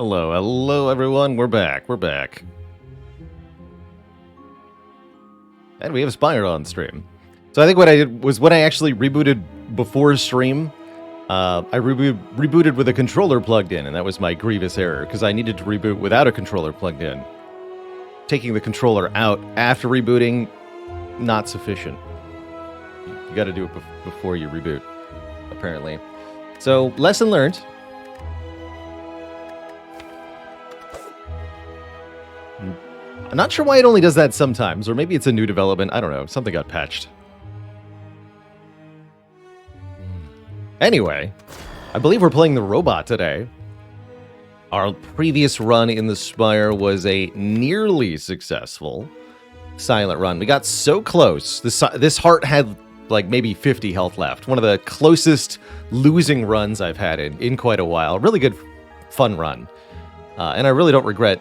Hello everyone, we're back. And we have Spire on stream. So I think what I did was when I actually rebooted before stream, I rebooted with a controller plugged in, and that was my grievous error, because I needed to reboot without a controller plugged in. Taking the controller out after rebooting, not sufficient. You gotta do it before you reboot, apparently. So, lesson learned. I'm not sure why it only does that sometimes, or maybe it's a new development. I don't know. Something got patched. Anyway, I believe we're playing the robot today. Our previous run in the Spire was a nearly successful silent run. We got so close. This heart had like maybe 50 health left. One of the closest losing runs I've had in quite a while. Really good, fun run. And I really don't regret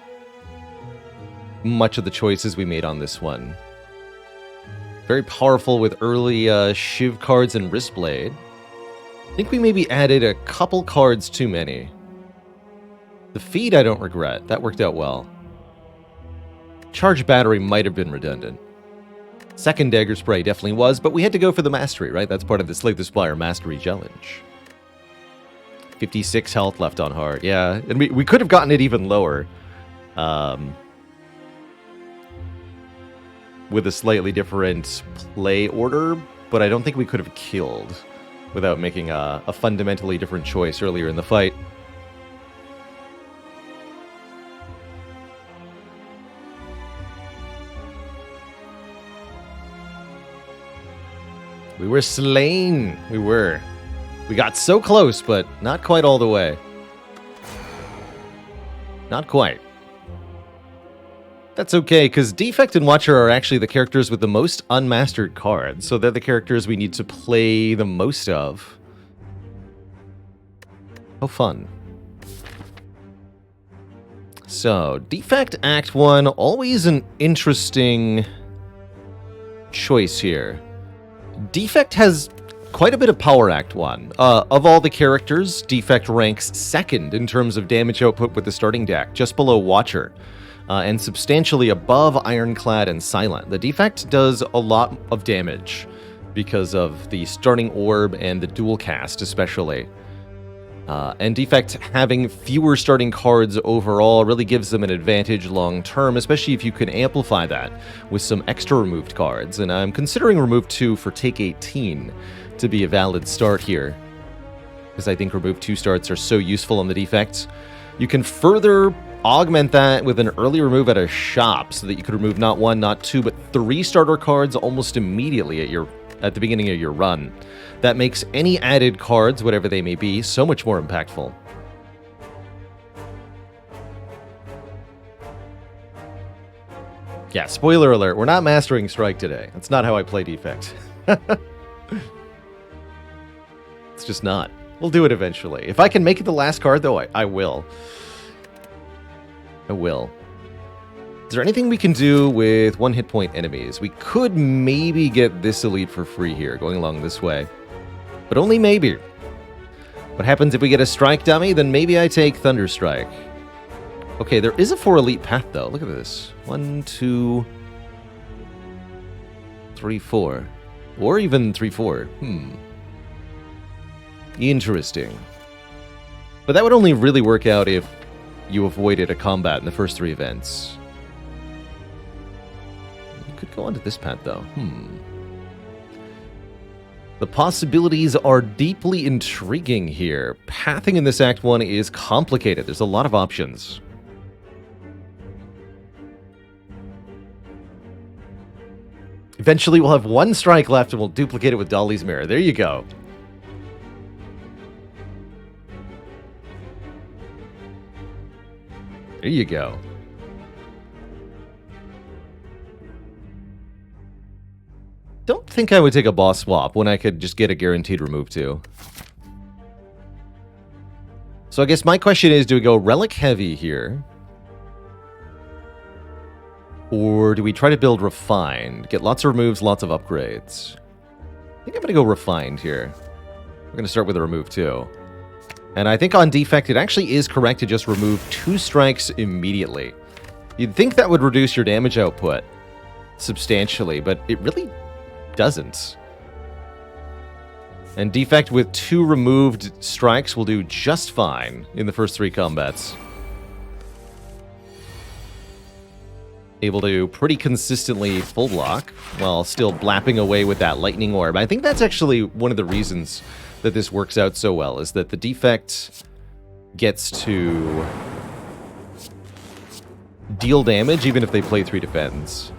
much of the choices we made on this one. Very powerful with early Shiv cards and Wristblade. I think we maybe added a couple cards too many. The feed I don't regret. That worked out well. Charge battery might have been redundant. Second dagger spray definitely was, but we had to go for the mastery, right? That's part of the Slay the Spire Mastery Challenge. 56 health left on heart. Yeah, and we could have gotten it even lower. With a slightly different play order, but I don't think we could have killed without making a fundamentally different choice earlier in the fight. We were slain. We were. We got so close, but not quite all the way. Not quite. That's okay, because Defect and Watcher are actually the characters with the most unmastered cards, so they're the characters we need to play the most of. Oh, fun. So, Defect Act 1, always an interesting choice here. Defect has quite a bit of power Act 1. Of all the characters, Defect ranks second in terms of damage output with the starting deck, just below Watcher. And substantially above Ironclad and Silent. The Defect does a lot of damage because of the starting orb and the dual cast especially. And Defect having fewer starting cards overall really gives them an advantage long term, especially if you can amplify that with some extra removed cards. And I'm considering remove 2 for Take 18 to be a valid start here, because I think remove 2 starts are so useful on the Defect. You can further augment that with an early remove at a shop so that you could remove not 1, not 2, but 3 starter cards almost immediately at the beginning of your run. That makes any added cards, whatever they may be, so much more impactful. Yeah, spoiler alert, we're not mastering Strike today. That's not how I play Defect. It's just not. We'll do it eventually. If I can make it the last card, though, I will. I will. Is there anything we can do with 1 hit point enemies? We could maybe get this elite for free here, going along this way. But only maybe. What happens if we get a strike dummy? Then maybe I take Thunder Strike. Okay, there is a 4 elite path, though. Look at this. 1, 2, 3, 4. Or even 3, 4. Interesting. But that would only really work out if you avoided a combat in the first 3 events. You could go onto this path, though. The possibilities are deeply intriguing here. Pathing in this Act 1 is complicated. There's a lot of options. Eventually, we'll have 1 strike left, and we'll duplicate it with Dolly's Mirror. There you go. There you go. Don't think I would take a boss swap when I could just get a guaranteed remove 2. So I guess my question is, do we go Relic Heavy here? Or do we try to build Refined? Get lots of removes, lots of upgrades. I think I'm going to go Refined here. We're going to start with a remove 2. And I think on Defect, it actually is correct to just remove 2 strikes immediately. You'd think that would reduce your damage output substantially, but it really doesn't. And Defect with 2 removed strikes will do just fine in the first 3 combats. Able to pretty consistently full block while still blapping away with that lightning orb. I think that's actually one of the reasons that this works out so well, is that the Defect gets to deal damage even if they play 3 defends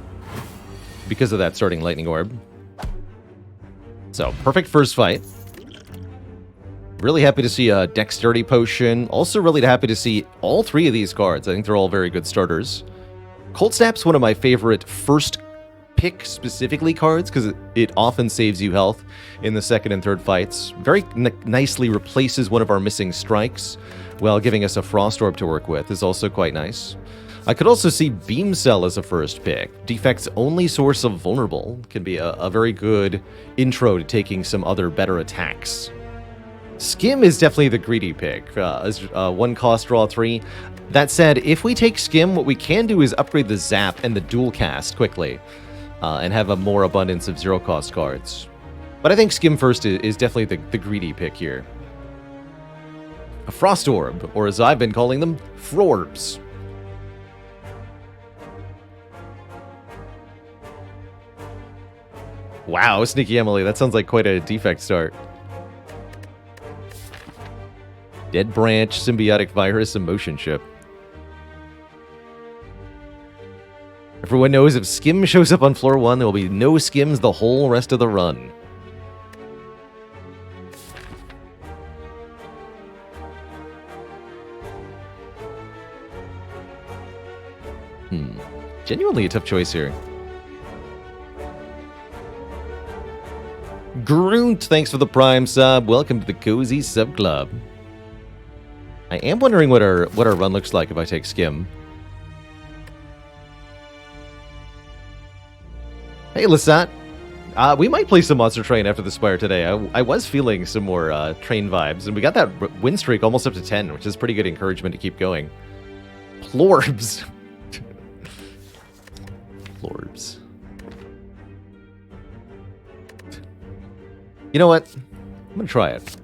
because of that starting lightning orb. So, perfect first fight. Really happy to see a Dexterity Potion. Also really happy to see all 3 of these cards. I think they're all very good starters. Cold Snap's one of my favorite first pick specifically cards because it often saves you health in the second and third fights. Very nicely replaces one of our missing strikes while giving us a Frost Orb to work with is also quite nice. I could also see Beam Cell as a first pick. Defect's only source of vulnerable can be a very good intro to taking some other better attacks. Skim is definitely the greedy pick. 1 cost, draw 3. That said, if we take Skim, what we can do is upgrade the Zap and the Dual Cast quickly, and have a more abundance of 0 cost cards. But I think Skim first is definitely the greedy pick here. A Frost Orb, or as I've been calling them, Frorbs. Wow, Sneaky Emily, that sounds like quite a Defect start. Dead Branch, Symbiotic Virus, and Motion Chip. Everyone knows if Skim shows up on floor 1, there will be no Skims the whole rest of the run. Genuinely a tough choice here. Groot, thanks for the Prime sub. Welcome to the Cozy Sub Club. I am wondering what our run looks like if I take Skim. Hey, Lasat. We might play some Monster Train after the Spire today. I was feeling some more train vibes, and we got that win streak almost up to 10, which is pretty good encouragement to keep going. Plorbs. Plorbs. You know what? I'm gonna try it.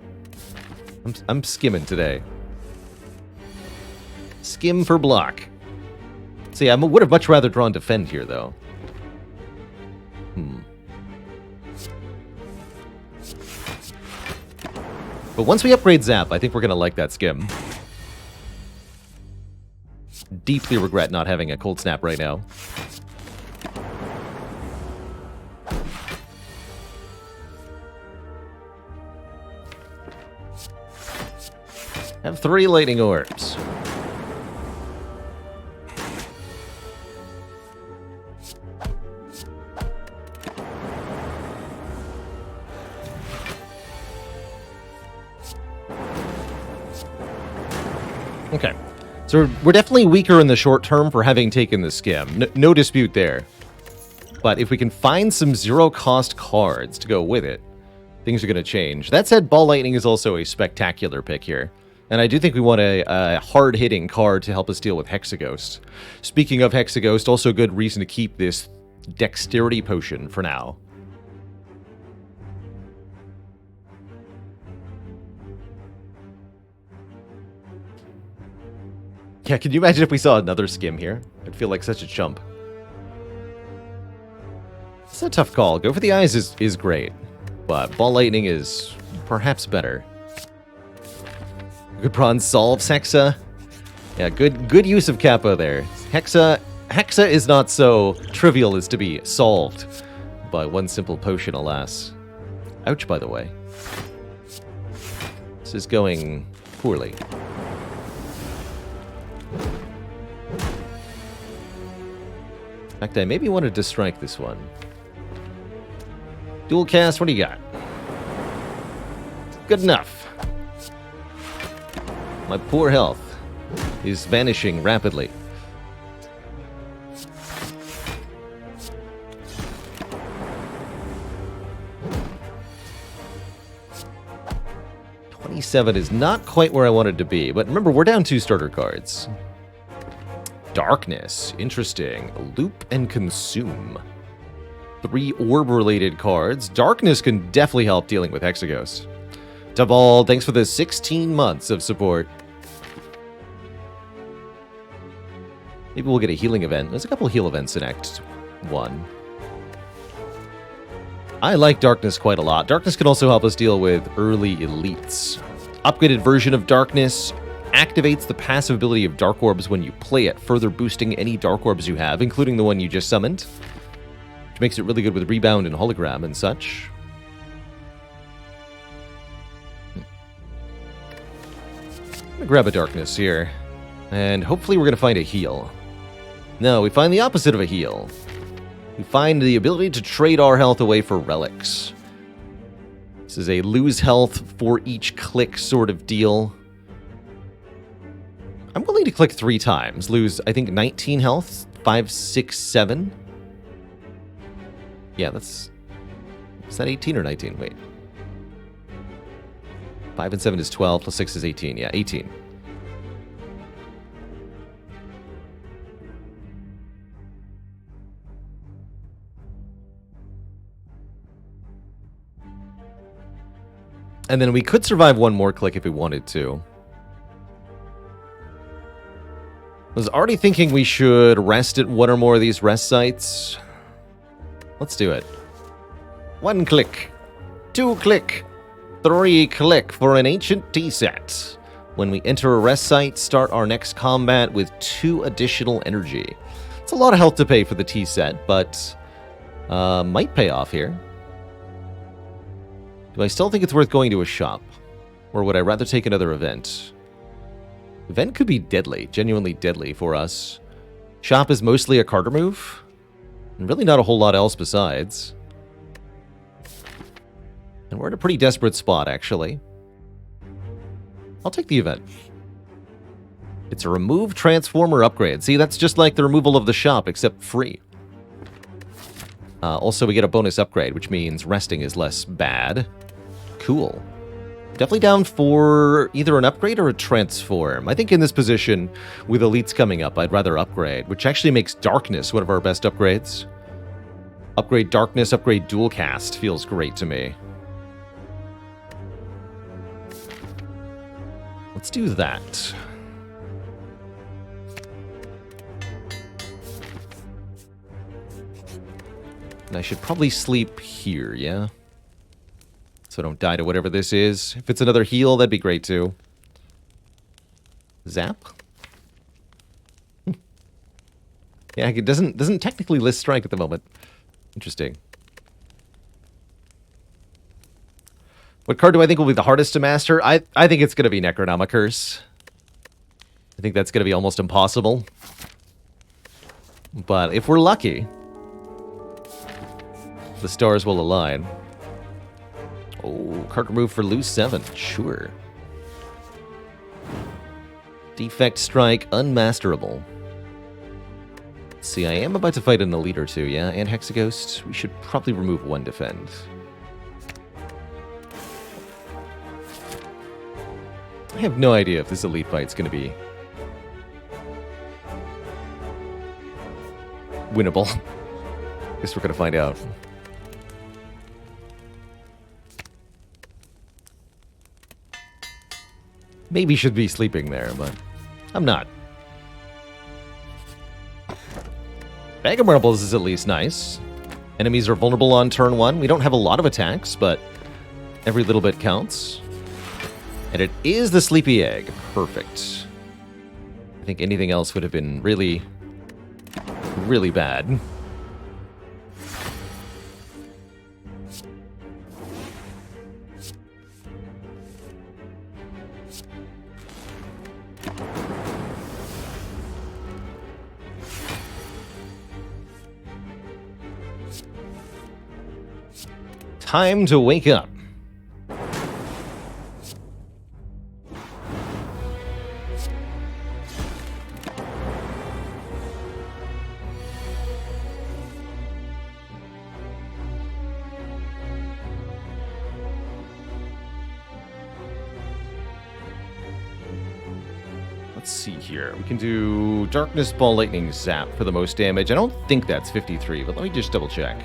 I'm skimming today. Skim for block. See, I would have much rather drawn defend here, though. But once we upgrade Zap, I think we're gonna like that Skim. Deeply regret not having a Cold Snap right now. Have 3 Lightning Orbs. Okay, so we're definitely weaker in the short term for having taken the Skim. No dispute there. But if we can find some 0 cost cards to go with it, things are going to change. That said, Ball Lightning is also a spectacular pick here. And I do think we want a hard-hitting card to help us deal with Hexaghost. Speaking of Hexaghost, also a good reason to keep this Dexterity Potion for now. Yeah, can you imagine if we saw another Skim here? I'd feel like such a chump. It's a tough call. Go for the Eyes is great, but Ball Lightning is perhaps better. Good Bronze solves Hexa. Yeah, good use of Kappa there. Hexa is not so trivial as to be solved by one simple potion, alas. Ouch, by the way. This is going poorly. In fact, I maybe wanted to strike this one. Dual cast, what do you got? Good enough. My poor health is vanishing rapidly. 27 is not quite where I wanted to be, but remember, we're down 2 starter cards. Darkness, interesting. Loop and Consume. 3 orb-related cards. Darkness can definitely help dealing with Hexaghost. Taval, thanks for the 16 months of support. Maybe we'll get a healing event. There's a couple of heal events in Act 1. I like Darkness quite a lot. Darkness can also help us deal with early elites. Upgraded version of Darkness activates the passive ability of Dark Orbs when you play it, further boosting any Dark Orbs you have, including the one you just summoned, which makes it really good with Rebound and Hologram and such. I'm gonna grab a Darkness here, and hopefully we're gonna find a heal. No, we find the opposite of a heal. We find the ability to trade our health away for relics. This is a lose health for each click sort of deal. I'm willing to click 3 times. Lose, I think, 19 health. 5, 6, 7. Yeah, that's... Is that 18 or 19? Wait. 5 and 7 is 12, plus 6 is 18. Yeah, 18. And then we could survive one more click if we wanted to. I was already thinking we should rest at one or more of these rest sites. Let's do it. 1 click. 2 click. 3 click for an ancient tea set. When we enter a rest site, start our next combat with 2 additional energy. It's a lot of health to pay for the tea set, but might pay off here. Do I still think it's worth going to a shop? Or would I rather take another event? Event could be deadly, genuinely deadly for us. Shop is mostly a Carter move, and really not a whole lot else besides. And we're in a pretty desperate spot, actually. I'll take the event. It's a remove transformer upgrade. See, that's just like the removal of the shop, except free. Also, we get a bonus upgrade, which means resting is less bad. Cool. Definitely down for either an upgrade or a transform. I think in this position, with elites coming up, I'd rather upgrade, which actually makes Darkness one of our best upgrades. Upgrade Darkness, upgrade Dual Cast feels great to me. Let's do that. And I should probably sleep here, yeah? So I don't die to whatever this is. If it's another heal, that'd be great too. Zap? Yeah, it doesn't technically list strike at the moment. Interesting. What card do I think will be the hardest to master? I think it's going to be Necronomicurse. I think that's going to be almost impossible. But if we're lucky, the stars will align. Oh, card remove for lose 7. Sure. Defect Strike, unmasterable. Let's see, I am about to fight an elite or 2, yeah? And Hexaghost. We should probably remove 1 defend. I have no idea if this elite fight's going to be winnable. Guess we're going to find out. Maybe should be sleeping there, but I'm not. Bag of Marbles is at least nice. Enemies are vulnerable on turn 1. We don't have a lot of attacks, but every little bit counts. And it is the Sleepy Egg. Perfect. I think anything else would have been really, really bad. Time to wake up. let's see here. We can do Darkness Ball, Lightning Zap for the most damage. I don't think that's 53, but let me just double check.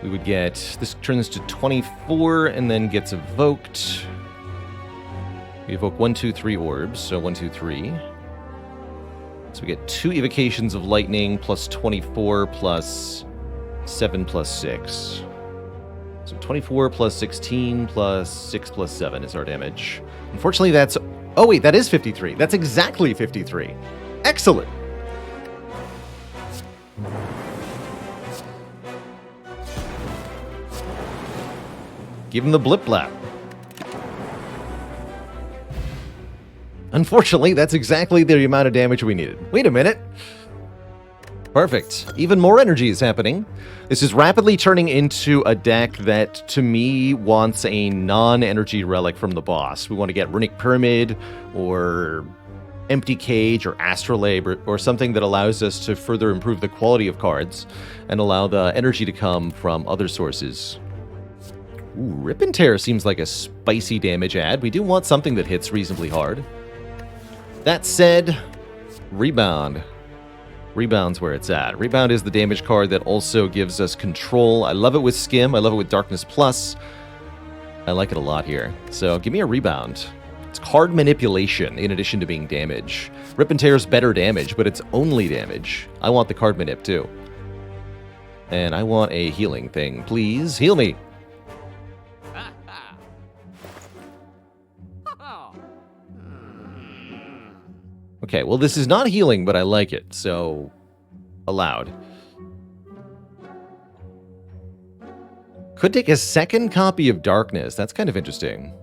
We would get, this turns to 24 and then gets evoked. We evoke 1, 2, 3 orbs, so 1, 2, 3. So we get 2 evocations of lightning plus 24 plus 7 plus 6. So 24 plus 16 plus 6 plus 7 is our damage. Unfortunately, that's... Oh, wait, that is 53. That's exactly 53. Excellent. Give him the blip blap. Unfortunately, that's exactly the amount of damage we needed. Wait a minute. Perfect. Even more energy is happening. This is rapidly turning into a deck that, to me, wants a non-energy relic from the boss. We want to get Runic Pyramid, or Empty Cage, or Astrolabe, or something that allows us to further improve the quality of cards and allow the energy to come from other sources. Ooh, Rip and Tear seems like a spicy damage add. We do want something that hits reasonably hard. That said, Rebound. Rebound's where it's at. Rebound is the damage card that also gives us control. I love it with Skim. I love it with Darkness Plus. I like it a lot here. So give me a Rebound. It's card manipulation in addition to being damage. Rip and Tear is better damage, but it's only damage. I want the card manip too. And I want a healing thing. Please heal me. Okay, well, this is not healing, but I like it, so allowed. Could take a second copy of Darkness. That's kind of interesting.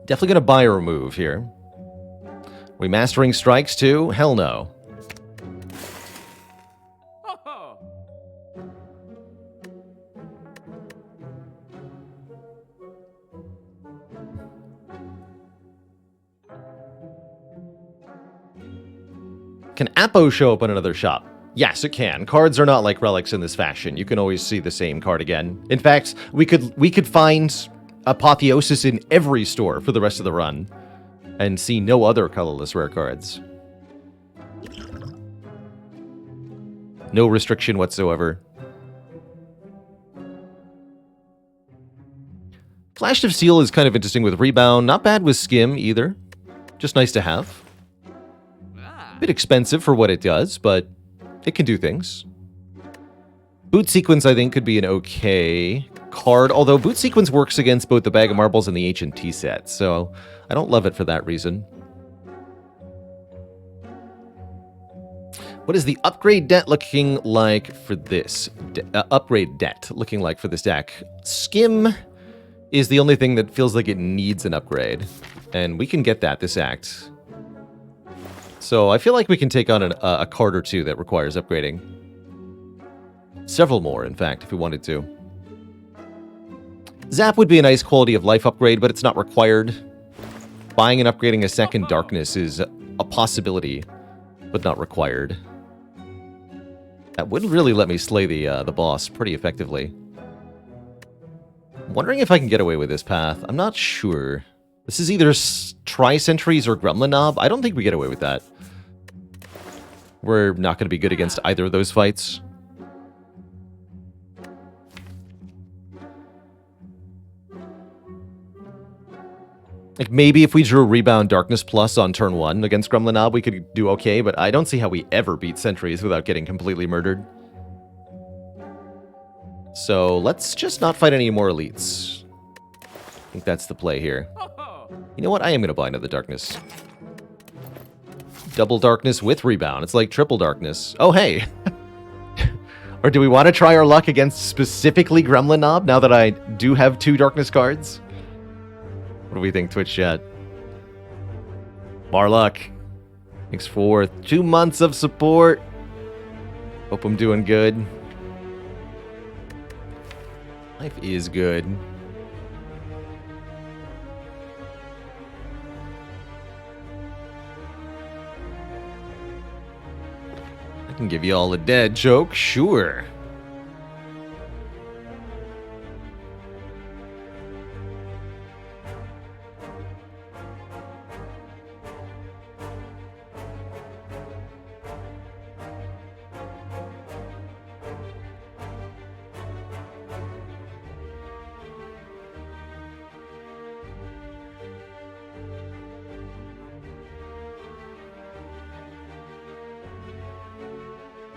Definitely going to buy a remove here. We mastering strikes too? Hell no. Can Apo show up in another shop? Yes, it can. Cards are not like relics in this fashion. You can always see the same card again. In fact, we could find Apotheosis in every store for the rest of the run and see no other colorless rare cards. No restriction whatsoever. Flash of Steel is kind of interesting with Rebound. Not bad with Skim either. Just nice to have. Bit expensive for what it does, but it can do things. Boot Sequence, I think, could be an okay card, although Boot Sequence works against both the Bag of Marbles and the Ancient Tea set, so I don't love it for that reason. What is the upgrade debt looking like for this? Upgrade debt looking like for this deck? Skim is the only thing that feels like it needs an upgrade, and we can get that this act. So I feel like we can take on a card or two that requires upgrading. Several more, in fact, if we wanted to. Zap would be a nice quality of life upgrade, but it's not required. Buying and upgrading a second Darkness is a possibility, but not required. That would really let me slay the boss pretty effectively. I'm wondering if I can get away with this path. I'm not sure. This is either Tri-Sentries or Gremlin Knob. I don't think we get away with that. We're not going to be good against either of those fights. Like, maybe if we drew Rebound Darkness Plus on turn 1 against Gremlin Knob, we could do okay, but I don't see how we ever beat Sentries without getting completely murdered. So let's just not fight any more elites. I think that's the play here. You know what? I am going to buy another Darkness. Double Darkness with Rebound. It's like triple Darkness. Oh, hey. Or do we want to try our luck against specifically Gremlin Knob now that I do have 2 Darkness cards? What do we think, Twitch chat? More luck. Thanks for 2 months of support. Hope I'm doing good. Life is good. I can give you all a dead joke, sure.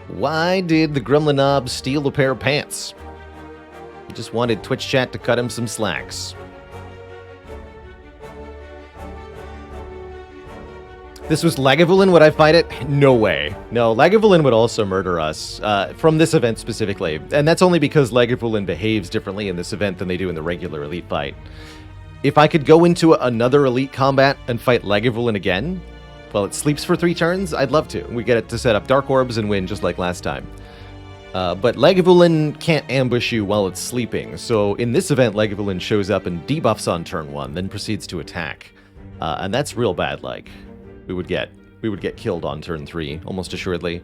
Why did the Gremlin Knob steal a pair of pants? He just wanted Twitch chat to cut him some slacks. This was Lagavulin, would I fight it? No way. No, Lagavulin would also murder us, from this event specifically. And that's only because Lagavulin behaves differently in this event than they do in the regular Elite fight. If I could go into another Elite combat and fight Lagavulin again, well, it sleeps for 3 turns, I'd love to. We get it to set up Dark Orbs and win just like last time. But Lagavulin can't ambush you while it's sleeping, so in this event, Lagavulin shows up and debuffs on turn 1, then proceeds to attack. And that's real bad, like. We would get killed on turn 3, almost assuredly.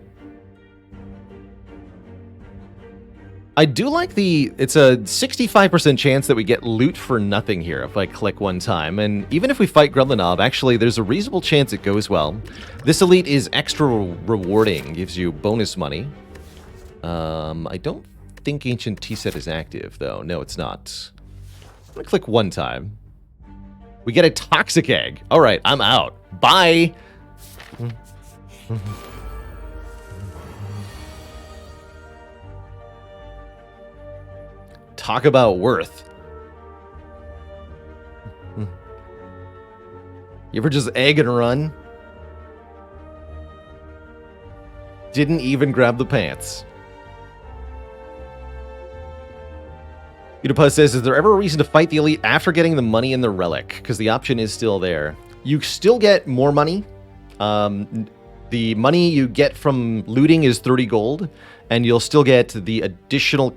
I do like it's a 65% chance that we get loot for nothing here if I click one time, and even if we fight Gremlinob, actually, there's a reasonable chance it goes well. This elite is extra rewarding, gives you bonus money. I don't think Ancient T-Set is active, though. No, it's not. I'm gonna click one time. We get a Toxic Egg. All right, I'm out. Bye. Talk about worth. You ever just egg and run? Didn't even grab the pants. Oedipus says, is there ever a reason to fight the elite after getting the money and the relic? Because the option is still there. You still get more money. The money you get from looting is 30 gold, and you'll still get the additional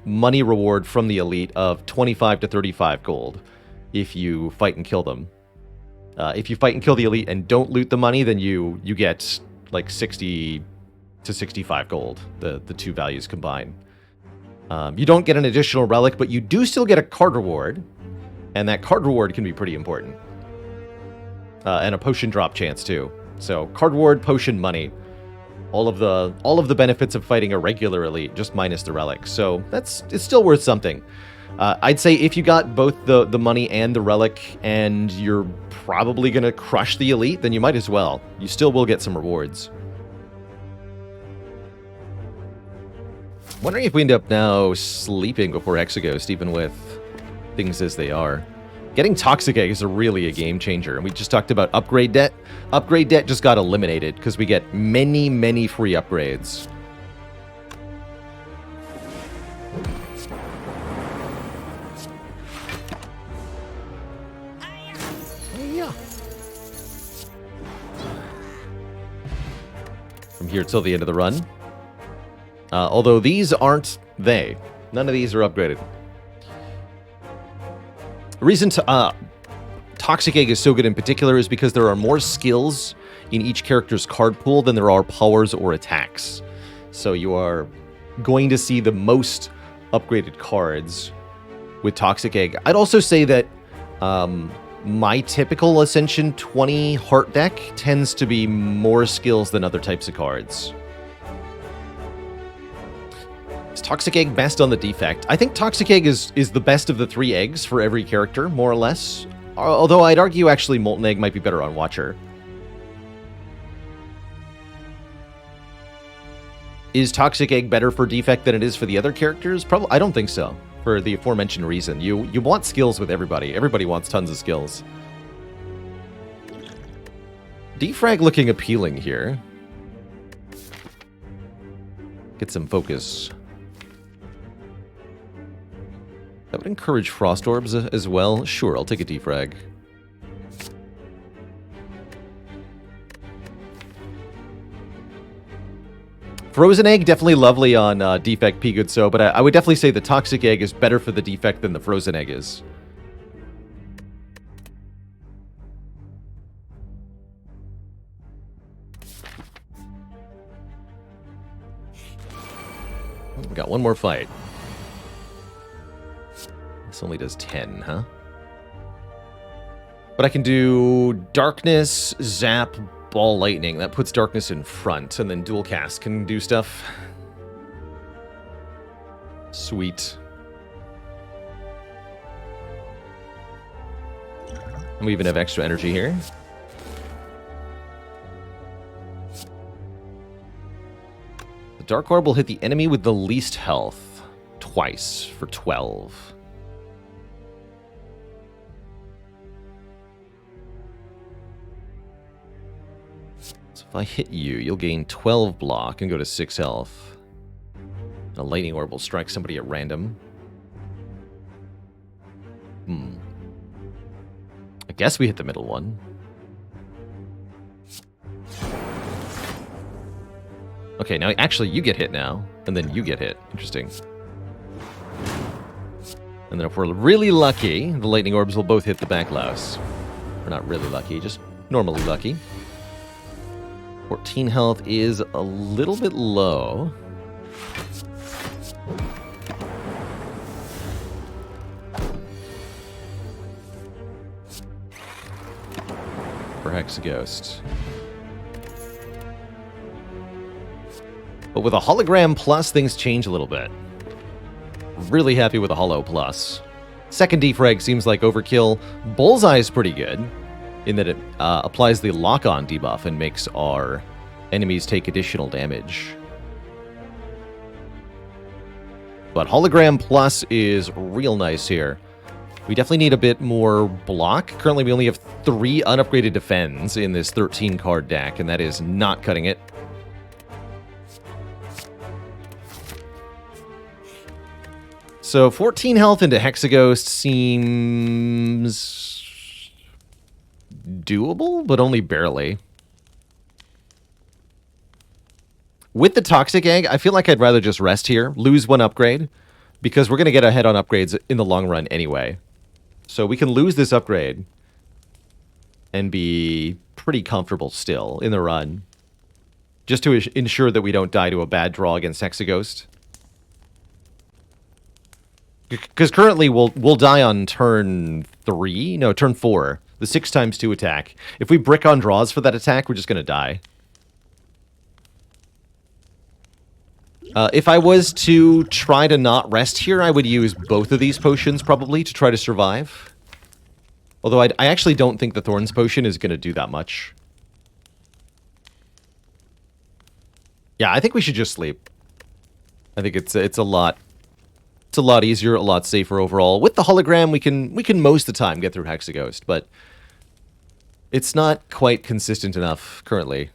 money reward from the elite of 25 to 35 gold if you fight and kill them. If you fight and kill the elite and don't loot the money, then you get like 60 to 65 gold, the two values combined. You don't get an additional relic, but you do still get a card reward, and that card reward can be pretty important. And a potion drop chance too. So card reward, potion, money, all of the benefits of fighting a regular elite, just minus the relic. So it's still worth something. I'd say if you got both the money and the relic, and you're probably gonna crush the elite, then you might as well. You still will get some rewards. Wondering if we end up now sleeping before Hexaghost, even with things as they are. Getting Toxic Egg is really a game changer, and we just talked about upgrade debt. Upgrade debt just got eliminated because we get many, many free upgrades. From here till the end of the run. Although these aren't they. None of these are upgraded. The reason Toxic Egg is so good in particular is because there are more skills in each character's card pool than there are powers or attacks. So you are going to see the most upgraded cards with Toxic Egg. I'd also say that my typical Ascension 20 Heart deck tends to be more skills than other types of cards. Is Toxic Egg best on the Defect? I think Toxic Egg is the best of the 3 eggs for every character, more or less. Although I'd argue actually Molten Egg might be better on Watcher. Is Toxic Egg better for Defect than it is for the other characters? Probably. I don't think so, for the aforementioned reason. You want skills with everybody. Everybody wants tons of skills. Defrag looking appealing here. Get some focus. That would encourage Frost Orbs as well. Sure, I'll take a defrag. Frozen Egg, definitely lovely on Defect P Good So, but I would definitely say the Toxic Egg is better for the Defect than the Frozen Egg is. We got one more fight. This only does 10, huh? But I can do Darkness, Zap, Ball Lightning. That puts Darkness in front, and then Dual Cast can do stuff. Sweet. And we even have extra energy here. Dark Orb will hit the enemy with the least health twice for 12. So if I hit you, you'll gain 12 block and go to 6 health. A Lightning Orb will strike somebody at random. I guess we hit the middle one. Okay, now actually you get hit now, and then you get hit. Interesting. And then if we're really lucky, the Lightning Orbs will both hit the back louse. We're not really lucky, just normally lucky. 14 health is a little bit low. For Hexaghost. But with a Hologram Plus, things change a little bit. Really happy with a Holo Plus. Second defrag seems like overkill. Bullseye is pretty good, in that it applies the lock-on debuff and makes our enemies take additional damage. But Hologram Plus is real nice here. We definitely need a bit more block. Currently, we only have 3 unupgraded defends in this 13-card deck, and that is not cutting it. So 14 health into Hexaghost seems doable, but only barely. With the Toxic Egg, I feel like I'd rather just rest here, lose 1 upgrade, because we're going to get ahead on upgrades in the long run anyway. So we can lose this upgrade and be pretty comfortable still in the run, just to ensure that we don't die to a bad draw against Hexaghost. Because currently we'll die on turn 3, no, turn 4, the 6x2 attack. If we brick on draws for that attack, we're just going to die. If I was to try to not rest here, I would use both of these potions probably to try to survive. Although I actually don't think the Thorns potion is going to do that much. Yeah, I think we should just sleep. I think it's a lot easier, a lot safer overall. With the hologram, we can most of the time get through Hexaghost, but it's not quite consistent enough currently.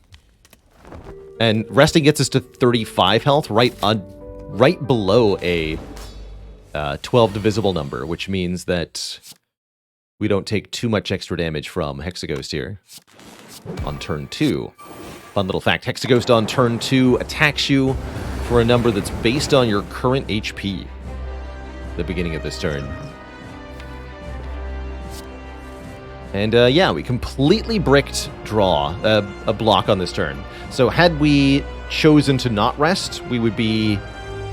And resting gets us to 35 health, right below a 12 divisible number, which means that we don't take too much extra damage from Hexaghost here on turn 2. Fun little fact, Hexaghost on turn 2 attacks you for a number that's based on your current HP at the beginning of this turn. And yeah, we completely bricked draw, a block on this turn. So had we chosen to not rest, we would be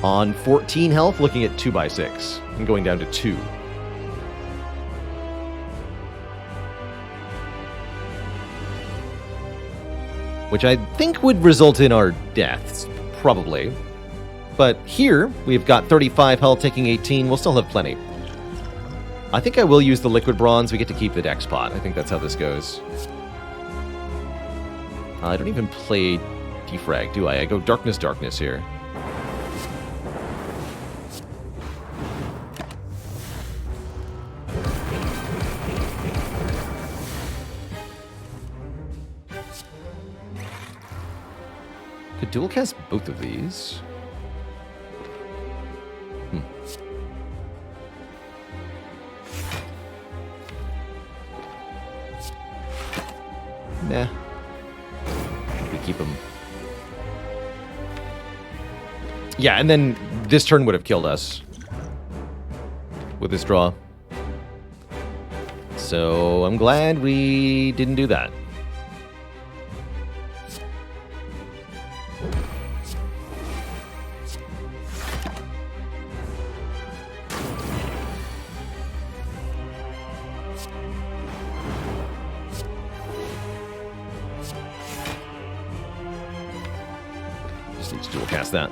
on 14 health, looking at 2x6, and going down to 2. Which I think would result in our deaths, probably. But here, we've got 35 health, taking 18. We'll still have plenty. I think I will use the liquid bronze. We get to keep the dex pot. I think that's how this goes. I don't even play defrag, do I? I go darkness, darkness here. Could dual cast both of these. Nah. We keep him. Yeah, and then this turn would have killed us with this draw. So I'm glad we didn't do that. Just dual cast that.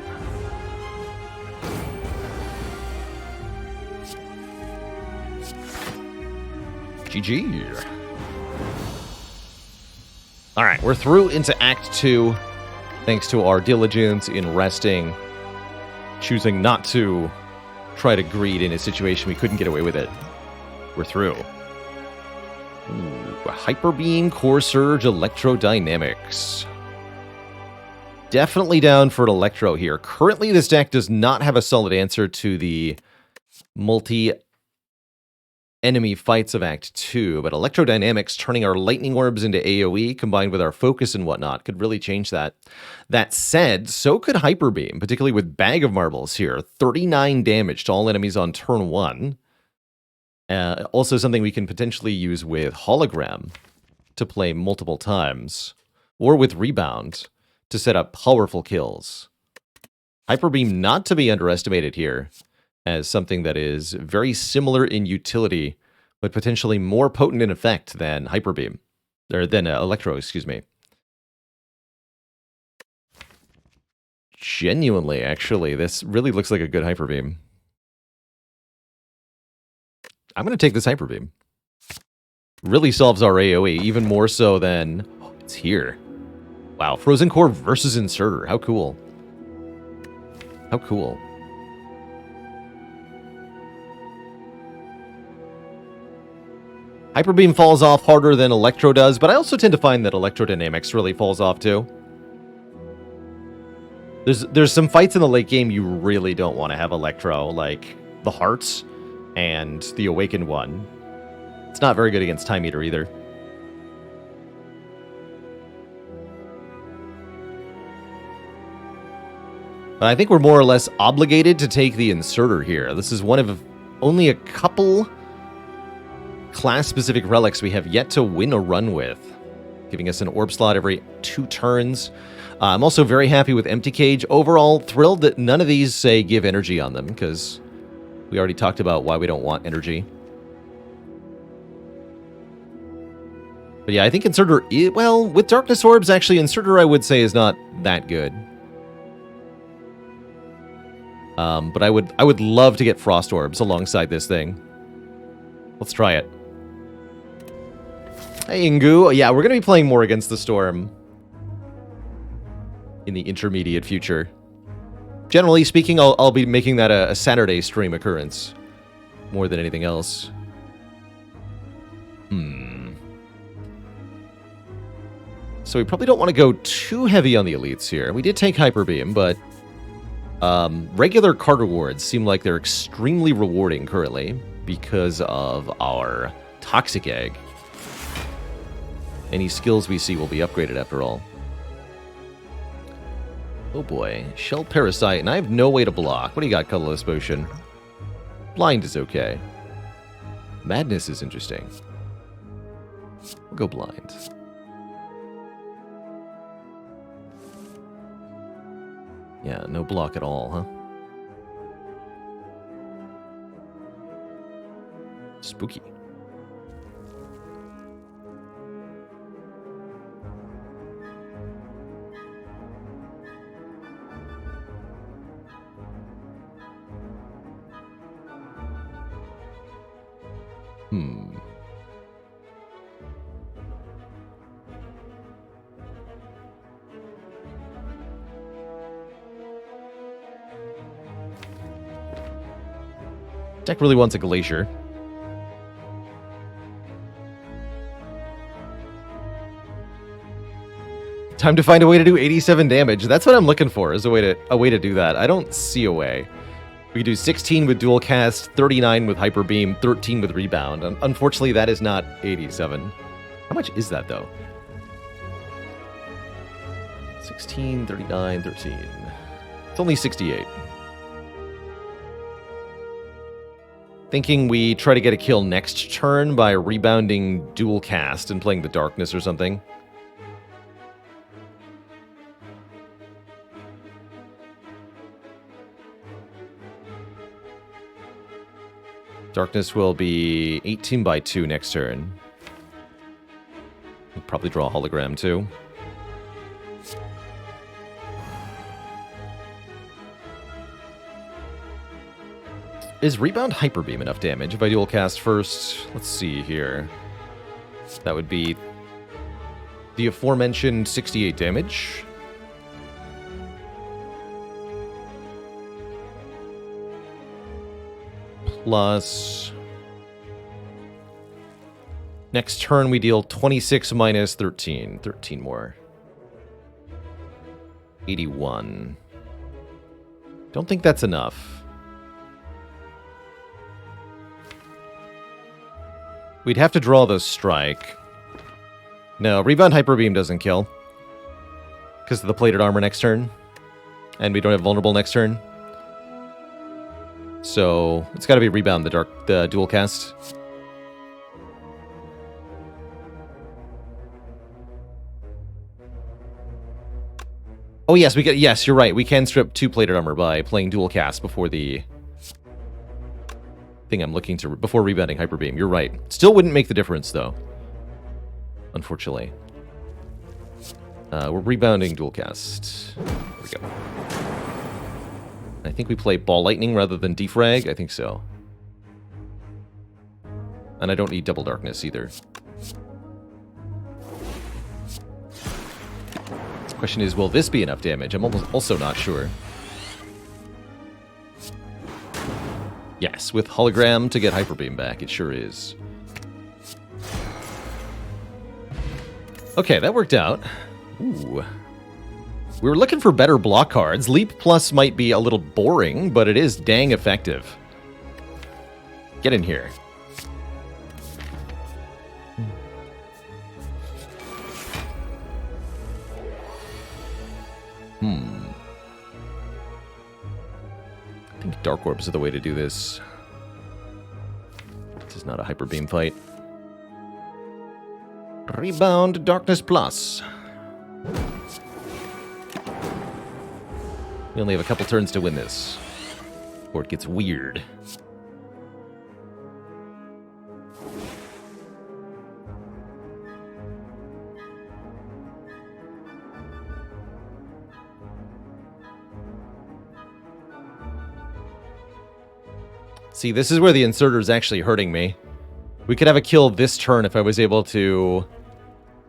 GG. All right, we're through into Act 2. Thanks to our diligence in resting, choosing not to try to greed in a situation we couldn't get away with it. We're through. Ooh, Hyper Beam, Core Surge, Electrodynamics. Definitely down for an Electro here. Currently, this deck does not have a solid answer to the multi-enemy fights of Act 2, but Electrodynamics, turning our Lightning Orbs into AoE, combined with our Focus and whatnot, could really change that. That said, so could Hyper Beam, particularly with Bag of Marbles here. 39 damage to all enemies on turn 1. Also something we can potentially use with Hologram to play multiple times, or with Rebound to set up powerful kills. Hyper Beam not to be underestimated here as something that is very similar in utility, but potentially more potent in effect than Hyper Beam, or than Electro, excuse me. Genuinely, actually, this really looks like a good Hyper Beam. I'm going to take this Hyper Beam. Really solves our AoE, even more so than... Oh, it's here. Wow, Frozen Core versus Inserter. How cool. How cool. Hyper Beam falls off harder than Electro does, but I also tend to find that Electrodynamics really falls off too. There's some fights in the late game you really don't want to have Electro, like the Hearts and the Awakened one. It's not very good against Time Eater either. But I think we're more or less obligated to take the Inserter here. This is one of only a couple class-specific relics we have yet to win a run with, giving us an orb slot every 2 turns. I'm also very happy with Empty Cage. Overall, thrilled that none of these say give energy on them, because we already talked about why we don't want energy. But yeah, I think Inserter, well, with Darkness Orbs, actually, Inserter I would say is not that good. But I would love to get Frost Orbs alongside this thing. Let's try it. Hey, Ingu. Yeah, we're going to be playing more Against the Storm in the intermediate future. Generally speaking, I'll be making that a Saturday stream occurrence more than anything else. So we probably don't want to go too heavy on the elites here. We did take Hyper Beam, but regular card rewards seem like they're extremely rewarding currently because of our Toxic Egg. Any skills we see will be upgraded after all. Oh boy, Shell Parasite, and I have no way to block. What do you got, Colorless Potion? Blind is okay. Madness is interesting. We'll go Blind. Yeah, no block at all, huh? Spooky. Deck really wants a Glacier. Time to find a way to do 87 damage. That's what I'm looking for, is a way to do that. I don't see a way. We could do 16 with Dual Cast, 39 with Hyper Beam, 13 with Rebound. Unfortunately, that is not 87. How much is that, though? 16, 39, 13. It's only 68. Thinking we try to get a kill next turn by rebounding Dual Cast and playing the Darkness or something. Darkness will be 18 by 2 next turn. We'll probably draw a hologram too. Is Rebound Hyper Beam enough damage if I dual cast first? Let's see here. That would be the aforementioned 68 damage. plus... Next turn we deal 26 minus 13. 13 more. 81. Don't think that's enough. We'd have to draw the strike. No, Rebound Hyper Beam doesn't kill. Because of the plated armor next turn. And we don't have vulnerable next turn. So, it's gotta be Rebound, the dual cast. Oh yes, yes, you're right. We can strip 2 plated armor by playing dual cast before the thing I'm looking to before rebounding Hyper Beam. You're right. Still wouldn't make the difference though. Unfortunately. We're rebounding dual cast. There we go. I think we play Ball Lightning rather than Defrag. I think so. And I don't need Double Darkness either. Question is, will this be enough damage? I'm also not sure. Yes, with Hologram to get Hyper Beam back, it sure is. Okay, that worked out. Ooh. We were looking for better block cards. Leap Plus might be a little boring, but it is dang effective. Get in here. I think Dark Orbs are the way to do this. This is not a Hyper Beam fight. Rebound Darkness Plus. We only have a couple turns to win this, or it gets weird. See, this is where the inserter is actually hurting me. We could have a kill this turn if I was able to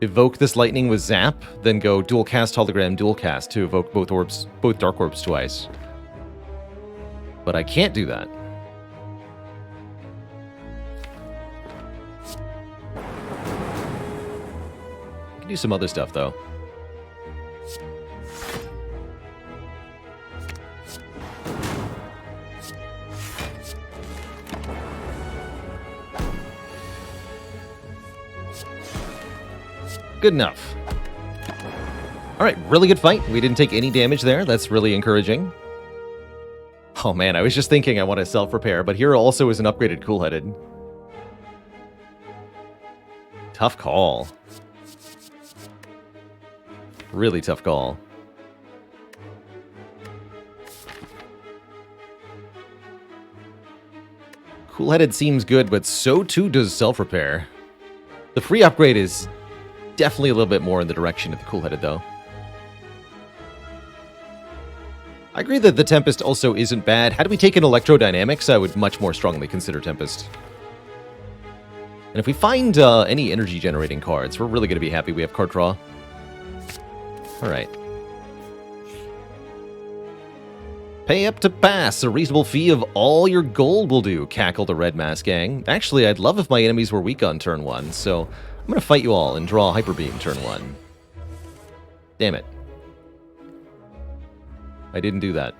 evoke this lightning with Zap, then go dual cast Hologram, dual cast to evoke both Dark Orbs twice. But I can't do that. I can do some other stuff though. Good enough. Alright, really good fight. We didn't take any damage there. That's really encouraging. Oh man, I was just thinking I want to self-repair, but here also is an upgraded Cool-Headed. Tough call. Really tough call. Cool-Headed seems good, but so too does self-repair. The free upgrade is definitely a little bit more in the direction of the Cool-Headed, though. I agree that the Tempest also isn't bad. Had we taken Electrodynamics, I would much more strongly consider Tempest. And if we find any energy-generating cards, we're really going to be happy we have card draw. Alright. Pay up to pass. A reasonable fee of all your gold will do, cackled the Red Mask Gang. Actually, I'd love if my enemies were weak on turn 1, so I'm going to fight you all and draw Hyper Beam turn 1. Damn it. I didn't do that.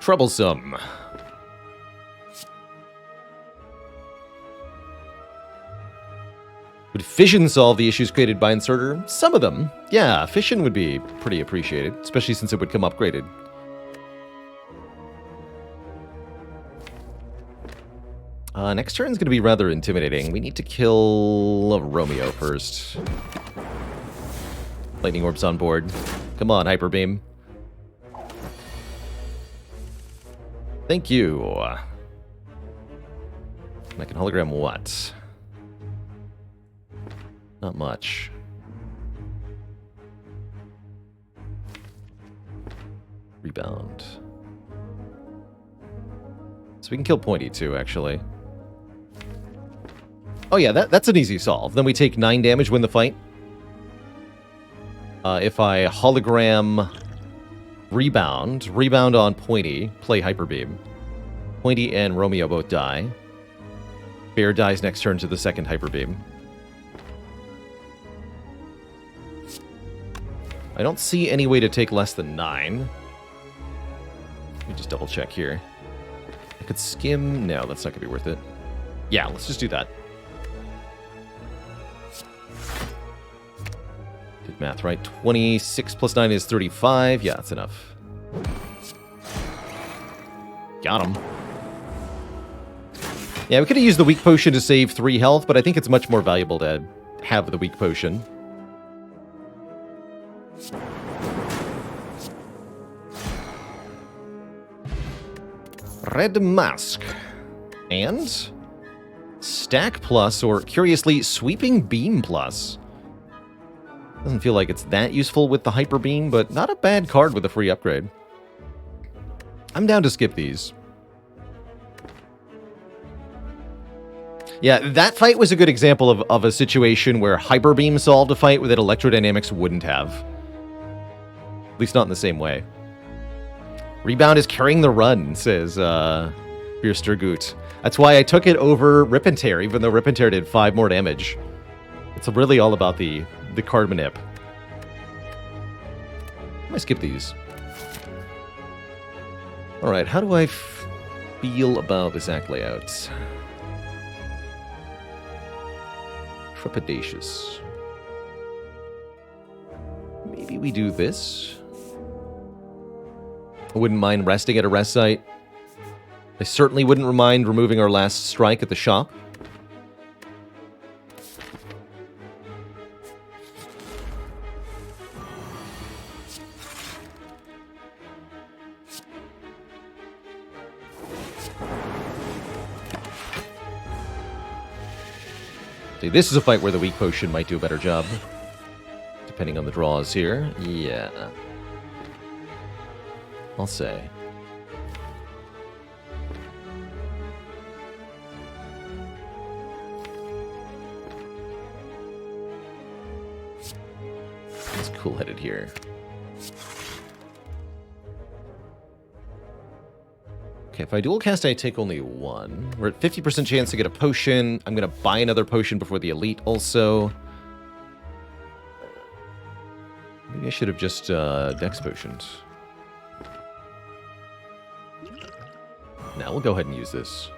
Troublesome. Would fission solve the issues created by inserter? Some of them. Yeah, fission would be pretty appreciated, especially since it would come upgraded. Next turn's going to be rather intimidating. We need to kill Romeo first. Lightning Orb's on board. Come on, Hyper Beam. Thank you. I can hologram what? Not much. Rebound. So we can kill Pointy too, actually. Oh yeah, that's an easy solve. Then we take 9 damage, win the fight. If I hologram Rebound. Rebound on Pointy. Play Hyper Beam. Pointy and Romeo both die. Bear dies next turn to the second Hyper Beam. I don't see any way to take less than 9. Let me just double check here. I could skim. No, that's not going to be worth it. Yeah, let's just do that. Did math right. 26 plus 9 is 35. Yeah, that's enough. Got him. Yeah, we could have used the weak potion to save 3 health, but I think it's much more valuable to have the weak potion. Red Mask. And Stack Plus, or curiously, Sweeping Beam Plus. Doesn't feel like it's that useful with the Hyper Beam, but not a bad card with a free upgrade. I'm down to skip these. Yeah, that fight was a good example of a situation where Hyper Beam solved a fight that Electrodynamics wouldn't have. At least not in the same way. Rebound is carrying the run, says Bierstergut. That's why I took it over Rip and Tear, even though Rip and Tear did 5 more damage. It's really all about the card manip. I might skip these. Alright, how do I feel about this act layout? Trepidatious. Maybe we do this. I wouldn't mind resting at a rest site. I certainly wouldn't mind removing our last strike at the shop. See, this is a fight where the weak potion might do a better job. Depending on the draws here. Yeah. I'll say. It's cool-headed here. Okay, if I dual cast, I take only 1. We're at 50% chance to get a potion. I'm going to buy another potion before the elite also. Maybe I should have just dex potioned. Now we'll go ahead and use this.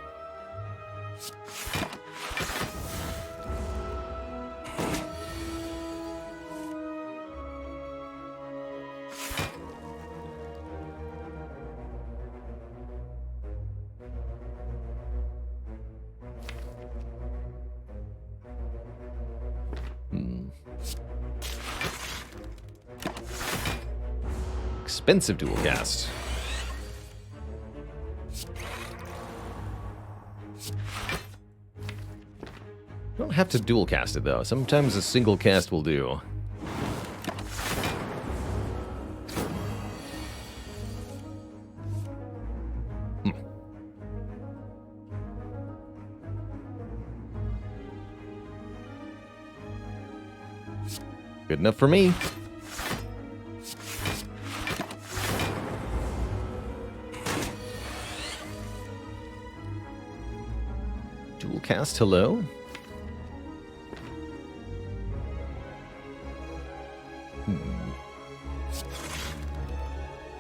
Expensive dual cast. Don't have to dual cast it though. Sometimes a single cast will do. Good enough for me. Dual cast, hello.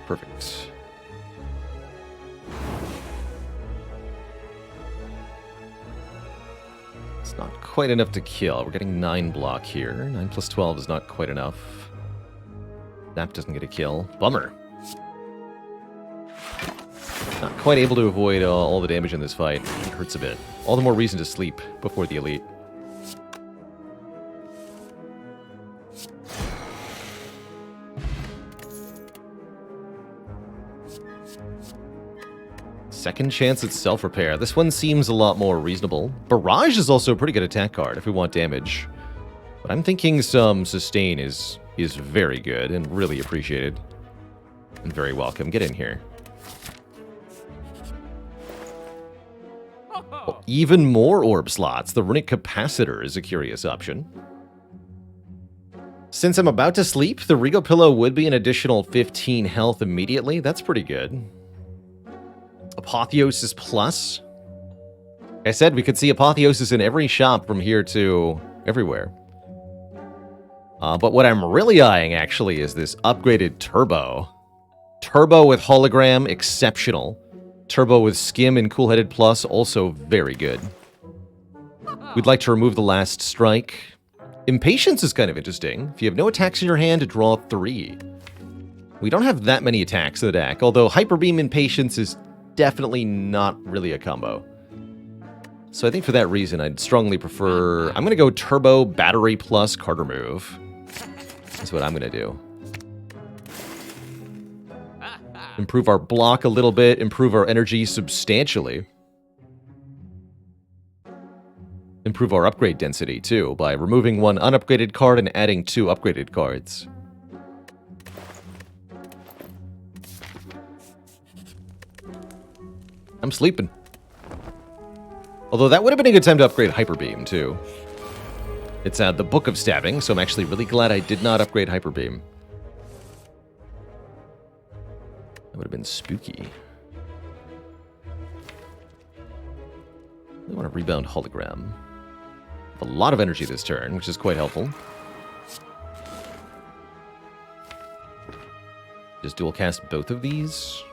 Perfect. It's not quite enough to kill. We're getting 9 block here. 9 plus 12 is not quite enough. That doesn't get a kill. Bummer. Not quite able to avoid all the damage in this fight. It hurts a bit. All the more reason to sleep before the elite. Second chance at self-repair. This one seems a lot more reasonable. Barrage is also a pretty good attack card if we want damage. But I'm thinking some sustain is very good and really appreciated. And very welcome. Get in here. Oh, even more orb slots. The runic capacitor is a curious option. Since I'm about to sleep, the Regal Pillow would be an additional 15 health immediately. That's pretty good. Apotheosis Plus. Like I said, we could see Apotheosis in every shop from here to everywhere. But what I'm really eyeing, actually, is this upgraded Turbo. Turbo with Hologram, exceptional. Turbo with Skim and Cool-Headed Plus, also very good. We'd like to remove the Last Strike. Impatience is kind of interesting. If you have no attacks in your hand, draw 3. We don't have that many attacks in the deck, although Hyper Beam Impatience is definitely not really a combo. So I think for that reason, I'd strongly prefer... I'm going to go Turbo, Battery Plus, Carter Move. That's what I'm going to do. Improve our block a little bit, improve our energy substantially. Improve our upgrade density, too, by removing 1 unupgraded card and adding 2 upgraded cards. I'm sleeping. Although that would have been a good time to upgrade Hyper Beam, too. It's the Book of Stabbing, so I'm actually really glad I did not upgrade Hyper Beam. That would have been spooky. I want to rebound Hologram. A lot of energy this turn, which is quite helpful. Just dual cast both of these.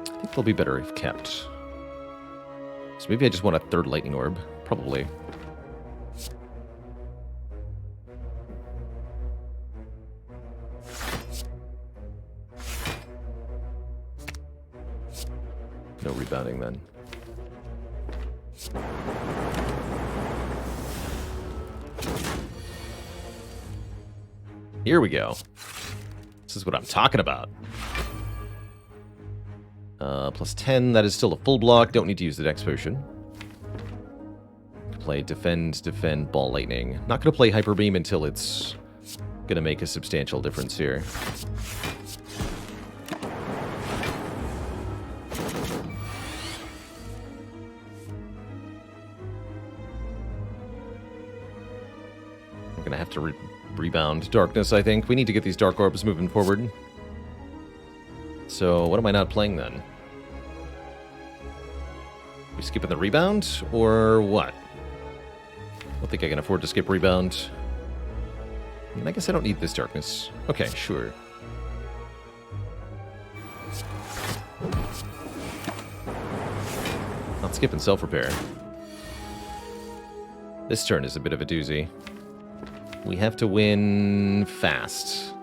I think they'll be better if kept. So maybe I just want a 3rd Lightning Orb. Probably. No rebounding then. Here we go. This is what I'm talking about. Plus 10, that is still a full block. Don't need to use the Dex Potion. Play Defend, Defend, Ball Lightning. Not going to play Hyper Beam until it's going to make a substantial difference here. We're going to have to rebound Darkness, I think. We need to get these Dark Orbs moving forward. So, what am I not playing then? We skipping the rebound, or what? I don't think I can afford to skip rebound. I guess I don't need this Darkness. Okay, sure. Not skipping Self-Repair. This turn is a bit of a doozy. We have to win fast.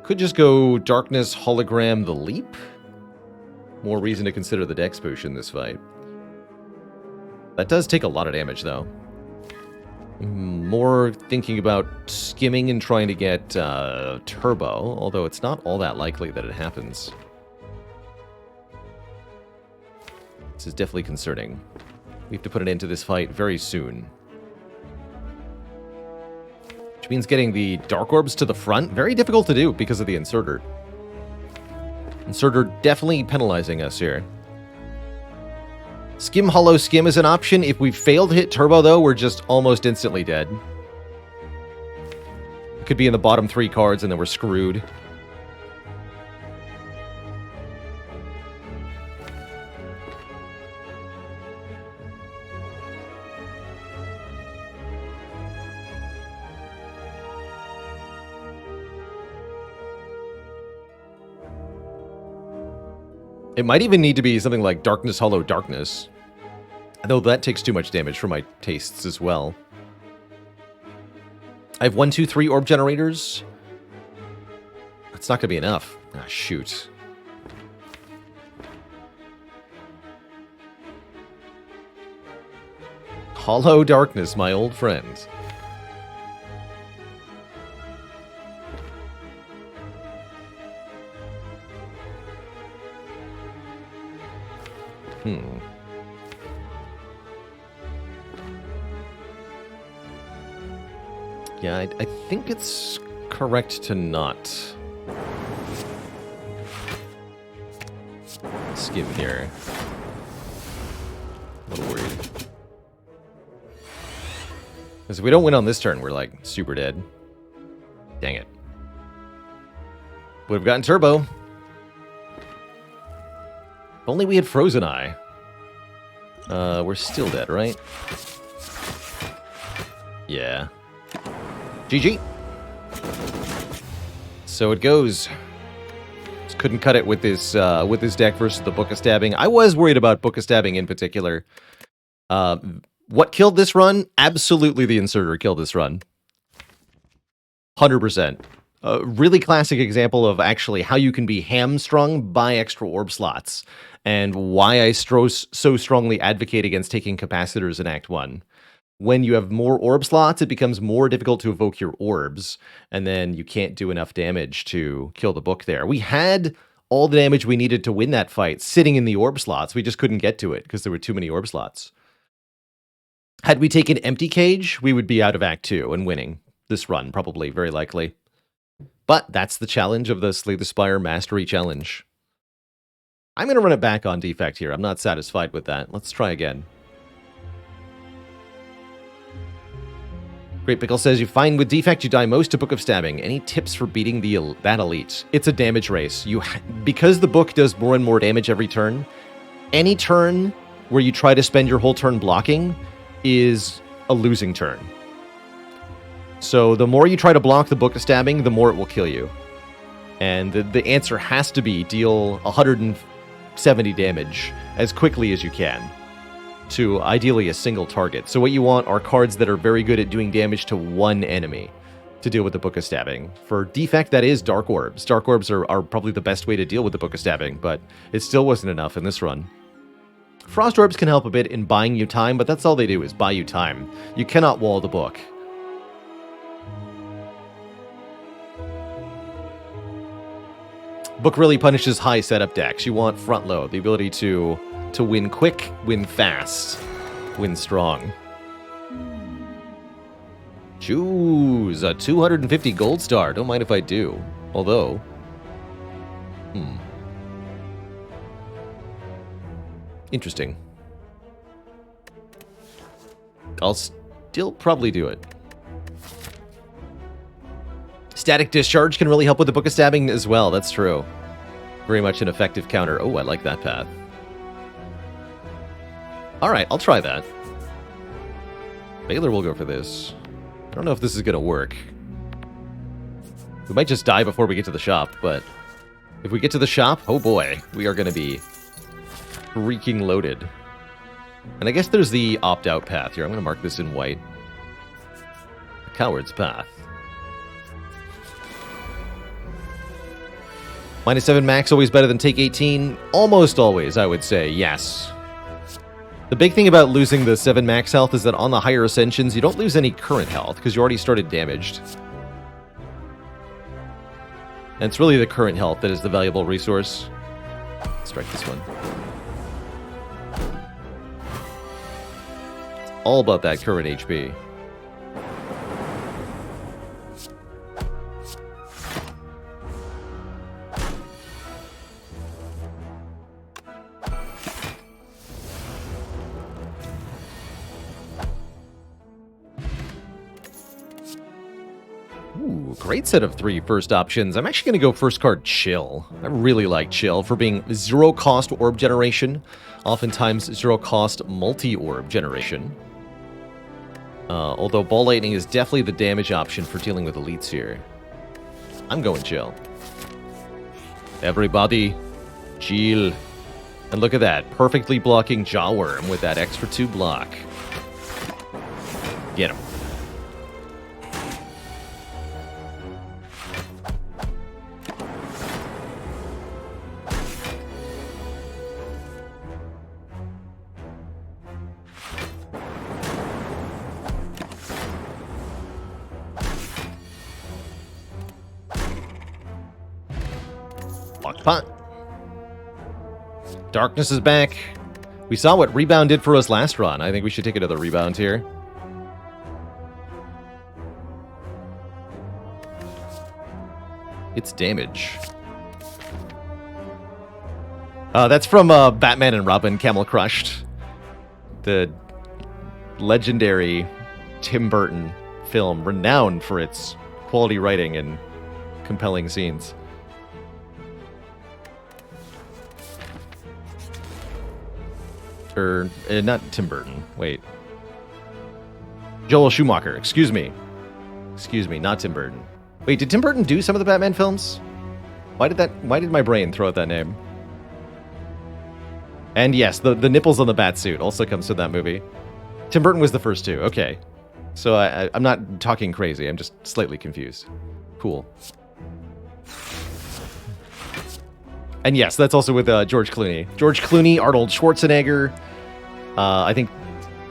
Could just go Darkness, Hologram, the Leap. More reason to consider the Dex Potion this fight. That does take a lot of damage, though. More thinking about skimming and trying to get Turbo, although it's not all that likely that it happens. This is definitely concerning. We have to put an end to this fight very soon. Which means getting the Dark Orbs to the front, very difficult to do because of the Inserter. Inserter definitely penalizing us here. Skim Hollow Skim is an option. If we fail to hit Turbo, though, we're just almost instantly dead. It could be in the bottom 3 cards, and then we're screwed. It might even need to be something like Darkness, Hollow, Darkness. Though that takes too much damage for my tastes as well. I have 1, 2, 3 orb generators. That's not going to be enough. Ah, shoot. Hollow Darkness, my old friend. Yeah, I think it's correct to not skim here. Because if we don't win on this turn, we're like super dead. Dang it. Would have gotten Turbo. If only we had Frozen Eye. We're still dead, right? Yeah. GG. So it goes. Just couldn't cut it with this deck versus the Book of Stabbing. I was worried about Book of Stabbing in particular. What killed this run? Absolutely the Inserter killed this run. 100%. A really classic example of actually how you can be hamstrung by extra orb slots, and why I so strongly advocate against taking capacitors in Act 1. When you have more orb slots, it becomes more difficult to evoke your orbs, and then you can't do enough damage to kill the book there. We had all the damage we needed to win that fight sitting in the orb slots. We just couldn't get to it because there were too many orb slots. Had we taken Empty Cage, we would be out of Act 2 and winning this run, probably, very likely. But that's the challenge of the Slay the Spire Mastery Challenge. I'm going to run it back on Defect here. I'm not satisfied with that. Let's try again. Great Pickle says, you find with Defect you die most to Book of Stabbing. Any tips for beating that elite? It's a damage race. Because the book does more and more damage every turn, any turn where you try to spend your whole turn blocking is a losing turn. So the more you try to block the Book of Stabbing, the more it will kill you. And the answer has to be deal 170 damage as quickly as you can to ideally a single target. So what you want are cards that are very good at doing damage to one enemy to deal with the Book of Stabbing. For Defect, that is Dark Orbs. Dark Orbs are probably the best way to deal with the Book of Stabbing, but it still wasn't enough in this run. Frost Orbs can help a bit in buying you time, but that's all they do is buy you time. You cannot wall the book. Book really punishes high setup decks. You want front load, the ability to win quick, win fast, win strong. Choose a 250 gold star. Don't mind if I do. Although, interesting. I'll still probably do it. Static Discharge can really help with the Book of Stabbing as well. That's true. Very much an effective counter. Oh, I like that path. Alright, I'll try that. Baylor will go for this. I don't know if this is going to work. We might just die before we get to the shop, but if we get to the shop, oh boy, we are going to be freaking loaded. And I guess there's the opt-out path here. I'm going to mark this in white. The Coward's Path. -7 max, always better than take 18. Almost always, I would say, yes. The big thing about losing the 7 max health is that on the higher ascensions, you don't lose any current health, because you already started damaged. And it's really the current health that is the valuable resource. Strike this one. It's all about that current HP. Great set of 3 first options. I'm actually going to go first card Chill. I really like Chill for being 0 cost orb generation, oftentimes 0 cost multi-orb generation. Although Ball Lightning is definitely the damage option for dealing with elites here. I'm going Chill. Everybody, chill. And look at that, perfectly blocking Jawworm with that extra 2 block. Get him. Pot. Darkness is back. We saw what Rebound did for us last run. I think we should take another Rebound here. It's damage. That's from Batman and Robin Camel Crushed. The legendary Tim Burton film, renowned for its quality writing and compelling scenes. Not Tim Burton. Wait. Joel Schumacher. Excuse me. Excuse me, not Tim Burton. Wait, did Tim Burton do some of the Batman films? Why did my brain throw out that name? And yes, the nipples on the bat suit also comes from that movie. Tim Burton was the first two. Okay. So I'm not talking crazy. I'm just slightly confused. Cool. And yes, that's also with George Clooney. George Clooney, Arnold Schwarzenegger. I think...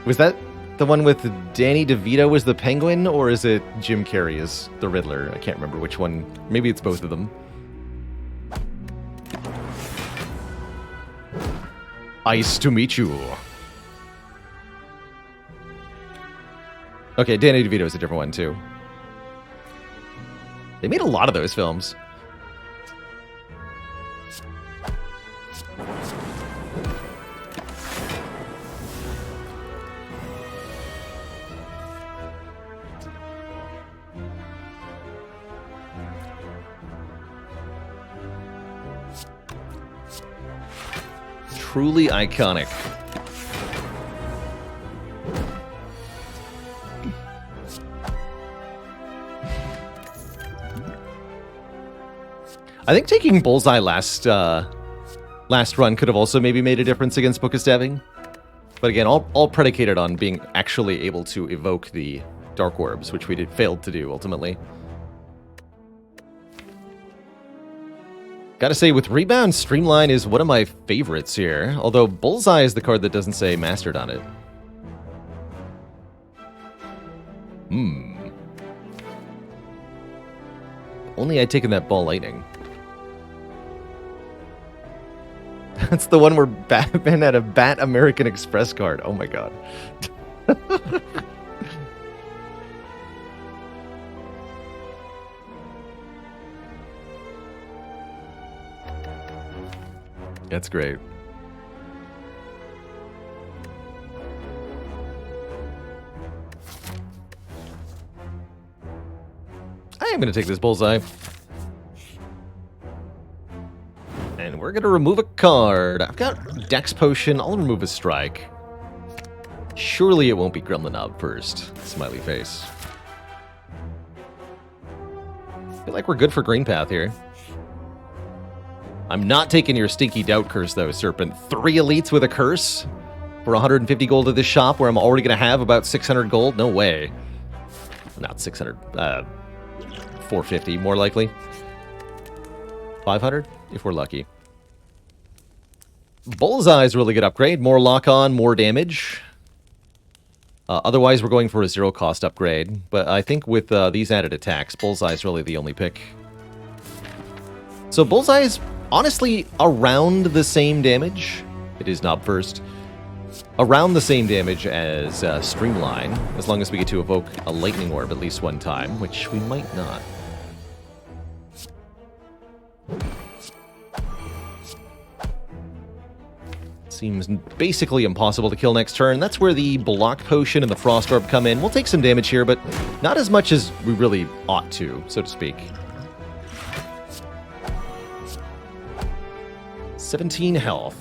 Was that the one with Danny DeVito as the Penguin? Or is it Jim Carrey as the Riddler? I can't remember which one. Maybe it's both of them. Nice to meet you. Okay, Danny DeVito is a different one, too. They made a lot of those films. Truly iconic. I think taking Bullseye last run could have also maybe made a difference against Book of Stabbing. But again, all predicated on being actually able to evoke the Dark Orbs, which we failed to do ultimately. Gotta say, with Rebound, Streamline is one of my favorites here, although Bullseye is the card that doesn't say Mastered on it. Only I'd taken that Ball Lightning. That's the one where Batman had a Bat American Express card. Oh my god. That's great. I am going to take this Bullseye. And we're going to remove a card. I've got Dex Potion. I'll remove a strike. Surely it won't be Gremlin Knob first. Smiley face. I feel like we're good for Green Path here. I'm not taking your stinky doubt curse, though, Serpent. 3 elites with a curse for 150 gold at this shop where I'm already going to have about 600 gold? No way. Not 600. 450, more likely. 500, if we're lucky. Bullseye's really good upgrade. More lock-on, more damage. Otherwise, we're going for a zero-cost upgrade. But I think with these added attacks, Bullseye's really the only pick. So Bullseye's honestly around the same damage. It is Knob first. Around the same damage as Streamline, as long as we get to evoke a Lightning Orb at least one time, which we might not. Seems basically impossible to kill next turn. That's where the Block Potion and the Frost Orb come in. We'll take some damage here, but not as much as we really ought to, so to speak. 17 health.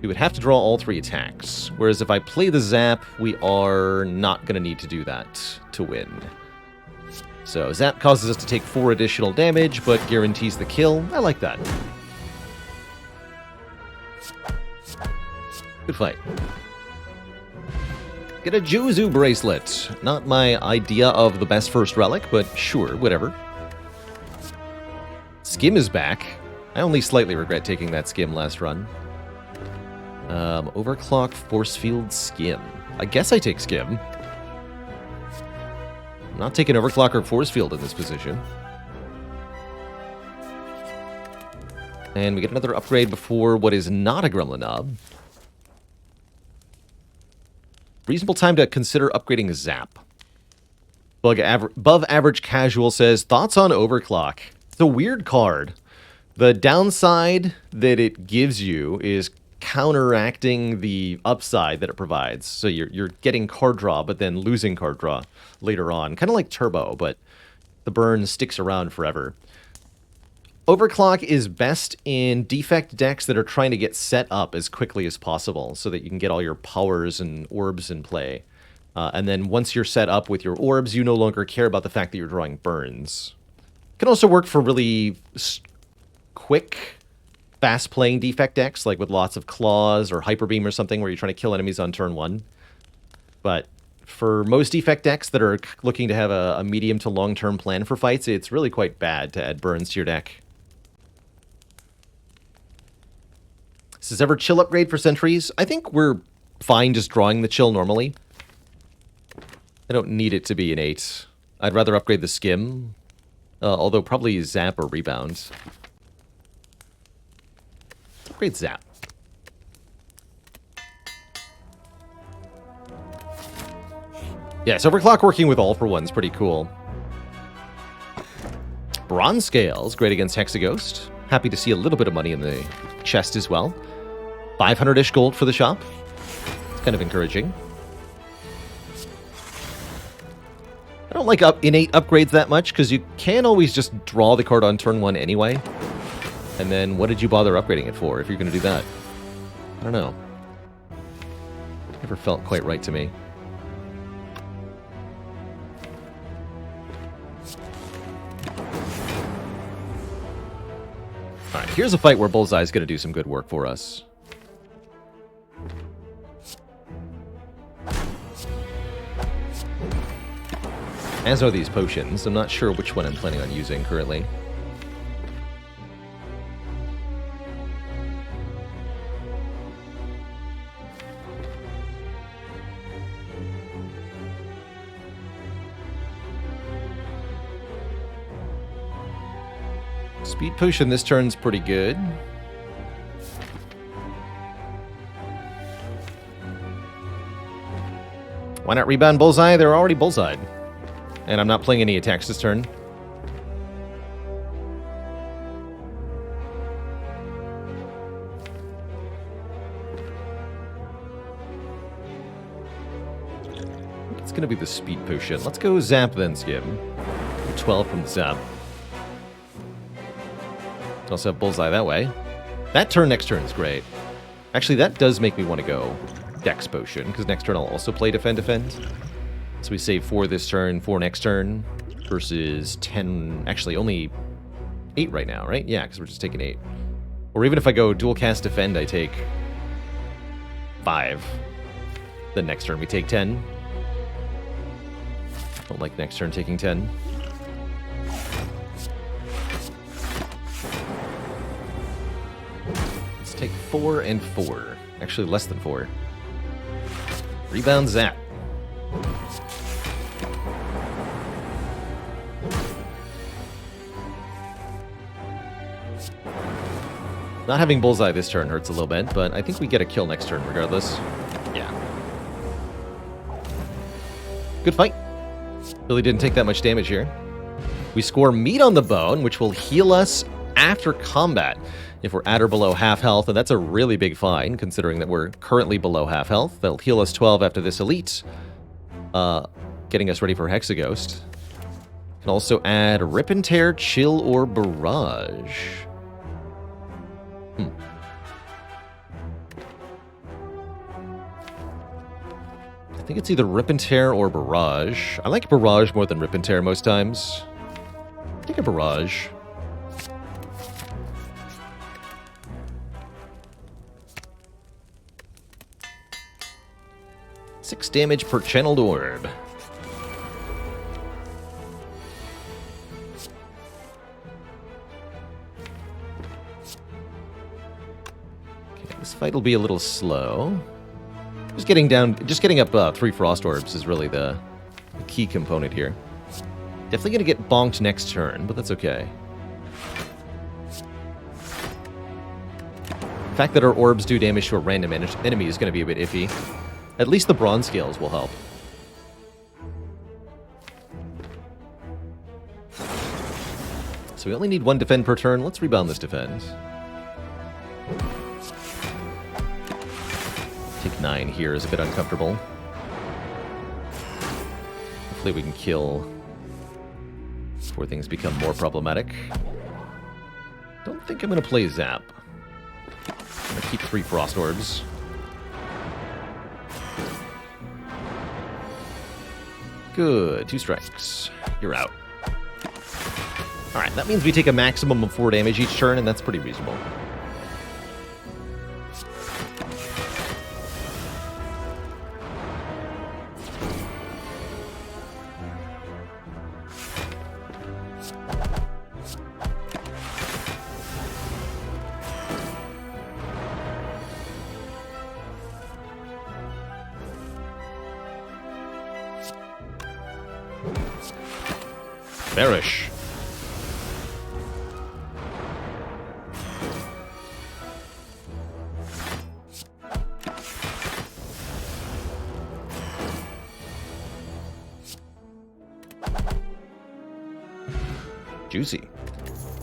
We would have to draw all 3 attacks, whereas if I play the Zap, we are not going to need to do that to win. So Zap causes us to take 4 additional damage, but guarantees the kill. I like that. Good fight. Get a Juzu bracelet. Not my idea of the best first relic, but sure, whatever. Skim is back. I only slightly regret taking that Skim last run. Overclock, Force Field, Skim. I guess I take Skim. I'm not taking Overclock or Force Field in this position. And we get another upgrade before what is not a Gremlin Knob. Reasonable time to consider upgrading Zap. Above Average Casual says, thoughts on Overclock. It's a weird card. The downside that it gives you is counteracting the upside that it provides. So you're getting card draw, but then losing card draw later on. Kind of like Turbo, but the burn sticks around forever. Overclock is best in Defect decks that are trying to get set up as quickly as possible so that you can get all your powers and orbs in play. And then once you're set up with your orbs, you no longer care about the fact that you're drawing burns. Can also work for really quick, fast-playing Defect decks, like with lots of claws or Hyper Beam or something where you're trying to kill enemies on turn 1. But for most Defect decks that are looking to have a medium to long-term plan for fights, it's really quite bad to add burns to your deck. Is this ever chill upgrade for sentries? I think we're fine just drawing the chill normally. I don't need it to be an 8. I'd rather upgrade the skim, although probably zap or rebound. Upgrade zap. Yes, overclock working with all for one is pretty cool. Bronze scales, great against Hexaghost. Happy to see a little bit of money in the chest as well. 500-ish gold for the shop. It's kind of encouraging. I don't like innate upgrades that much, because you can always just draw the card on turn 1 anyway. And then what did you bother upgrading it for if you're going to do that? I don't know. Never felt quite right to me. Alright, here's a fight where Bullseye's going to do some good work for us. As are these potions. I'm not sure which one I'm planning on using currently. Speed potion this turn's pretty good. Why not rebound Bullseye? They're already Bullseyed. And I'm not playing any attacks this turn. It's going to be the speed potion. Let's go zap then skim. 12 from the zap. Also have Bullseye that way. That turn next turn is great. Actually, that does make me want to go Dex Potion, because next turn I'll also play Defend. So we save 4 this turn, 4 next turn, versus 10... Actually, only 8 right now, right? Yeah, because we're just taking 8. Or even if I go dual cast Defend, I take 5. Then next turn we take 10. Don't like next turn taking 10. Let's take 4 and 4. Actually, less than 4. Rebound Zap. Not having Bullseye this turn hurts a little bit, but I think we get a kill next turn regardless. Yeah. Good fight. Really didn't take that much damage here. We score Meat on the Bone, which will heal us after combat if we're at or below half health, and that's a really big find, considering that we're currently below half health. That'll heal us 12 after this elite, getting us ready for Hexaghost. Can also add Rip and Tear, Chill, or Barrage. I think it's either Rip and Tear or Barrage. I like Barrage more than Rip and Tear most times. Take a Barrage. Six damage per channeled orb. Okay, this fight will be a little slow. Just getting up 3 Frost Orbs is really the key component here. Definitely gonna get bonked next turn, but that's okay. The fact that our orbs do damage to a random enemy is gonna be a bit iffy. At least the bronze scales will help. So we only need 1 defend per turn. Let's rebound this defend. Take 9 here is a bit uncomfortable. Hopefully we can kill before things become more problematic. Don't think I'm going to play Zap. I'm going to keep 3 Frost Orbs. Good. 2 strikes. You're out. Alright, that means we take a maximum of 4 damage each turn, and that's pretty reasonable. Perish. Juicy.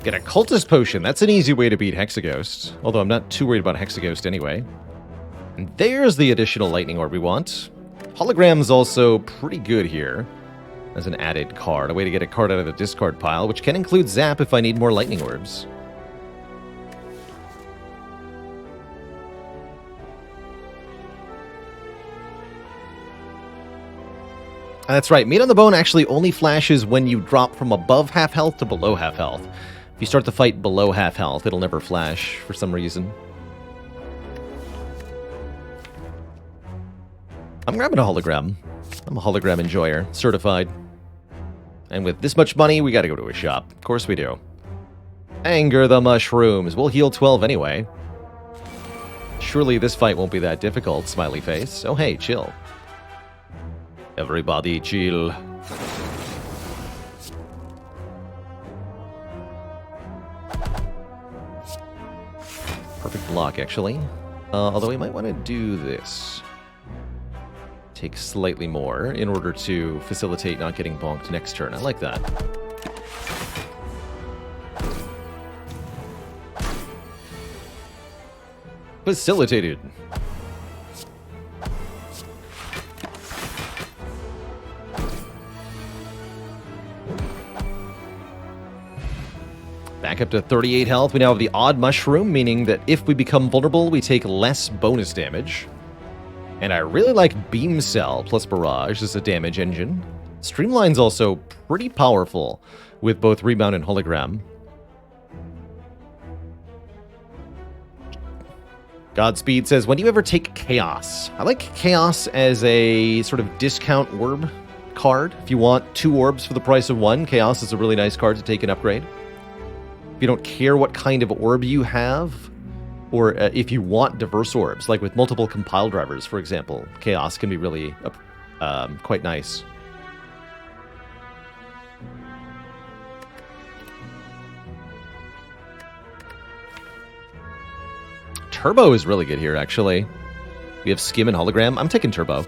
Get a Cultist Potion. That's an easy way to beat Hexaghost. Although I'm not too worried about Hexaghost anyway. And there's the additional Lightning Orb we want. Hologram's also pretty good here as an added card. A way to get a card out of the discard pile, which can include Zap if I need more Lightning Orbs. That's right, Meat on the Bone actually only flashes when you drop from above half health to below half health. If you start the fight below half health, it'll never flash for some reason. I'm grabbing a hologram. I'm a hologram enjoyer, certified. And with this much money, we gotta go to a shop. Of course we do. Anger the mushrooms. We'll heal 12 anyway. Surely this fight won't be that difficult, smiley face. Oh hey, chill. Everybody chill. Perfect block, actually. Although we might want to do this. Take slightly more in order to facilitate not getting bonked next turn. I like that. Facilitated. Back up to 38 health. We now have the Odd Mushroom, meaning that if we become vulnerable, we take less bonus damage. And I really like Beam Cell plus Barrage as a damage engine. Streamline's also pretty powerful with both Rebound and Hologram. Godspeed says, when do you ever take Chaos? I like Chaos as a sort of discount orb card. If you want 2 orbs for the price of 1, Chaos is a really nice card to take an upgrade. If you don't care what kind of orb you have, or if you want diverse orbs, like with multiple compile drivers, for example, Chaos can be really quite nice. Turbo is really good here, actually. We have Skim and Hologram. I'm taking Turbo.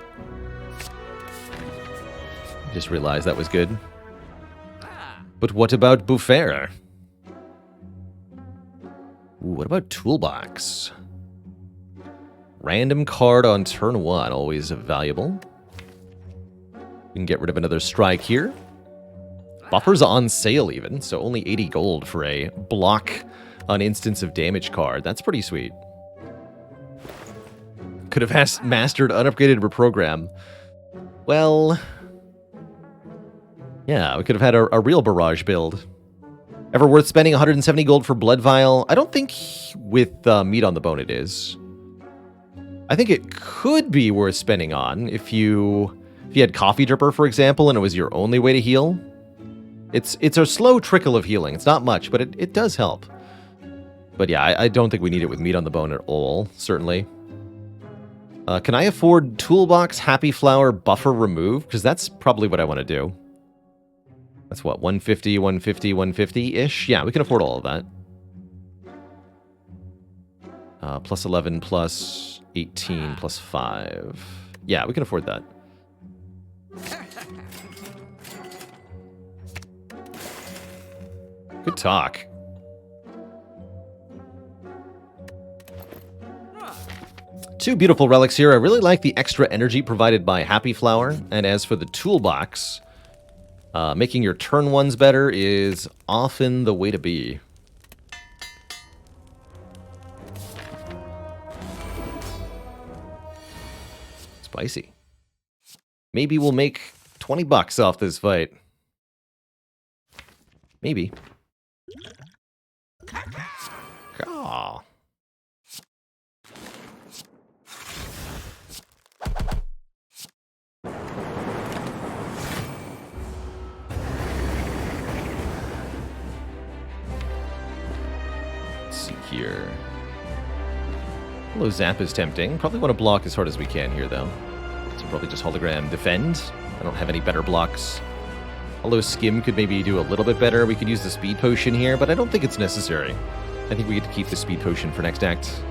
Just realized that was good. But what about Buffair? Ooh, what about Toolbox? Random card on turn 1, always valuable. We can get rid of another strike here. Buffer's on sale even, so only 80 gold for a block on instance of damage card. That's pretty sweet. Could have mastered unupgraded reprogram. Well, yeah, we could have had a real Barrage build. Ever worth spending 170 gold for Blood Vial? I don't think with Meat on the Bone it is. I think it could be worth spending on if you had Coffee Dripper, for example, and it was your only way to heal. It's a slow trickle of healing. It's not much, but it does help. But yeah, I don't think we need it with Meat on the Bone at all, certainly. Can I afford Toolbox, Happy Flower, Buffer, Remove? Because that's probably what I want to do. That's what, 150, 150, 150-ish? Yeah, we can afford all of that. Plus 11, plus 18, plus 5. Yeah, we can afford that. Good talk. Two beautiful relics here. I really like the extra energy provided by Happy Flower. And as for the toolbox, making your turn ones better is often the way to be. Spicy. Maybe we'll make 20 bucks off this fight. Maybe. Oh. Let's see here. Hello, Zap is tempting. Probably want to block as hard as we can here, though. So probably just hologram defend. I don't have any better blocks. Although Skim could maybe do a little bit better. We could use the speed potion here, but I don't think it's necessary. I think we get to keep the speed potion for next act.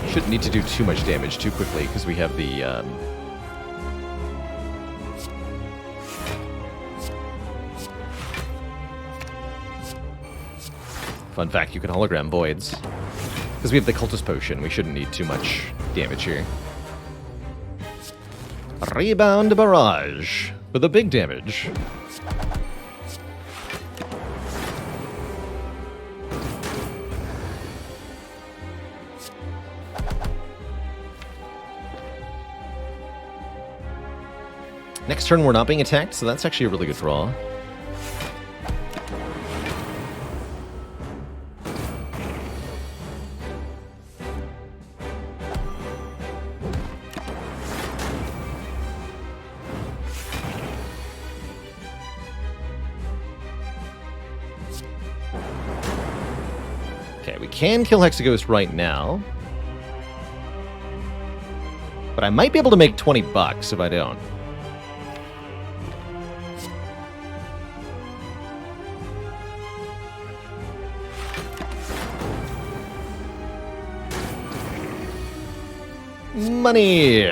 Shouldn't need to do too much damage too quickly because we have the fun fact, you can hologram voids. Because we have the cultist potion, we shouldn't need too much damage here. Rebound barrage for the big damage. Next turn we're not being attacked, so that's actually a really good draw. Okay, we can kill Hexaghost right now. But I might be able to make 20 bucks if I don't. Money!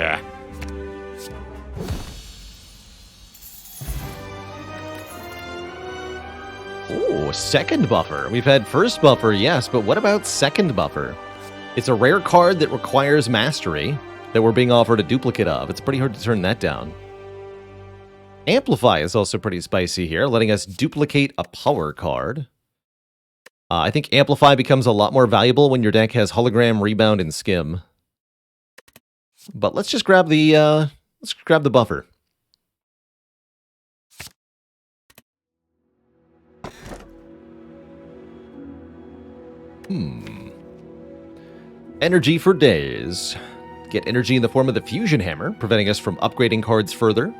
Oh, second buffer. We've had first buffer, yes, but what about second buffer? It's a rare card that requires mastery that we're being offered a duplicate of. It's pretty hard to turn that down. Amplify is also pretty spicy here, letting us duplicate a power card. I think Amplify becomes a lot more valuable when your deck has Hologram, Rebound, and Skim. But let's just grab the buffer. Energy for days. Get energy in the form of the Fusion Hammer, preventing us from upgrading cards further.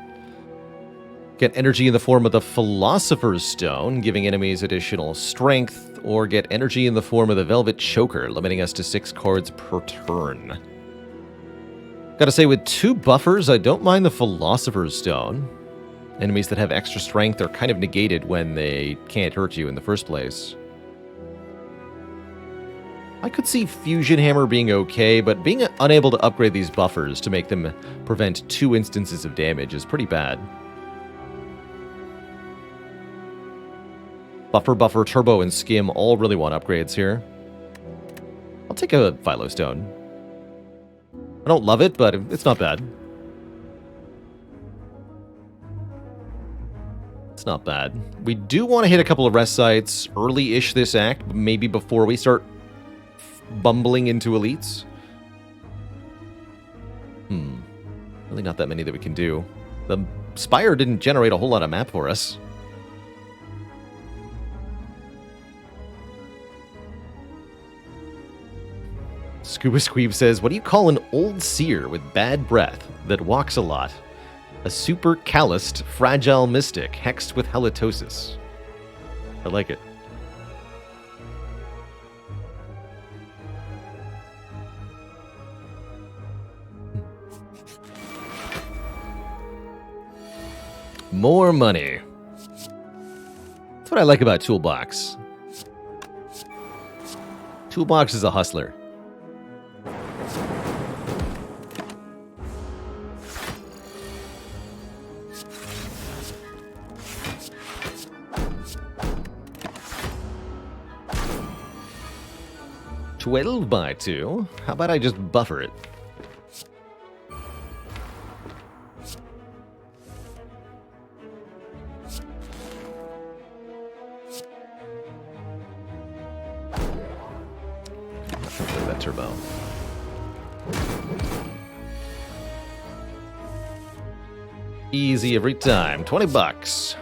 Get energy in the form of the Philosopher's Stone, giving enemies additional strength. Or get energy in the form of the Velvet Choker, limiting us to 6 cards per turn. Gotta say, with 2 buffers, I don't mind the Philosopher's Stone. Enemies that have extra strength are kind of negated when they can't hurt you in the first place. I could see Fusion Hammer being okay, but being unable to upgrade these buffers to make them prevent 2 instances of damage is pretty bad. Buffer, Turbo, and Skim all really want upgrades here. I'll take a Philo Stone. I don't love it, but it's not bad. It's not bad. We do want to hit a couple of rest sites early-ish this act, maybe before we start bumbling into elites. Really not that many that we can do. The Spire didn't generate a whole lot of map for us. Scuba Squeeb says, what do you call an old seer with bad breath that walks a lot? A super calloused, fragile mystic, hexed with halitosis. I like it. More money. That's what I like about Toolbox. Toolbox is a hustler. 12 by 2. How about I just buffer it? Play that turbo. Easy every time. 20 bucks.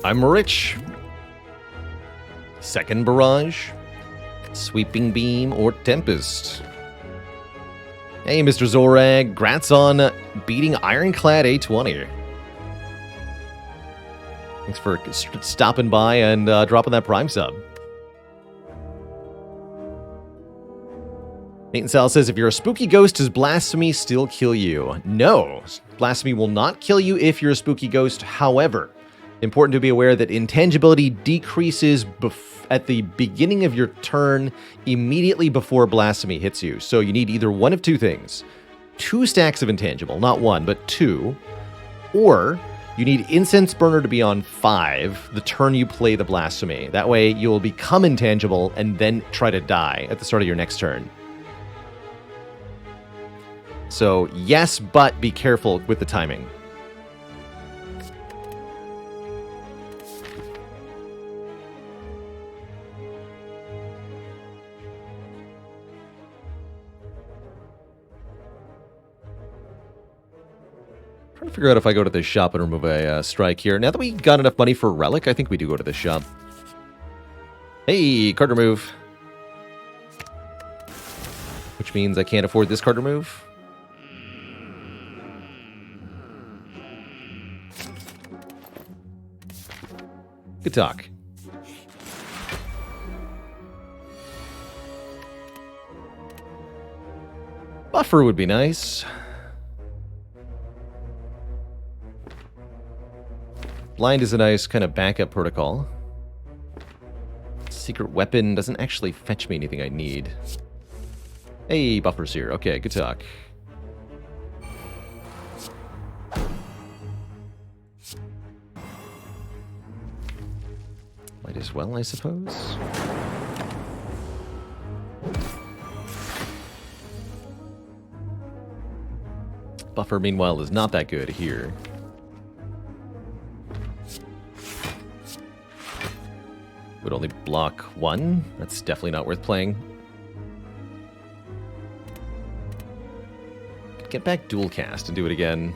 I'm rich. Second barrage. Sweeping beam or tempest. Hey, Mr. Zorag. Grats on beating Ironclad A20. Thanks for stopping by and dropping that Prime sub. Nate and Sal says, if you're a spooky ghost, does blasphemy still kill you? No. Blasphemy will not kill you if you're a spooky ghost. However, important to be aware that intangibility decreases at the beginning of your turn immediately before blasphemy hits you. So you need either one of two things. 2 stacks of intangible, not 1, but 2. Or you need Incense Burner to be on 5 the turn you play the blasphemy. That way you'll become intangible and then try to die at the start of your next turn. So, yes, but be careful with the timing. Trying to figure out if I go to this shop and remove a strike here. Now that we got enough money for a relic, I think we do go to this shop. Hey, card remove. Which means I can't afford this card remove. Good talk. Buffer would be nice. Blind is a nice kind of backup protocol. Secret weapon doesn't actually fetch me anything I need. Hey, buffer's here. Okay, good talk. Might as well, I suppose. Buffer, meanwhile, is not that good here. Would only block 1. That's definitely not worth playing. Get back dual cast and do it again.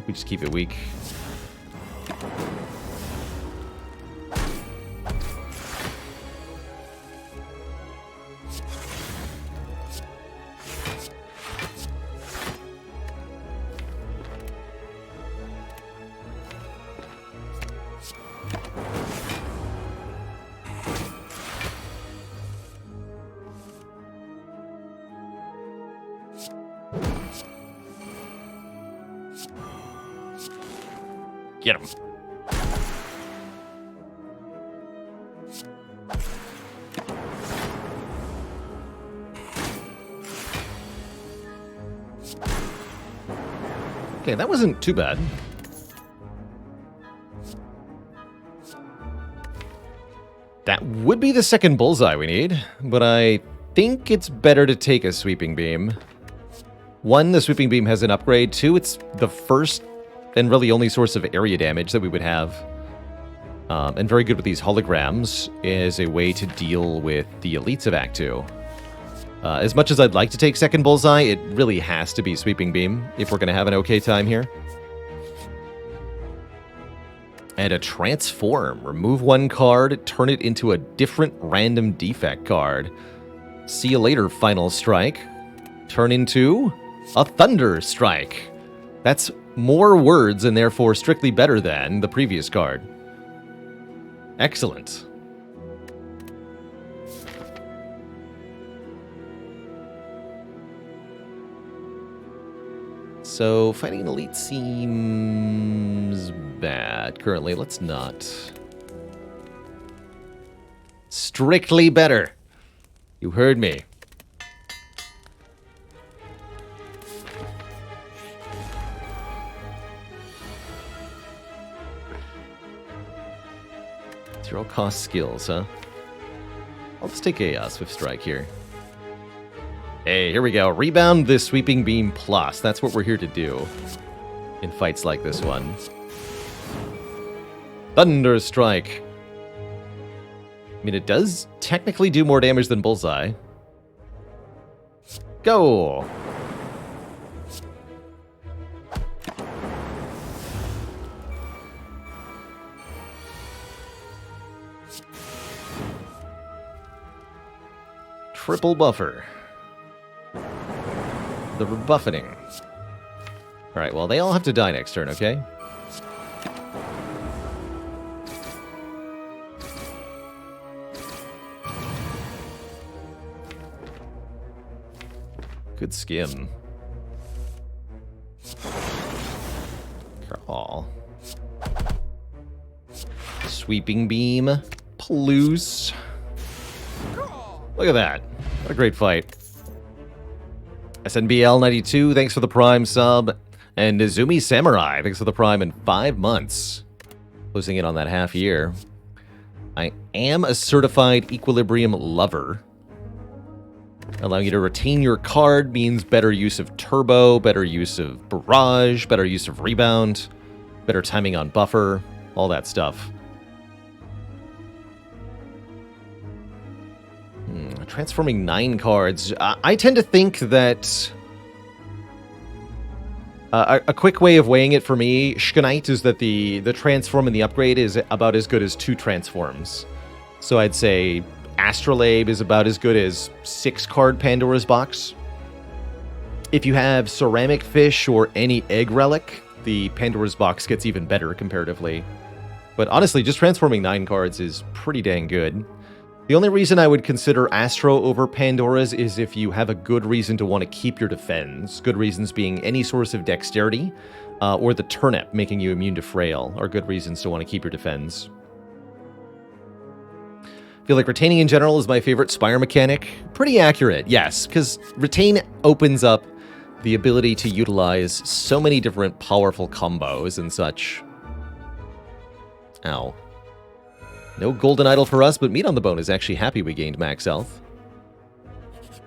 We just keep it weak. Get him. Okay, that wasn't too bad. That would be the second bullseye we need, but I think it's better to take a sweeping beam. 1, the sweeping beam has an upgrade. 2, it's the first and really only source of area damage that we would have. And very good with these holograms is a way to deal with the elites of Act 2. As much as I'd like to take second bullseye, it really has to be sweeping beam if we're going to have an okay time here. And a transform. Remove 1 card, turn it into a different random defect card. See you later, final strike. Turn into a thunder strike. That's more words and therefore strictly better than the previous card. Excellent. So, fighting an elite seems bad currently. Let's not. Strictly better. You heard me. Zero cost skills, huh? I'll just take a Swift Strike here. Hey, here we go. Rebound the Sweeping Beam Plus. That's what we're here to do in fights like this one. Thunder Strike. I mean, it does technically do more damage than Bullseye. Go! Triple buffer. The rebuffeting. Alright, well, they all have to die next turn, okay? Good skim. Crawl. Sweeping Beam. Paloose. Look at that. What a great fight. SNBL92, thanks for the Prime sub. And Izumi Samurai, thanks for the Prime in 5 months. Closing in on that half year. I am a certified Equilibrium lover. Allowing you to retain your card means better use of Turbo, better use of Barrage, better use of Rebound, better timing on Buffer, all that stuff. Transforming 9 cards. I tend to think that a quick way of weighing it for me, Shkanite, is that the transform and the upgrade is about as good as 2 transforms. So I'd say Astrolabe is about as good as 6-card Pandora's Box. If you have Ceramic Fish or any Egg Relic, the Pandora's Box gets even better comparatively. But honestly, just transforming 9 cards is pretty dang good. The only reason I would consider Astro over Pandora's is if you have a good reason to want to keep your defense. Good reasons being any source of dexterity, or the turnip making you immune to frail are good reasons to want to keep your defense. I feel like retaining in general is my favorite Spire mechanic. Pretty accurate, yes, because retain opens up the ability to utilize so many different powerful combos and such. Ow. No golden idol for us, but Meat on the Bone is actually happy we gained max health.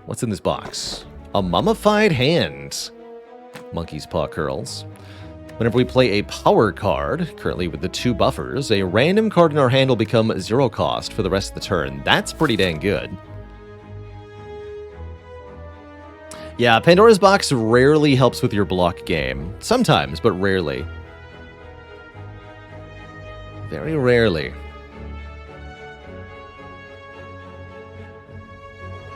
What's in this box? A mummified hand. Monkey's Paw Curls. Whenever we play a power card, currently with the 2 buffers, a random card in our hand will become 0 cost for the rest of the turn. That's pretty dang good. Yeah, Pandora's Box rarely helps with your block game. Sometimes, but rarely. Very rarely.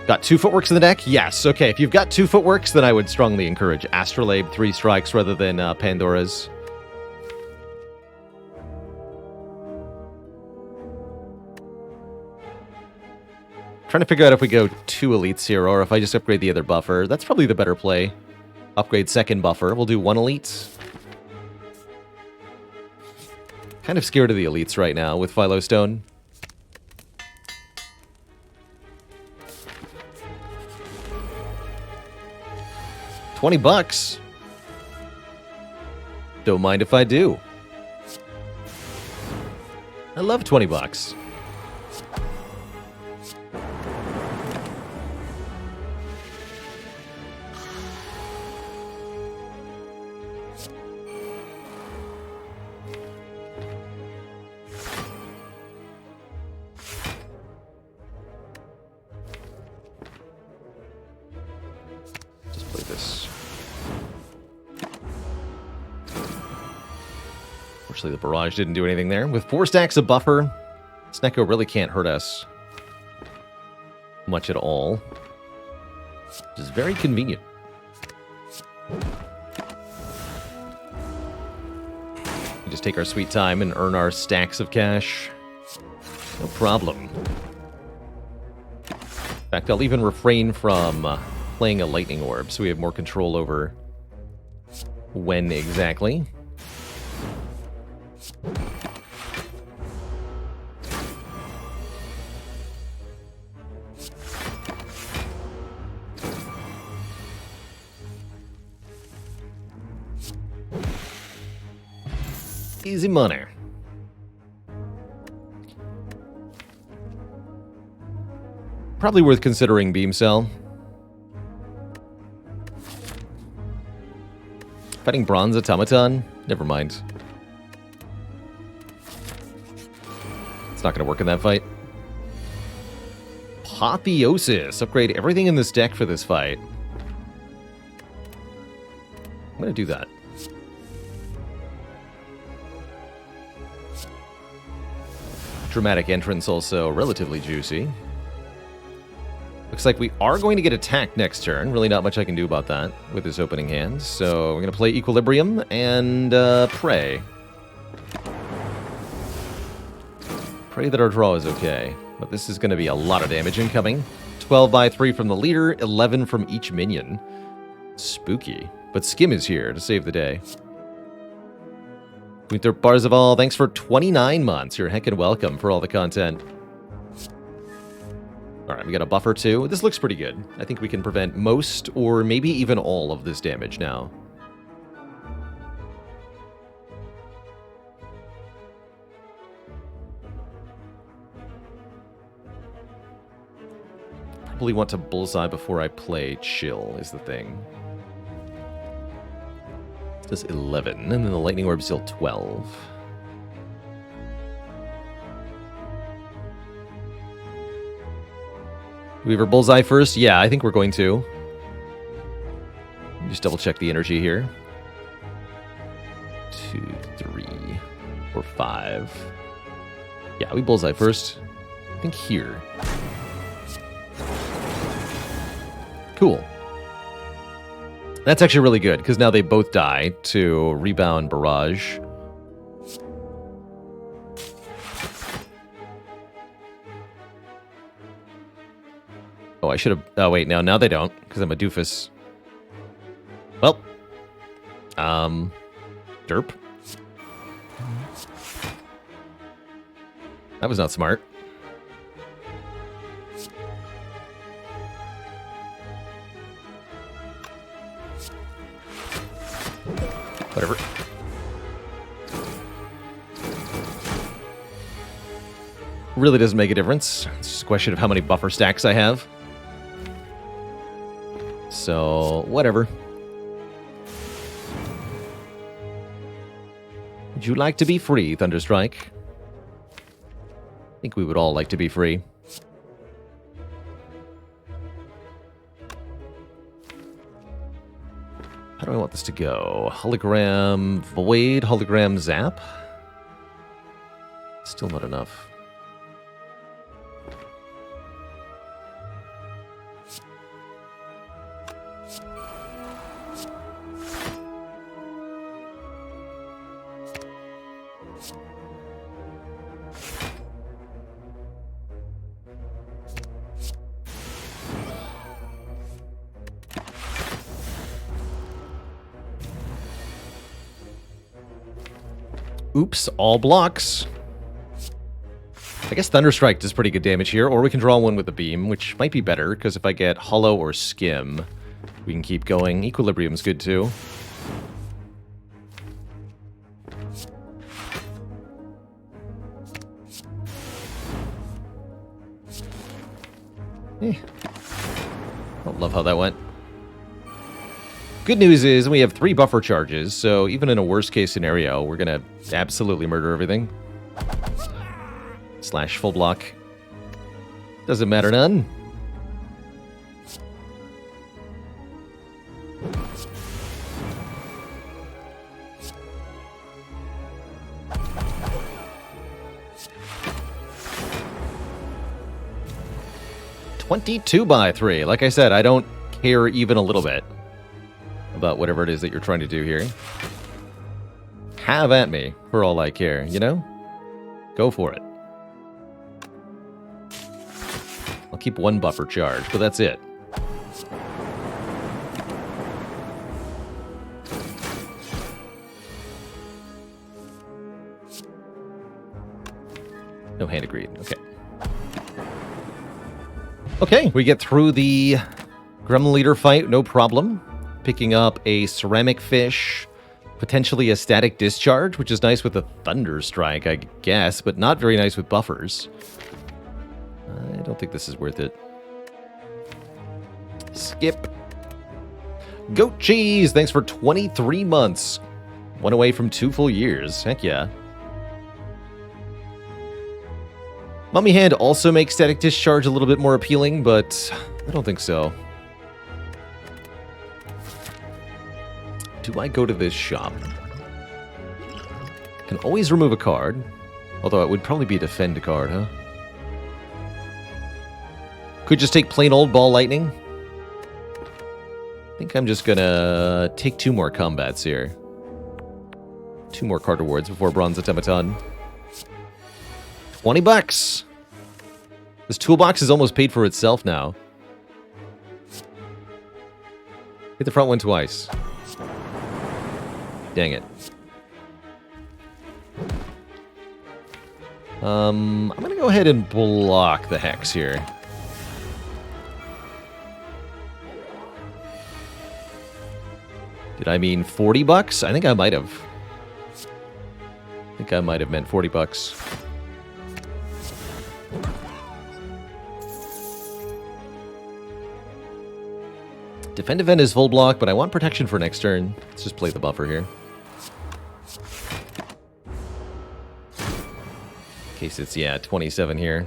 Got 2 footworks in the deck? Yes. Okay, if you've got 2 footworks, then I would strongly encourage Astrolabe 3 strikes rather than Pandora's. Trying to figure out if we go 2 elites here or if I just upgrade the other buffer. That's probably the better play. Upgrade 2nd buffer. We'll do 1 elite. Kind of scared of the elites right now with Philostone. $20. Don't mind if I do. I love $20. Just play this. Unfortunately, the barrage didn't do anything there. With 4 stacks of buffer, Snecko really can't hurt us much at all, which is very convenient. We just take our sweet time and earn our stacks of cash. No problem. In fact, I'll even refrain from playing a lightning orb, so we have more control over when exactly. Easy money. Probably worth considering Beam Cell. Fighting Bronze Automaton? Never mind. It's not going to work in that fight. Apotheosis. Upgrade everything in this deck for this fight. I'm going to do that. Dramatic Entrance also relatively juicy. Looks like we are going to get attacked next turn. Really not much I can do about that with this opening hand. So we're going to play Equilibrium and pray. Pray that our draw is okay. But this is going to be a lot of damage incoming. 12 by 3 from the leader, 11 from each minion. Spooky. But Skim is here to save the day. Gunther Barzaval, thanks for 29 months. You're heckin' welcome for all the content. Alright, we got a buffer too. This looks pretty good. I think we can prevent most or maybe even all of this damage now. Probably want to bullseye before I play chill is the thing. Does 11, and then the lightning orb still 12. Do we ever bullseye first? Yeah, I think we're going to. Just double check the energy here. 2, 3, 4, 5. Yeah, we bullseye first. I think here. Cool. That's actually really good, because now they both die to Rebound Barrage. Oh, I should have... Oh, wait, now they don't, because I'm a doofus. Well. Derp. That was not smart. Whatever. Really doesn't make a difference. It's just a question of how many buffer stacks I have. So, whatever. Would you like to be free, Thunderstrike? I think we would all like to be free. How do I want this to go? Hologram Void, Hologram Zap? Still not enough. Oops, all blocks. I guess Thunderstrike does pretty good damage here, or we can draw one with a beam, which might be better, because if I get Hollow or Skim, we can keep going. Equilibrium's good too. Don't love how that went. Good news is we have 3 buffer charges, so even in a worst case scenario, we're gonna absolutely murder everything. Slash full block. Doesn't matter none. $22 by 3. Like I said, I don't care even a little bit about whatever it is that you're trying to do here. Have at me, for all I care, you know? Go for it. I'll keep 1 buffer charge, but that's it. No hand agreed, okay. Okay, we get through the Gremlin Leader fight, no problem. Picking up a Ceramic Fish, potentially a Static Discharge, which is nice with a Thunderstrike, I guess, but not very nice with buffers. I don't think this is worth it. Skip. Goat Cheese, thanks for 23 months. One away from 2 full years. Heck yeah. Mummy Hand also makes Static Discharge a little bit more appealing, but I don't think so. Do I go to this shop? Can always remove a card. Although it would probably be a defend card, huh? Could just take plain old Ball Lightning. I think I'm just gonna take 2 more combats here. 2 more card rewards before Bronze Automaton. 20 bucks! This toolbox is almost paid for itself now. Hit the front one twice. Dang it. I'm gonna go ahead and block the Hex here. Did I mean 40 bucks? I think I might have. I think I might have meant 40 bucks. Defend Event is full block, but I want protection for next turn. Let's just play the buffer here. In case it's, yeah, 27 here.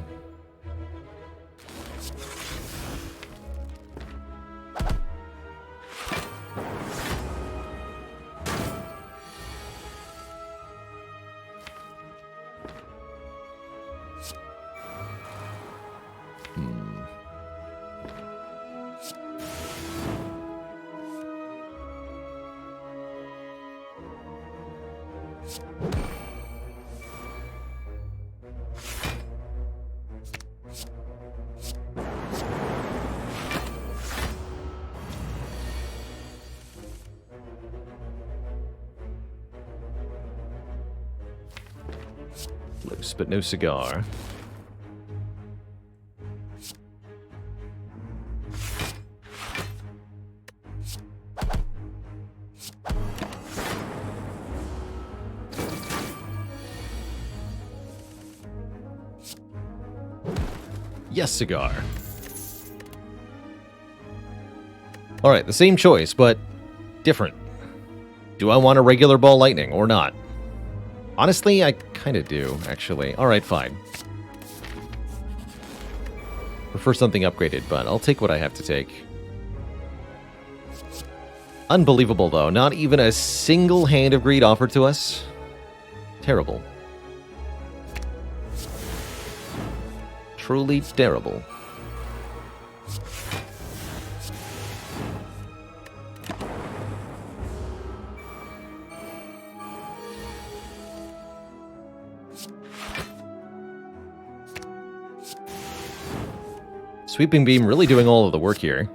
Loose, but no cigar. Yes, cigar. Alright, the same choice, but different. Do I want a regular Ball Lightning or not? Honestly, I kind of do, actually. Alright, fine. Prefer something upgraded, but I'll take what I have to take. Unbelievable, though. Not even a single Hand of Greed offered to us. Terrible. Truly terrible. Sweeping Beam really doing all of the work here.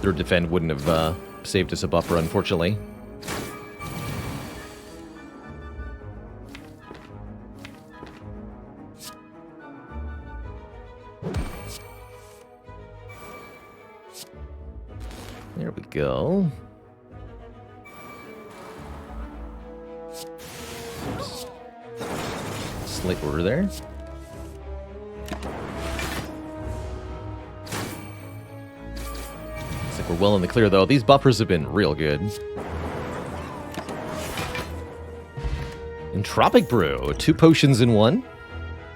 Their defend wouldn't have saved us a buffer, unfortunately. There we go. Oops. Slight order there. Looks like we're well in the clear, though. These buffers have been real good. Entropic Brew. 2 potions in 1.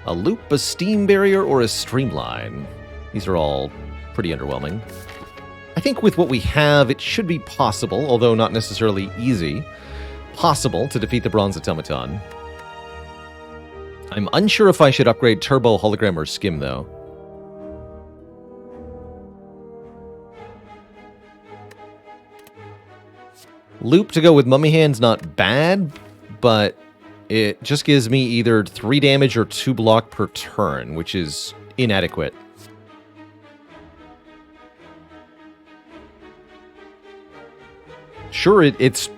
A loop, a steam barrier, or a streamline. These are all pretty underwhelming. I think with what we have, it should be possible, although not necessarily easy, possible to defeat the Bronze Automaton. I'm unsure if I should upgrade Turbo, Hologram, or Skim, though. Loop to go with Mummy Hand's not bad, but it just gives me either 3 damage or 2 block per turn, which is inadequate. Sure, it's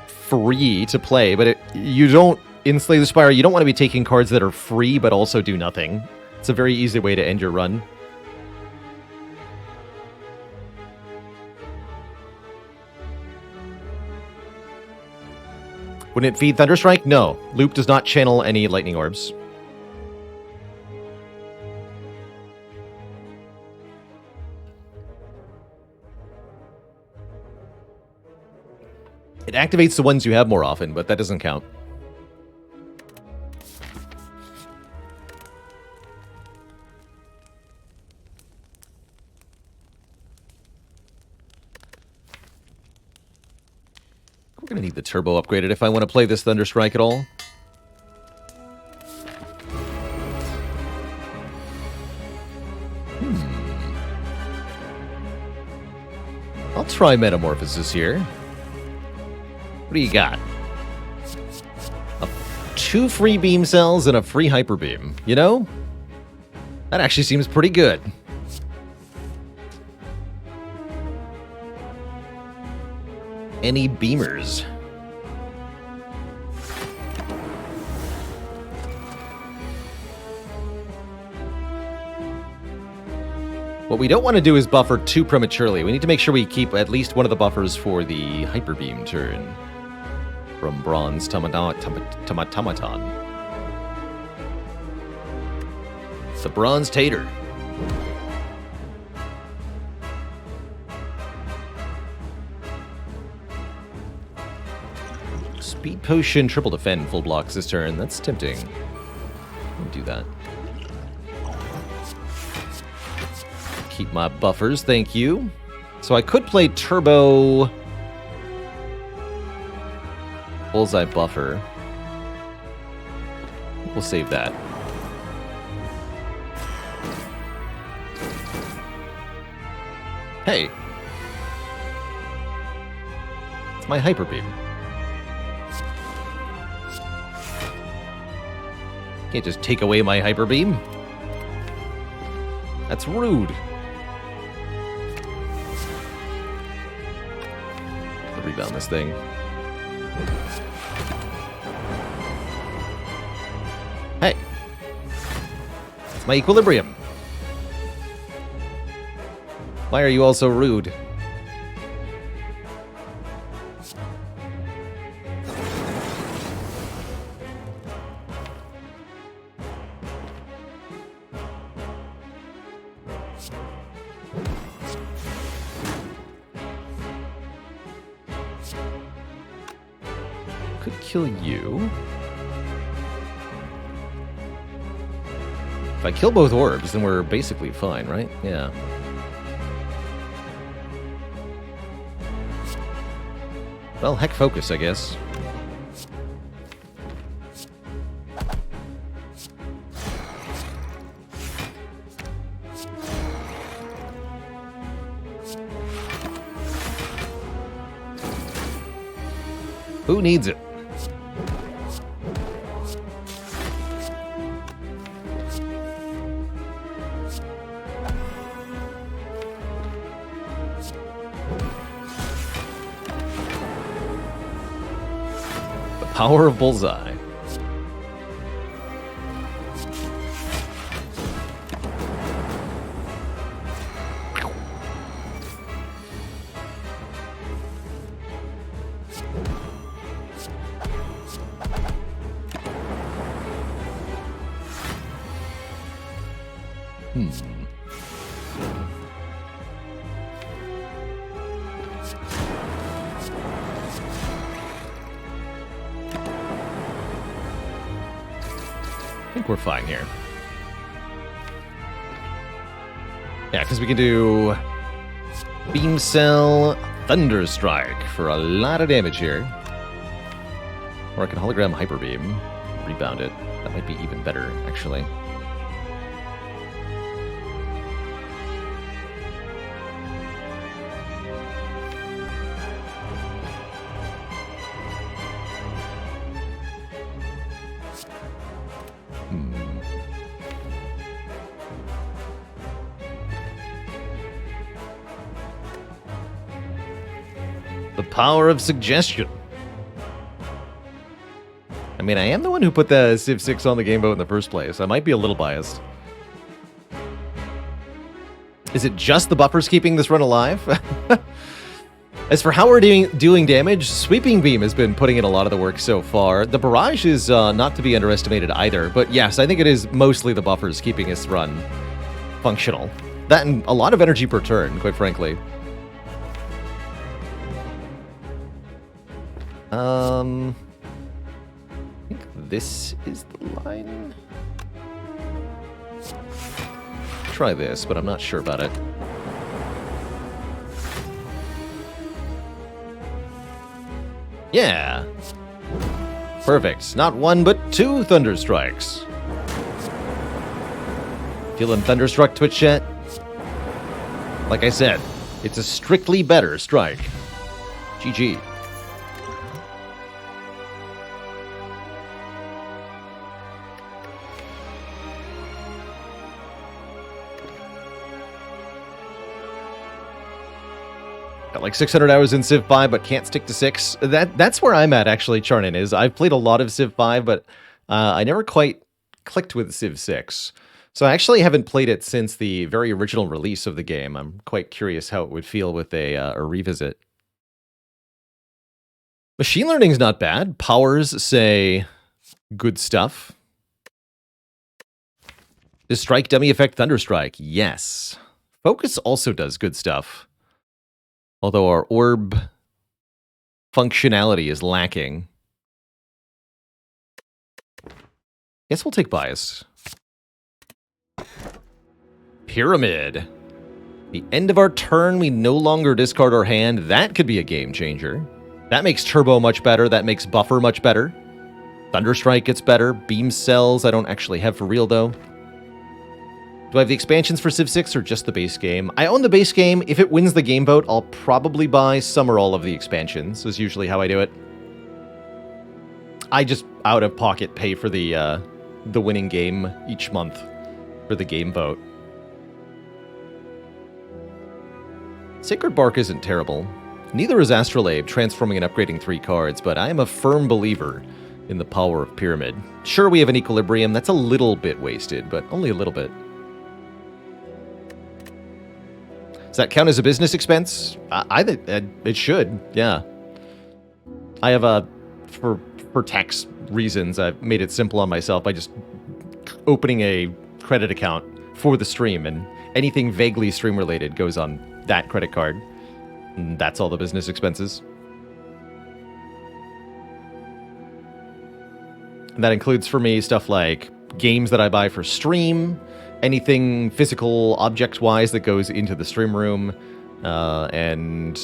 free to play, but you don't, in Slay the Spire, you don't want to be taking cards that are free but also do nothing. It's a very easy way to end your run. Wouldn't it feed Thunderstrike? No. Loop does not channel any lightning orbs. It activates the ones you have more often, but that doesn't count. We're going to need the turbo upgraded if I want to play this Thunderstrike at all. I'll try Metamorphosis here. What do you got? 2 free beam cells and a free hyper beam. You know? That actually seems pretty good. Any beamers? What we don't want to do is buffer too prematurely. We need to make sure we keep at least one of the buffers for the hyper beam turn from Bronze Tomatomaton. The Bronze Tater. Speed Potion, triple defend, full blocks this turn. That's tempting. I'll do that. Keep my buffers, thank you. So I could play Turbo Bullseye Buffer. We'll save that. Hey! It's my Hyper Beam. Can't just take away my Hyper Beam. That's rude. Rebound this thing. Hey! It's my equilibrium. Why are you all so rude? Could kill you. If I kill both orbs, then we're basically fine, right? Yeah. Well, heck focus, I guess. Who needs it? The power of Bullseye. I think we're fine here. Yeah, because we can do Beam Cell, Thunderstrike for a lot of damage here. Or I can Hologram Hyper Beam, rebound it. That might be even better, actually. The power of suggestion. I mean, I am the one who put the Civ 6 on the game vote in the first place. I might be a little biased. Is it just the buffers keeping this run alive? As for how we're doing damage, Sweeping Beam has been putting in a lot of the work so far. The Barrage is not to be underestimated either. But yes, I think it is mostly the buffers keeping this run functional. That and a lot of energy per turn, quite frankly. I think this is the line. Try this, but I'm not sure about it. Yeah. Perfect. Not one, but two Thunderstrikes. Feeling Thunderstruck, Twitch chat? Like I said, it's a strictly better strike. GG. Got like 600 hours in Civ 5, but can't stick to 6. That's where I'm at, actually, Charnin, is I've played a lot of Civ 5, but I never quite clicked with Civ 6. So I actually haven't played it since the very original release of the game. I'm quite curious how it would feel with a revisit. Machine learning's not bad. Powers say good stuff. Does Strike Dummy affect Thunderstrike? Yes. Focus also does good stuff. Although our orb functionality is lacking. Guess we'll take Bias. Pyramid. The end of our turn, we no longer discard our hand. That could be a game changer. That makes Turbo much better. That makes Buffer much better. Thunderstrike gets better. Beam Cells I don't actually have for real, though. Do I have the expansions for Civ 6 or just the base game? I own the base game. If it wins the game vote, I'll probably buy some or all of the expansions, is usually how I do it. I just out of pocket pay for the winning game each month for the game vote. Sacred Bark isn't terrible. Neither is Astrolabe, transforming and upgrading 3 cards, but I am a firm believer in the power of Pyramid. Sure, we have an Equilibrium. That's a little bit wasted, but only a little bit. Does that count as a business expense? It should, yeah. I have for tax reasons, I've made it simple on myself by just opening a credit account for the stream, and anything vaguely stream related goes on that credit card. And that's all the business expenses. And that includes for me stuff like games that I buy for stream, anything physical object-wise that goes into the stream room, and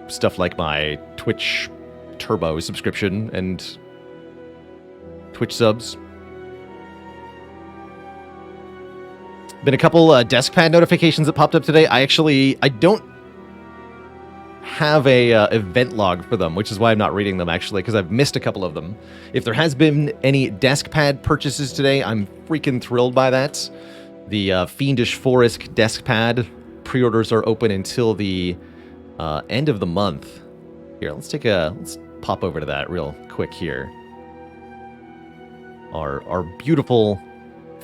stuff like my Twitch Turbo subscription and Twitch subs. Been a couple desk pad notifications that popped up today. I don't have a event log for them, which is why I'm not reading them, actually, because I've missed a couple of them. If there has been any desk pad purchases today, I'm freaking thrilled by that. The Fiendish Forest desk pad pre-orders are open until the end of the month. Here, let's pop over to that real quick here. Our beautiful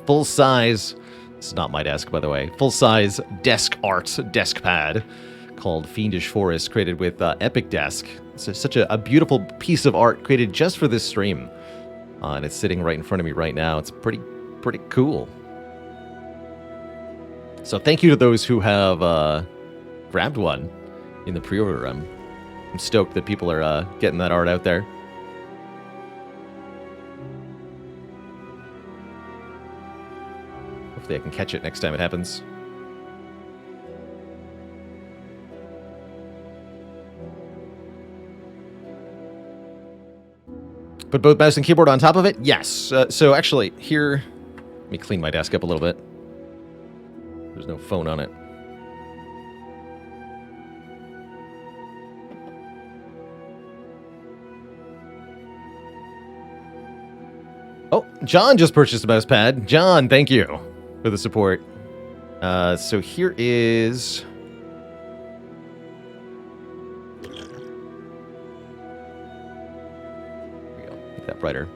full-size, this is not my desk, by the way, full-size desk art desk pad called Fiendish Forest, created with Epic Desk. It's such a beautiful piece of art created just for this stream. And it's sitting right in front of me right now. It's pretty cool. So thank you to those who have grabbed one in the pre-order. I'm stoked that people are getting that art out there. Hopefully I can catch it next time it happens. Put both mouse and keyboard on top of it? Yes. So actually, here, let me clean my desk up a little bit. There's no phone on it. Oh, John just purchased a mouse pad. John, thank you for the support. So here is... that brighter.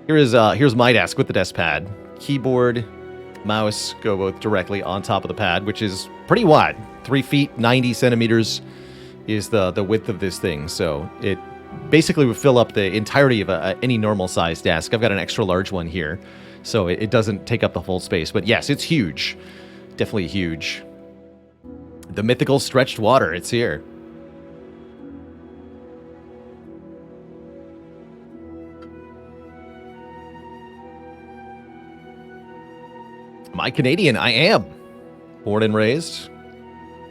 Here's my desk with the desk pad. Keyboard, mouse go both directly on top of the pad, which is pretty wide. 3 feet, 90 centimeters is the width of this thing. So it basically would fill up the entirety of any normal size desk. I've got an extra large one here, so it doesn't take up the full space. But yes, it's huge. Definitely huge. The mythical stretched water, it's here. Am I Canadian? I am. Born and raised.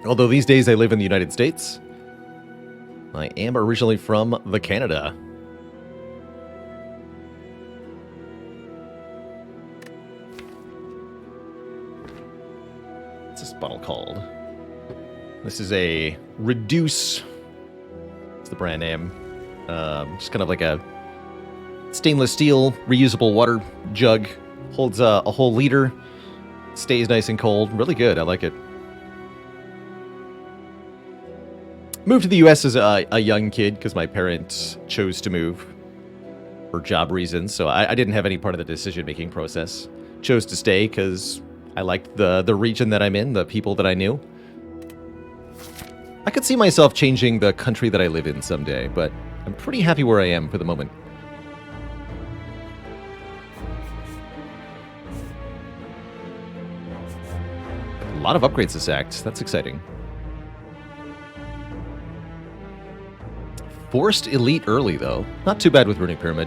Although these days I live in the United States. I am originally from the Canada. What's this bottle called? This is a Reduce. It's the brand name. Just kind of like a stainless steel reusable water jug. Holds a whole liter. Stays nice and cold. Really good. I like it. Moved to the U.S. as a young kid because my parents chose to move for job reasons. So I didn't have any part of the decision-making process. Chose to stay because I liked the region that I'm in, the people that I knew. I could see myself changing the country that I live in someday, but I'm pretty happy where I am for the moment. A lot of upgrades this act. That's exciting. Forced Elite early, though. Not too bad with Runic Pyramid.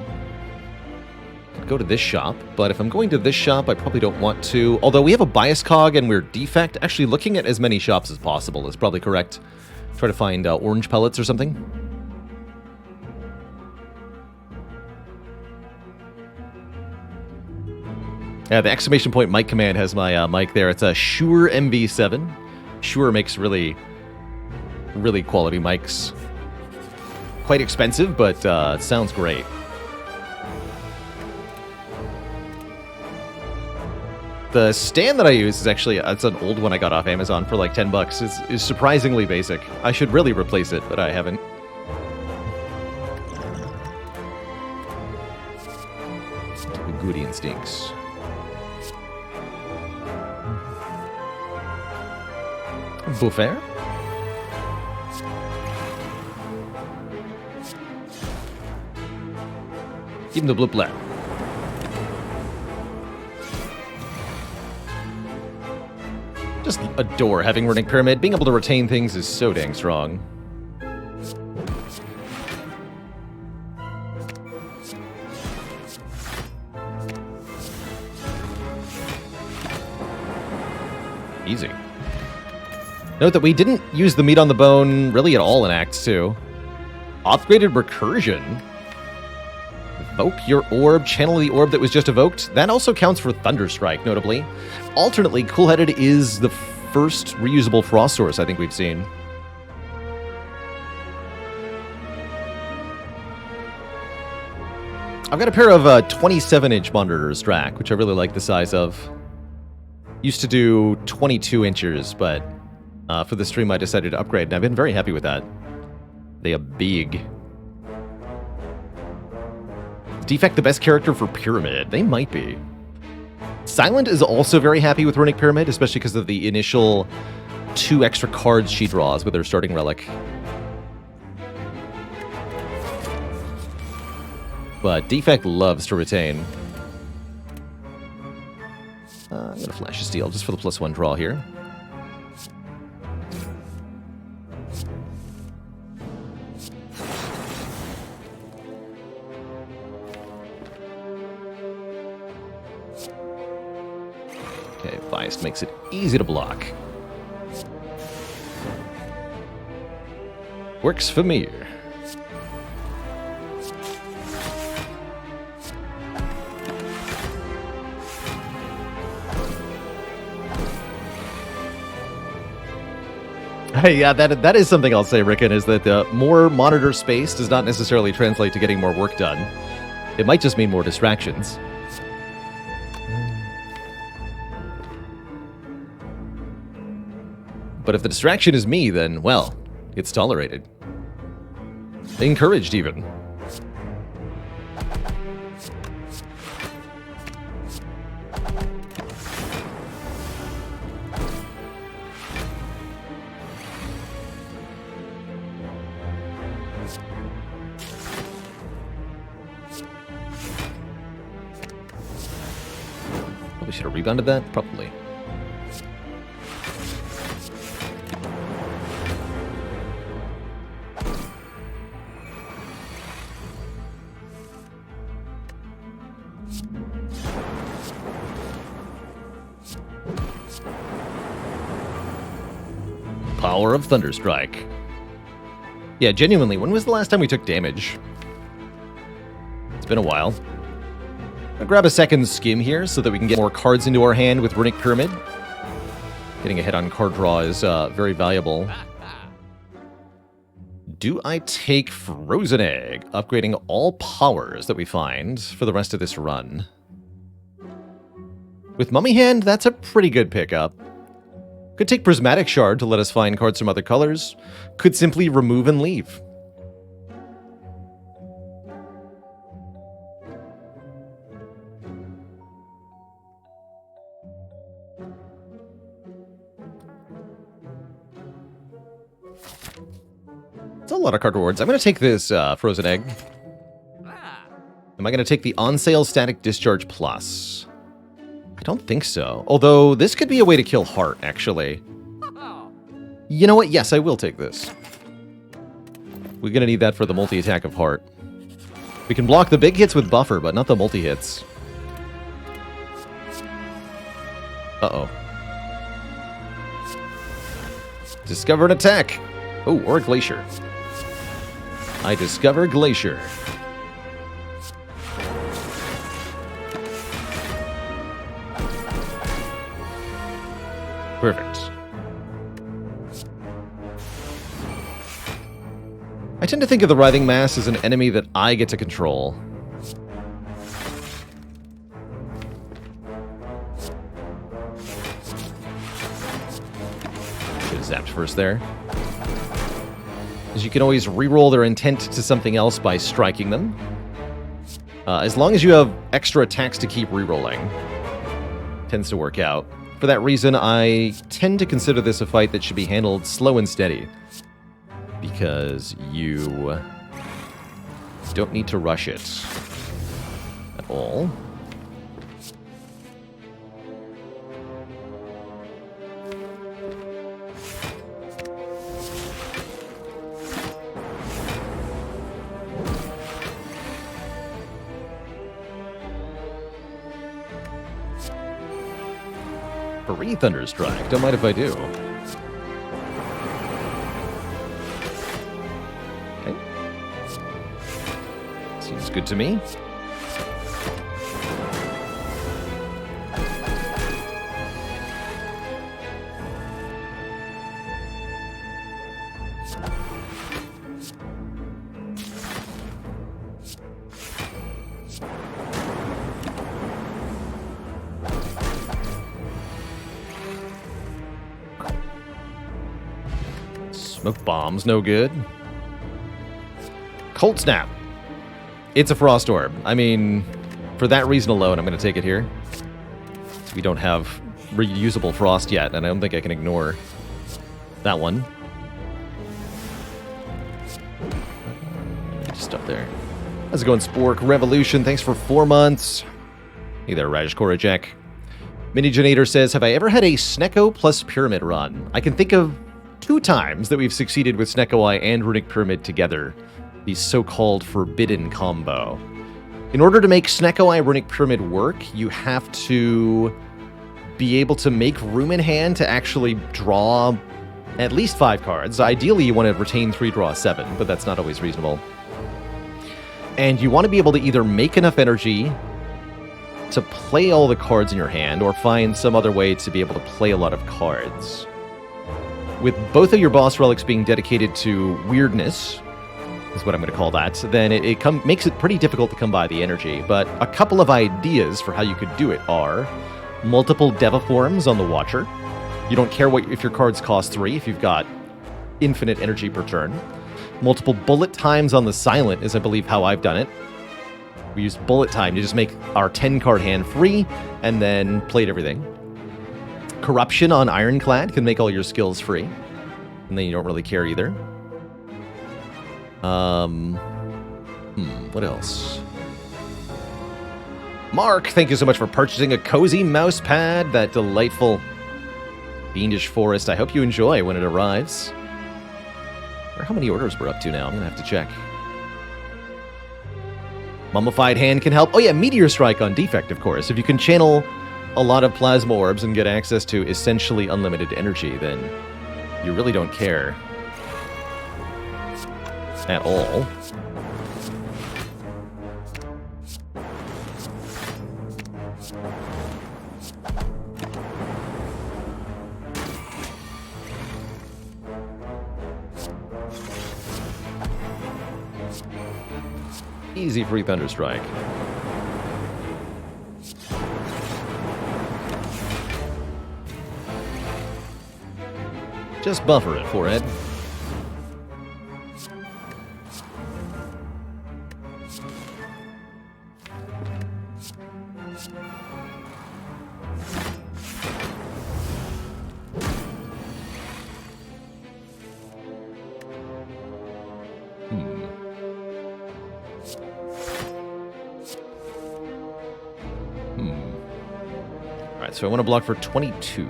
Could go to this shop, but if I'm going to this shop, I probably don't want to. Although we have a bias cog and we're defect, actually looking at as many shops as possible is probably correct. Try to find orange pellets or something. Yeah, the exclamation point mic command has my mic there. It's a Shure MV7. Shure makes really quality mics. Quite expensive, but it sounds great. The stand that I use is actually, it's an old one I got off Amazon for like 10 bucks. It's surprisingly basic. I should really replace it, but I haven't. Goody instincts. Buffet? Give him the blue black. Just adore having Runic Pyramid. Being able to retain things is so dang strong. Easy. Note that we didn't use the meat on the bone really at all in Act 2. Upgraded recursion. Evoke your orb, channel the orb that was just evoked. That also counts for Thunderstrike, notably. Alternately, Cool-Headed is the first reusable frost source I think we've seen. I've got a pair of 27-inch monitors, Drac, which I really like the size of. Used to do 22 inches, but for the stream I decided to upgrade, and I've been very happy with that. They are big. Defect the best character for Pyramid? They might be. Silent is also very happy with Runic Pyramid, especially because of the initial 2 extra cards she draws with her starting relic. But Defect loves to retain. I'm going to flash a steal just for the +1 draw here. Okay, Bias makes it easy to block. Works for me. Hey, yeah, that is something I'll say, Rickon, is that more monitor space does not necessarily translate to getting more work done. It might just mean more distractions. But if the distraction is me, then, well, it's tolerated. Encouraged, even. Probably should have rebounded that, probably. power of Thunderstrike. Yeah, genuinely, when was the last time we took damage? It's been a while. I'll grab a second skim here so that we can get more cards into our hand with Runic Pyramid. Getting ahead on card draw is very valuable. Do I take Frozen Egg, upgrading all powers that we find for the rest of this run? With Mummy Hand, that's a pretty good pickup. Could take Prismatic Shard to let us find cards from other colors. Could simply remove and leave. It's a lot of card rewards. I'm going to take this Frozen Egg. Am I going to take the On Sale Static Discharge Plus? I don't think so. Although, this could be a way to kill Heart, actually. You know what? Yes, I will take this. We're going to need that for the multi-attack of Heart. We can block the big hits with Buffer, but not the multi-hits. Uh-oh. Discover an attack! Oh, or a Glacier. I discover Glacier. Perfect. I tend to think of the Writhing Mass as an enemy that I get to control. Should have zapped first there. As you can always reroll their intent to something else by striking them. As long as you have extra attacks to keep rerolling. Tends to work out. For that reason, I tend to consider this a fight that should be handled slow and steady. Because you don't need to rush it at all. Free Thunderstrike. Don't mind if I do. Okay. Seems good to me. Smoke Bomb's no good. Cold Snap. It's a Frost Orb. I mean, for that reason alone, I'm going to take it here. We don't have reusable Frost yet, and I don't think I can ignore that one. Just stop there. How's it going, Spork? Revolution, thanks for 4 months. Hey there, Raj Korajek. Minigenator says, have I ever had a Snecko plus Pyramid run? I can think of 2 times that we've succeeded with Snecko Eye and Runic Pyramid together. The so-called forbidden combo. In order to make Snecko Eye Runic Pyramid work, you have to be able to make room in hand to actually draw at least 5 cards. Ideally, you want to retain 3, draw 7, but that's not always reasonable. And you want to be able to either make enough energy to play all the cards in your hand, or find some other way to be able to play a lot of cards. With both of your boss relics being dedicated to weirdness, is what I'm going to call that, then it makes it pretty difficult to come by the energy. But a couple of ideas for how you could do it are multiple Deviforms on the Watcher. You don't care if your cards cost 3, if you've got infinite energy per turn. Multiple Bullet Times on the Silent is, I believe, how I've done it. We used Bullet Time to just make our 10-card hand free, and then played everything. Corruption on Ironclad can make all your skills free, and then you don't really care either. What else? Mark, thank you so much for purchasing a cozy mouse pad. That delightful Fiendish Forest. I hope you enjoy when it arrives. I wonder how many orders we're up to now. I'm going to have to check. Mummified Hand can help. Oh yeah, Meteor Strike on Defect, of course. If you can channel a lot of Plasma Orbs and get access to essentially unlimited energy, then You really don't care. At all. Easy free Thunderstrike. Just buffer it, forehead. Alright, so I want to block for 22.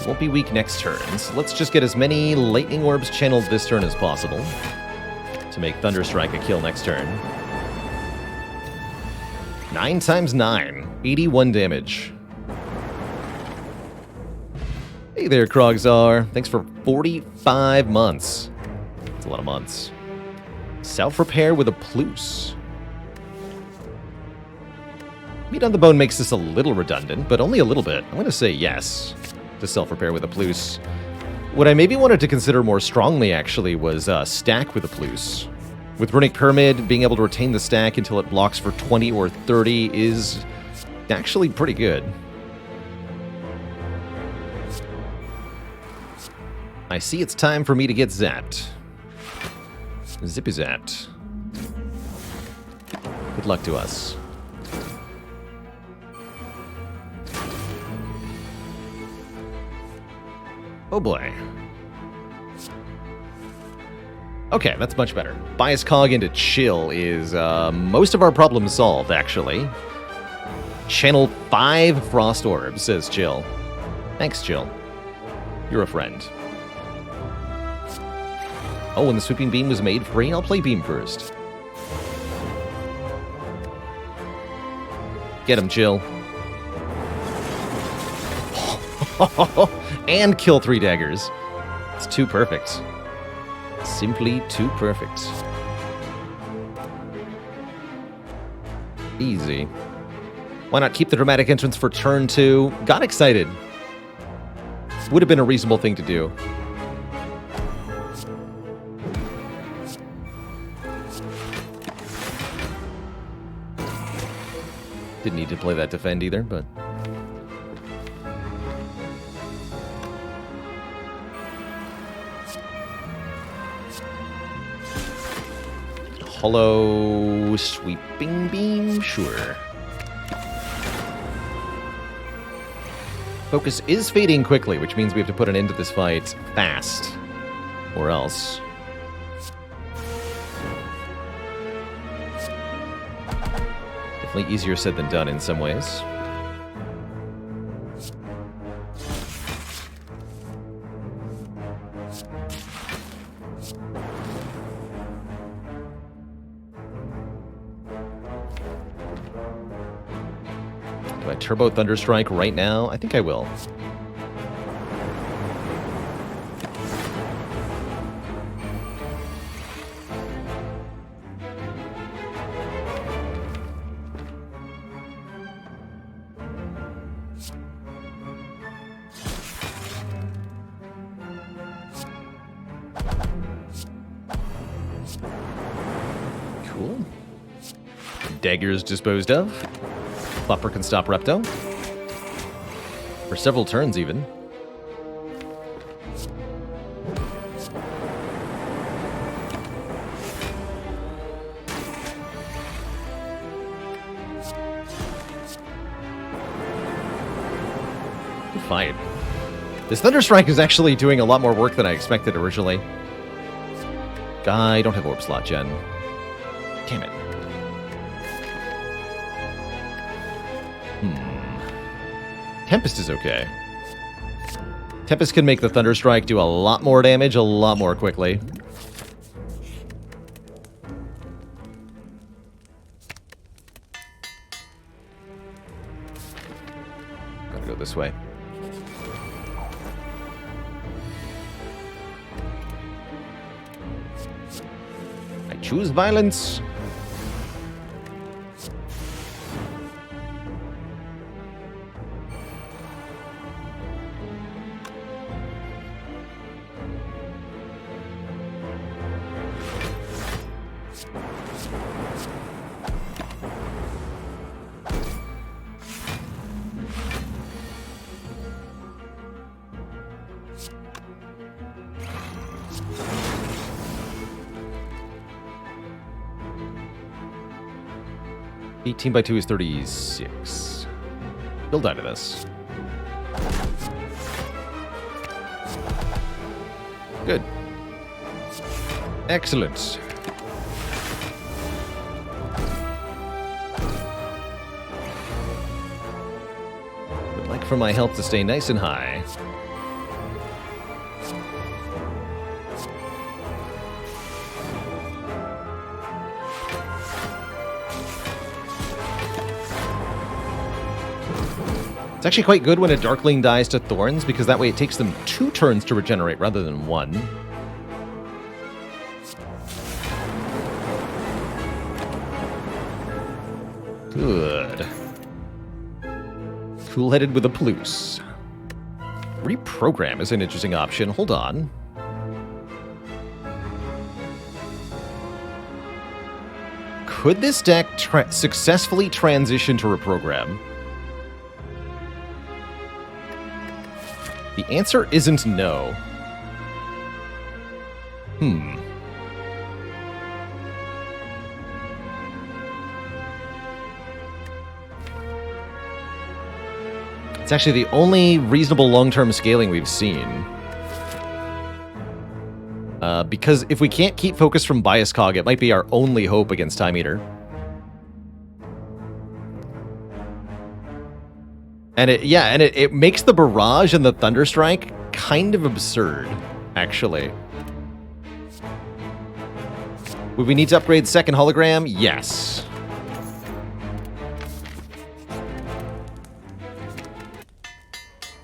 Won't be weak next turn, so let's just get as many lightning orbs channeled this turn as possible to make Thunderstrike a kill next turn. 9 times 9, 81 damage. Hey there, Krogzar. Thanks for 45 months. That's a lot of months. Self-repair with a Plus. Meat on the Bone makes this a little redundant, but only a little bit. I'm going to say yes to self-repair with a Plus. What I maybe wanted to consider more strongly, actually, was stack with a Plus. With Runic Pyramid, being able to retain the stack until it blocks for 20 or 30 is actually pretty good. I see it's time for me to get zapped. Zippy zapped. Good luck to us. Oh boy. Okay, that's much better. Bias Cog into Chill is most of our problems solved, actually. Channel 5 Frost Orbs, says Chill. Thanks, Chill. You're a friend. Oh, when the Sweeping Beam was made free, I'll play Beam first. Get him, Chill. And kill 3 daggers. It's too perfect. Simply too perfect. Easy. Why not keep the dramatic entrance for turn 2? Got excited. Would have been a reasonable thing to do. Didn't need to play that defend either, but... Hollow Sweeping Beam? Sure. Focus is fading quickly, which means we have to put an end to this fight fast. Or else. Definitely easier said than done in some ways. Do I Turbo Thunderstrike right now? I think I will. Cool. Daggers disposed of. Flopper can stop Repto. For several turns, even. Good fight. This Thunderstrike is actually doing a lot more work than I expected originally. I don't have Orb Slot Gen. Damn it. Tempest is okay. Tempest can make the Thunderstrike do a lot more damage a lot more quickly. Gotta go this way. I choose violence. $18 by 2 is 36. He'll die to this. Good. Excellent. Would like for my health to stay nice and high. It's actually quite good when a Darkling dies to Thorns, because that way it takes them 2 turns to regenerate rather than 1. Good. Cool-headed with a Palouse. Reprogram is an interesting option. Hold on. Could this deck successfully transition to Reprogram? The answer isn't no. It's actually the only reasonable long-term scaling we've seen. Because if we can't keep focus from Bias Cog, it might be our only hope against Time Eater. And it makes the Barrage and the Thunderstrike kind of absurd, actually. Would we need to upgrade second hologram? Yes.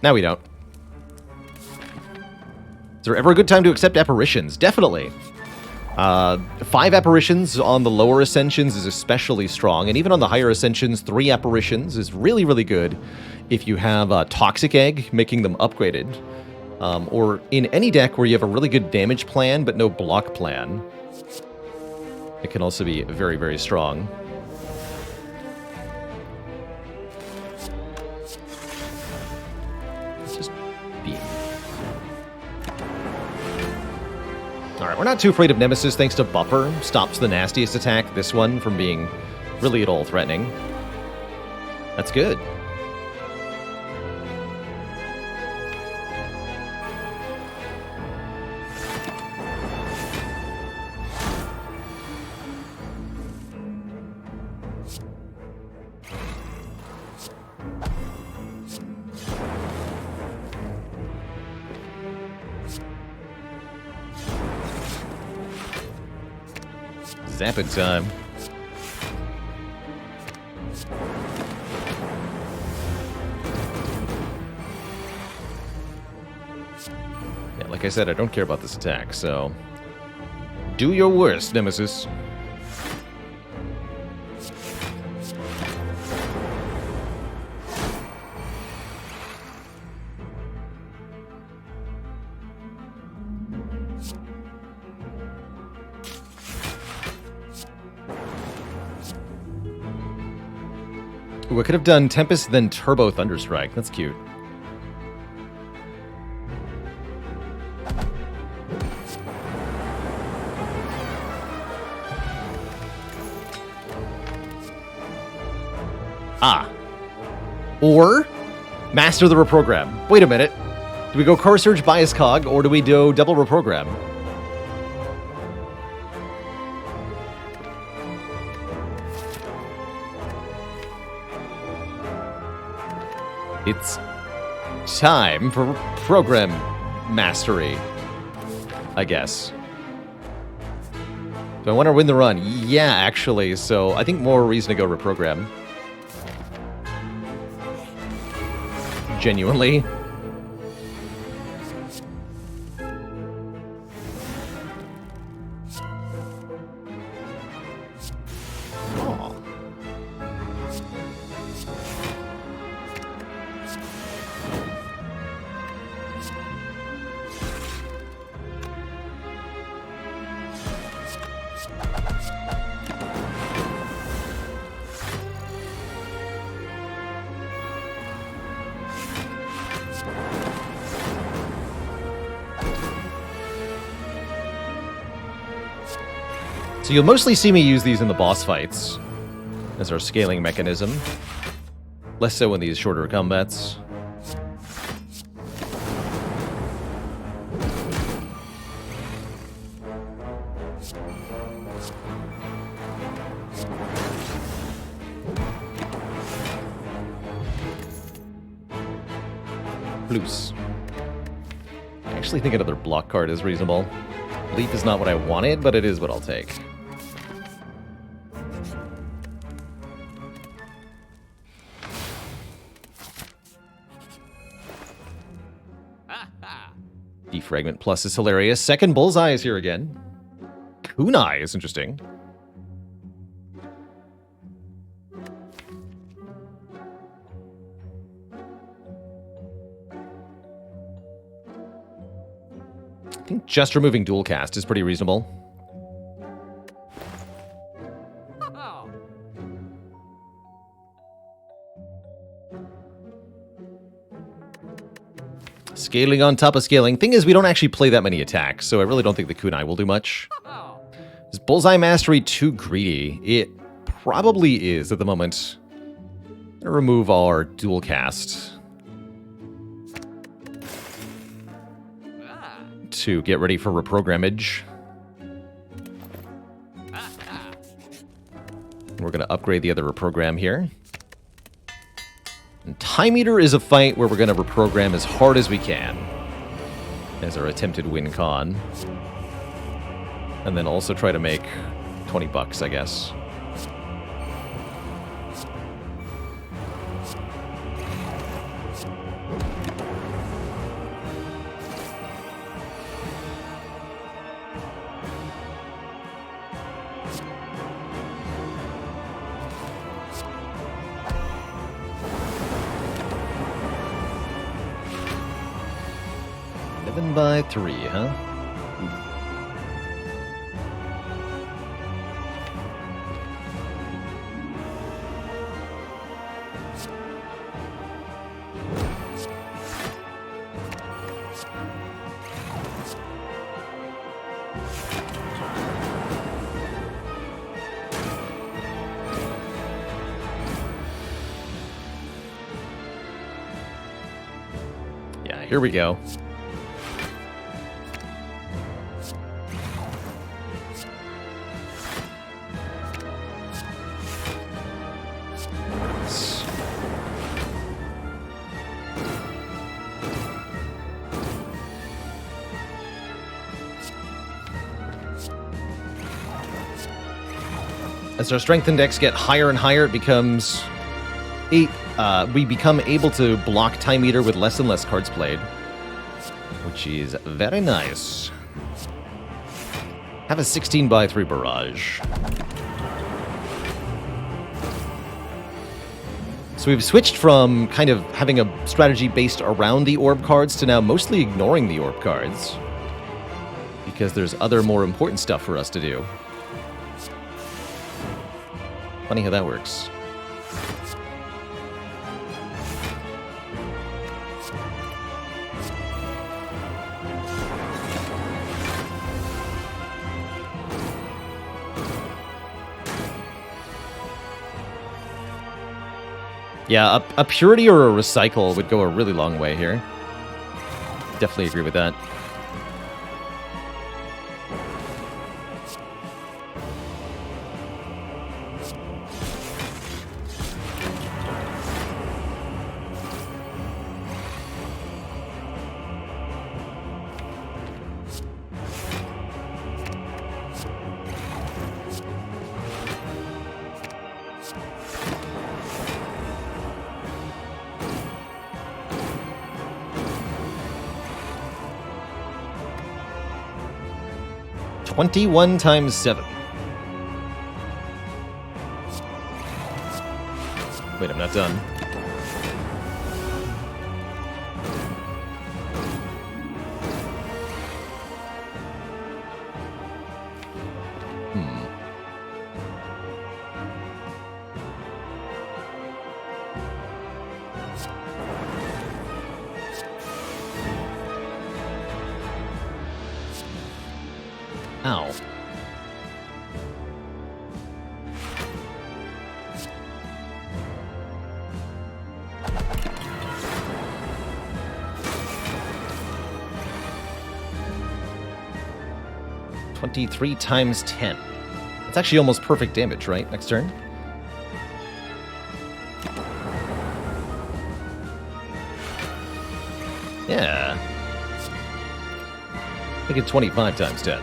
Now we don't. Is there ever a good time to accept apparitions? Definitely. 5 apparitions on the lower ascensions is especially strong, and even on the higher ascensions, 3 apparitions is really, really good if you have a Toxic Egg, making them upgraded. Or in any deck where you have a really good damage plan, but no block plan. It can also be very, very strong. Let's just beam. Alright, we're not too afraid of Nemesis thanks to Buffer. Stops the nastiest attack, this one, from being really at all threatening. That's good. Zapping time. Yeah, like I said, I don't care about this attack, so... do your worst, Nemesis. Ooh, I could have done Tempest, then Turbo Thunderstrike. That's cute. Ah. Or Master the Reprogram. Wait a minute. Do we go Core Surge Bias Cog, or do we do Double Reprogram? Time for program mastery, I guess. Do I want to win the run? Yeah, actually, so I think more reason to go reprogram. Genuinely. So you'll mostly see me use these in the boss fights as our scaling mechanism. Less so in these shorter combats. Loose. I actually think another block card is reasonable. Leap is not what I wanted, but it is what I'll take. Defragment Plus is hilarious. Second Bullseye is here again. Kunai is interesting. I think just removing dual cast is pretty reasonable. Scaling on top of scaling. Thing is, we don't actually play that many attacks, so I really don't think the kunai will do much. Is Bullseye Mastery too greedy? It probably is at the moment. I'm gonna remove our dual cast to get ready for reprogrammage. We're gonna upgrade the other reprogram here. And Time Eater is a fight where we're going to reprogram as hard as we can as our attempted win con. And then also try to make 20 bucks, I guess. By 3, huh? Yeah, here we go. As our strength index get higher and higher, it becomes we become able to block Time Eater with less and less cards played, which is very nice. Have a 16 by 3 barrage. So we've switched from kind of having a strategy based around the orb cards to now mostly ignoring the orb cards, because there's other more important stuff for us to do. Funny how that works. Yeah, a purity or a recycle would go a really long way here. Definitely agree with that. 21 times 7. Wait, I'm not done. Ow. $23 times 10. That's actually almost perfect damage, right? Next turn. Yeah. Make it 25 times 10.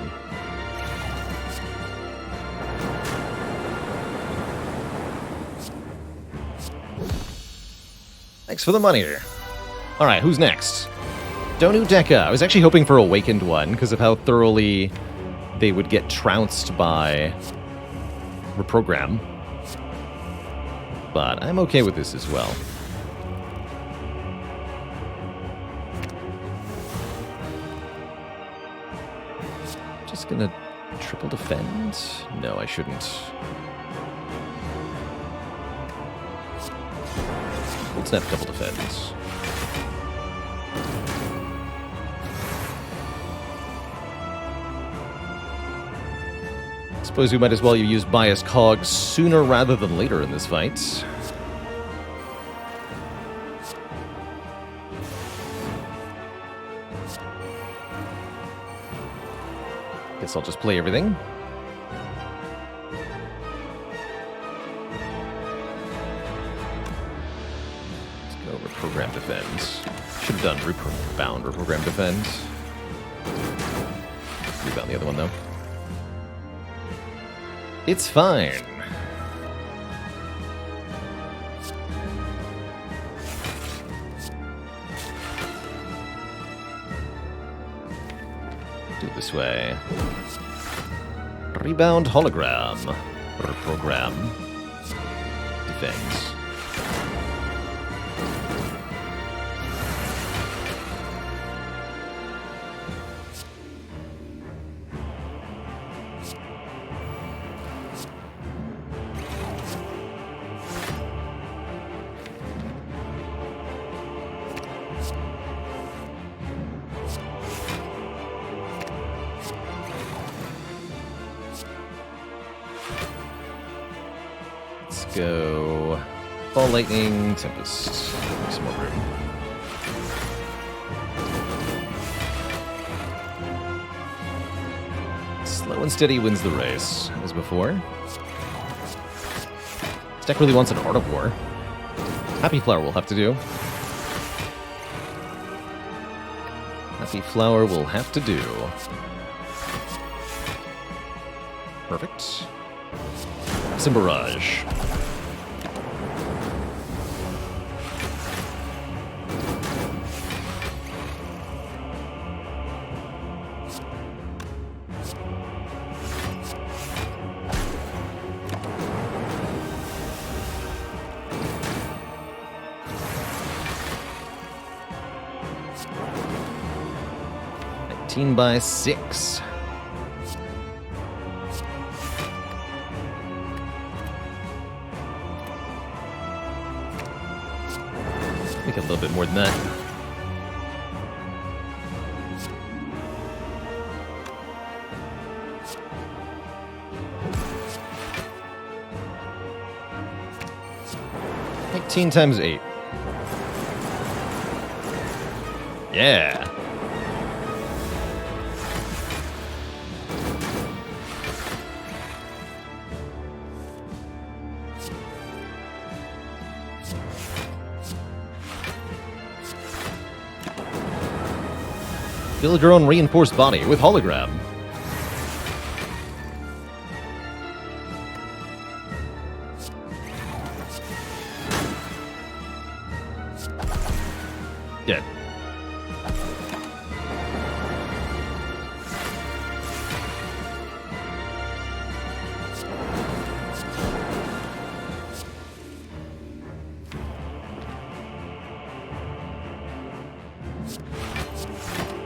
Thanks for the money. Alright, who's next? Donu Deka. I was actually hoping for Awakened one because of how thoroughly they would get trounced by Reprogram. But I'm okay with this as well. Just gonna triple defend? No, I shouldn't. Let's not double defend. Suppose we might as well use Bias Cogs sooner rather than later in this fight. Guess I'll just play everything. Reprogram defend. Should have done rebound, reprogram defend. Rebound the other one though. It's fine. Do it this way. Rebound hologram. Reprogram. Defend. Go Ball Lightning, Tempest. Some more room. Slow and steady wins the race, as before. This deck really wants an Art of War. Happy Flower will have to do. Happy Flower will have to do. Perfect. Simbarrage. By 6. Make it a little bit more than that. Times 8. Yeah. Build your own reinforced body with hologram. Dead.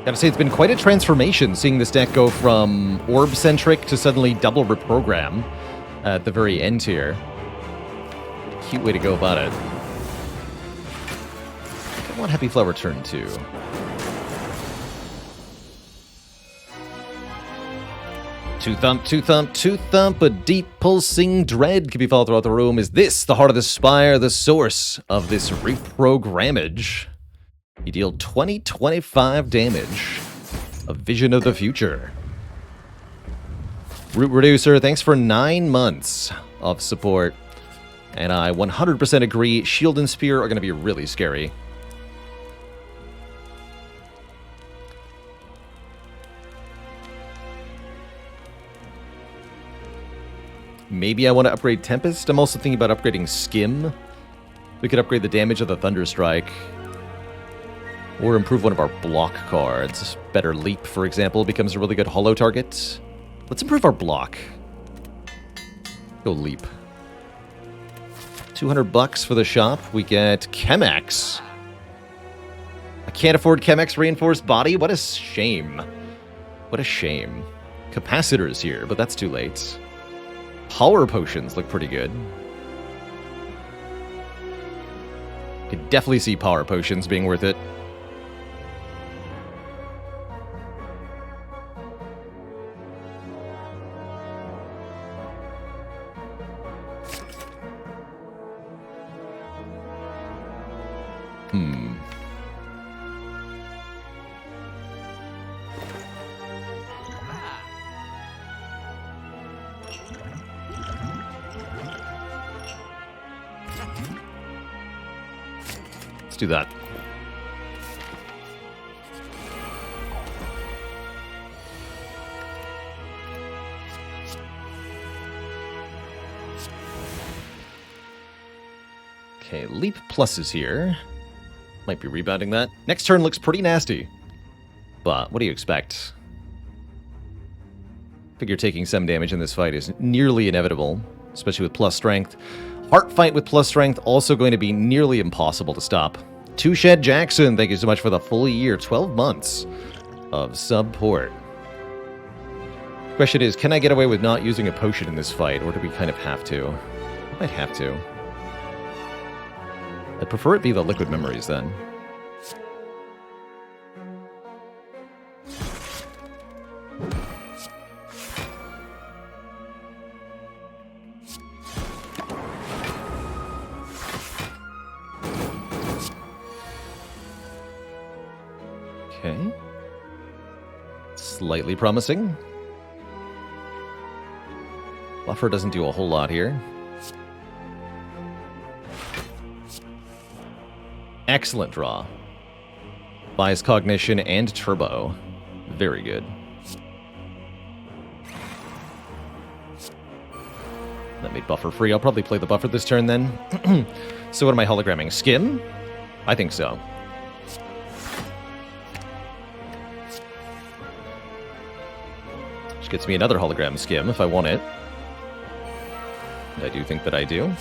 Gotta say, it's been quite a transformation seeing this deck go from orb-centric to suddenly double reprogram at the very end here. Cute way to go about it. I want Happy Flower turn 2. Two thump, two thump, two thump, a deep pulsing dread can be felt throughout the room. Is this the heart of the Spire, the source of this reprogrammage? You deal 20-25 damage. A vision of the future. Root Reducer, thanks for 9 months of support. And I 100% agree, Shield and Spear are going to be really scary. Maybe I want to upgrade Tempest. I'm also thinking about upgrading Skim. We could upgrade the damage of the Thunderstrike. Or improve one of our block cards. Better Leap, for example, becomes a really good holo target. Let's improve our block. Go Leap. 200 bucks for the shop. We get Chemex. I can't afford Chemex Reinforced Body. What a shame. What a shame. Capacitors here, but that's too late. Power Potions look pretty good. Could definitely see Power Potions being worth it. Let's do that. Okay, Leap Plus is here. Might be rebounding that. Next turn looks pretty nasty. But what do you expect? Figure taking some damage in this fight is nearly inevitable, especially with plus strength. Heart Fight with plus strength also going to be nearly impossible to stop. Two Shed Jackson, thank you so much for the full year, 12 months of support. Question is, can I get away with not using a potion in this fight, or do we kind of have to? I might have to. I'd prefer it be the Liquid Memories then. Okay. Slightly promising. Buffer doesn't do a whole lot here. Excellent draw. Buys Cognition and Turbo. Very good. That made Buffer free. I'll probably play the Buffer this turn then. So what am I hologramming? Skim? I think so. Which gets me another hologram Skim if I want it. And I do think that I do.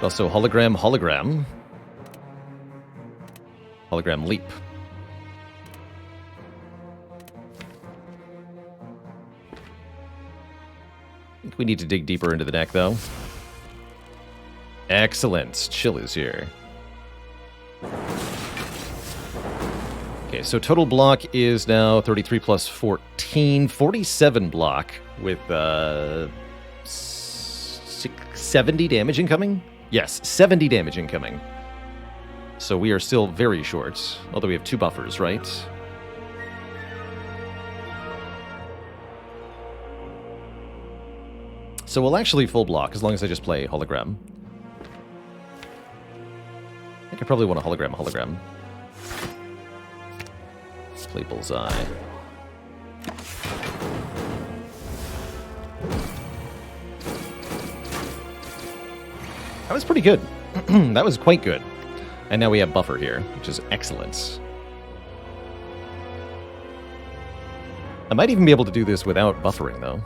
Also, hologram, hologram. Hologram leap. I think we need to dig deeper into the deck, though. Excellent. Chill is here. Okay, so total block is now 33 plus 14. 47 block with 70 damage incoming? Yes, 70 damage incoming. So we are still very short, although we have 2 buffers, right? So we'll actually full block as long as I just play hologram. I think I probably want a hologram. Let's play bullseye. That was pretty good. That was quite good. And now we have buffer here, which is excellent. I might even be able to do this without buffering, though.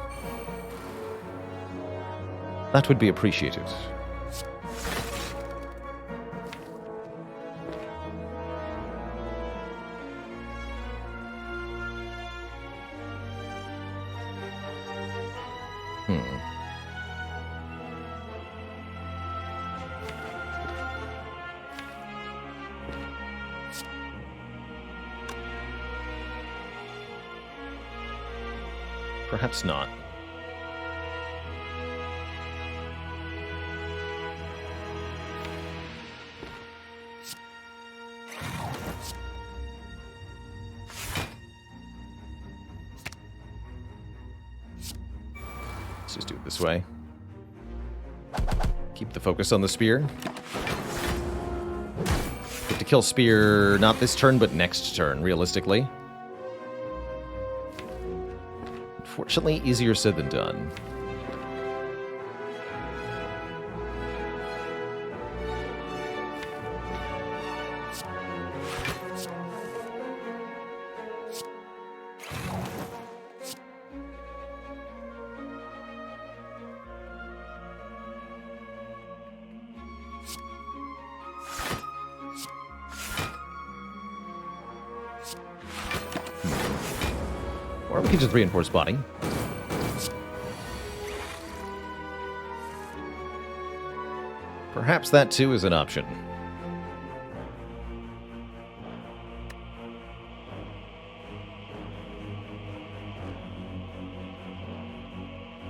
That would be appreciated. Perhaps not. Let's just do it this way. Keep the focus on the spear. Get to kill spear not this turn, but next turn, realistically. Unfortunately, easier said than done. Or we can just reinforce body. Perhaps that too is an option.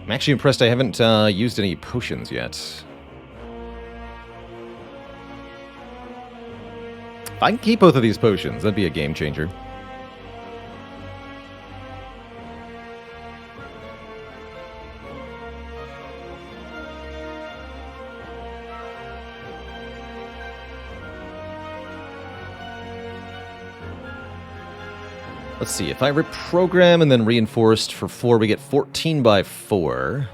I'm actually impressed I haven't used any potions yet. If I can keep both of these potions, that'd be a game changer. Let's see, if I reprogram and then reinforced for 4, we get 14 by 4.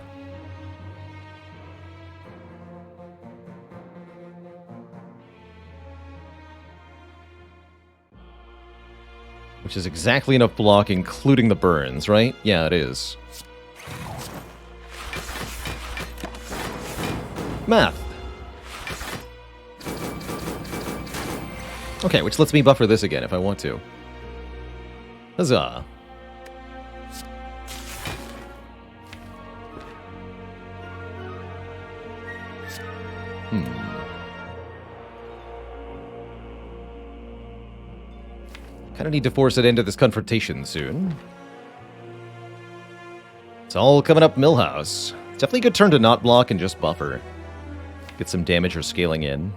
Which is exactly enough block, including the burns, right? Yeah, it is. Math. Okay, which lets me buffer this again if I want to. Huzzah. Kind of need to force it into this confrontation soon. It's all coming up Millhouse. It's definitely a good turn to not block and just buffer. Get some damage or scaling in.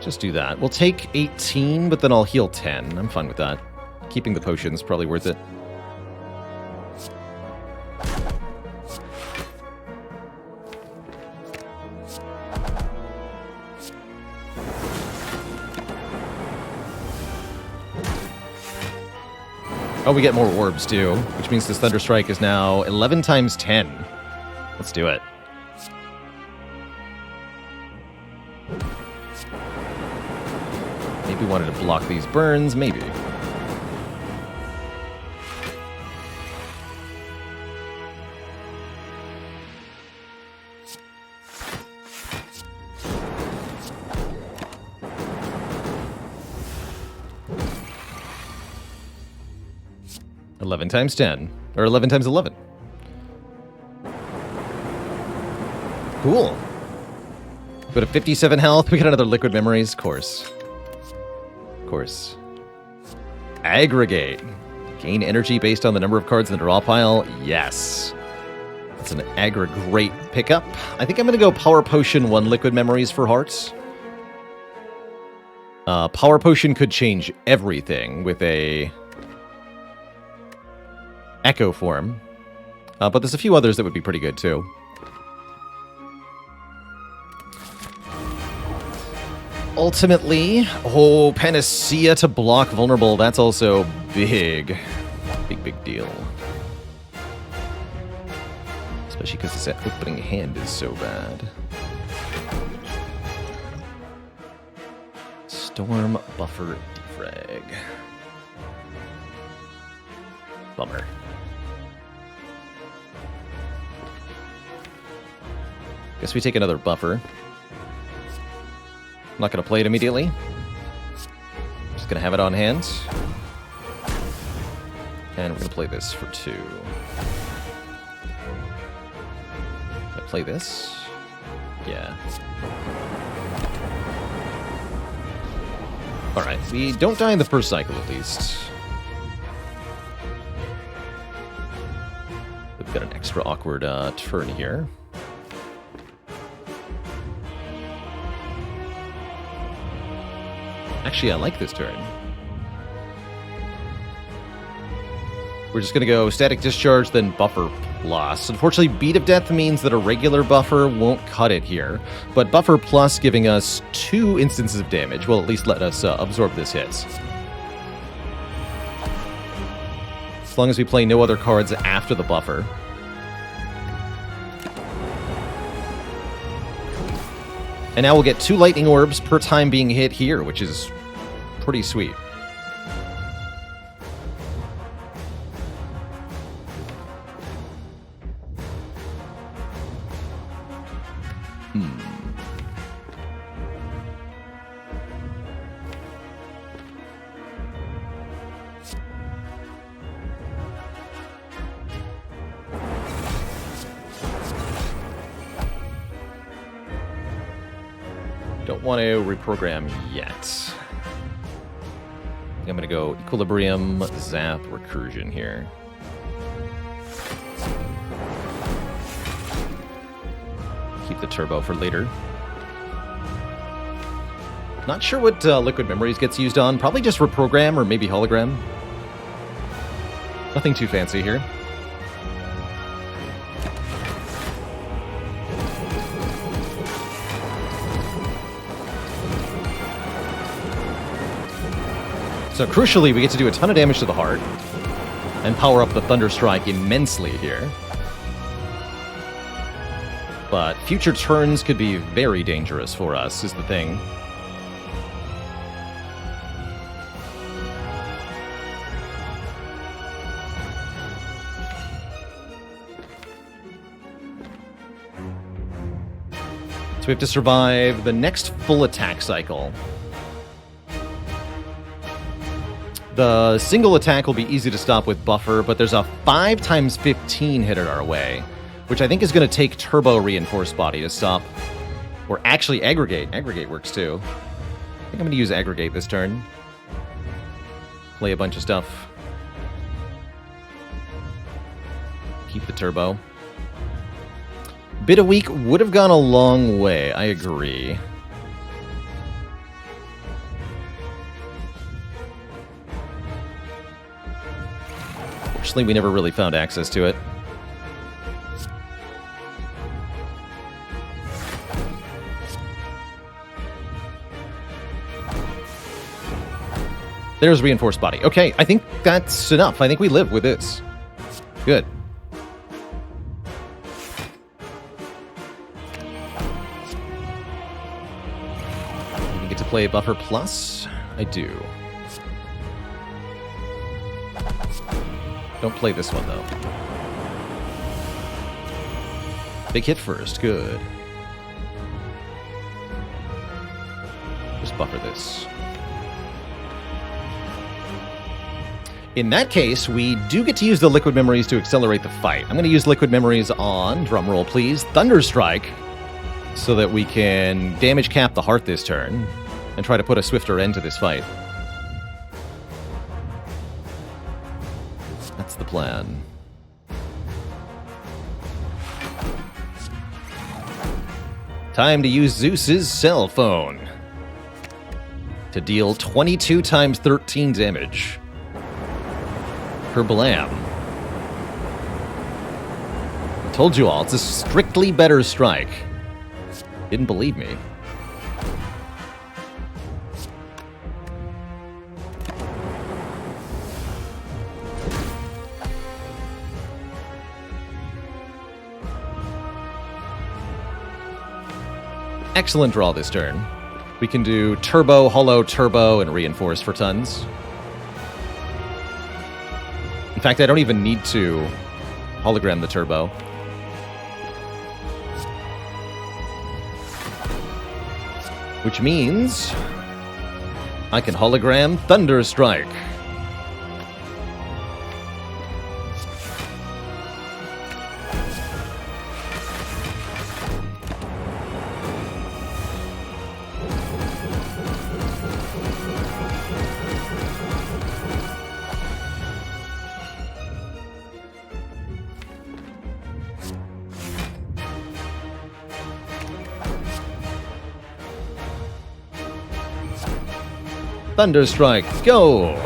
Just do that. We'll take 18, but then I'll heal 10. I'm fine with that. Keeping the potion's probably worth it. Oh, we get more orbs too, which means this Thunder Strike is now 11 times 10. Let's do it. Maybe wanted to block these burns, maybe. (11 times 10) or 11 times 11. Cool. Go to 57 health. We got another liquid memories, of course. Aggregate. Gain energy based on the number of cards in the draw pile. Yes. That's an aggregate pickup. I think I'm going to go Power Potion, 1 liquid memories for hearts. Power Potion could change everything with a Echo form. But there's a few others that would be pretty good too. Ultimately, oh, Panacea to block vulnerable, that's also big. Big deal. Especially because this opening hand is so bad. Storm, buffer, defrag. Bummer. Guess we take another buffer. not going to play it immediately. Just going to have it on hand. And we're going to play this for 2. Play this? Yeah. Alright, we don't die in the first cycle at least. We've got an extra awkward turn here. Actually, I like this turn. We're just going to go Static Discharge, then Buffer Plus. Unfortunately, Beat of Death means that a regular buffer won't cut it here, but Buffer Plus giving us 2 instances of damage will at least let us absorb this hit. As long as we play no other cards after the buffer. And now we'll get 2 Lightning Orbs per time being hit here, which is pretty sweet. Don't want to reprogram yet. I'm going to go Equilibrium, Zap, Recursion here. Keep the turbo for later. Not sure what Liquid Memories gets used on. Probably just Reprogram or maybe Hologram. Nothing too fancy here. So crucially, we get to do a ton of damage to the heart and power up the Thunder Strike immensely here. But future turns could be very dangerous for us, is the thing. So we have to survive the next full attack cycle. The single attack will be easy to stop with Buffer, but there's a 5x15 hit our way, which I think is going to take Turbo Reinforced Body to stop. Or actually Aggregate. Aggregate works too. I think I'm going to use Aggregate this turn. Play a bunch of stuff. Keep the Turbo. Bit a week would have gone a long way, I agree. Fortunately, we never really found access to it. There's Reinforced Body. Okay, I think that's enough. I think we live with this. Good. We get to play Buffer Plus. I do. Don't play this one, though. Big hit first. Good. Just buffer this. In that case, we do get to use the Liquid Memories to accelerate the fight. I'm going to use Liquid Memories on, drumroll please, Thunderstrike, so that we can damage cap the heart this turn and try to put a swifter end to this fight. That's the plan. Time to use Zeus's cell phone to deal 22 times 13 damage. Kerblam. Told you all, it's a strictly better strike. Didn't believe me. Excellent draw this turn. We can do Turbo, Hollow, Turbo, and Reinforce for tons. In fact, I don't even need to hologram the Turbo. Which means I can hologram Thunder Strike. Thunder Strike, go!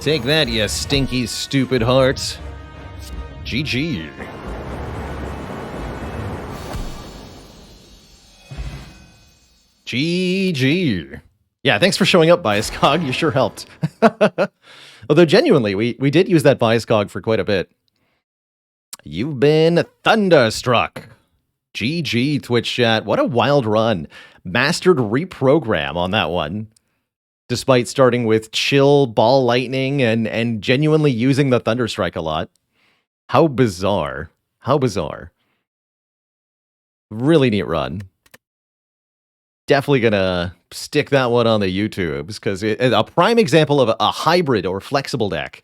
Take that, you stinky, stupid heart. GG. GG. Yeah, thanks for showing up, Biascog. You sure helped. Although, genuinely, we did use that Biascog for quite a bit. You've been thunderstruck. GG, Twitch chat. What a wild run. Mastered reprogram on that one. Despite starting with chill, ball lightning, and genuinely using the Thunderstrike a lot. How bizarre. How bizarre. Really neat run. Definitely gonna stick that one on the YouTubes, because it's a prime example of a hybrid or flexible deck.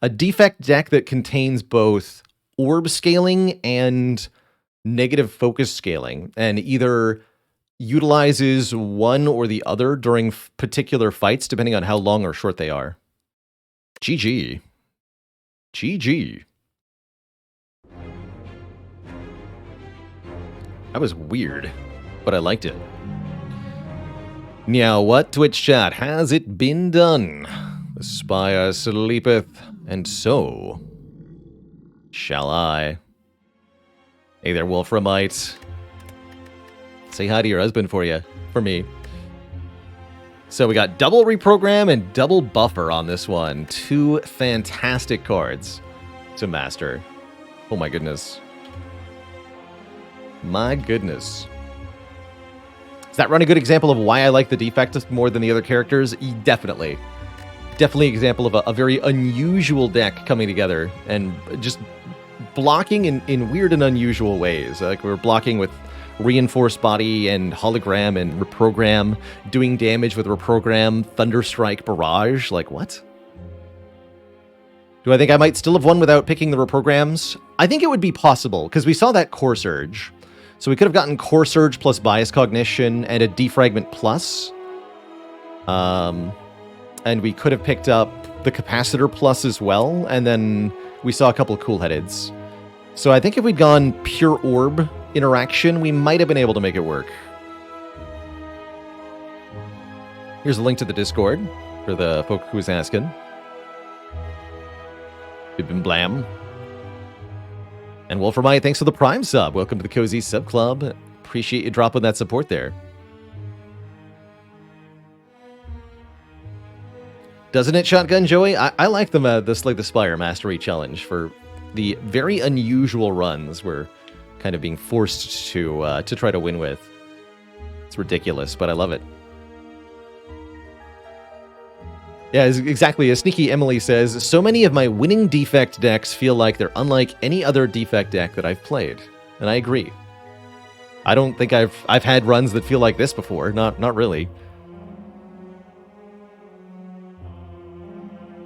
A defect deck that contains both orb scaling and negative focus scaling, and either utilizes one or the other during particular fights, depending on how long or short they are. GG. GG. That was weird, but I liked it. Now what, Twitch chat? Has it been done? The Spire sleepeth, and so shall I. Hey there, Wolframite. Say hi to your husband for me. So we got double reprogram and double buffer on this one. Two fantastic cards to master. Oh my goodness. My goodness. Is that run a good example of why I like the Defect more than the other characters? Definitely. Definitely an example of a very unusual deck coming together and just blocking in weird and unusual ways. Like we're blocking with Reinforced Body and Hologram and Reprogram, doing damage with Reprogram, Thunderstrike, Barrage. Like, what? Do I think I might still have won without picking the Reprograms? I think it would be possible, because we saw that Core Surge. So we could have gotten Core Surge plus Bias Cognition and a Defragment plus. And we could have picked up the Capacitor plus as well, and then we saw a couple of cool-headeds. So I think if we'd gone pure Orb interaction, we might have been able to make it work. Here's a link to the Discord for the folk who was asking. Bim blam. And Wolframite, thanks for the Prime sub. Welcome to the Cozy Sub Club. Appreciate you dropping that support there. Doesn't it, Shotgun Joey? I like the Slay the Spire Mastery Challenge for the very unusual runs we're kind of being forced to try to win with. It's ridiculous, but I love it. Yeah, exactly. As Sneaky Emily says, so many of my winning Defect decks feel like they're unlike any other Defect deck that I've played. And I agree. I don't think I've had runs that feel like this before. Not really.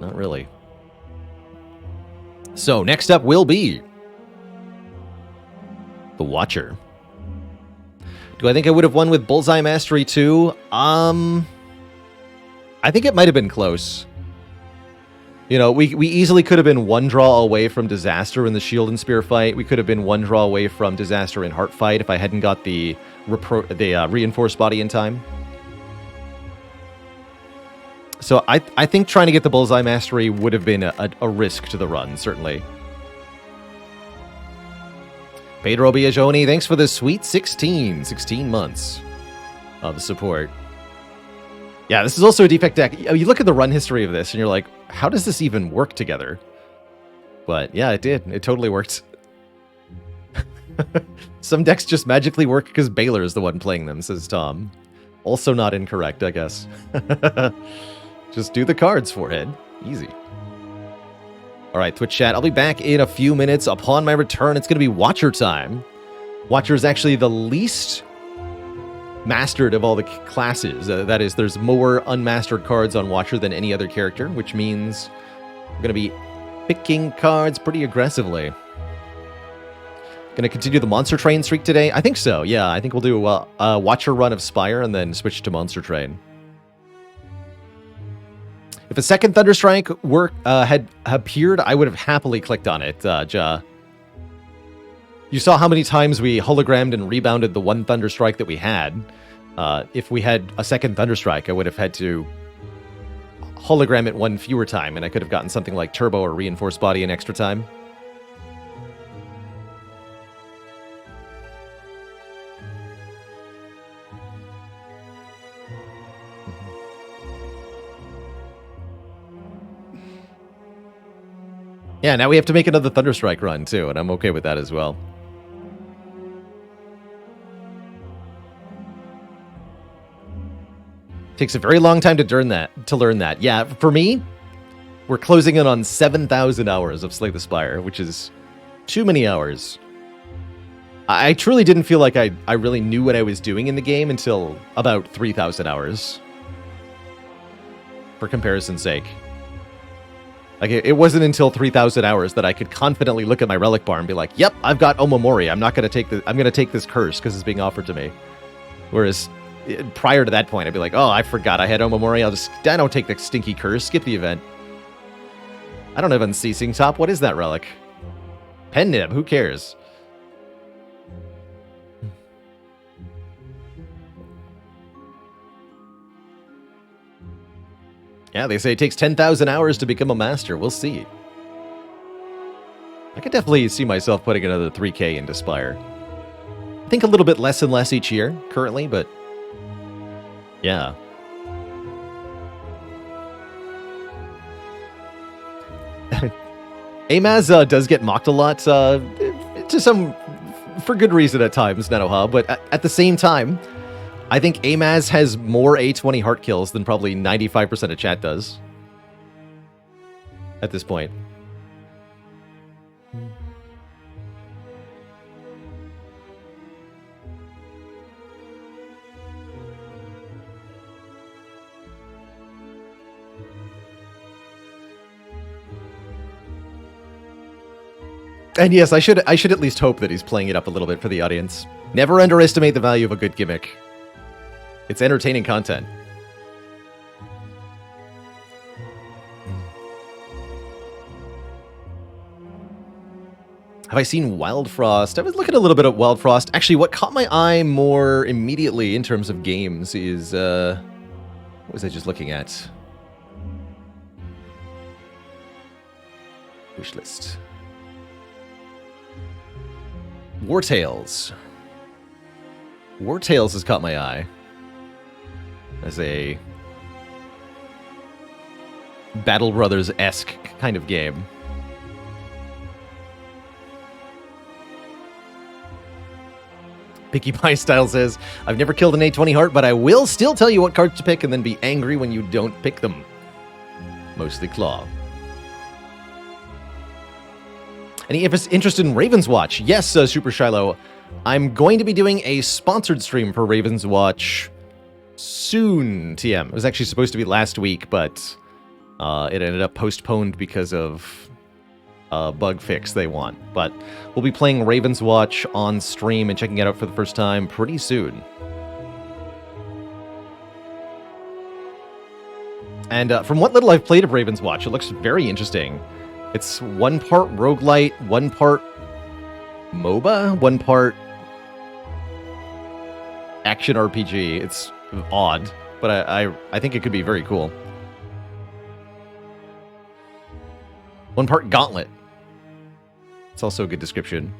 Not really. So, next up will be the Watcher. Do I think I would have won with Bullseye Mastery 2? I think it might have been close. You know, we easily could have been one draw away from Disaster in the Shield and Spear fight. We could have been one draw away from Disaster in Heart fight if I hadn't got the Reinforced Body in time. So I think trying to get the Bullseye Mastery would have been a risk to the run, certainly. Pedro Biagioni, thanks for the sweet 16 months of support. Yeah, this is also a Defect deck. You look at the run history of this, and you're like, how does this even work together? But yeah, it did. It totally worked. Some decks just magically work because Baylor is the one playing them, says Tom. Also not incorrect, I guess. Just do the cards, Forehead. Easy. All right, Twitch chat. I'll be back in a few minutes. Upon my return, it's going to be Watcher time. Watcher is actually the least mastered of all the classes. That is, there's more unmastered cards on Watcher than any other character, which means we're going to be picking cards pretty aggressively. Going to continue the Monster Train streak today? I think so, yeah. I think we'll do a Watcher run of Spire and then switch to Monster Train. If a second Thunderstrike had appeared, I would have happily clicked on it, Ja. You saw how many times we hologrammed and rebounded the one Thunderstrike that we had. If we had a second Thunderstrike, I would have had to hologram it one fewer time, and I could have gotten something like Turbo or Reinforced Body in extra time. Yeah, now we have to make another Thunderstrike run, too, and I'm okay with that as well. Takes a very long time to learn that. Yeah, for me, we're closing in on 7,000 hours of Slay the Spire, which is too many hours. I truly didn't feel like I really knew what I was doing in the game until about 3,000 hours. For comparison's sake. Like, it wasn't until 3,000 hours that I could confidently look at my relic bar and be like, yep, I've got Omamori. I'm gonna take this curse because it's being offered to me. Whereas prior to that point, I'd be like, oh, I forgot I had Omamori. I don't take the stinky curse. Skip the event. I don't have Unceasing Top. What is that relic? Pen Nib. Who cares? Yeah, they say it takes 10,000 hours to become a master. We'll see. I could definitely see myself putting another 3K into Spire. I think a little bit less and less each year, currently, but yeah. Amaz does get mocked a lot, for good reason at times, Nanoha, but at the same time, I think Amaz has more A20 heart kills than probably 95% of chat does. At this point. And yes, I should at least hope that he's playing it up a little bit for the audience. Never underestimate the value of a good gimmick. It's entertaining content. Have I seen Wild Frost? I was looking a little bit at Wild Frost. Actually, what caught my eye more immediately in terms of games is... what was I just looking at? Wish list. War Tales. War Tales has caught my eye. As a Battle Brothers-esque kind of game. Picky Pie Style says, I've never killed an A20 heart, but I will still tell you what cards to pick and then be angry when you don't pick them. Mostly Claw. Any interest in Raven's Watch? Yes, Super Shiloh. I'm going to be doing a sponsored stream for Raven's Watch soon, TM. It was actually supposed to be last week, but it ended up postponed because of a bug fix they want. But we'll be playing Raven's Watch on stream and checking it out for the first time pretty soon. And from what little I've played of Raven's Watch, it looks very interesting. It's one part roguelite, one part MOBA, one part action RPG. It's odd, but I think it could be very cool. One part Gauntlet. It's also a good description.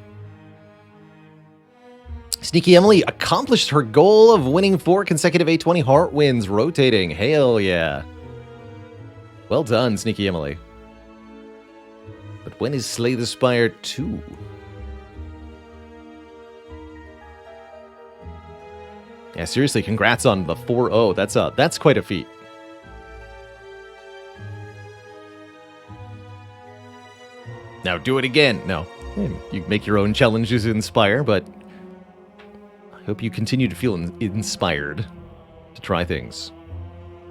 Sneaky Emily accomplished her goal of winning 4 consecutive A20 heart wins, rotating. Hell yeah. Well done, Sneaky Emily. But when is Slay the Spire 2? Yeah, seriously, congrats on the 4-0. That's quite a feat. Now do it again. No. You make your own challenges in Spire, but I hope you continue to feel inspired to try things.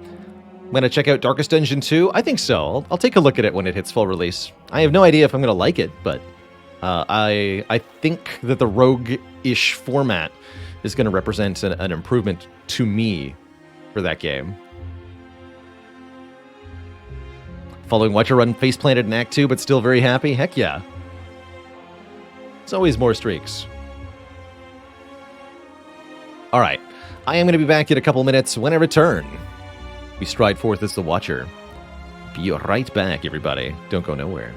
I'm going to check out Darkest Dungeon 2. I think so. I'll take a look at it when it hits full release. I have no idea if I'm going to like it, but I think that the rogue-ish format is going to represent an improvement to me for that game. Following Watcher Run face planted in Act 2, but still very happy? Heck yeah. There's always more streaks. Alright, I am going to be back in a couple minutes when I return. We stride forth as the Watcher. Be right back, everybody. Don't go nowhere.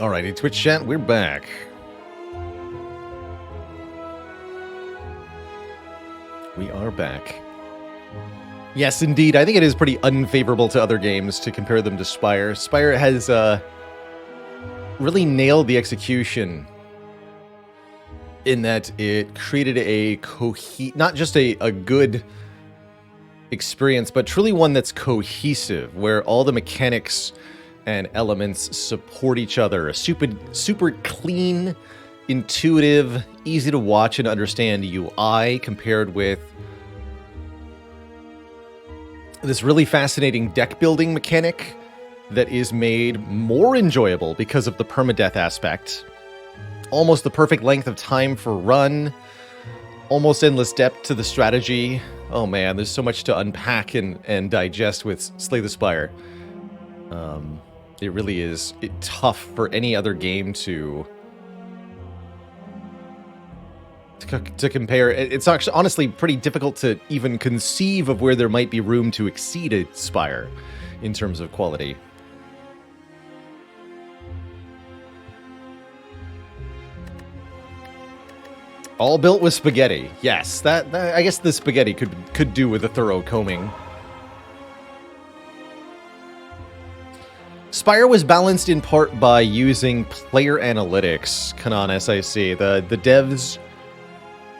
Alrighty, Twitch chat, we're back. We are back. Yes, indeed. I think it is pretty unfavorable to other games to compare them to Spire. Spire has really nailed the execution in that it created a not just a good experience, but truly one that's cohesive, where all the mechanics and elements support each other. A super clean, intuitive, easy to watch and understand UI compared with this really fascinating deck building mechanic that is made more enjoyable because of the permadeath aspect. Almost the perfect length of time for run. Almost endless depth to the strategy. Oh man, there's so much to unpack and digest with Slay the Spire. It really is tough for any other game to compare. It's actually honestly pretty difficult to even conceive of where there might be room to exceed a Spire in terms of quality. All built with spaghetti. Yes, that I guess the spaghetti could do with a thorough combing. Spire was balanced in part by using player analytics, Kanan SIC. The devs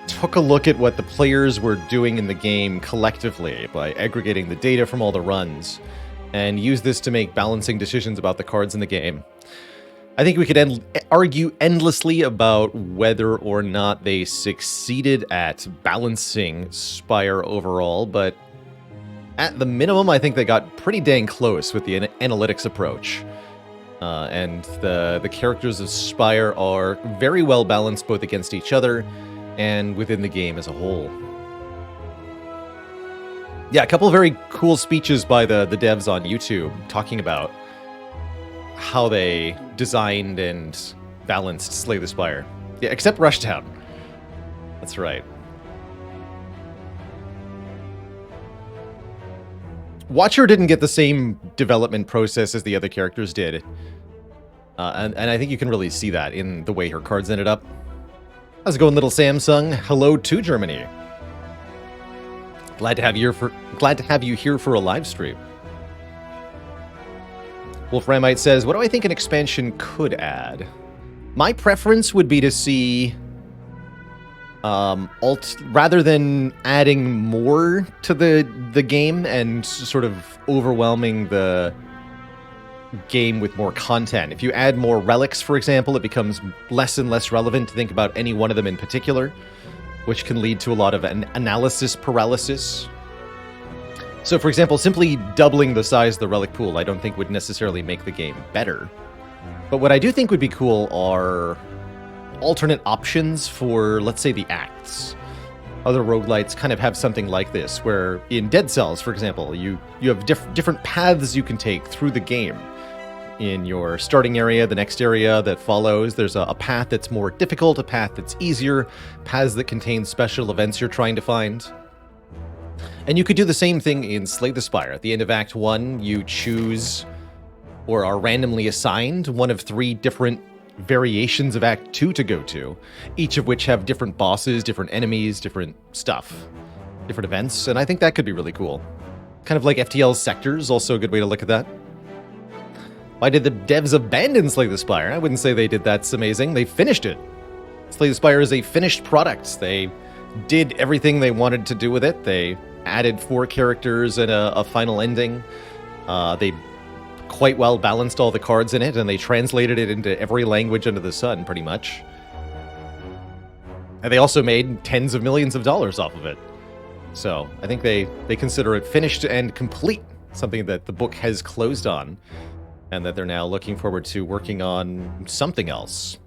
took a look at what the players were doing in the game collectively by aggregating the data from all the runs and used this to make balancing decisions about the cards in the game. I think we could argue endlessly about whether or not they succeeded at balancing Spire overall, but at the minimum, I think they got pretty dang close with the analytics approach. And the characters of Spire are very well balanced both against each other and within the game as a whole. Yeah, a couple of very cool speeches by the devs on YouTube talking about how they designed and balanced Slay the Spire. Yeah, except Rushtown. That's right. Watcher didn't get the same development process as the other characters did. And I think you can really see that in the way her cards ended up. How's it going, little Samsung? Hello to Germany. Glad to have you here for a live stream. Wolframite says, what do I think an expansion could add? My preference would be to see rather than adding more to the game and sort of overwhelming the game with more content. If you add more relics, for example, it becomes less and less relevant to think about any one of them in particular, which can lead to a lot of analysis paralysis. So, for example, simply doubling the size of the relic pool I don't think would necessarily make the game better. But what I do think would be cool are alternate options for, let's say, the acts. Other roguelites kind of have something like this, where in Dead Cells, for example, you have different paths you can take through the game. In your starting area, the next area that follows, there's a path that's more difficult, a path that's easier, paths that contain special events you're trying to find. And you could do the same thing in Slay the Spire. At the end of Act 1, you choose or are randomly assigned one of 3 different variations of Act 2 to go to, each of which have different bosses, different enemies, different stuff, different events, and I think that could be really cool. Kind of like FTL's Sectors, also a good way to look at that. Why did the devs abandon Slay the Spire? I wouldn't say they did that's amazing. They finished it. Slay the Spire is a finished product. They did everything they wanted to do with it. They added 4 characters and a final ending. They quite well balanced all the cards in it, and they translated it into every language under the sun, pretty much. And they also made tens of millions of dollars off of it. So I think they consider it finished and complete, something that the book has closed on, and that they're now looking forward to working on something else.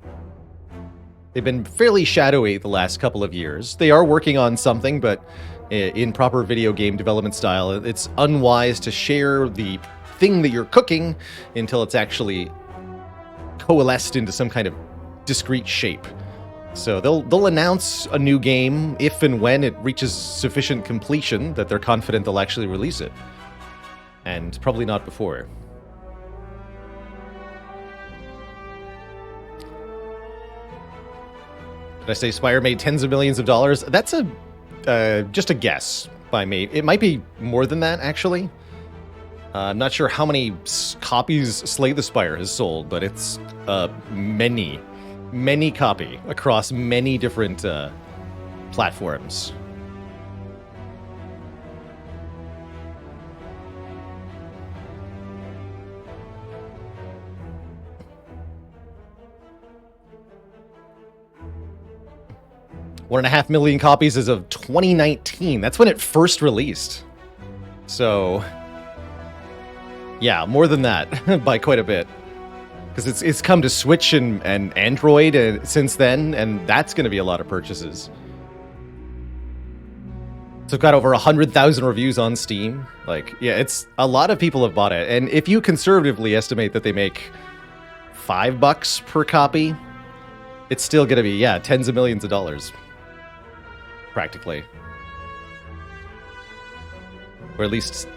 They've been fairly shadowy the last couple of years. They are working on something, but in proper video game development style, it's unwise to share the thing that you're cooking until it's actually coalesced into some kind of discrete shape. So they'll announce a new game if and when it reaches sufficient completion that they're confident they'll actually release it. And probably not before. Did I say Spire made tens of millions of dollars? That's just a guess by me. It might be more than that, actually. I'm not sure how many copies Slay the Spire has sold, but it's many copy across many different platforms. One and a half million copies as of 2019. That's when it first released. So, yeah, more than that by quite a bit. Because it's come to Switch and Android since then, and that's going to be a lot of purchases. So I've got over 100,000 reviews on Steam. Like, yeah, it's a lot of people have bought it. And if you conservatively estimate that they make $5 per copy, it's still going to be, yeah, tens of millions of dollars. Practically. Or at least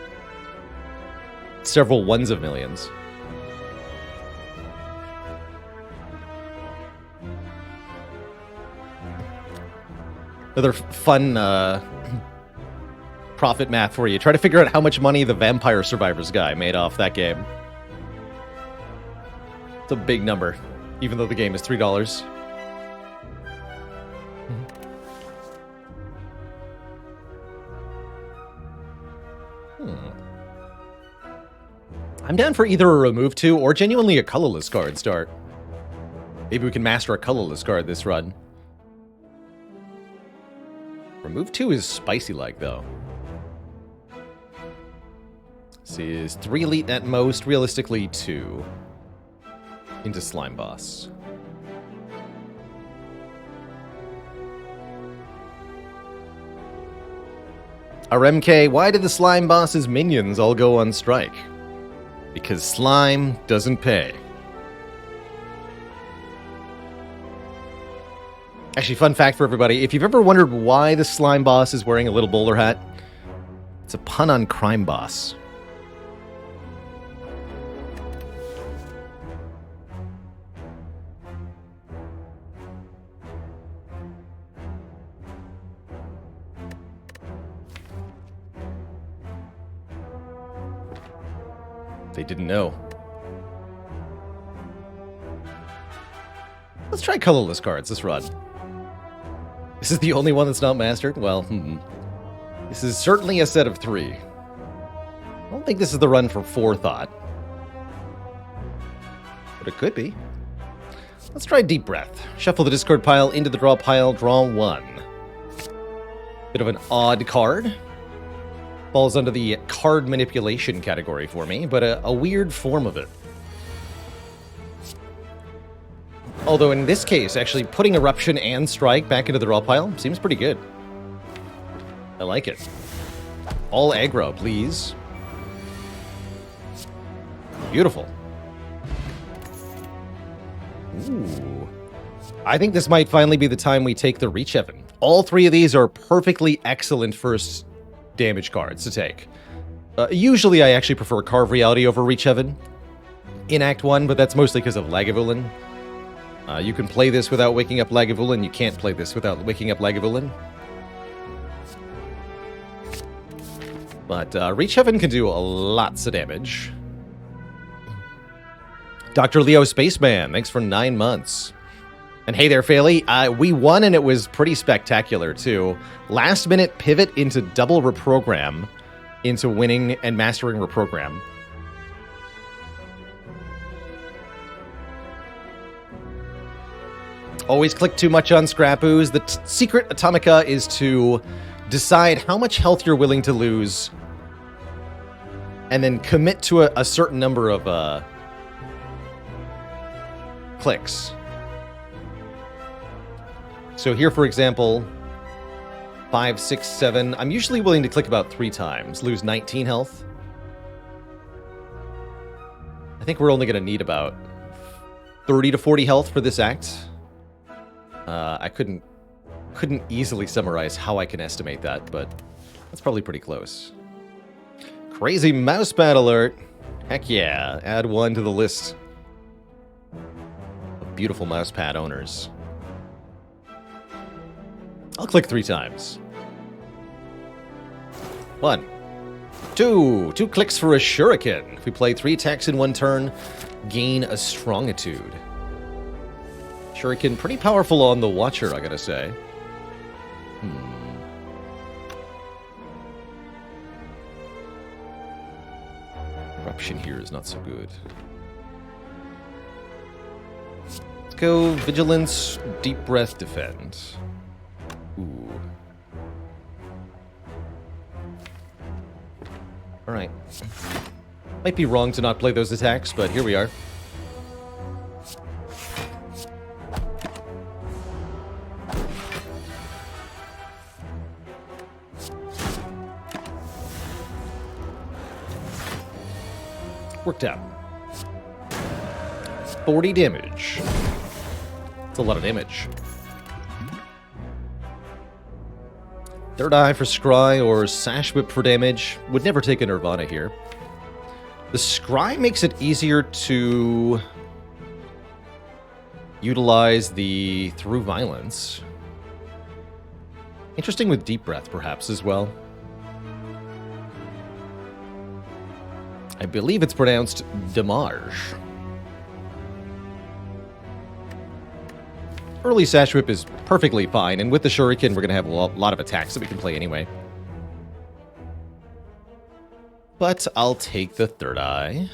several ones of millions. Another fun profit math for you. Try to figure out how much money the Vampire Survivors guy made off that game. It's a big number, even though the game is $3. I'm down for either a remove 2 or genuinely a colorless card start. Maybe we can master a colorless card this run. Remove 2 is spicy-like, though. This is 3 elite at most, realistically 2. Into Slime Boss. RMK, why did the Slime Boss's minions all go on strike? Because slime doesn't pay. Actually, fun fact for everybody, if you've ever wondered why the Slime Boss is wearing a little bowler hat, it's a pun on Crime Boss. They didn't know. Let's try colorless cards this run. This is the only one that's not mastered? Well, This is certainly a set of 3. I don't think this is the run for Forethought. But it could be. Let's try Deep Breath. Shuffle the discard pile into the draw pile, draw 1. Bit of an odd card. Falls under the card manipulation category for me, but a weird form of it. Although in this case, actually putting Eruption and Strike back into the draw pile seems pretty good. I like it. All aggro, please. Beautiful. Ooh. I think this might finally be the time we take the Reach Heaven. All 3 of these are perfectly excellent first damage cards to take. Usually I actually prefer Carve Reality over Reach Heaven in Act 1, but that's mostly because of Lagavulin. You can play this without waking up Lagavulin. You can't play this without waking up Lagavulin. But Reach Heaven can do lots of damage. Dr. Leo Spaceman, thanks for 9 months. And hey there, Failey. We won, and it was pretty spectacular, too. Last minute pivot into double reprogram into winning and mastering reprogram. Always click too much on Scrap Ooze. The secret Atomica is to decide how much health you're willing to lose and then commit to a certain number of clicks. So here, for example, 5, 6, 7. I'm usually willing to click about 3 times. Lose 19 health. I think we're only going to need about 30 to 40 health for this act. I couldn't easily summarize how I can estimate that, but that's probably pretty close. Crazy mousepad alert. Heck yeah. Add 1 to the list of beautiful mousepad owners. I'll click 3 times. 1, 2. 2 clicks for a shuriken. If we play 3 attacks in 1 turn, gain a strongitude. Shuriken, pretty powerful on the Watcher, I gotta say. Eruption here is not so good. Let's go Vigilance, Deep Breath, Defend. Ooh. Alright. Might be wrong to not play those attacks, but here we are. Worked out. 40 damage. That's a lot of damage. Third Eye for Scry or Sash Whip for damage. Would never take a Nirvana here. The Scry makes it easier to utilize the Through Violence. Interesting with Deep Breath, perhaps, as well. I believe it's pronounced Damage. Early Sash Whip is perfectly fine, and with the Shuriken, we're going to have a lot of attacks that we can play anyway. But I'll take the Third Eye.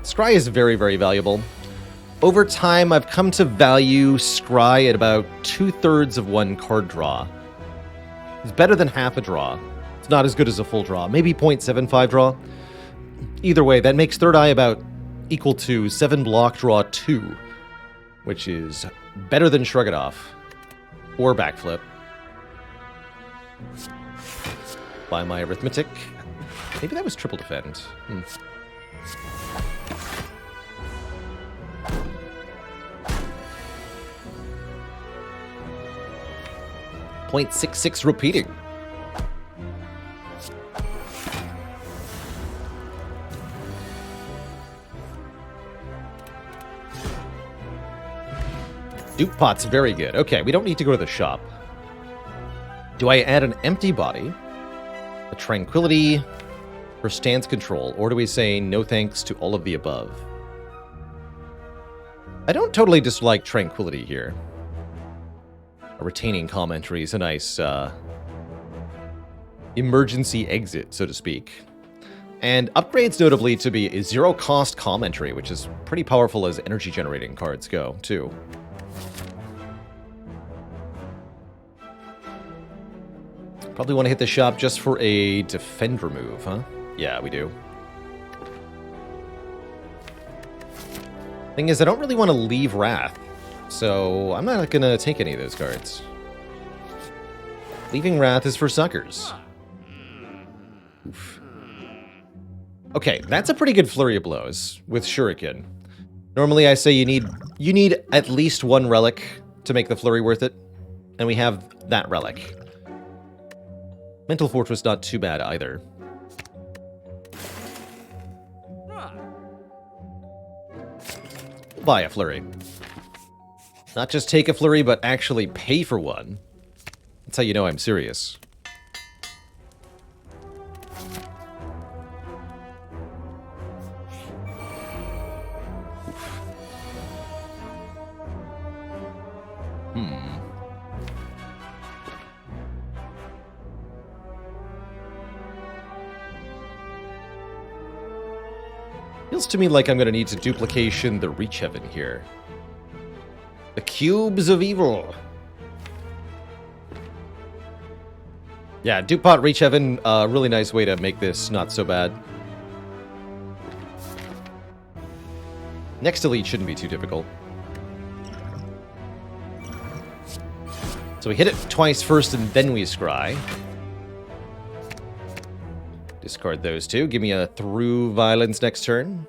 Scry is very, very valuable. Over time, I've come to value Scry at about 2/3 of 1 card draw. It's better than half a draw. It's not as good as a full draw. Maybe 0.75 draw. Either way, that makes Third Eye about equal to 7 block draw 2, which is better than Shrug It Off or Backflip. By my arithmetic. Maybe that was triple defend. 0.66 repeating. Dupe Pot's very good. Okay, we don't need to go to the shop. Do I add an empty body, a tranquility, or stance control, or do we say no thanks to all of the above? I don't totally dislike tranquility here. A retaining commentary is a nice emergency exit, so to speak. And upgrades notably to be a 0-cost commentary, which is pretty powerful as energy generating cards go, too. Probably want to hit the shop just for a defend remove, huh? Yeah, we do. Thing is, I don't really want to leave Wrath, so I'm not going to take any of those cards. Leaving Wrath is for suckers. Oof. Okay, that's a pretty good flurry of blows with Shuriken. Normally I say you need at least 1 relic to make the flurry worth it, and we have that relic. Mental Fortress not too bad either. Buy a flurry. Not just take a flurry, but actually pay for one. That's how you know I'm serious. Feels to me like I'm going to need to duplication the Reach Heaven here. The Cubes of Evil. Yeah, Dupont Reach Heaven, really nice way to make this not so bad. Next elite shouldn't be too difficult. So we hit it twice first and then we scry. Discard those two. Give me a Through Violence next turn.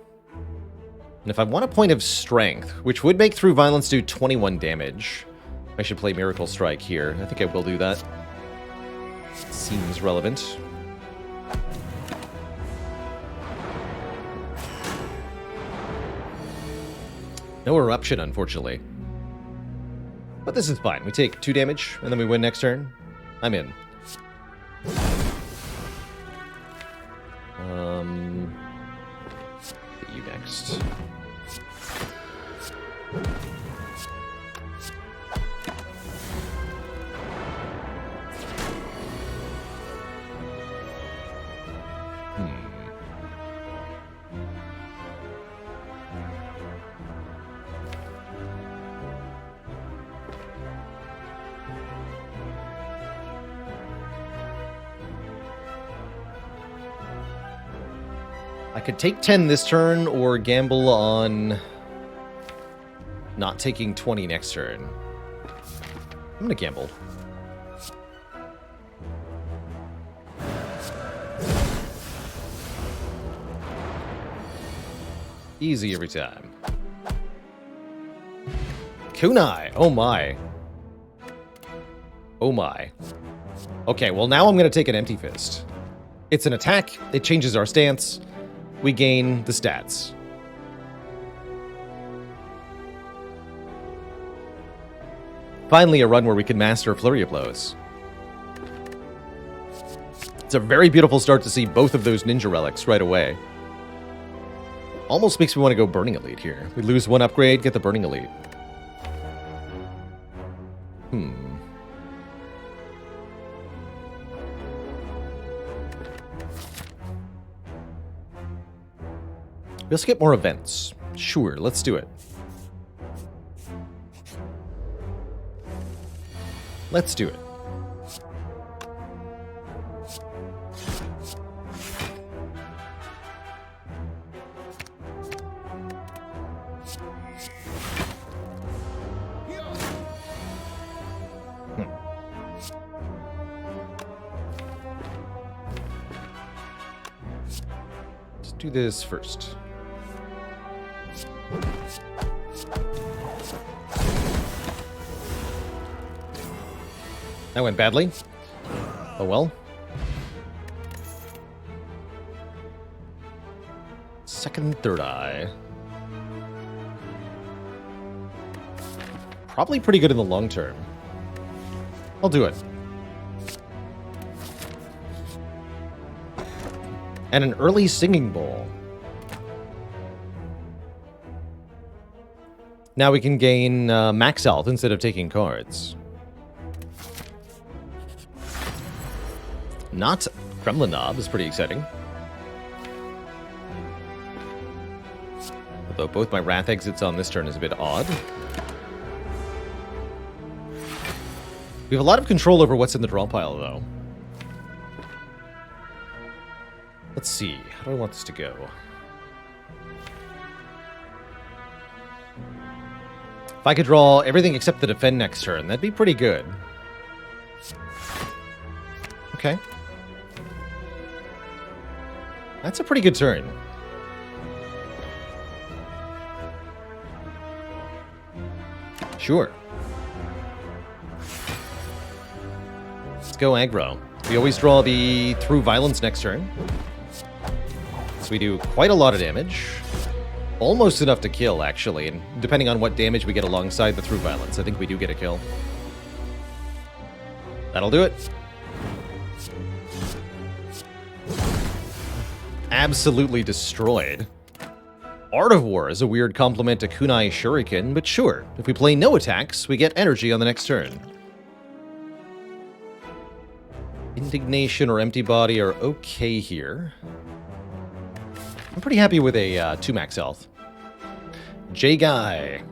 And if I want a point of strength, which would make Through Violence do 21 damage, I should play Miracle Strike here. I think I will do that. Seems relevant. No Eruption, unfortunately. But this is fine. We take 2 damage, and then we win next turn. I'm in. Get you next. I could take 10 this turn or gamble on not taking 20 next turn. I'm gonna gamble. Easy every time. Kunai! Oh my. Oh my. Okay, well now I'm gonna take an Empty Fist. It's an attack, it changes our stance. We gain the stats. Finally, a run where we can master Flurry of Blows. It's a very beautiful start to see both of those ninja relics right away. Almost makes me want to go Burning Elite here. We lose 1 upgrade, get the Burning Elite. Let's get more events. Sure, let's do it. Let's do it. Let's do this first. That went badly. Oh well. Second, third eye. Probably pretty good in the long term. I'll do it. And an early Singing Bowl. Now we can gain max health instead of taking cards. Not Kremlin Knob is pretty exciting. Although both my Wrath exits on this turn is a bit odd. We have a lot of control over what's in the draw pile, though. Let's see. How do I want this to go? If I could draw everything except the defend next turn, that'd be pretty good. Okay. That's a pretty good turn. Sure. Let's go aggro. We always draw the Through Violence next turn. So we do quite a lot of damage. Almost enough to kill, actually. And depending on what damage we get alongside the Through Violence, I think we do get a kill. That'll do it. Absolutely destroyed. Art of War is a weird compliment to Kunai Shuriken, but sure, if we play no attacks, we get energy on the next turn. Indignation or Empty Body are okay here. I'm pretty happy with a 2 max health. J-Guy.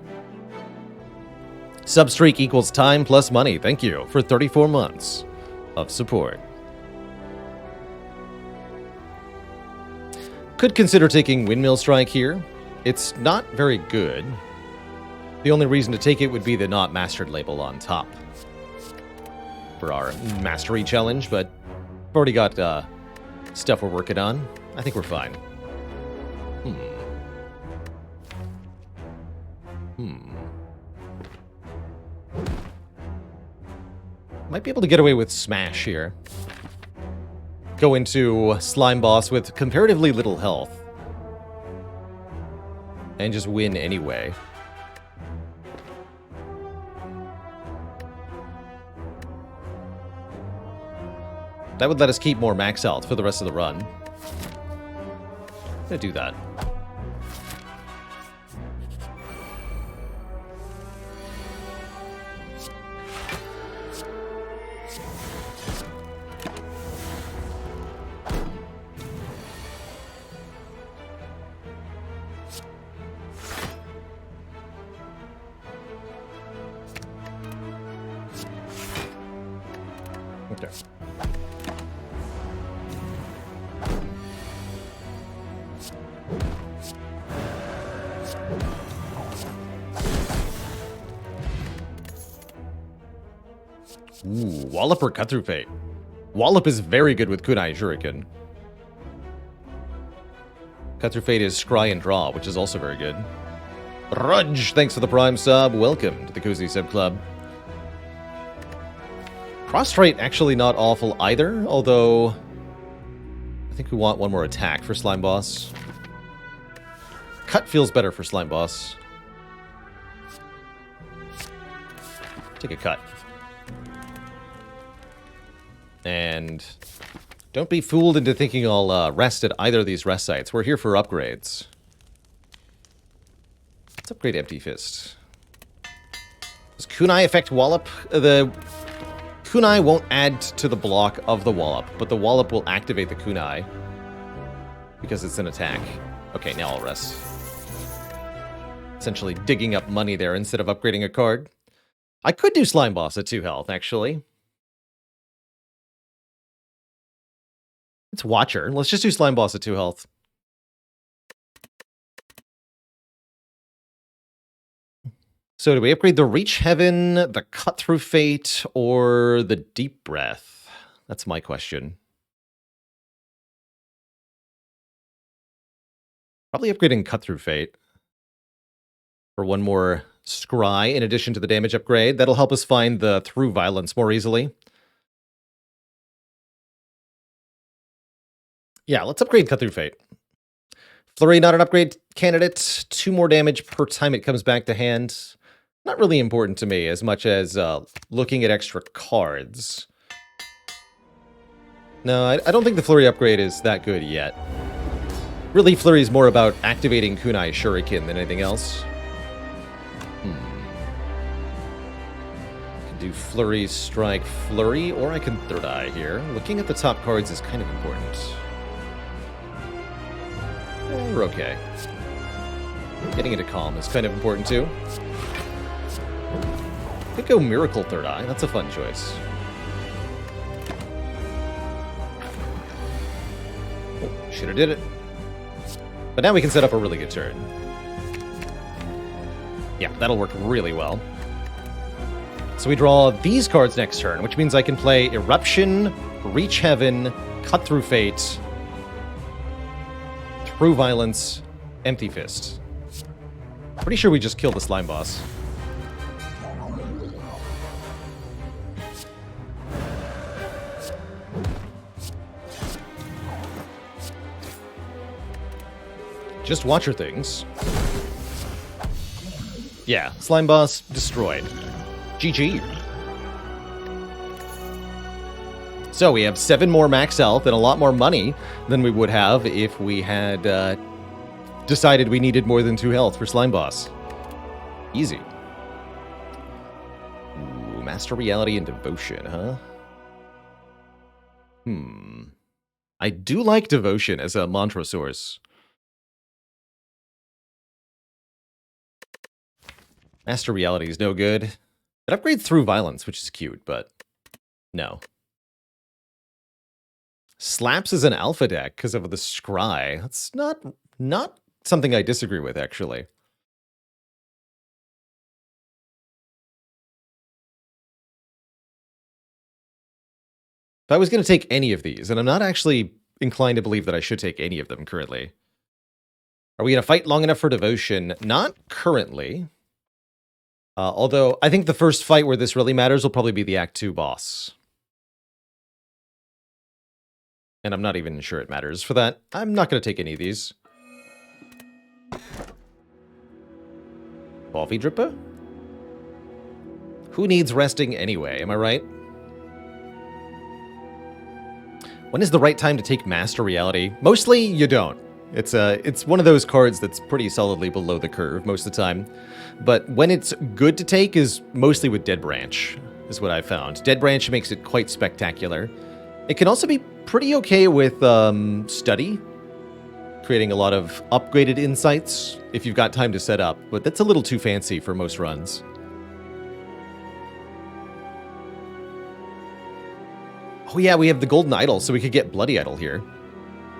Substreak equals time plus money. Thank you for 34 months of support. Could consider taking Windmill Strike here. It's not very good. The only reason to take it would be the Not Mastered label on top for our Mastery challenge, but we've already got stuff we're working on. I think we're fine. Might be able to get away with Smash here. Go into Slime Boss with comparatively little health. And just win anyway. That would let us keep more max health for the rest of the run. I'm gonna do that. Okay. Ooh, Wallop or Cut Through Fate? Wallop is very good with Kunai Shuriken. Cut Through Fate is Scry and Draw, which is also very good. Rudge, thanks for the Prime sub. Welcome to the Cozy Sub Club. Prostrate actually not awful either, although I think we want one more attack for Slime Boss. Cut feels better for Slime Boss. Take a cut. And don't be fooled into thinking I'll rest at either of these rest sites. We're here for upgrades. Let's upgrade Empty Fist. Does Kunai affect Wallop? The Kunai won't add to the block of the Wallop, but the Wallop will activate the Kunai because it's an attack. Okay, now I'll rest. Essentially digging up money there instead of upgrading a card. I could do Slime Boss at 2 health, actually. It's Watcher. Let's just do Slime Boss at 2 health. So do we upgrade the Reach Heaven, the Cut Through Fate, or the Deep Breath? That's my question. Probably upgrading Cut Through Fate for one more Scry in addition to the damage upgrade. That'll help us find the Through Violence more easily. Yeah, let's upgrade Cut Through Fate. Flurry, not an upgrade candidate. 2 more damage per time it comes back to hand. Not really important to me as much as looking at extra cards. No, I don't think the Flurry upgrade is that good yet. Really, Flurry is more about activating Kunai Shuriken than anything else. I can do Flurry, Strike, Flurry, or I can Third Eye here. Looking at the top cards is kind of important. We're okay. Getting into Calm is kind of important too. Could go Miracle Third Eye. That's a fun choice. Oh, should have did it. But now we can set up a really good turn. Yeah, that'll work really well. So we draw these cards next turn, which means I can play Eruption, Reach Heaven, Cut Through Fate, Through Violence, Empty Fist. Pretty sure we just killed the Slime Boss. Just Watcher things. Yeah, Slime Boss destroyed. GG. So we have 7 more max health and a lot more money than we would have if we had decided we needed more than 2 health for Slime Boss. Easy. Ooh, Master Reality and Devotion, huh? I do like Devotion as a mantra source. Master Reality is no good. It upgrades Through Violence, which is cute, but no. Slaps is an alpha deck because of the Scry. That's not something I disagree with, actually. If I was going to take any of these, and I'm not actually inclined to believe that I should take any of them currently. Are we going to fight long enough for Devotion? Not currently. Although, I think the first fight where this really matters will probably be the Act 2 boss. And I'm not even sure it matters for that. I'm not going to take any of these. Coffee Dripper? Who needs resting anyway, am I right? When is the right time to take Master Reality? Mostly, you don't. It's one of those cards that's pretty solidly below the curve most of the time. But when it's good to take is mostly with Dead Branch, is what I've found. Dead Branch makes it quite spectacular. It can also be pretty okay with Study, creating a lot of upgraded insights if you've got time to set up, but that's a little too fancy for most runs. Oh yeah, we have the Golden Idol, so we could get Bloody Idol here.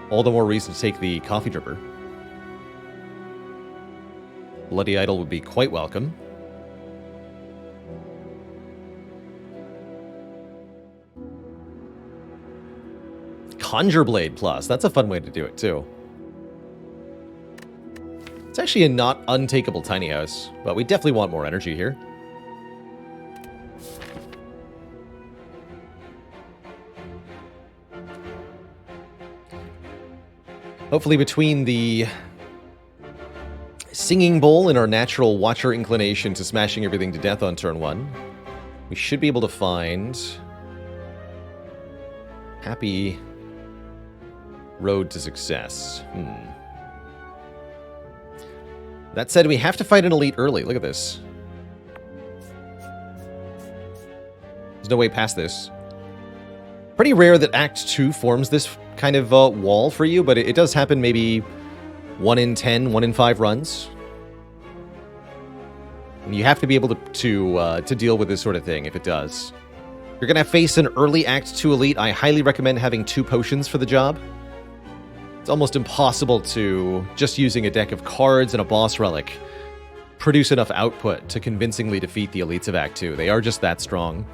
All the more reason to take the Coffee Dripper. Bloody Idol would be quite welcome. Conjure Blade Plus, that's a fun way to do it too. It's actually a not untakeable tiny house, but we definitely want more energy here. Hopefully between the Singing Bowl and our natural Watcher inclination to smashing everything to death on turn 1, we should be able to find happy road to success. That said, we have to fight an elite early. Look at this. There's no way past this. Pretty rare that Act 2 forms this kind of wall for you, but it does happen maybe 1 in 10, 1 in 5 runs. And you have to be able to deal with this sort of thing if it does. You're going to face an early Act 2 elite. I highly recommend having 2 potions for the job. It's almost impossible to, just using a deck of cards and a boss relic, produce enough output to convincingly defeat the elites of Act 2. They are just that strong.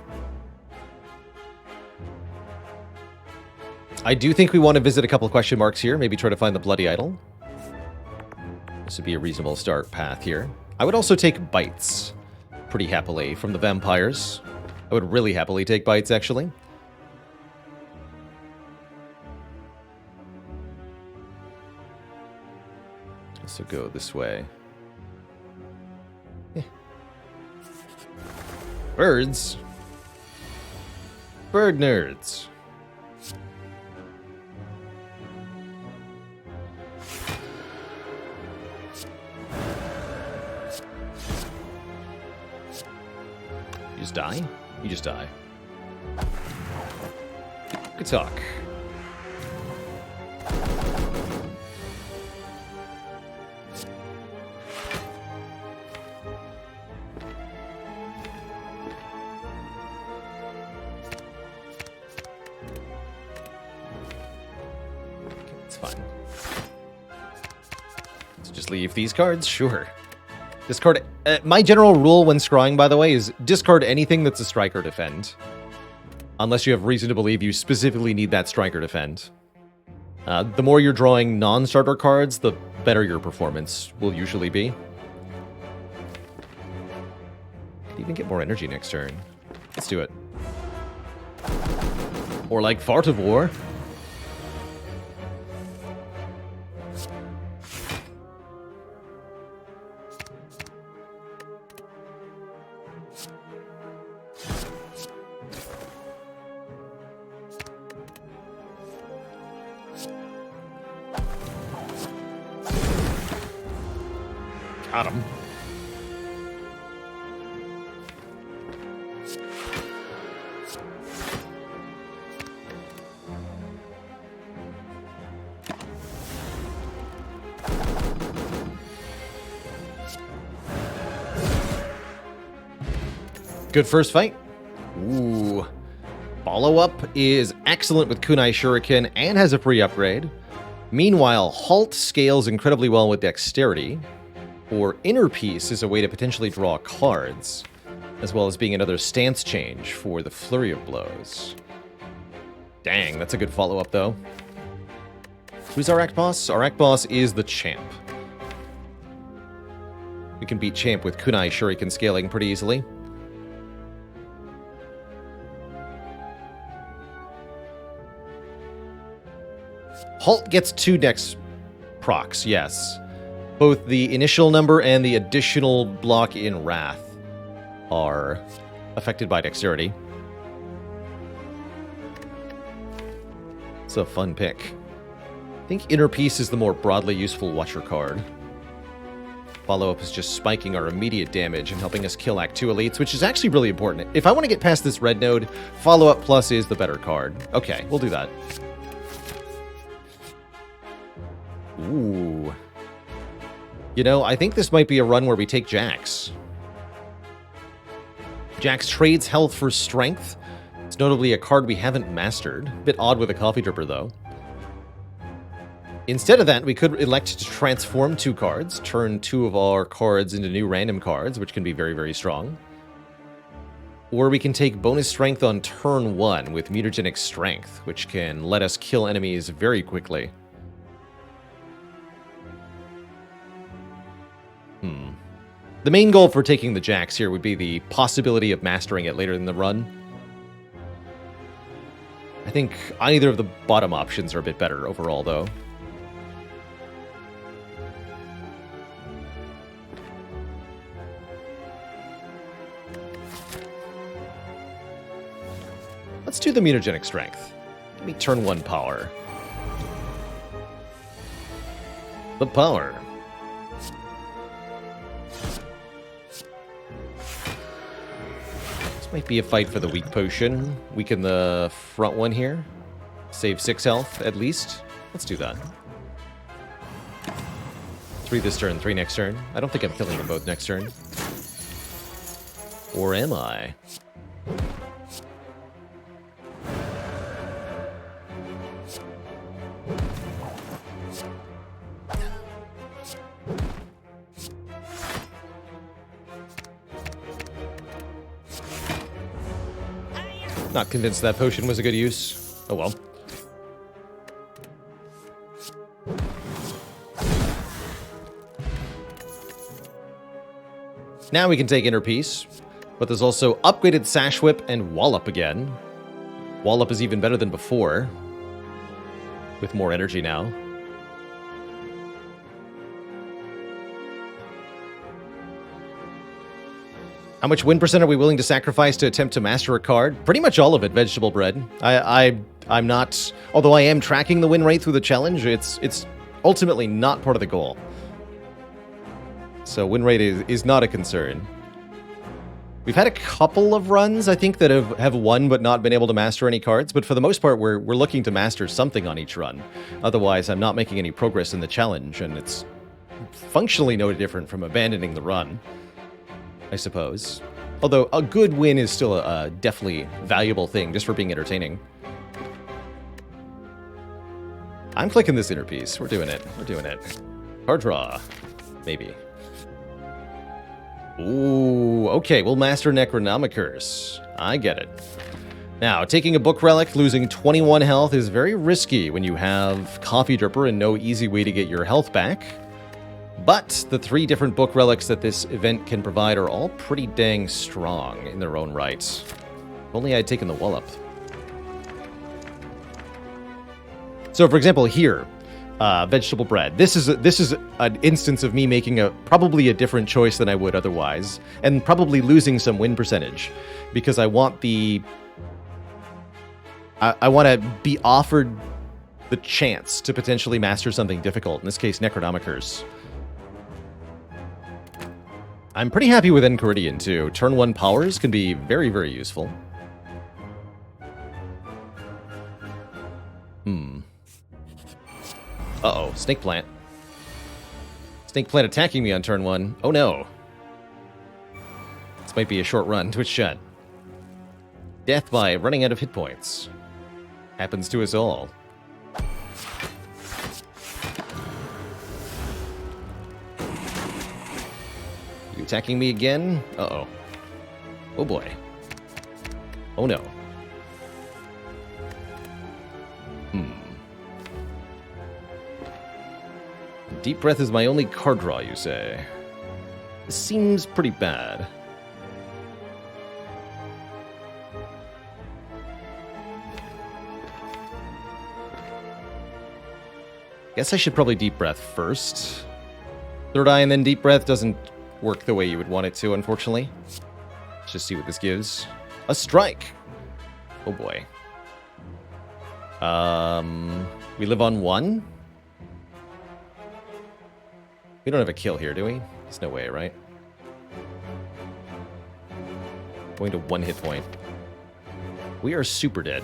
I do think we want to visit a couple of question marks here. Maybe try to find the Bloody Idol. This would be a reasonable start path here. I would also take Bites pretty happily from the Vampires. I would really happily take Bites, actually. So go this way. Birds. Bird nerds. You just die? You just die. Good talk. It's fine. So just leave these cards? Sure. Discard... my general rule when scrying, by the way, is discard anything that's a strike or defend. Unless you have reason to believe you specifically need that strike or defend. The more you're drawing non-starter cards, the better your performance will usually be. Could even get more energy next turn. Let's do it. Or like Fart of War. Got him. Good first fight. Ooh. Follow-up is excellent with Kunai Shuriken and has a free upgrade. Meanwhile, Halt scales incredibly well with Dexterity. Or Inner Peace is a way to potentially draw cards, as well as being another stance change for the Flurry of Blows. Dang, that's a good follow-up, though. Who's our Act Boss? Our Act Boss is the Champ. We can beat Champ with Kunai Shuriken scaling pretty easily. Halt gets 2 Dex procs, yes. Both the initial number and the additional block in Wrath are affected by Dexterity. It's a fun pick. I think Inner Peace is the more broadly useful Watcher card. Follow-up is just spiking our immediate damage and helping us kill Act 2 elites, which is actually really important. If I want to get past this red node, Follow-up Plus is the better card. Okay, we'll do that. Ooh. You know, I think this might be a run where we take Jax. Jax trades health for strength. It's notably a card we haven't mastered. Bit odd with a Coffee Dripper, though. Instead of that, we could elect to transform 2 cards, turn 2 of our cards into new random cards, which can be very, very strong. Or we can take bonus strength on turn 1 with mutagenic strength, which can let us kill enemies very quickly. The main goal for taking the Jax here would be the possibility of mastering it later in the run. I think either of the bottom options are a bit better overall, though. Let's do the mutagenic strength. Give me turn 1 power. The power. This might be a fight for the weak potion. Weaken the front one here. Save 6 health, at least. Let's do that. 3 this turn, 3 next turn. I don't think I'm killing them both next turn. Or am I? Not convinced that potion was a good use. Oh well. Now we can take Inner Peace, but there's also upgraded Sash Whip and Wallop again. Wallop is even better than before, with more energy now. How much win percent are we willing to sacrifice to attempt to master a card? Pretty much all of it, Vegetable Bread. I'm not... Although I am tracking the win rate through the challenge, it's ultimately not part of the goal. So win rate is not a concern. We've had a couple of runs, I think, that have won but not been able to master any cards, but for the most part, we're looking to master something on each run. Otherwise, I'm not making any progress in the challenge, and it's functionally no different from abandoning the run, I suppose. Although a good win is still a definitely valuable thing, just for being entertaining. I'm clicking this Inner Peace. We're doing it. We're doing it. Card draw. Maybe. Ooh, okay, we'll master Necronomicurse. I get it. Now, taking a Book Relic, losing 21 health is very risky when you have Coffee Dripper and no easy way to get your health back. But the 3 different Book Relics that this event can provide are all pretty dang strong in their own right. If only I'd taken the Wallop. So, for example, here, Vegetable Bread. This is an instance of me making probably a different choice than I would otherwise, and probably losing some win percentage, because I want I want to be offered the chance to potentially master something difficult. In this case, Necronomicurse. I'm pretty happy with Enchiridion, too. Turn 1 powers can be very, very useful. Uh-oh, Snake Plant. Snake Plant attacking me on turn 1. Oh no. This might be a short run. Twitch chat. Death by running out of hit points. Happens to us all. You attacking me again? Uh-oh. Oh boy. Oh no. Deep Breath is my only card draw, you say? This seems pretty bad. Guess I should probably Deep Breath first. Third Eye and then Deep Breath doesn't work the way you would want it to, unfortunately. Let's just see what this gives. A strike! Oh boy. We live on 1? We don't have a kill here, do we? There's no way, right? Going to 1 hit point. We are super dead.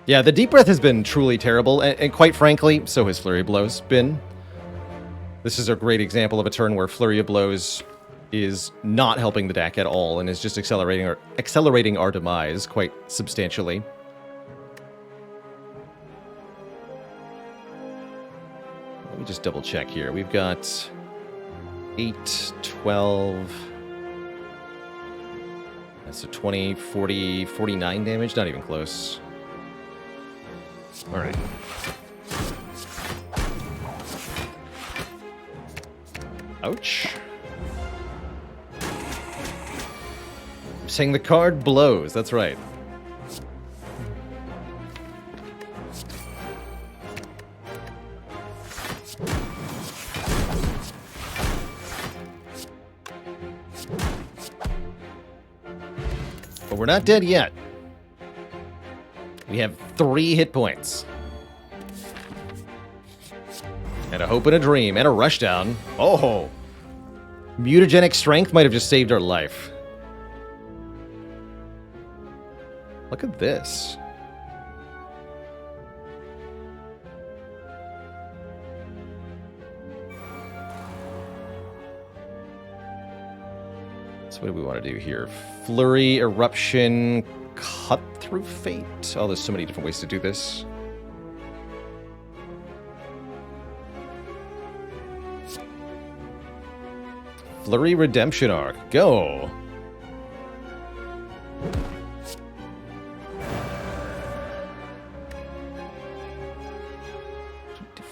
Yeah, the deep breath has been truly terrible, and quite frankly, so has Flurry of Blows been. This is a great example of a turn where Flurry of Blows is not helping the deck at all, and is just accelerating our demise quite substantially. Let me just double check here. We've got 8, 12... So 20, 40, 49 damage? Not even close. Alright. Ouch. I'm saying the card blows, that's right. But we're not dead yet. We have 3 hit points. And a hope and a dream, and a rushdown. Oh! Mutagenic strength might have just saved our life. Look at this. So what do we want to do here? Flurry, Eruption, Cut Through Fate? Oh, there's so many different ways to do this. Flurry Redemption Arc. Go!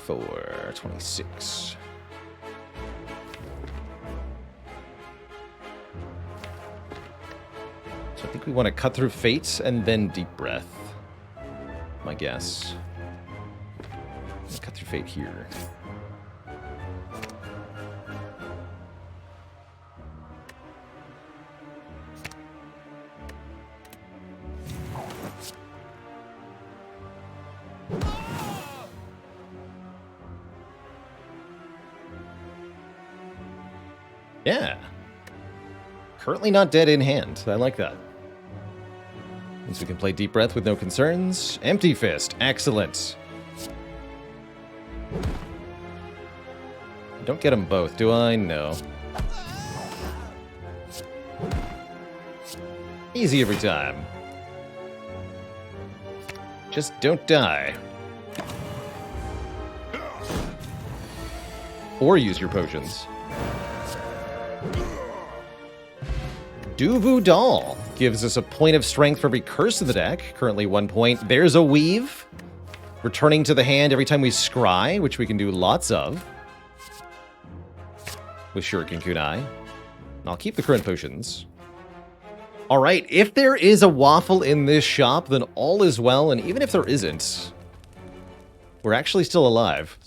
$24, $26. So I think we want to Cut Through Fate and then Deep Breath. My guess. Cut Through Fate here. Yeah. Currently not dead in hand. I like that. Means we can play Deep Breath with no concerns. Empty Fist. Excellent. I don't get them both, do I? No. Easy every time. Just don't die. Or use your potions. Duvu Doll gives us a point of strength for every curse in the deck. Currently 1 point. There's a Weave. Returning to the hand every time we scry, which we can do lots of. With Shuriken Kunai. I'll keep the current potions. Alright, if there is a waffle in this shop, then all is well, and even if there isn't, we're actually still alive.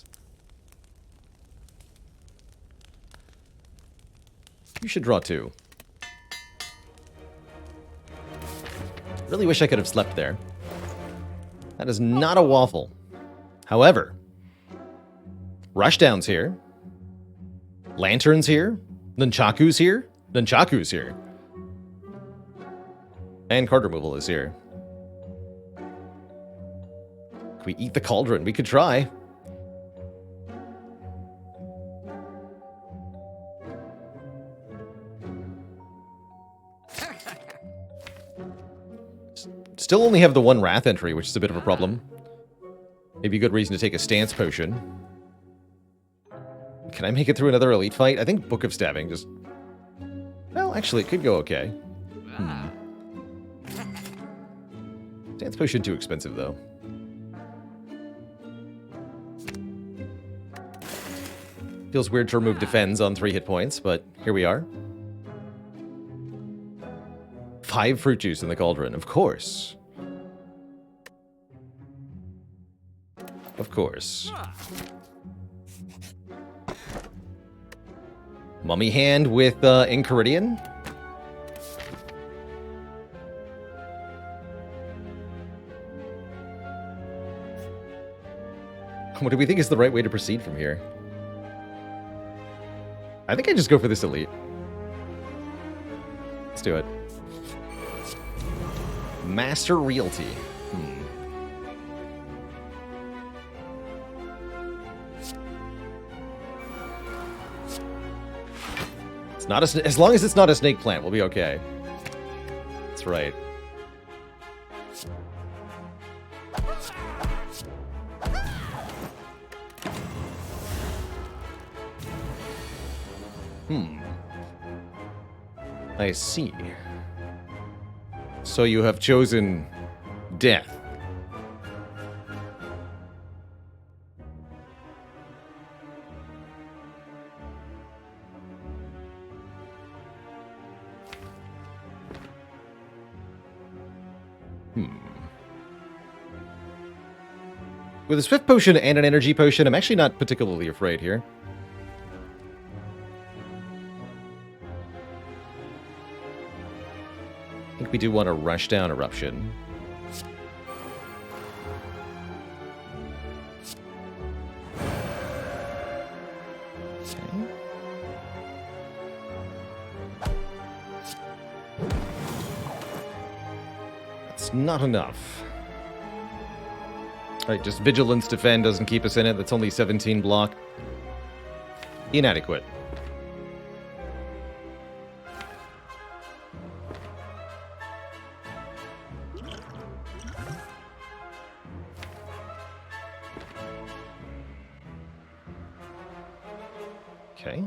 You should draw 2. Really wish I could have slept there. That is not a waffle. However, Rushdown's here. Lantern's here. Nunchaku's here. Nunchaku's here. And card removal is here. Can we eat the cauldron? We could try. Still only have the 1 Wrath entry, which is a bit of a problem. Maybe a good reason to take a Stance Potion. Can I make it through another Elite fight? I think Book of Stabbing just... Well, actually, it could go okay. Stance Potion too expensive, though. Feels weird to remove Defends on 3 hit points, but here we are. 5 Fruit Juice in the Cauldron, of course. Of course. Mummy Hand with Enchiridion. What do we think is the right way to proceed from here? I think I just go for this elite. Let's do it. Master Realty. It's not as long as it's not a snake plant, we'll be okay. That's right. I see. So you have chosen death. With a Swift Potion and an Energy Potion, I'm actually not particularly afraid here. I think we do want to rush down Eruption. Okay. That's not enough. Alright, just Vigilance Defend doesn't keep us in it. That's only 17 block. Inadequate. Okay.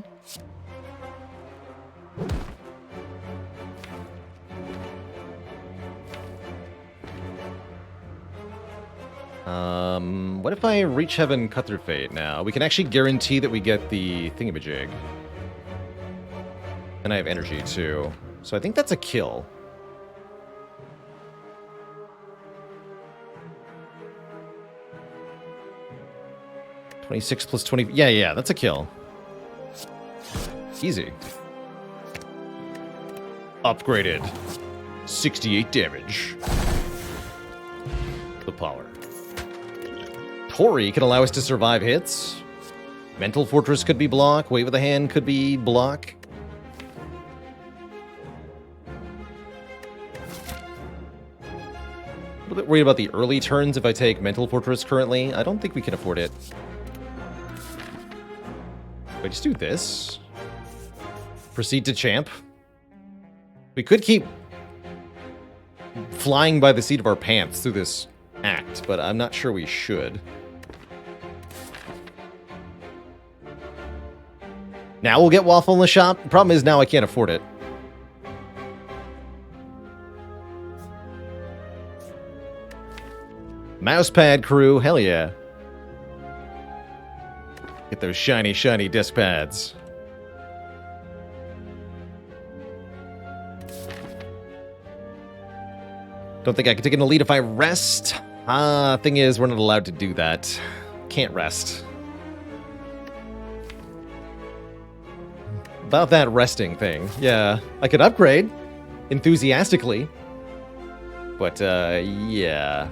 What if I reach Heaven, Cut Through Fate now? We can actually guarantee that we get the thingamajig. And I have energy too. So I think that's a kill. (26 + 20). Yeah, that's a kill. Easy. Upgraded. 68 damage. The power. Tori can allow us to survive hits. Mental Fortress could be block. Wave of the Hand could be block. A little bit worried about the early turns if I take Mental Fortress currently. I don't think we can afford it. I just do this. Proceed to champ. We could keep flying by the seat of our pants through this act, but I'm not sure we should. Now we'll get Waffle in the shop. The problem is now I can't afford it. Mousepad crew, hell yeah. Get those shiny, shiny disc pads. Don't think I can take an elite if I rest. Thing is, we're not allowed to do that. Can't rest. About that resting thing. Yeah, I could upgrade enthusiastically. But, yeah.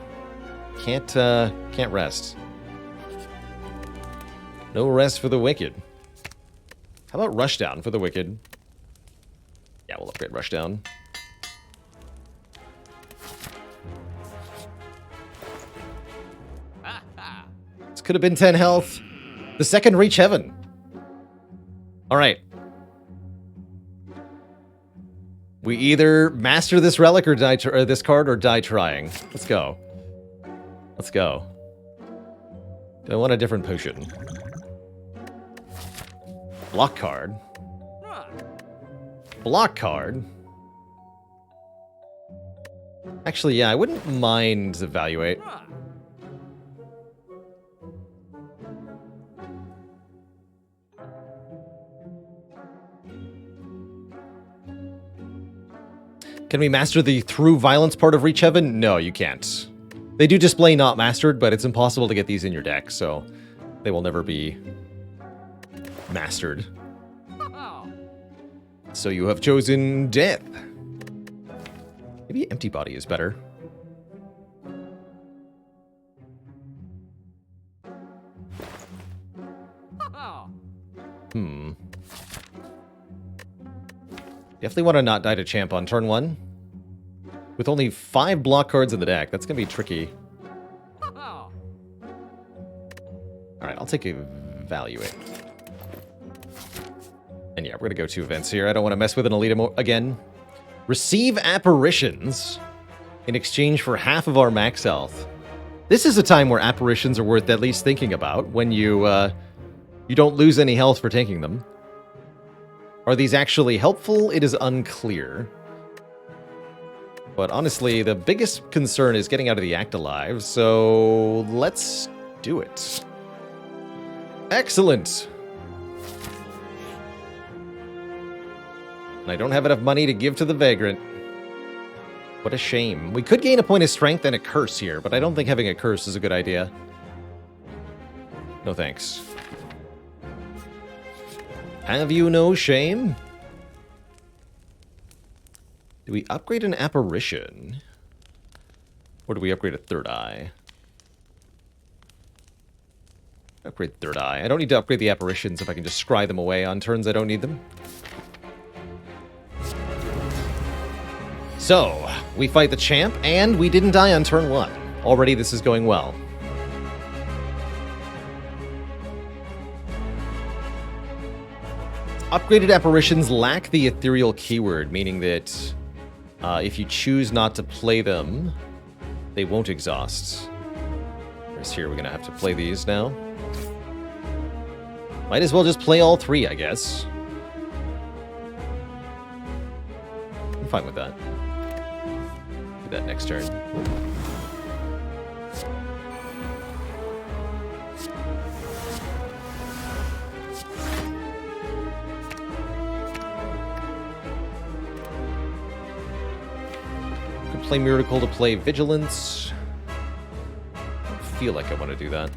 Can't rest. No rest for the wicked. How about Rushdown for the wicked? Yeah, we'll upgrade Rushdown. This could have been 10 health. The second reach heaven. Alright. We either master this relic or die this card or die trying. Let's go. Let's go. Do I want a different potion? Block card. Block card. Actually, yeah, I wouldn't mind evaluate. Can we master the through violence part of Reach Heaven? No, you can't. They do display not mastered, but it's impossible to get these in your deck, so they will never be mastered. So you have chosen death. Maybe Empty Body is better. Definitely want to not die to champ on turn 1. With only 5 block cards in the deck, that's going to be tricky. Alright, I'll take Evaluate. And yeah, we're going to go 2 events here. I don't want to mess with an elite again. Receive Apparitions in exchange for half of our max health. This is a time where Apparitions are worth at least thinking about when you don't lose any health for taking them. Are these actually helpful? It is unclear. But honestly, the biggest concern is getting out of the act alive, so let's do it. Excellent! And I don't have enough money to give to the Vagrant. What a shame. We could gain a point of strength and a curse here, but I don't think having a curse is a good idea. No thanks. Have you no shame? Do we upgrade an Apparition? Or do we upgrade a Third Eye? Upgrade Third Eye. I don't need to upgrade the Apparitions if I can just scry them away on turns I don't need them. So, we fight the champ, and we didn't die on turn 1. Already this is going well. Upgraded Apparitions lack the ethereal keyword, meaning that if you choose not to play them, they won't exhaust. Whereas here, we're going to have to play these now. Might as well just play all 3, I guess. I'm fine with that. Do that next turn. Play Miracle to play Vigilance. I feel like I want to do that.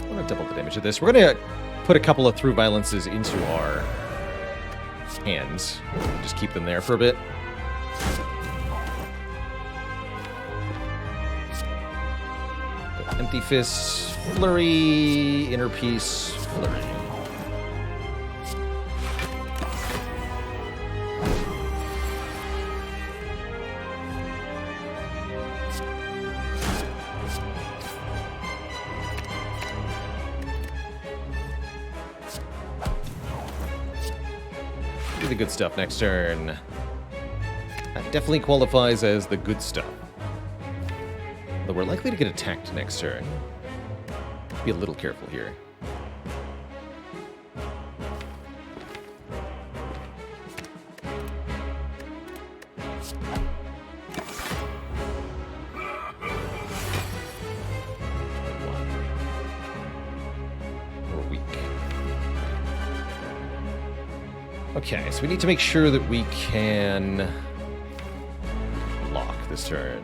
I want to double the damage of this. We're going to put a couple of Through Violences into our hands. Just keep them there for a bit. Empty Fist, Flurry, Inner Peace, Flurry. The good stuff next turn. That definitely qualifies as the good stuff. Though we're likely to get attacked next turn. Be a little careful here. Okay, so we need to make sure that we can block this turn.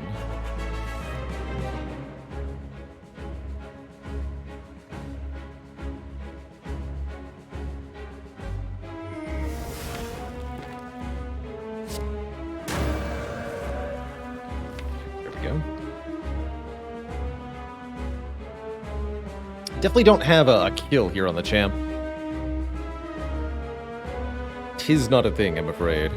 There we go. Definitely don't have a kill here on the champ. Tis not a thing, I'm afraid.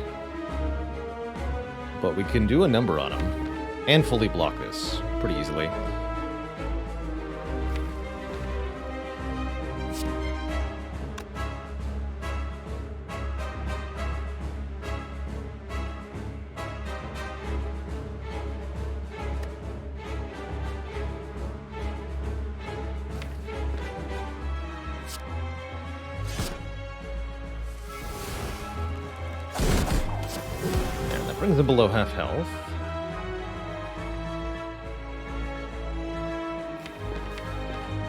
But we can do a number on him. And fully block this pretty easily. Brings him below half health.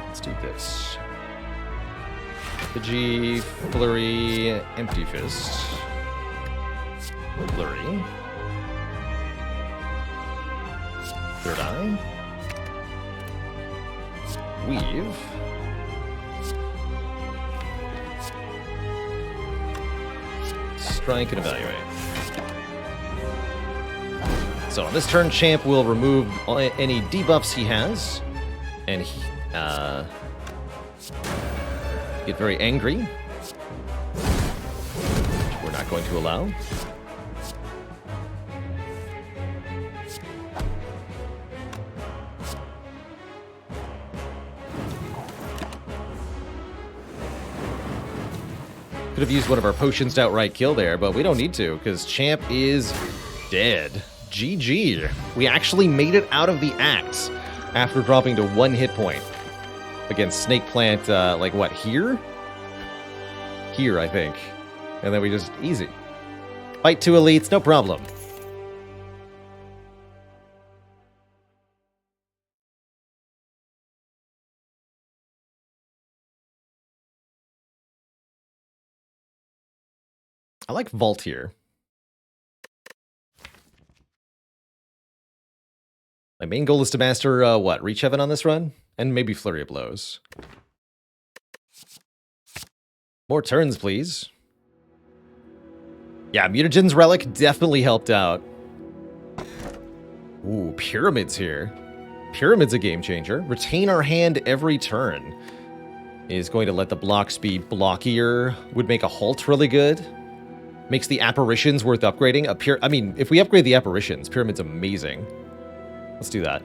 Let's do this. The G, Flurry, Empty Fist. Flurry. Third Eye. Weave. Strike and evaluate. So on this turn, Champ will remove any debuffs he has, and he, get very angry, which we're not going to allow. Could have used one of our potions to outright kill there, but we don't need to, because Champ is dead. GG. We actually made it out of the axe after dropping to 1 hit point against Snake Plant, like what, here? Here, I think. And then we just, easy. Fight 2 elites, no problem. I like Vault here. My main goal is to master, what, Reach Heaven on this run? And maybe Flurry of Blows. More turns, please. Yeah, Mutagen's Relic definitely helped out. Ooh, Pyramids here. Pyramid's a game changer. Retain our hand every turn is going to let the blocks be blockier. Would make a halt really good. Makes the apparitions worth upgrading. I mean, if we upgrade the apparitions, Pyramid's amazing. Let's do that.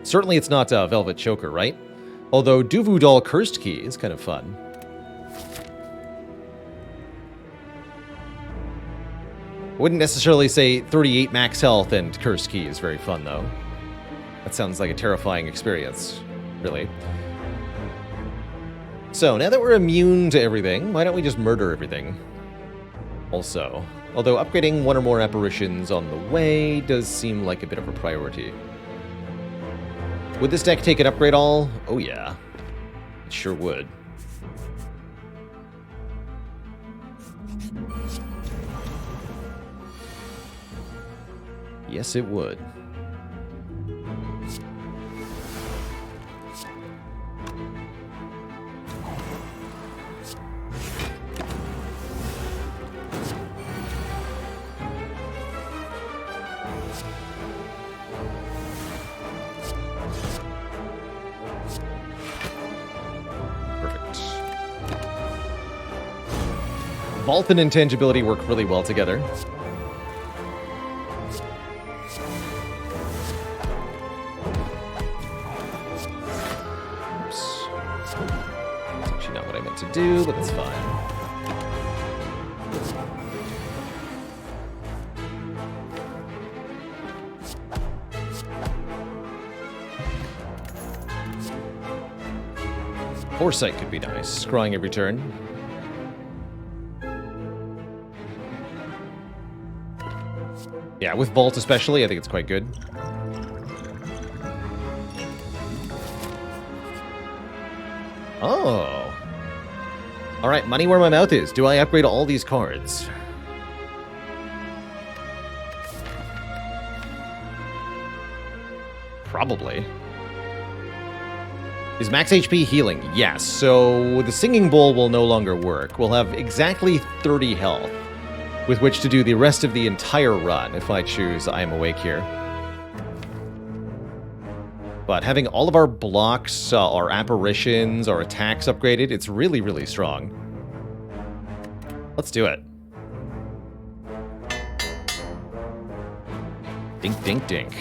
Certainly it's not Velvet Choker, right? Although Duvu Doll Cursed Key is kind of fun. Wouldn't necessarily say 38 max health and Cursed Key is very fun, though. That sounds like a terrifying experience, really. So, now that we're immune to everything, why don't we just murder everything? Also, although upgrading 1 or more apparitions on the way does seem like a bit of a priority. Would this deck take an upgrade all? Oh yeah, it sure would. Yes, it would. Vault and Intangibility work really well together. Oops. That's actually not what I meant to do, but that's fine. Foresight could be nice, scrying every turn. Yeah, with Vault especially, I think it's quite good. Oh. Alright, money where my mouth is. Do I upgrade all these cards? Probably. Is max HP healing? Yes, so the Singing Bowl will no longer work. We'll have exactly 30 health with which to do the rest of the entire run if I choose I Am Awake here. But having all of our blocks, our apparitions, our attacks upgraded, it's really, really strong. Let's do it. Dink, dink, dink.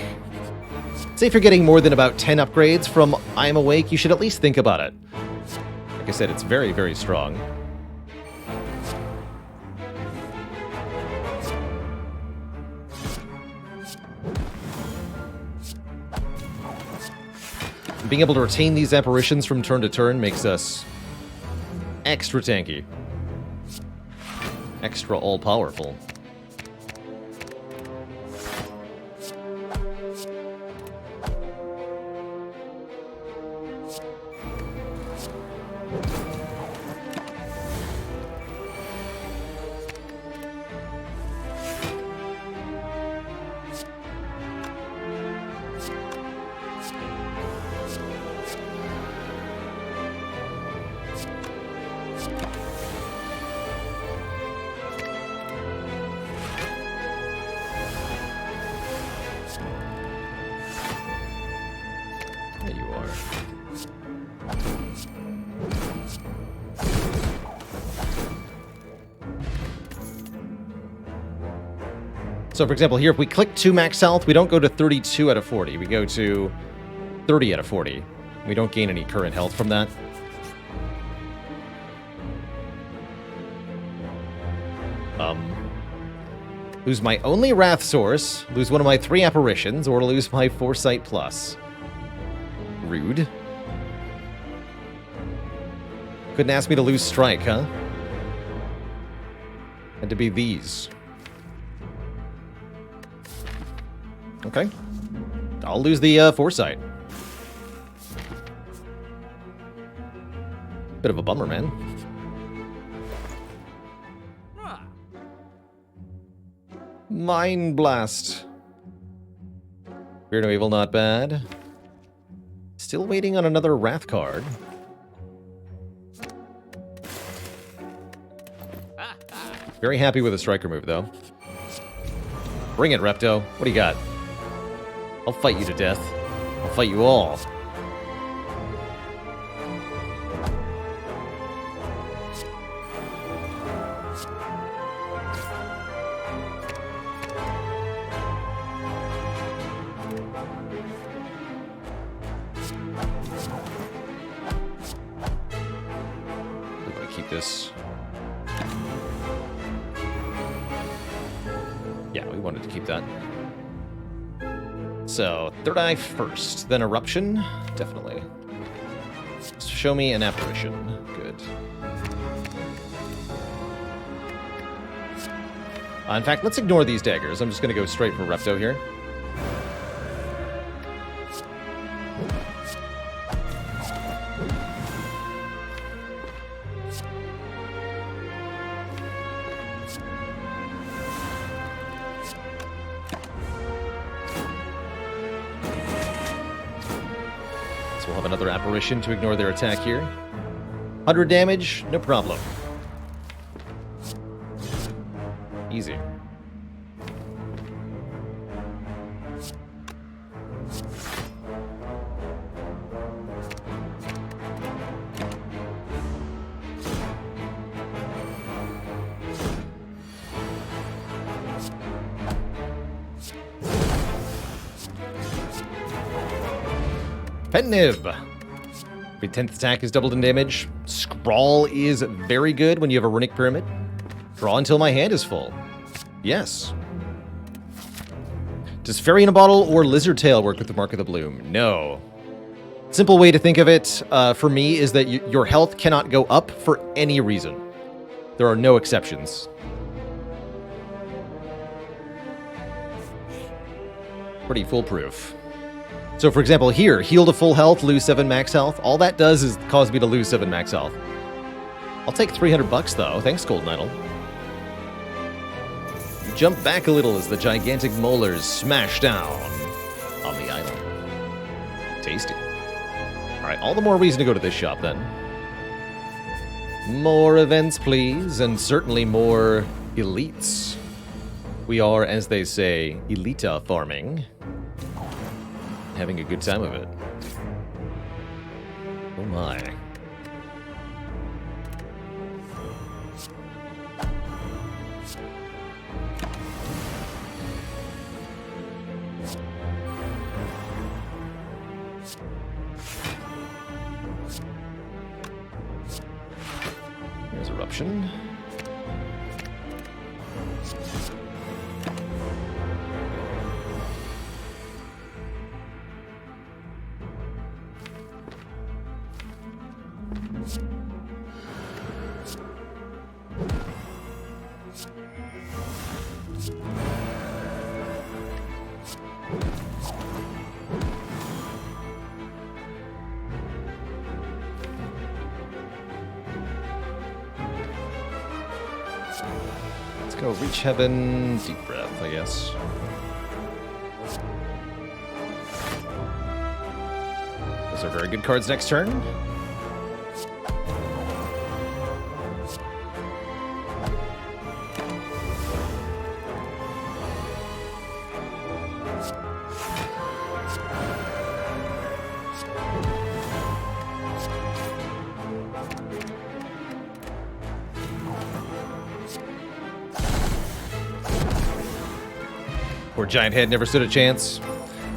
Say if you're getting more than about 10 upgrades from I Am Awake, you should at least think about it. Like I said, it's very, very strong. Being able to retain these apparitions from turn to turn makes us extra tanky. Extra all-powerful. So, for example, here, if we click 2 max health, we don't go to 32 out of 40. We go to 30 out of 40. We don't gain any current health from that. Lose my only Wrath source, lose one of my 3 apparitions, or lose my Foresight Plus. Rude. Couldn't ask me to lose Strike, huh? Had to be these. Okay. I'll lose the Foresight. Bit of a bummer, man. Mind Blast. Fear no evil, not bad. Still waiting on another Wrath card. Very happy with the Striker move, though. Bring it, Repto. What do you got? I'll fight you to death. I'll fight you all. We're gonna keep this. Yeah, we wanted to keep that. So, Third Eye first, then Eruption. Definitely. Show me an apparition. Good. In fact, let's ignore these daggers. I'm just going to go straight for Repto here. We'll have another apparition to ignore their attack here. 100 damage, no problem. Easy. Nib. The 10th attack is doubled in damage. Scrawl is very good when you have a Runic Pyramid. Draw until my hand is full. Yes. Does Fairy in a Bottle or Lizard Tail work with the Mark of the Bloom? No. Simple way to think of it for me is that your health cannot go up for any reason. There are no exceptions. Pretty foolproof. So, for example, here, heal to full health, lose 7 max health. All that does is cause me to lose 7 max health. I'll take $300 though. Thanks, Golden Idol. You jump back a little as the gigantic molars smash down on the island. Tasty. Alright, all the more reason to go to this shop then. More events, please, and certainly more elites. We are, as they say, elita farming. Having a good time of it. Oh my. Here's Eruption. Let's go Reach Heaven, Deep Breath, I guess. Those are very good cards next turn. Poor Giant Head never stood a chance.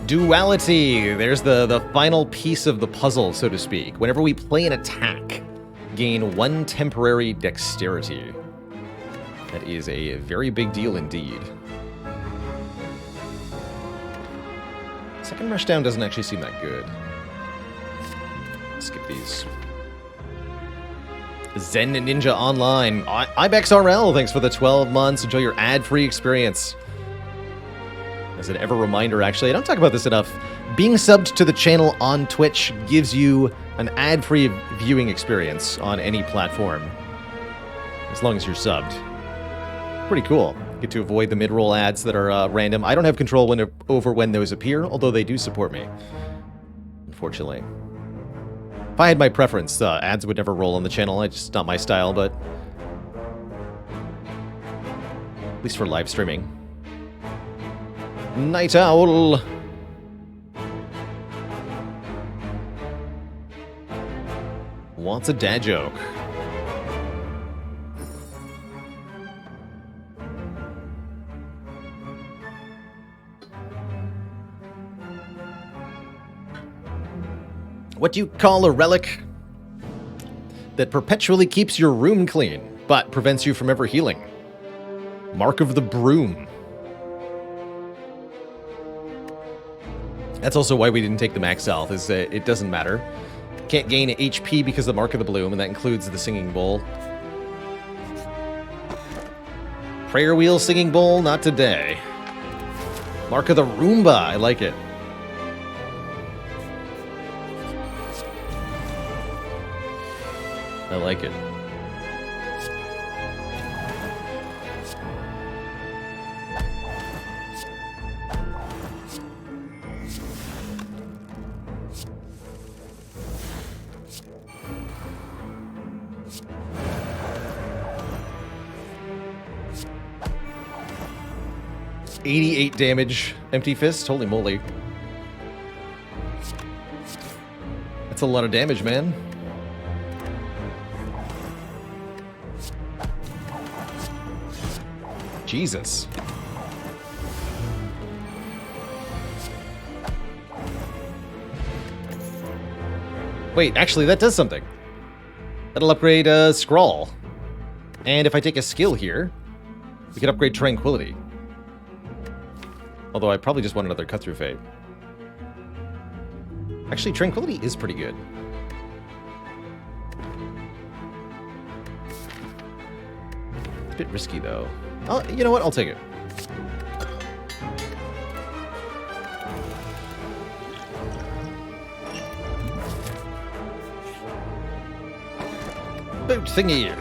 Duality. There's the final piece of the puzzle, so to speak. Whenever we play an attack, gain 1 temporary dexterity. That is a very big deal indeed. Second rushdown doesn't actually seem that good. Skip these. Zen Ninja Online. IbexRL, thanks for the 12 months. Enjoy your ad-free experience. As an ever reminder, actually, I don't talk about this enough. Being subbed to the channel on Twitch gives you an ad-free viewing experience on any platform. As long as you're subbed. Pretty cool. Get to avoid the mid-roll ads that are random. I don't have control over when those appear, although they do support me. Unfortunately. If I had my preference, ads would never roll on the channel. It's just not my style, but... at least for live streaming. Night Owl! Wants a dad joke. What do you call a relic that perpetually keeps your room clean, but prevents you from ever healing? Mark of the Broom. That's also why we didn't take the max health, is that it doesn't matter. Can't gain HP because of the Mark of the Bloom, and that includes the Singing Bowl. Prayer Wheel Singing Bowl, not today. Mark of the Roomba, I like it. I like it. $88 damage, Empty Fist. Holy moly. That's a lot of damage, man. Jesus. Wait, actually, that does something. That'll upgrade Scrawl. And if I take a skill here, we can upgrade Tranquility. Although I probably just want another Cut Through Fate. Actually, Tranquility is pretty good. It's a bit risky, though. You know what? I'll take it. Boot thingy.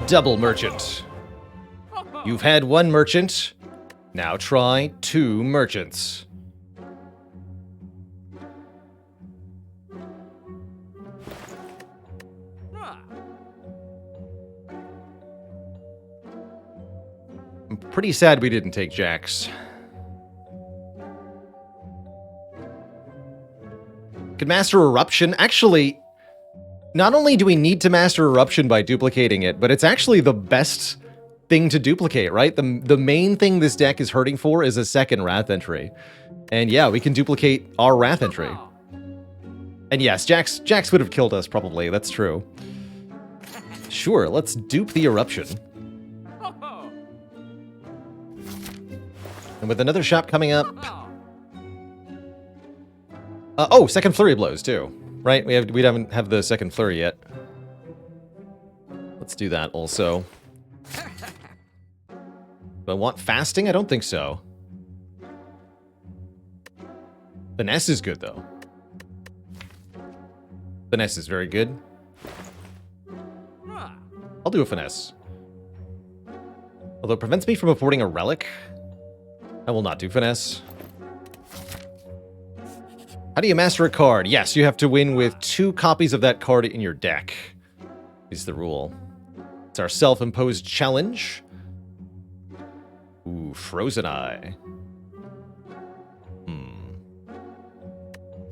Double merchant. You've had 1 merchant. Now try 2 merchants. I'm pretty sad we didn't take Jax. Could master Eruption. Actually, not only do we need to master Eruption by duplicating it, but it's actually the best thing to duplicate, right? The main thing this deck is hurting for is a second Wrath entry. And yeah, we can duplicate our Wrath entry. And yes, Jax would have killed us, probably. That's true. Sure, let's dupe the Eruption. And with another shop coming up... oh, second Flurry Blows, too. Right? We haven't have the second Flurry yet. Let's do that also. Do I want Fasting? I don't think so. Finesse is good, though. Finesse is very good. I'll do a Finesse. Although it prevents me from affording a Relic, I will not do Finesse. How do you master a card? Yes, you have to win with 2 copies of that card in your deck, is the rule. It's our self-imposed challenge. Ooh, Frozen Eye.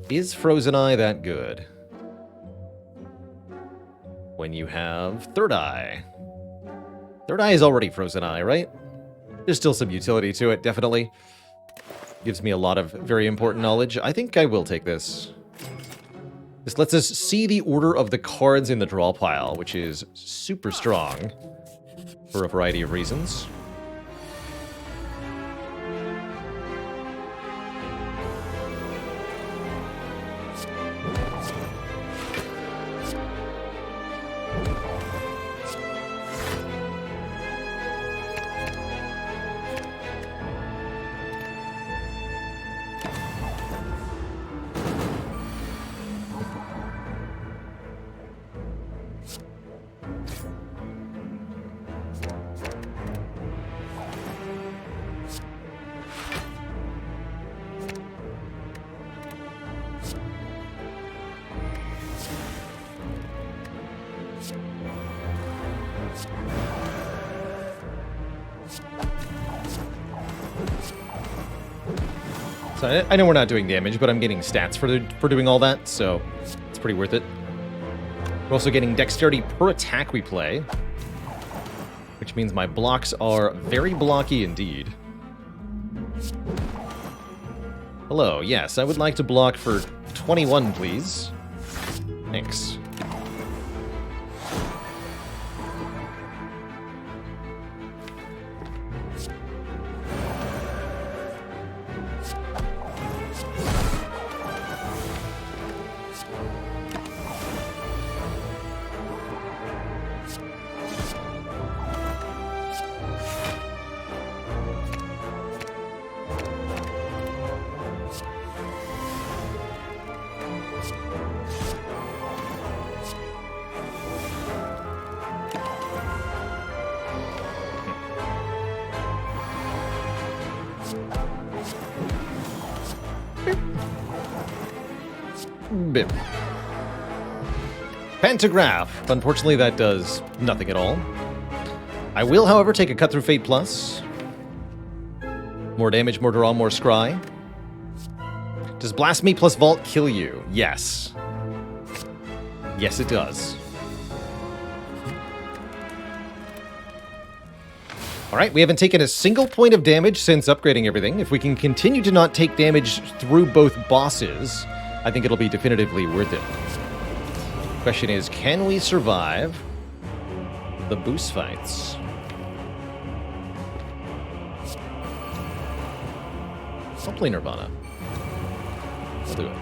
Is Frozen Eye that good? When you have Third Eye. Third Eye is already Frozen Eye, right? There's still some utility to it, definitely. Gives me a lot of very important knowledge. I think I will take this. This lets us see the order of the cards in the draw pile, which is super strong for a variety of reasons. So I know we're not doing damage, but I'm getting stats for doing all that, so it's pretty worth it. We're also getting dexterity per attack we play, which means my blocks are very blocky indeed. Hello, yes, I would like to block for 21, please. Thanks. Bip. Pantograph. Unfortunately, that does nothing at all. I will, however, take a Cut Through Fate Plus. More damage, more draw, more scry. Does Blasphemy plus Vault kill you? Yes. Yes, it does. Alright, we haven't taken a single point of damage since upgrading everything. If we can continue to not take damage through both bosses, I think it'll be definitively worth it. Question is, can we survive the boost fights? I'll play Nirvana. I'll do it.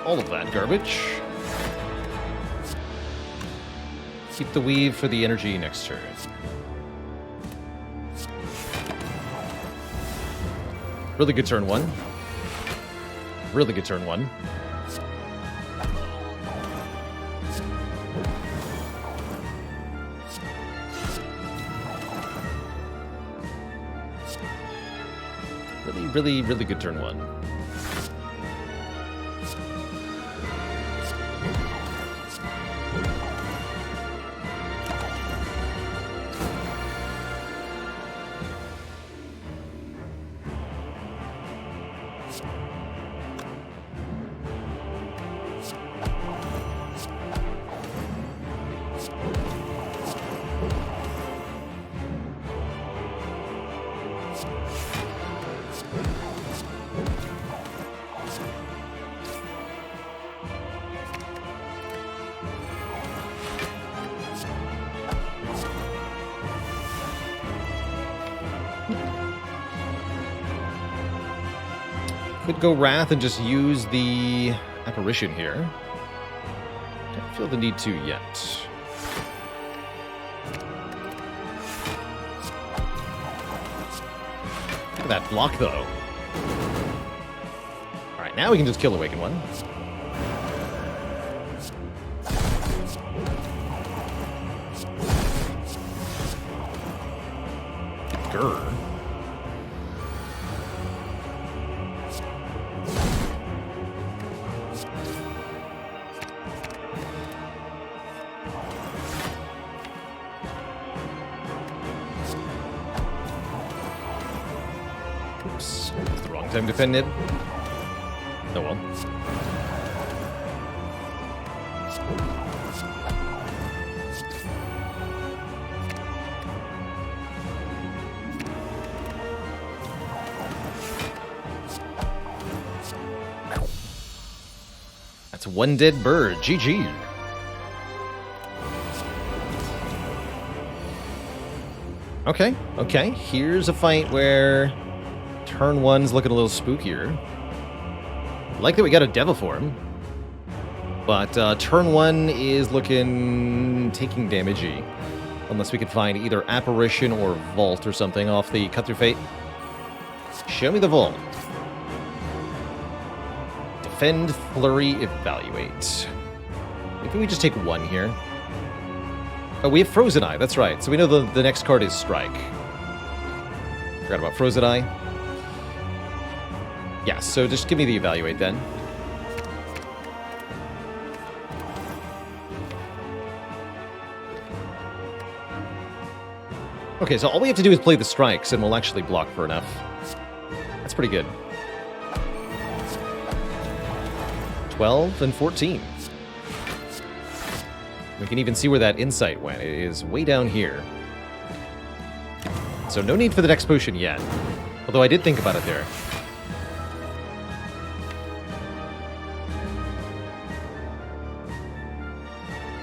All of that garbage. Keep the weave for the energy next turn. Really good turn one. Really good turn one. Really good turn one. Could go Wrath and just use the Apparition here. Don't feel the need to yet. Look at that block, though. Now we can just kill Awaken One. Grr. Oops. It's the wrong time to defend it. Oh well. That's one dead bird. GG. Okay, okay. Here's a fight where turn one's looking a little spookier. I like that we got a Devil Form. But turn one is looking taking damage-y. Unless we could find either Apparition or Vault or something off the Cut Through Fate. Show me the Vault. Defend, Flurry, Evaluate. Maybe we just take one here. Oh, we have Frozen Eye, that's right. So we know the next card is Strike. Forgot about Frozen Eye. Yeah, so just give me the Evaluate then. Okay, so all we have to do is play the strikes and we'll actually block for enough. That's pretty good. 12 and 14. We can even see where that insight went. It is way down here. So no need for the next potion yet. Although I did think about it there.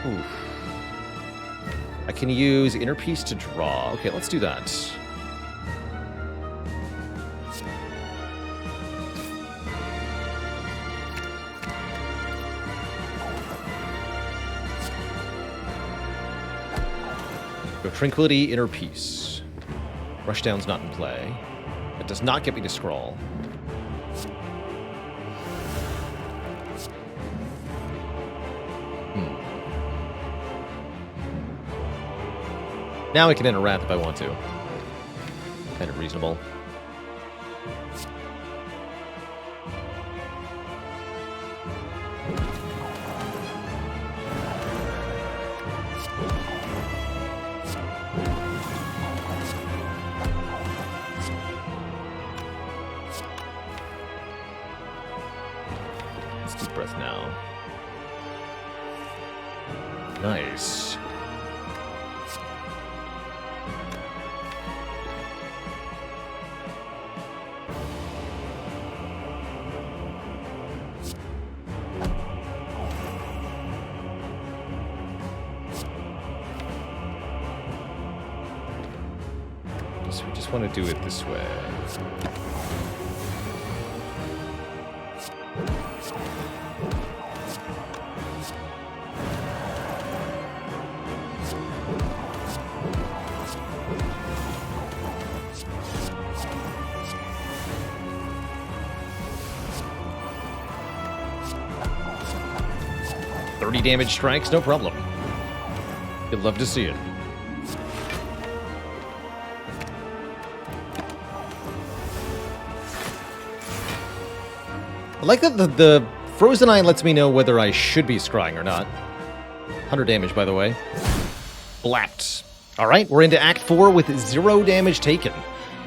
Oof. I can use Inner Peace to draw. Okay, let's do that. Go Tranquility, Inner Peace. Rushdown's not in play. It does not get me to scroll. Now I can enter Wrath if I want to. Kind of reasonable. Let's deep breath now. Nice. So we just want to do it this way. Damage strikes, no problem. You'd love to see it. I like that the Frozen Eye lets me know whether I should be scrying or not. 100 damage, by the way. Blapped. Alright, we're into Act 4 with 0 damage taken.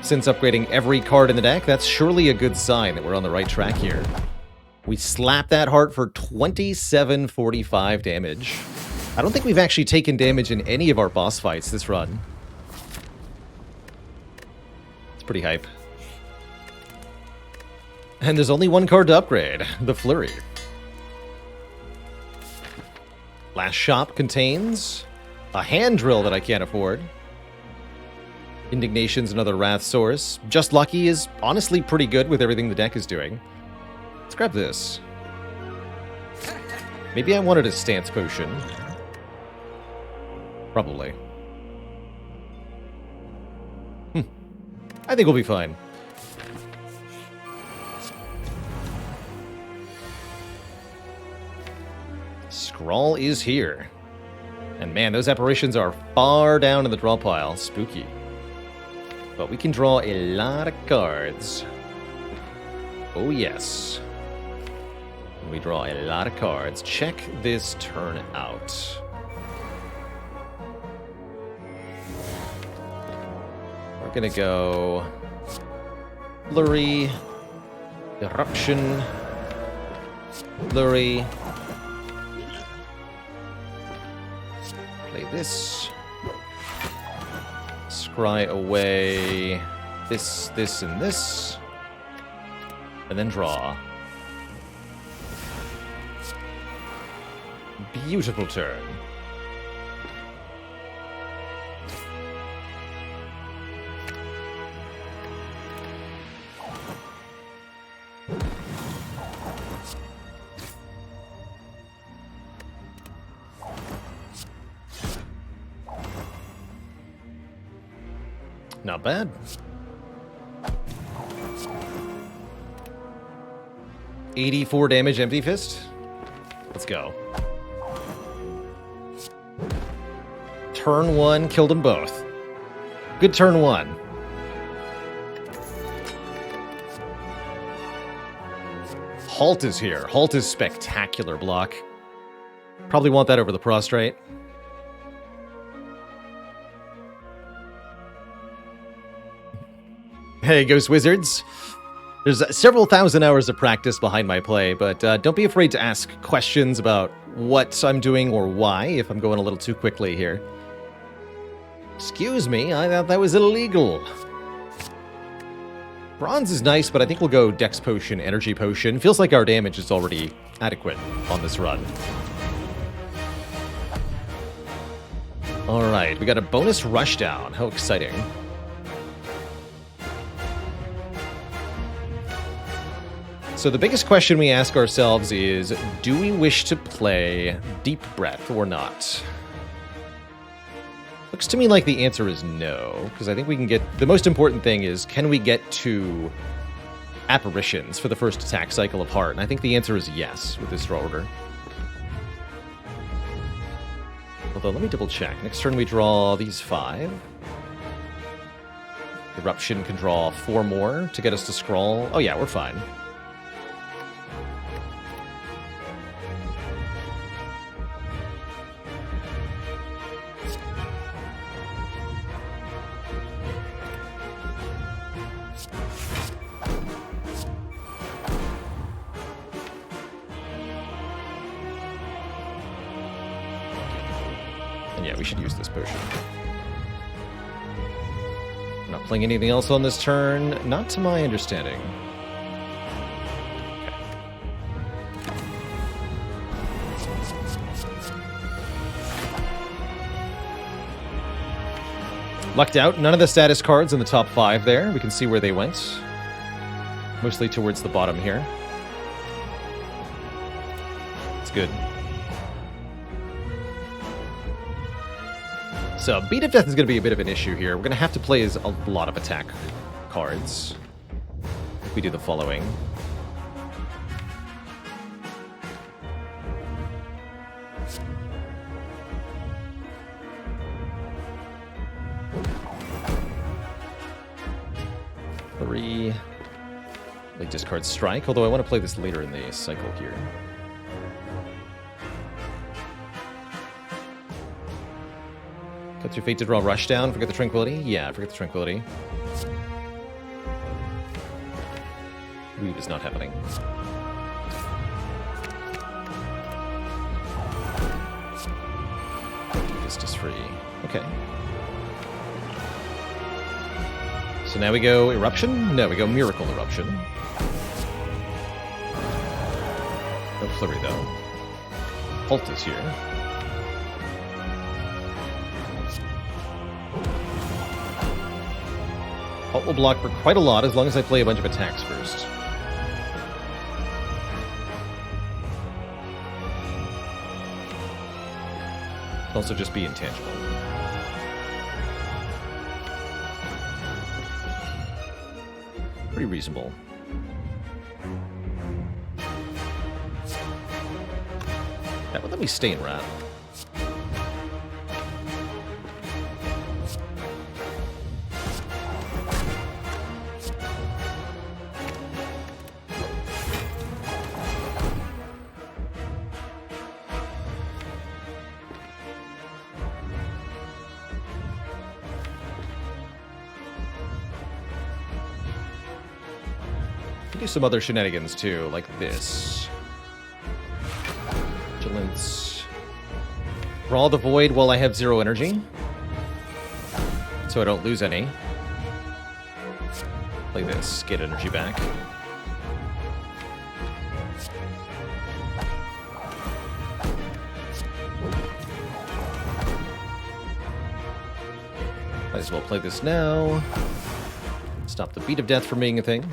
Since upgrading every card in the deck, that's surely a good sign that we're on the right track here. We slapped that heart for 2745 damage. I don't think we've actually taken damage in any of our boss fights this run. It's pretty hype. And there's only one card to upgrade, the Flurry. Last Shop contains a hand drill that I can't afford. Indignation's another Wrath source. Just Lucky is honestly pretty good with everything the deck is doing. Let's grab this. Maybe I wanted a Stance Potion. Probably. I think we'll be fine. Scrawl is here. And man, those apparitions are far down in the draw pile. Spooky. But we can draw a lot of cards. Oh yes. We draw a lot of cards. Check this turn out. We're gonna go Flurry, Eruption, Flurry. Play this. Scry away this, and this. And then draw. Beautiful turn. Not bad. 84 damage, Empty Fist. Let's go. Turn 1, killed them both. Good turn 1. Halt is here. Halt is spectacular block. Probably want that over the Prostrate. Hey, Ghost Wizards. There's several thousand hours of practice behind my play, but don't be afraid to ask questions about what I'm doing or why if I'm going a little too quickly here. Excuse me, I thought that was illegal. Bronze is nice, but I think we'll go Dex Potion, Energy Potion. Feels like our damage is already adequate on this run. Alright, we got a bonus Rushdown. How exciting. So the biggest question we ask ourselves is, do we wish to play Deep Breath or not? Looks to me like the answer is no, because I think we can get... The most important thing is, can we get to apparitions for the first attack cycle of Heart? And I think the answer is yes with this draw order. Although, let me double check. Next turn we draw these 5. Eruption can draw 4 more to get us to Scrawl. Oh yeah, we're fine. And yeah, we should use this potion. We're not playing anything else on this turn, not to my understanding. Okay. Lucked out. None of the status cards in the top 5 there. We can see where they went. Mostly towards the bottom here. It's good. So, Beat of Death is going to be a bit of an issue here. We're going to have to play as a lot of attack cards. If we do the following. Three. Like discard Strike, although I want to play this later in the cycle here. Cut through Fate to draw Rushdown. Forget the Tranquility? Yeah, forget the Tranquility. Weave is not happening. Fist is free. Okay. So now we go Eruption? No, we go Miracle Eruption. No Flurry, though. Halt is here. Halt will block for quite a lot as long as I play a bunch of attacks first. It'll also just be intangible. Pretty reasonable. That would let me stay in Wrath. Do some other shenanigans too, like this. Vigilance. Brawl the Void while I have 0 energy, so I don't lose any. Play this, get energy back. Might as well play this now. Stop the Beat of Death from being a thing.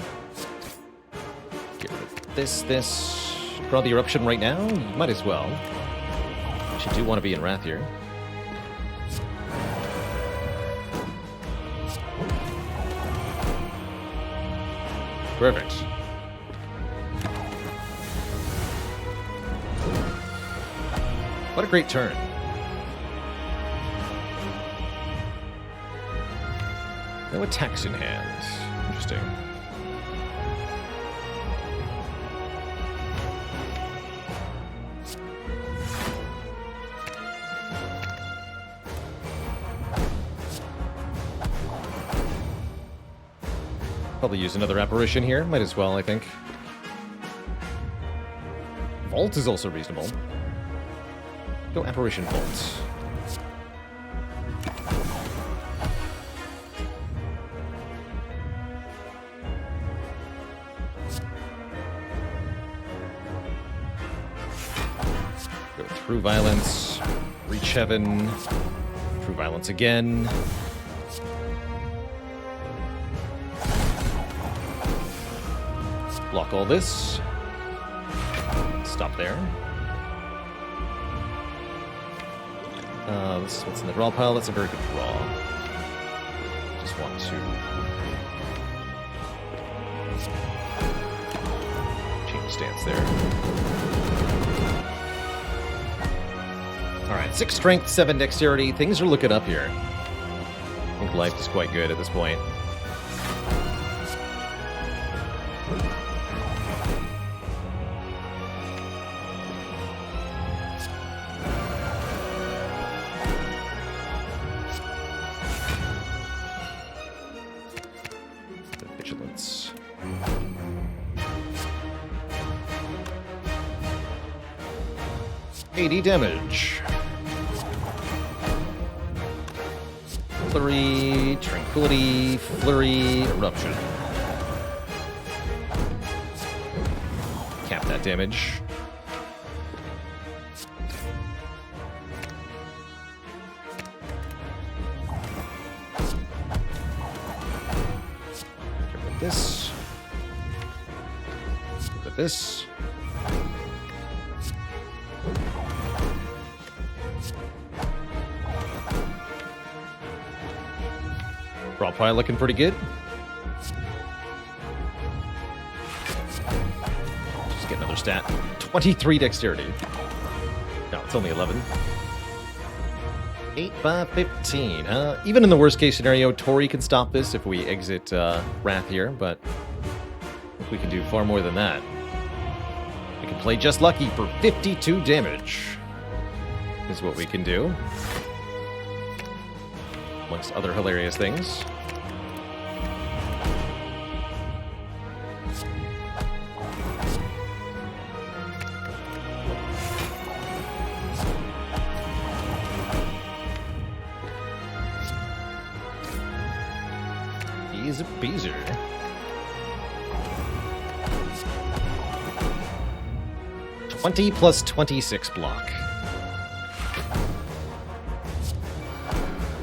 This. Draw the Eruption right now? You might as well. Actually, do want to be in Wrath here. Perfect. What a great turn. No attacks in hand. Interesting. Probably use another apparition here. Might as well, I think. Vault is also reasonable. Go apparition vault. Go through violence. Reach heaven. Through violence again. Block all this. Stop there. This is what's in the draw pile. That's a very good draw. Just want to change stance there. All right, 6 strength, 7 dexterity. Things are looking up here. I think life is quite good at this point. Vigilance. $80 damage. Flurry, Tranquility, Flurry, Eruption. Cap that damage. This. Look at this. Raw pile looking pretty good. Just get another stat. 23 dexterity. No, it's only 11. 8 by 15. Even in the worst case scenario, Tori can stop this if we exit Wrath here, but I think we can do far more than that. We can play Just Lucky for 52 damage. Is what we can do. Amongst other hilarious things. He's a beezer. +20 plus 26 block.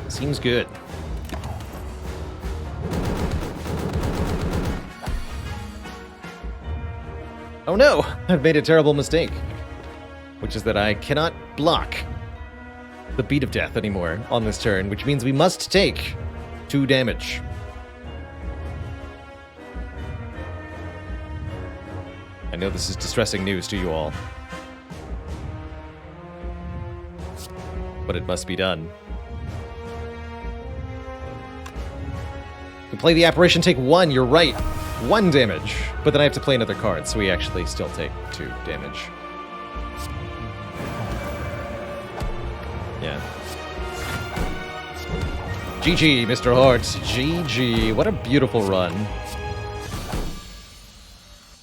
Seems good. Oh no! I've made a terrible mistake. Which is that I cannot block the Beat of Death anymore on this turn, which means we must take 2 damage. I know this is distressing news to you all. but it must be done. We play the apparition, take 1, you're right. 1 damage, but then I have to play another card, so we actually still take 2 damage. Yeah. GG, Mr. Hart. GG. What a beautiful run.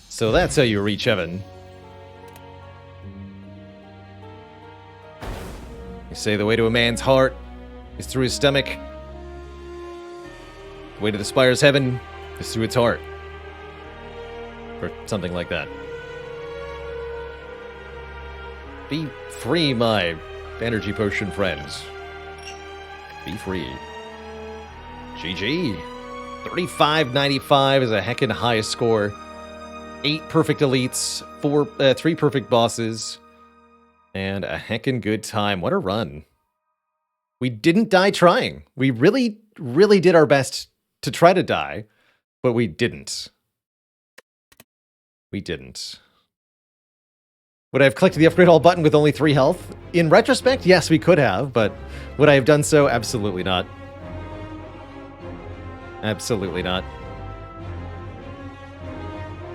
So that's how you reach heaven. They say the way to a man's heart is through his stomach. The way to the Spire's heaven is through its heart. Or something like that. Be free, my energy potion friends. Be free. GG. 3595 is a heckin' high score. 8 perfect elites, 3 perfect bosses, and a heckin' good time. What a run. We didn't die trying. We really, really did our best to try to die, but we didn't. We didn't. Would I have clicked the upgrade all button with only 3 health? In retrospect, yes, we could have, but would I have done so? Absolutely not. Absolutely not.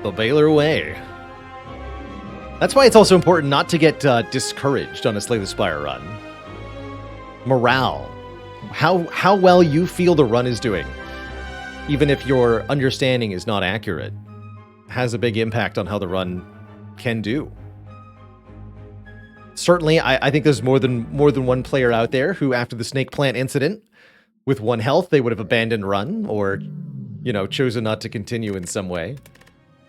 The Baylor way. That's why it's also important not to get discouraged on a Slay the Spire run. Morale. How well you feel the run is doing, even if your understanding is not accurate, has a big impact on how the run can do. Certainly, I think there's more than one player out there who, after the snake plant incident, with 1 health, they would have abandoned run or, you know, chosen not to continue in some way.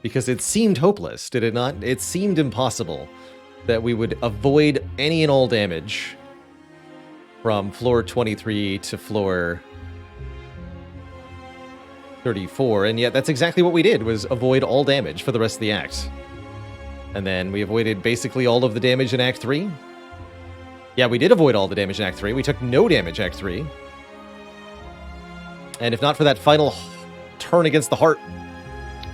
Because it seemed hopeless, did it not? It seemed impossible that we would avoid any and all damage from floor 23 to floor 34, and yet that's exactly what we did, was avoid all damage for the rest of the act. And then we avoided basically all of the damage in Act 3. Yeah, we did avoid all the damage in Act 3. We took no damage Act 3. And if not for that final turn against the heart,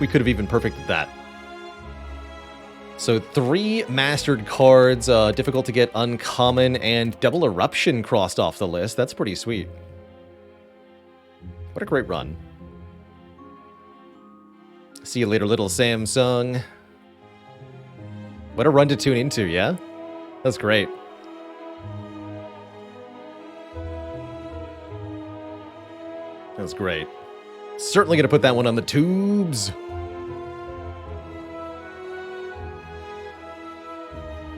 we could have even perfected that. So 3 mastered cards, difficult to get uncommon, and double eruption crossed off the list. That's pretty sweet. What a great run. See you later, little Samsung. What a run to tune into, yeah? That's great. That's great. Certainly going to put that one on the tubes.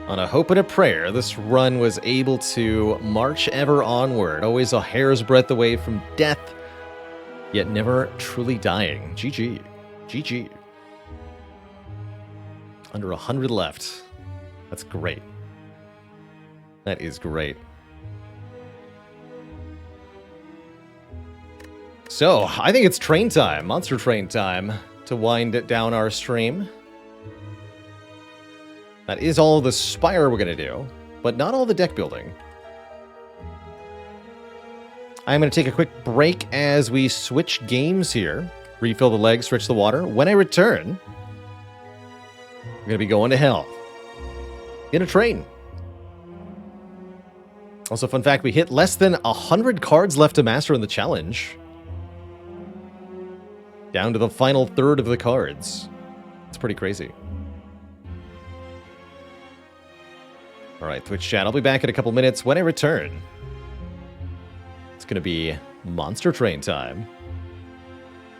On a hope and a prayer, this run was able to march ever onward, always a hair's breadth away from death, yet never truly dying. GG. GG. Under 100 left. That's great. That is great. So, I think it's train time, monster train time, to wind down our stream. That is all the Spire we're going to do, but not all the deck building. I'm going to take a quick break as we switch games here. Refill the legs, stretch the water. When I return, we're going to be going to hell. In a train. Also, fun fact, we hit less than 100 cards left to master in the challenge. Down to the final third of the cards. It's pretty crazy. Alright, Twitch chat, I'll be back in a couple minutes when I return. It's going to be Monster Train time.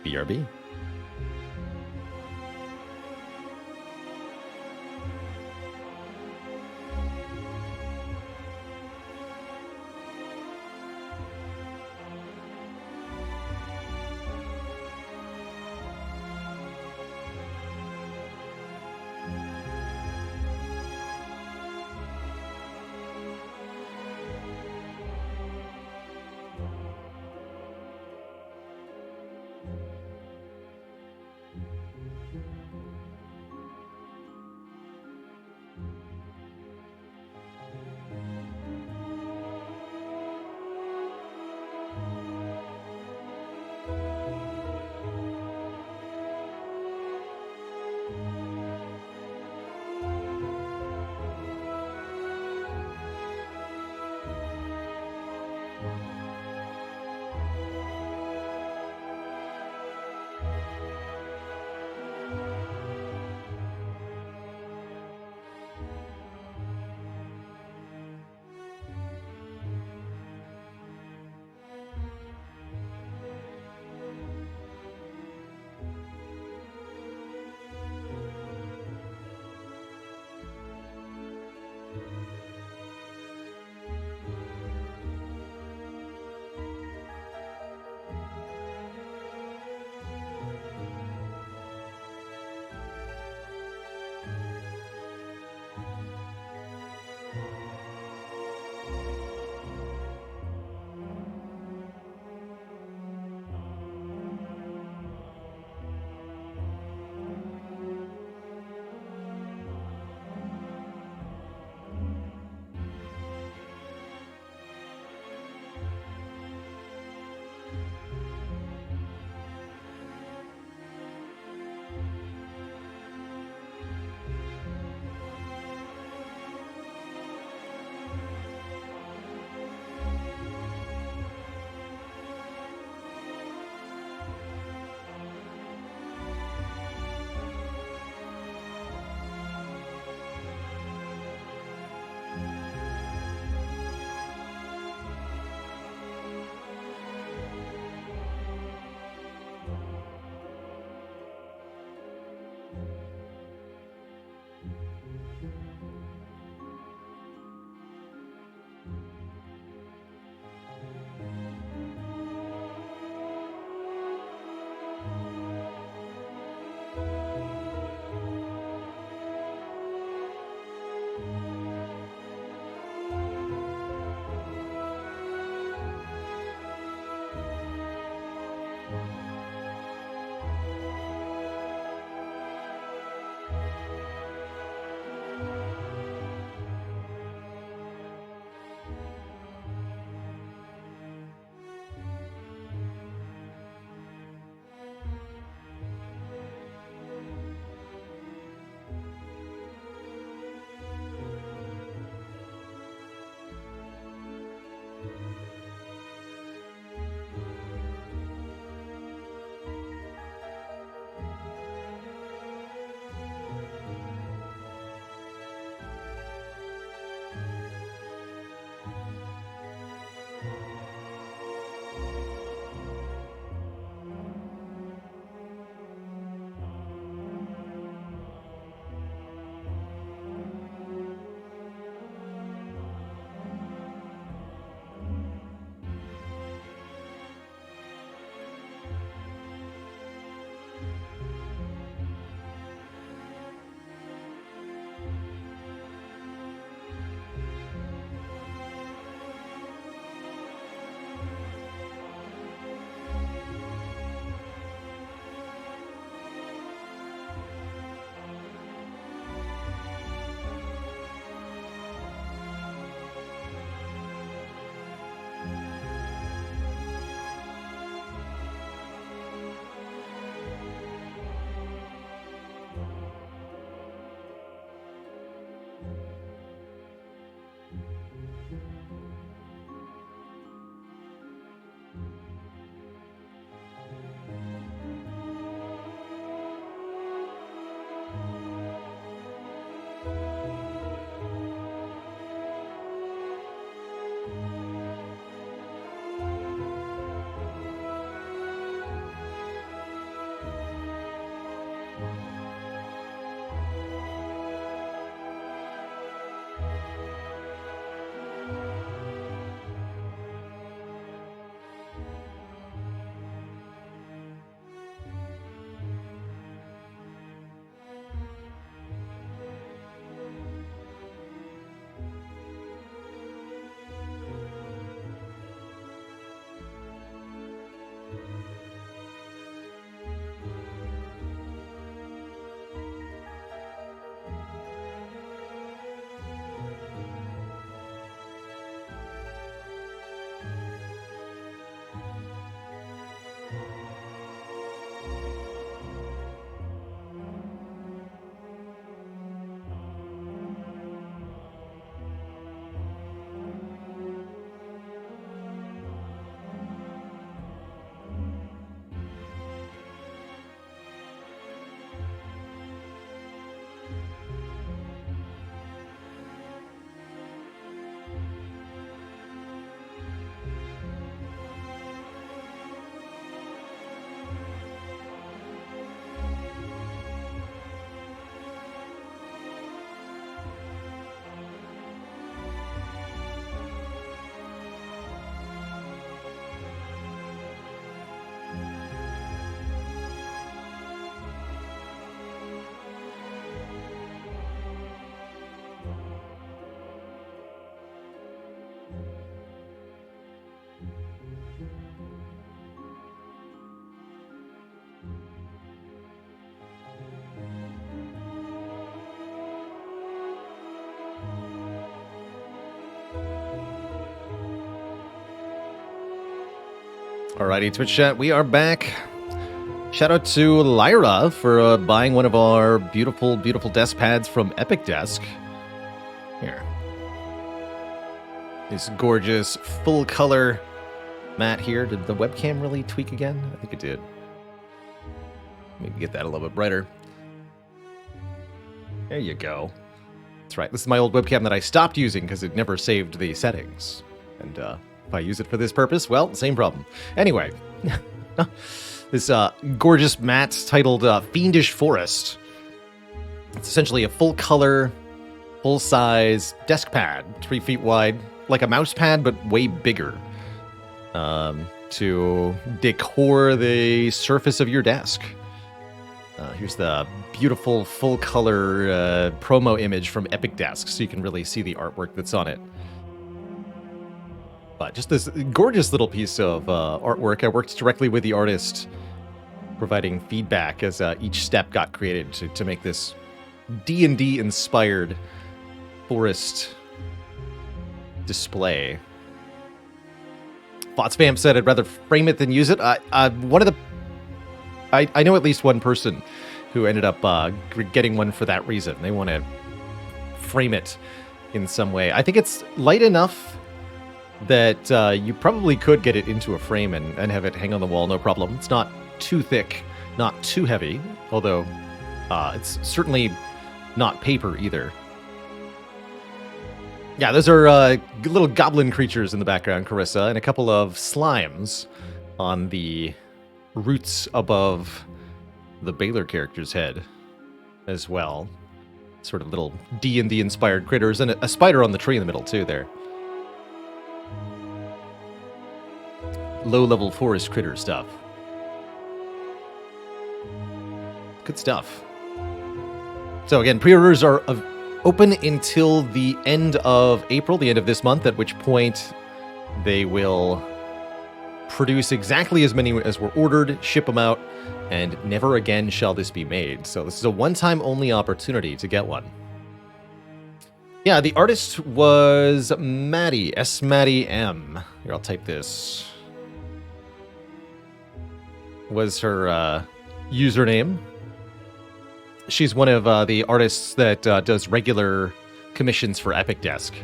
BRB. Alrighty, Twitch chat, we are back. Shout out to Lyra for buying one of our beautiful, beautiful desk pads from Epic Desk. Here. This gorgeous, full-color mat here. Did the webcam really tweak again? I think it did. Maybe get that a little bit brighter. There you go. That's right. This is my old webcam that I stopped using because it never saved the settings. And if I use it for this purpose, well, same problem. Anyway, this gorgeous mat titled Fiendish Forest. It's essentially a full-color, full-size desk pad, 3 feet wide, like a mouse pad, but way bigger, to decor the surface of your desk. Here's the beautiful full-color promo image from Epic Desk, so you can really see the artwork that's on it. But just this gorgeous little piece of artwork. I worked directly with the artist, providing feedback as each step got created to make this D&D inspired forest display. Fotsfam said, "I'd rather frame it than use it." I know at least one person who ended up getting one for that reason. They want to frame it in some way. I think it's light enough that you probably could get it into a frame and have it hang on the wall, no problem. It's not too thick, not too heavy, although it's certainly not paper either. Yeah, those are little goblin creatures in the background, Carissa, and a couple of slimes on the roots above the Baylor character's head as well. Sort of little D&D inspired critters, and a spider on the tree in the middle too there. Low-level forest critter stuff. Good stuff. So again, pre-orders are open until the end of April, the end of this month, at which point they will produce exactly as many as were ordered, ship them out, and never again shall this be made. So this is a one-time only opportunity to get one. Yeah, the artist was Maddie, S. Maddie M. Here, I'll type this. Was her username. She's one of the artists that does regular commissions for Epic Desk.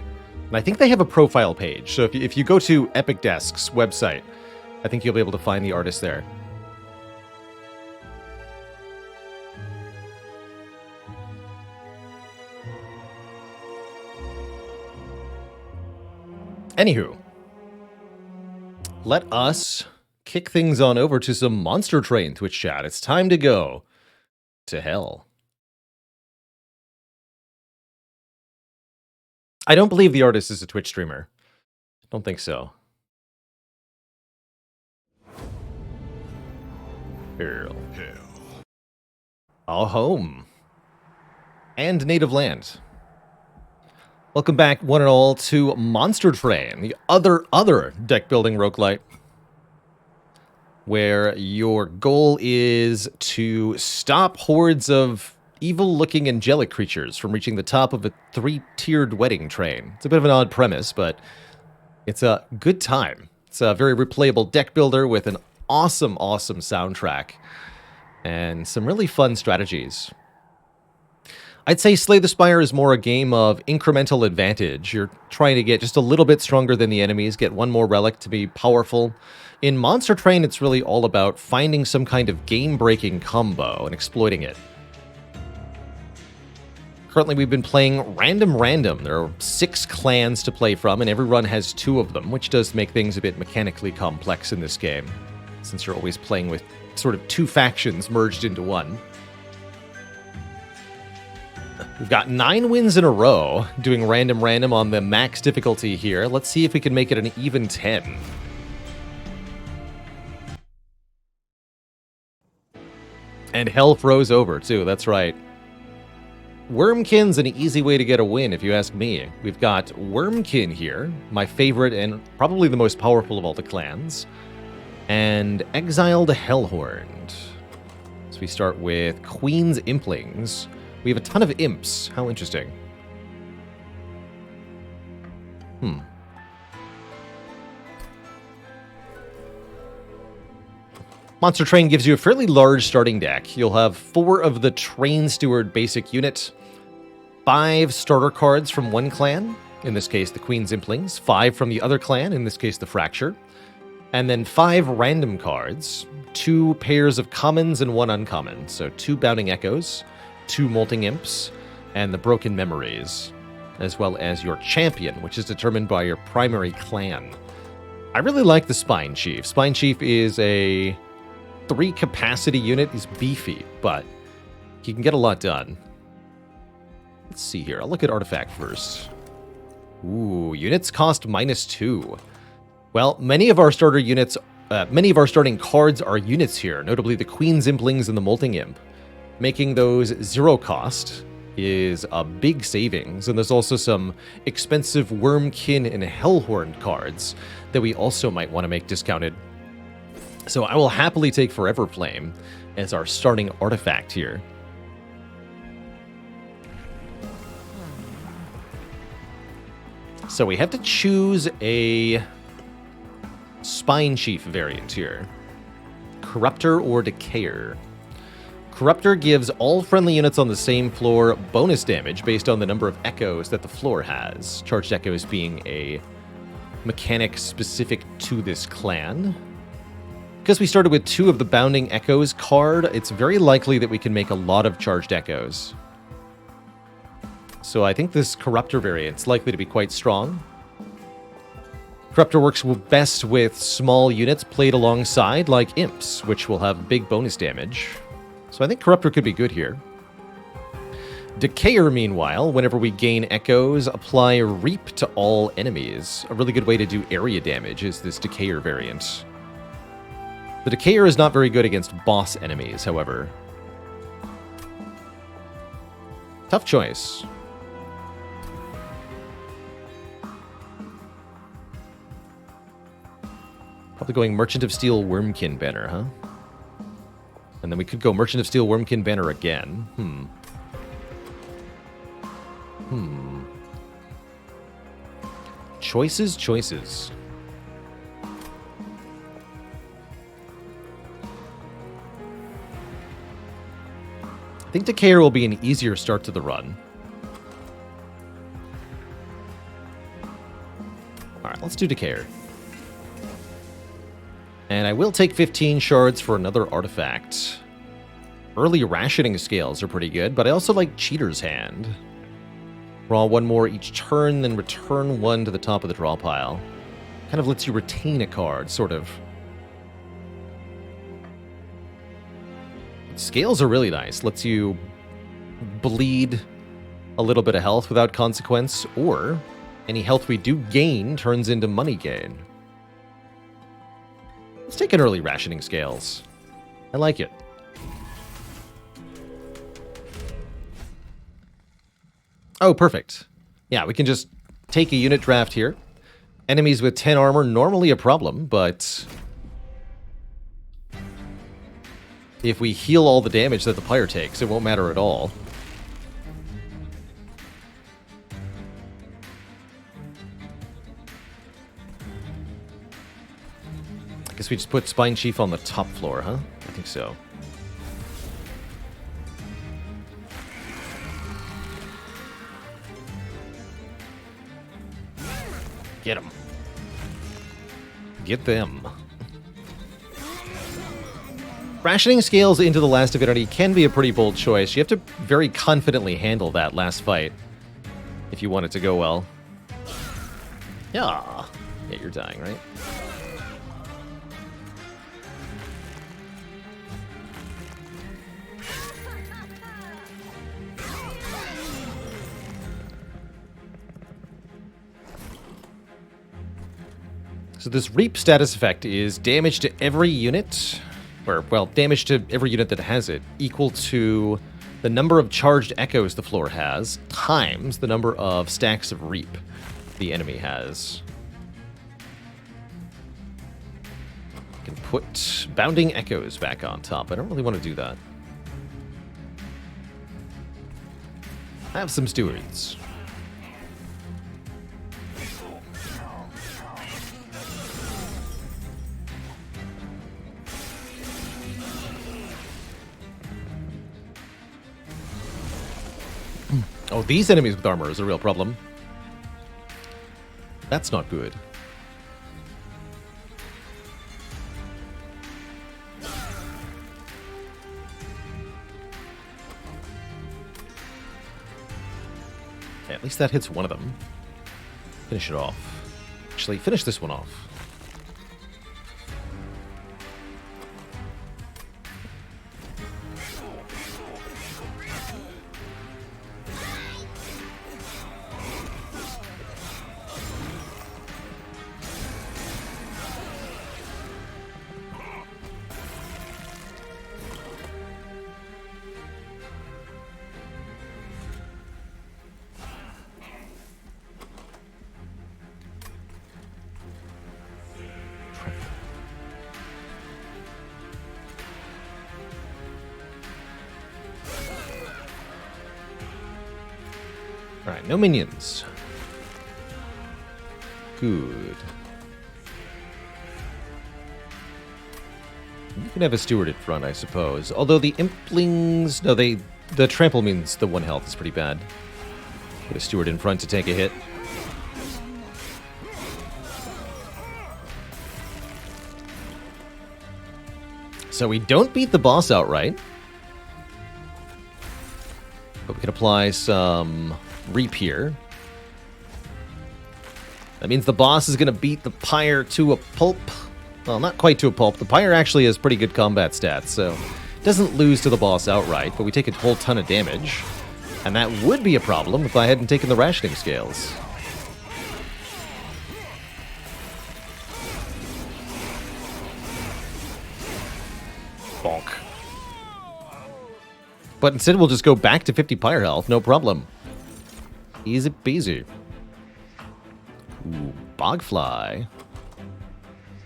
And I think they have a profile page. So if you go to Epic Desk's website, I think you'll be able to find the artist there. Anywho, let us kick things on over to some Monster Train Twitch chat. It's time to go to hell. I don't believe the artist is a Twitch streamer. Don't think so. Hell. Our home. And native land. Welcome back, one and all, to Monster Train, the other deck building roguelite, where your goal is to stop hordes of evil-looking angelic creatures from reaching the top of a 3-tiered wedding train. It's a bit of an odd premise, but it's a good time. It's a very replayable deck builder with an awesome, awesome soundtrack and some really fun strategies. I'd say Slay the Spire is more a game of incremental advantage. You're trying to get just a little bit stronger than the enemies, get one more relic to be powerful. In Monster Train, it's really all about finding some kind of game-breaking combo and exploiting it. Currently, we've been playing Random. There are 6 clans to play from, and every run has 2 of them, which does make things a bit mechanically complex in this game, since you're always playing with sort of 2 factions merged into one. We've got 9 wins in a row doing Random on the max difficulty here. Let's see if we can make it an even 10. And hell froze over, too. That's right. Wormkin's an easy way to get a win, if you ask me. We've got Wormkin here, my favorite and probably the most powerful of all the clans, and Exiled Hellhorned. So we start with Queen's Implings. We have a ton of imps. How interesting. Monster Train gives you a fairly large starting deck. You'll have 4 of the Train Steward basic unit, 5 starter cards from one clan, in this case the Queen's Implings, 5 from the other clan, in this case the Fracture, and then 5 random cards, 2 pairs of commons and 1 uncommon, so 2 Bounding Echoes, 2 Molting Imps, and the Broken Memories, as well as your champion, which is determined by your primary clan. I really like the Spine Chief. Spine Chief is a 3 capacity unit. He's beefy, but he can get a lot done. Let's see here. I'll look at Artifact first. Ooh, units cost -2. Well, many of our starting cards are units here, notably the Queen's Implings and the Molting Imp. Making those 0 cost is a big savings, and there's also some expensive Wormkin and Hellhorn cards that we also might want to make discounted. So I will happily take Forever Flame as our starting artifact here. So we have to choose a Spine Chief variant here. Corruptor or Decayer. Corruptor gives all friendly units on the same floor bonus damage based on the number of echoes that the floor has. Charged echoes being a mechanic specific to this clan. Because we started with 2 of the Bounding Echoes card, it's very likely that we can make a lot of charged echoes. So I think this Corruptor variant's likely to be quite strong. Corruptor works best with small units played alongside, like Imps, which will have big bonus damage. So I think Corruptor could be good here. Decayer, meanwhile, whenever we gain echoes, apply Reap to all enemies. A really good way to do area damage is this Decayer variant. The Decayer is not very good against boss enemies, however. Tough choice. Probably going Merchant of Steel Wormkin banner, huh? And then we could go Merchant of Steel Wormkin banner again. Choices. I think Decayer will be an easier start to the run. Alright, let's do Decayer. And I will take 15 shards for another artifact. Early rationing scales are pretty good, but I also like Cheater's Hand. Draw 1 more each turn, then return 1 to the top of the draw pile. Kind of lets you retain a card, sort of. Scales are really nice. Lets you bleed a little bit of health without consequence, or any health we do gain turns into money gain. Let's take an early rationing scales. I like it. Oh, perfect. Yeah, we can just take a unit draft here. Enemies with 10 armor, normally a problem, but if we heal all the damage that the player takes, it won't matter at all. I guess we just put Spine Chief on the top floor, huh? I think so. Get them. Get them. Rationing scales into the last divinity can be a pretty bold choice. You have to very confidently handle that last fight if you want it to go well. Yeah. Yeah, you're dying, right? So this Reap status effect is damage to every unit, or, well, damage to every unit that has it, equal to the number of charged echoes the floor has, times the number of stacks of Reap the enemy has. I can put Bounding Echoes back on top. I don't really want to do that. I have some stewards. Oh, these enemies with armor is a real problem. That's not good. Okay, at least that hits one of them. Finish it off. Actually, finish this one off. Alright, no minions. Good. You can have a steward in front, I suppose. Although the implings... No, the trample means the 1 health is pretty bad. Put a steward in front to take a hit. So we don't beat the boss outright. But we can apply some Reap here. That means the boss is going to beat the Pyre to a pulp. Well, not quite to a pulp. The Pyre actually has pretty good combat stats, so it doesn't lose to the boss outright, but we take a whole ton of damage. And that would be a problem if I hadn't taken the rationing scales. Bonk. But instead we'll just go back to 50 Pyre health, no problem. Easy peasy. Ooh, Bogfly.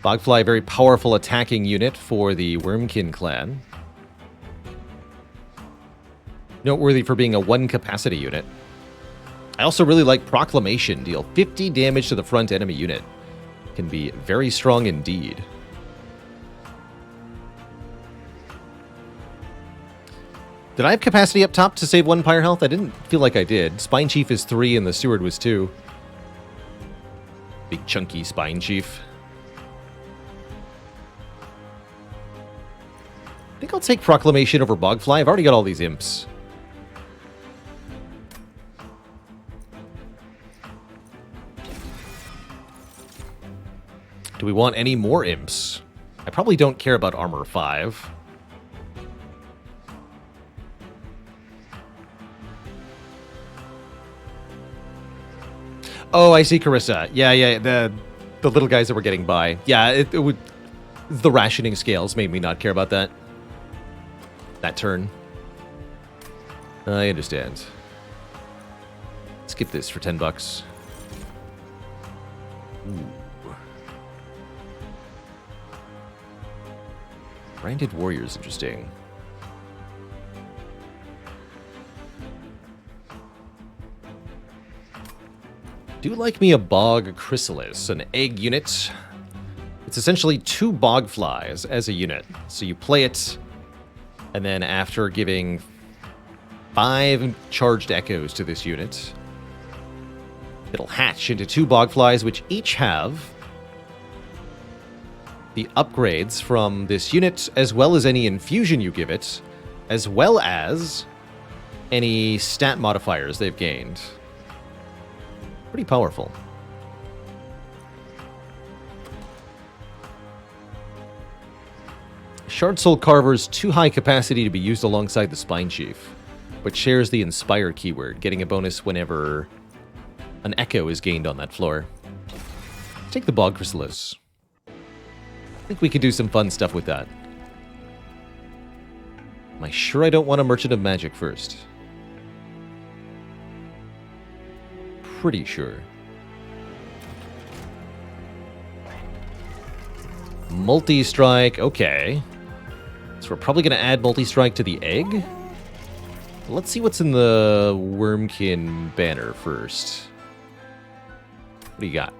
Bogfly, very powerful attacking unit for the Wormkin clan. Noteworthy for being a 1 capacity unit. I also really like Proclamation. Deal 50 damage to the front enemy unit. Can be very strong indeed. Did I have capacity up top to save 1 Pyre health? I didn't feel like I did. Spine Chief is 3 and the Steward was 2. Big chunky Spine Chief. I think I'll take Proclamation over Bogfly. I've already got all these imps. Do we want any more imps? I probably don't care about Armor 5. Oh, I see Carissa. Yeah, the little guys that were getting by. Yeah, it would... The rationing scales made me not care about that. That turn. I understand. Skip this for $10. Ooh. Branded Warrior's interesting. Do like me a Bog Chrysalis, an egg unit. It's essentially 2 Bogflies as a unit. So you play it, and then after giving 5 charged echoes to this unit, it'll hatch into 2 Bogflies, which each have the upgrades from this unit, as well as any infusion you give it, as well as any stat modifiers they've gained. Pretty powerful. Shard Soul Carver's too high capacity to be used alongside the Spine Chief, but shares the Inspire keyword, getting a bonus whenever an echo is gained on that floor. Let's take the Bog Chrysalis. I think we could do some fun stuff with that. Am I sure I don't want a Merchant of Magic first? Pretty sure. Multi-strike, okay. So we're probably going to add multi-strike to the egg. Let's see what's in the Wormkin banner first. What do you got?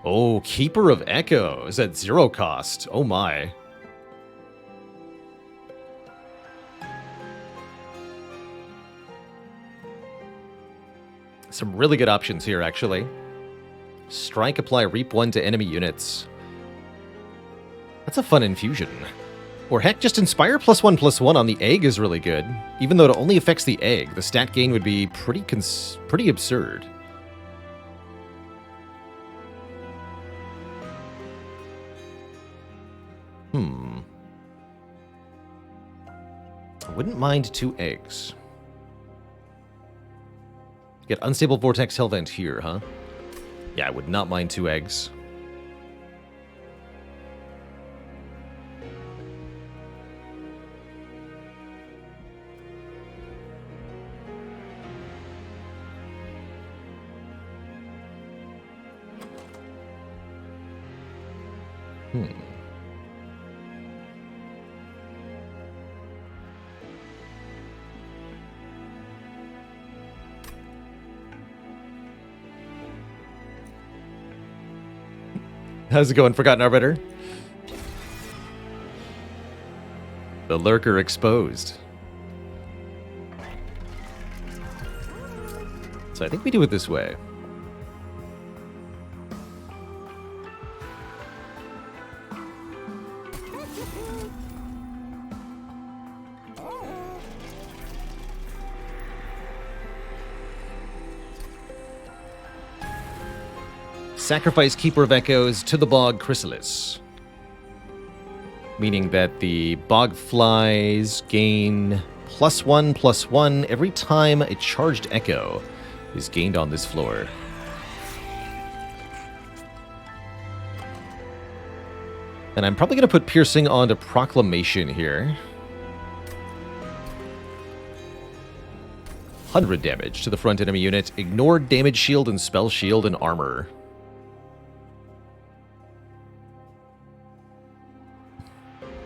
Oh, Keeper of Echoes at 0 cost. Oh my. Some really good options here, actually. Strike, apply, reap 1 to enemy units. That's a fun infusion. Or heck, just Inspire +1/+1 on the egg is really good. Even though it only affects the egg, the stat gain would be pretty absurd. I wouldn't mind 2 eggs. Get Unstable Vortex Hellvent here, huh? Yeah, I would not mind 2 eggs. How's it going, Forgotten Arbiter? The Lurker exposed. So I think we do it this way. Sacrifice Keeper of Echoes to the Bog Chrysalis. Meaning that the Bog Flies gain +1/+1 every time a charged echo is gained on this floor. And I'm probably going to put Piercing onto Proclamation here. 100 damage to the front enemy unit. Ignore damage shield and spell shield and armor.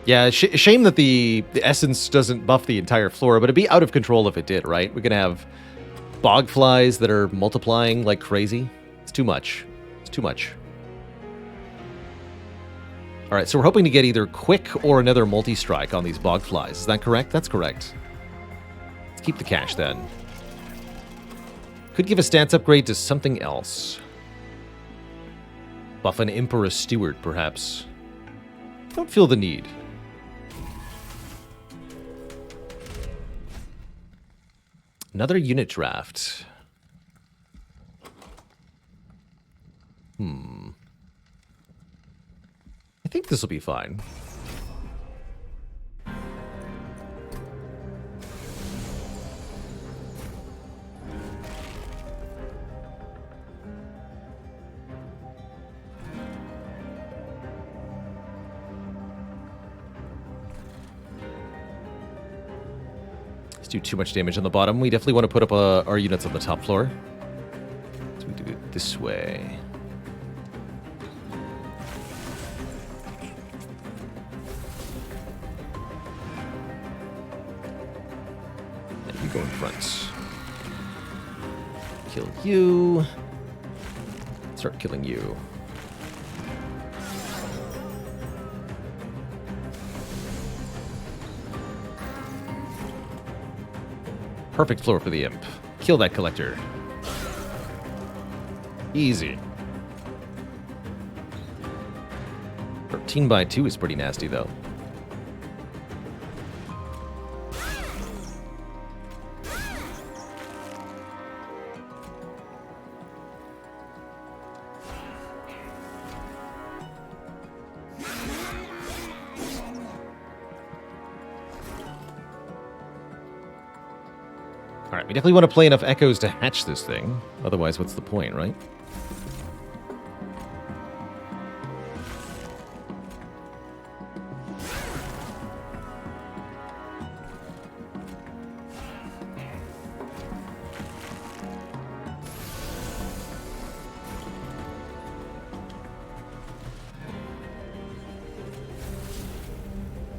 Yeah, shame that the essence doesn't buff the entire floor, but it'd be out of control if it did, right? We're gonna have bog flies that are multiplying like crazy. It's too much. It's too much. All right, so we're hoping to get either quick or another multi-strike on these bog flies. Is that correct? That's correct. Let's keep the cash then. Could give a stats upgrade to something else. Buff an Emperor Steward, perhaps. Don't feel the need. Another unit draft. I think this will be fine. Do too much damage on the bottom. We definitely want to put up our units on the top floor. So we do it this way. And you go in front. Kill you. Start killing you. Perfect floor for the imp. Kill that collector. Easy. 13/2 is pretty nasty, though. Alright, we definitely want to play enough echoes to hatch this thing. Otherwise, what's the point, right?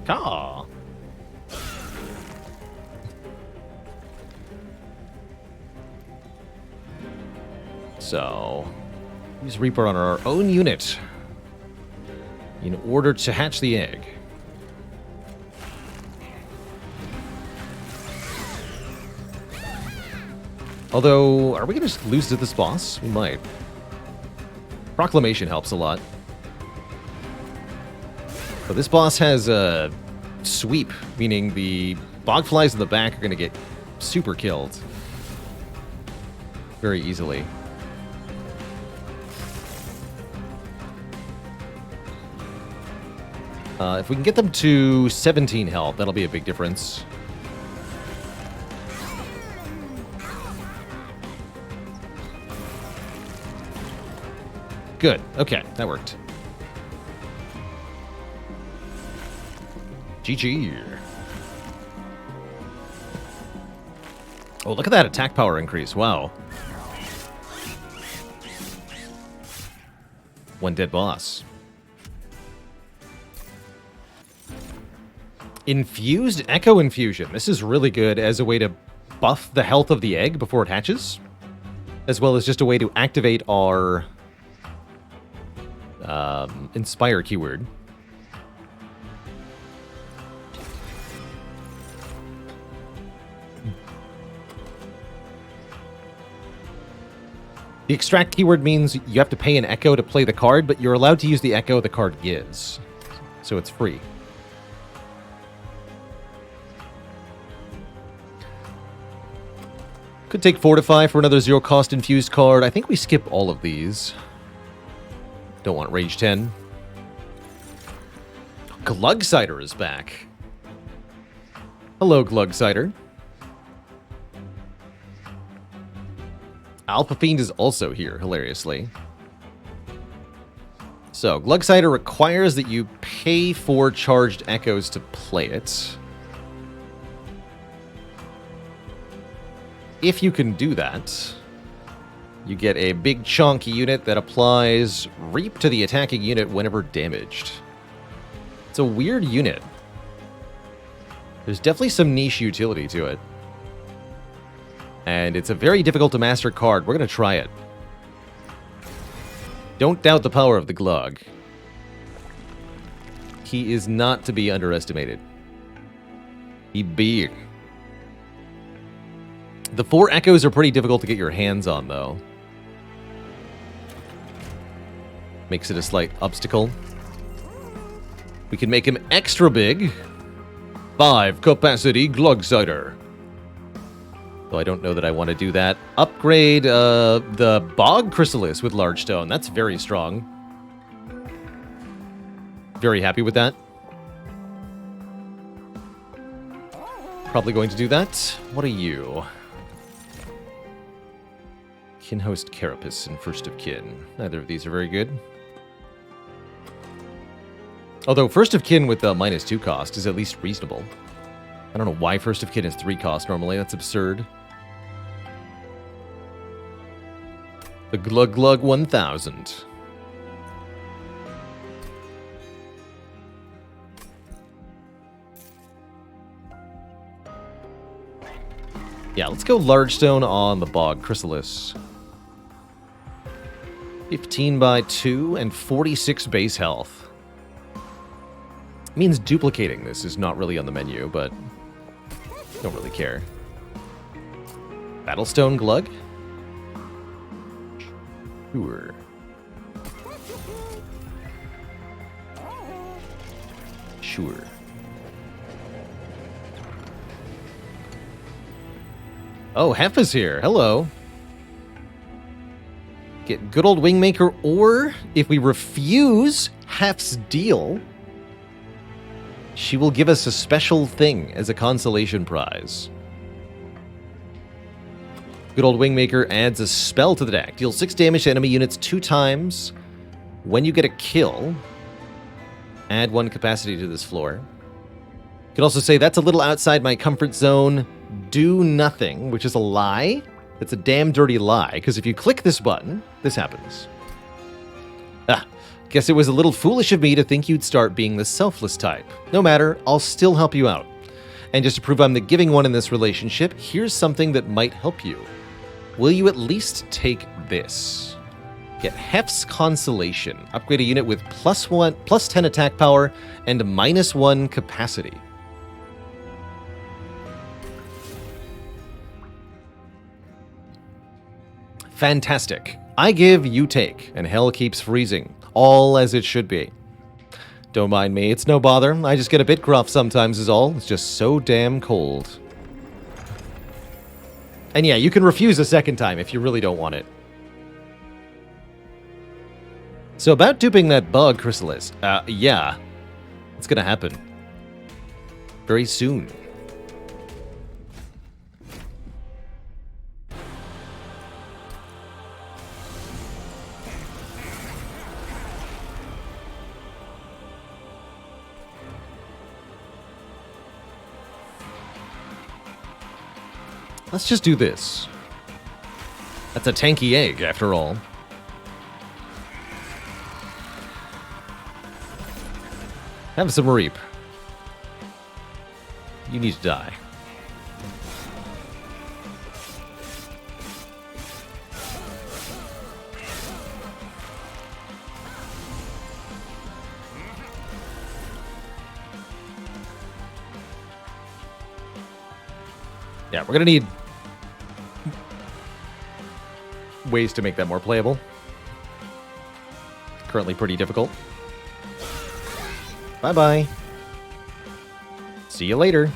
Caw. So, use Reaper on our own unit in order to hatch the egg. Although, are we going to just lose to this boss? We might. Proclamation helps a lot. But this boss has a sweep, meaning the bogflies in the back are going to get super killed very easily. If we can get them to 17 health, that'll be a big difference. Good. Okay, that worked. GG. Oh, look at that attack power increase. Wow. One dead boss. Infused Echo Infusion. This is really good as a way to buff the health of the egg before it hatches, as well as just a way to activate our Inspire keyword. The extract keyword means you have to pay an echo to play the card, but you're allowed to use the echo the card gives. So it's free. Could take Fortify for another zero-cost infused card. I think we skip all of these. Don't want Rage 10. Glugsider is back. Hello, Glugsider. Alpha Fiend is also here, hilariously. So, Glugsider requires that you pay for charged echoes to play it. If you can do that, you get a big chunky unit that applies Reap to the attacking unit whenever damaged. It's a weird unit. There's definitely some niche utility to it. And it's a very difficult to master card. We're going to try it. Don't doubt the power of the Glug. He is not to be underestimated. He big. The 4 echoes are pretty difficult to get your hands on, though. Makes it a slight obstacle. We can make him extra big. 5 capacity Glugsider. Though I don't know that I want to do that. Upgrade the Bog Chrysalis with Large Stone. That's very strong. Very happy with that. Probably going to do that. What are you? Kinhost Carapace and First of Kin. Neither of these are very good. Although First of Kin with the -2 cost is at least reasonable. I don't know why First of Kin is 3 cost normally. That's absurd. The Glug Glug 1000. Yeah, let's go Large Stone on the Bog Chrysalis. 15 by 2 and 46 base health. Means duplicating this is not really on the menu, but don't really care. Battlestone Glug? Sure. Sure. Oh, Hef is here. Hello. Get good old Wingmaker, or if we refuse Hef's deal, she will give us a special thing as a consolation prize. Good old Wingmaker adds a spell to the deck. Deals 6 damage to enemy units 2 times. When you get a kill, add 1 capacity to this floor. You could also say, that's a little outside my comfort zone. Do nothing, which is a lie. It's a damn dirty lie, because if you click this button, this happens. Guess it was a little foolish of me to think you'd start being the selfless type. No matter, I'll still help you out. And just to prove I'm the giving one in this relationship, here's something that might help you. Will you at least take this? Get Hef's Consolation. Upgrade a unit with plus 10 attack power and -1 capacity. Fantastic. I give, you take, and hell keeps freezing. All as it should be. Don't mind me, it's no bother. I just get a bit gruff sometimes is all. It's just so damn cold. And yeah, you can refuse a second time if you really don't want it. So about duping that bug, Chrysalis. Yeah. It's gonna happen. Very soon. Let's just do this. That's a tanky egg, after all. Have some reap. You need to die. Yeah, we're gonna need ways to make that more playable. Currently pretty difficult. Bye-bye. See you later.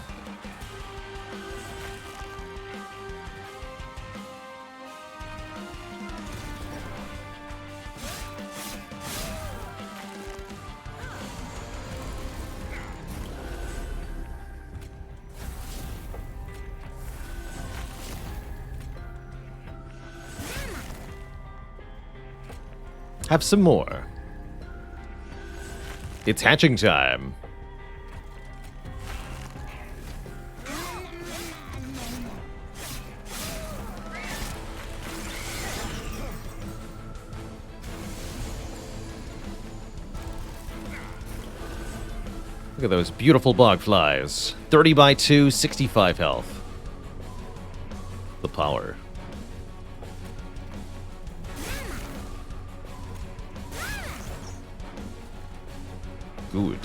Have some more. It's hatching time. Look at those beautiful bog flies. 30 by 2, 65 health. The power. Good.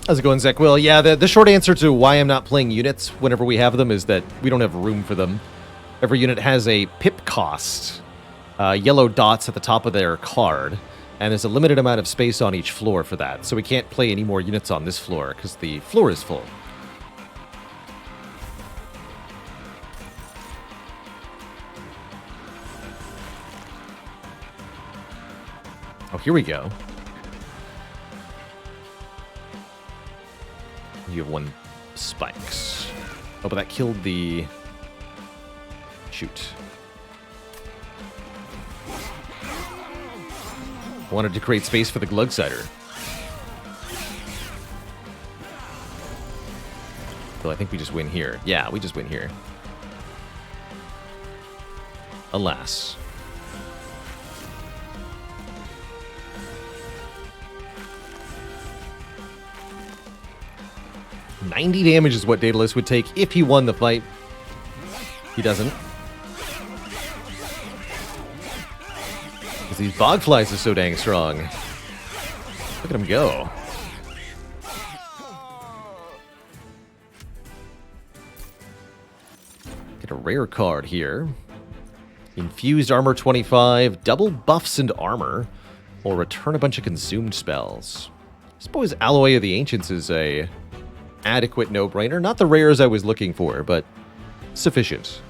How's it going, Zach? Well, yeah, the short answer to why I'm not playing units whenever we have them is that we don't have room for them. Every unit has a pip cost, yellow dots at the top of their card, and there's a limited amount of space on each floor for that, so we can't play any more units on this floor because the floor is full. Oh, here we go. You have 1 spikes. Oh, but that killed the... Shoot. I wanted to create space for the Glugsider. So I think we just win here. Yeah, we just win here. Alas. $90 damage is what Daedalus would take if he won the fight. He doesn't. Because these bogflies are so dang strong. Look at him go. Get a rare card here. Infused armor 25, double buffs and armor, or return a bunch of consumed spells. I suppose Alloy of the Ancients is a adequate no-brainer. Not the rares I was looking for, but sufficient.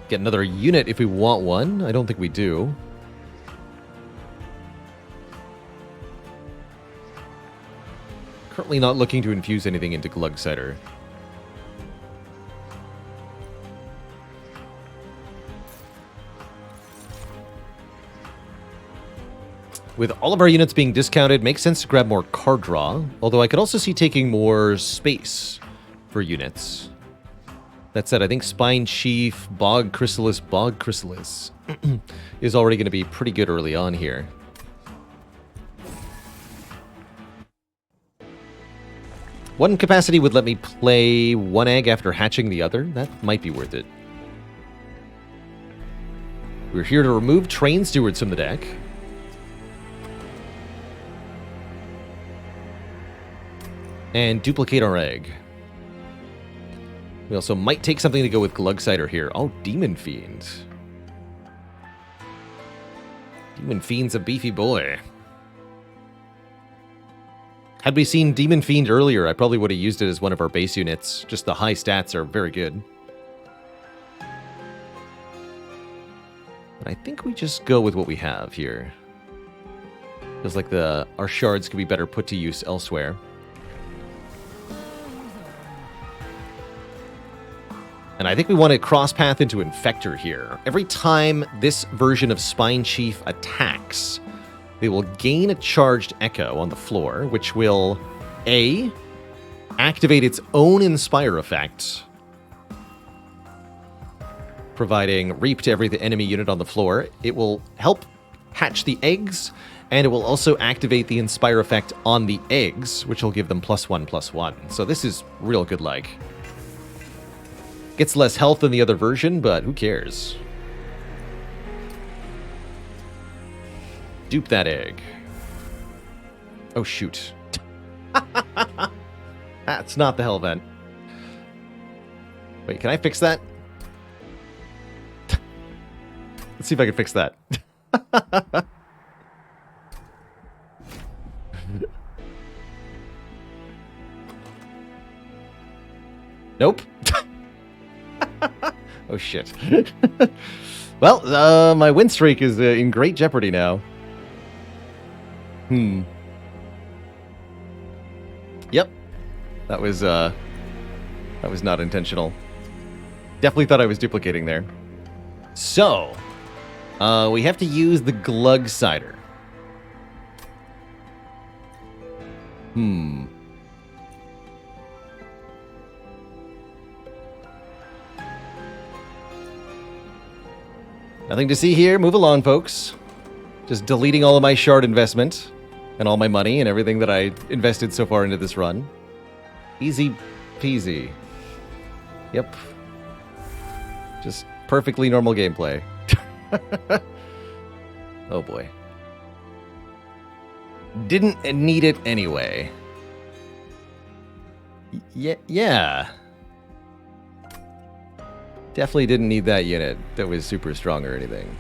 Get another unit if we want one. I don't think we do. Currently not looking to infuse anything into Glugsider. With all of our units being discounted, makes sense to grab more card draw, although I could also see taking more space for units. That said, I think Spine Chief, Bog Chrysalis is already going to be pretty good early on here. One capacity would let me play one egg after hatching the other. That might be worth it. We're here to remove train stewards from the deck. And duplicate our egg. We also might take something to go with Glugsider here. Oh, Demon Fiend. Demon Fiend's a beefy boy. Had we seen Demon Fiend earlier, I probably would have used it as one of our base units. Just the high stats are very good. But I think we just go with what we have here. Feels like our shards could be better put to use elsewhere. And I think we want to cross path into Infector here. Every time this version of Spine Chief attacks, they will gain a charged echo on the floor, which will, A, activate its own Inspire effect, providing Reap to every enemy unit on the floor. It will help hatch the eggs, and it will also activate the Inspire effect on the eggs, which will give them +1/+1. So this is real good like. Gets less health than the other version, but who cares? Dupe that egg. Oh, shoot. That's not the hell vent. Wait, can I fix that? Let's see if I can fix that. Nope. Oh, shit. Well, my win streak is in great jeopardy now. Yep. That was not intentional. Definitely thought I was duplicating there. So, we have to use the Glugsider. Nothing to see here. Move along, folks. Just deleting all of my shard investment and all my money and everything that I invested so far into this run. Easy peasy. Yep. Just perfectly normal gameplay. Oh boy. Didn't need it anyway. Yeah. Definitely didn't need that unit that was super strong or anything.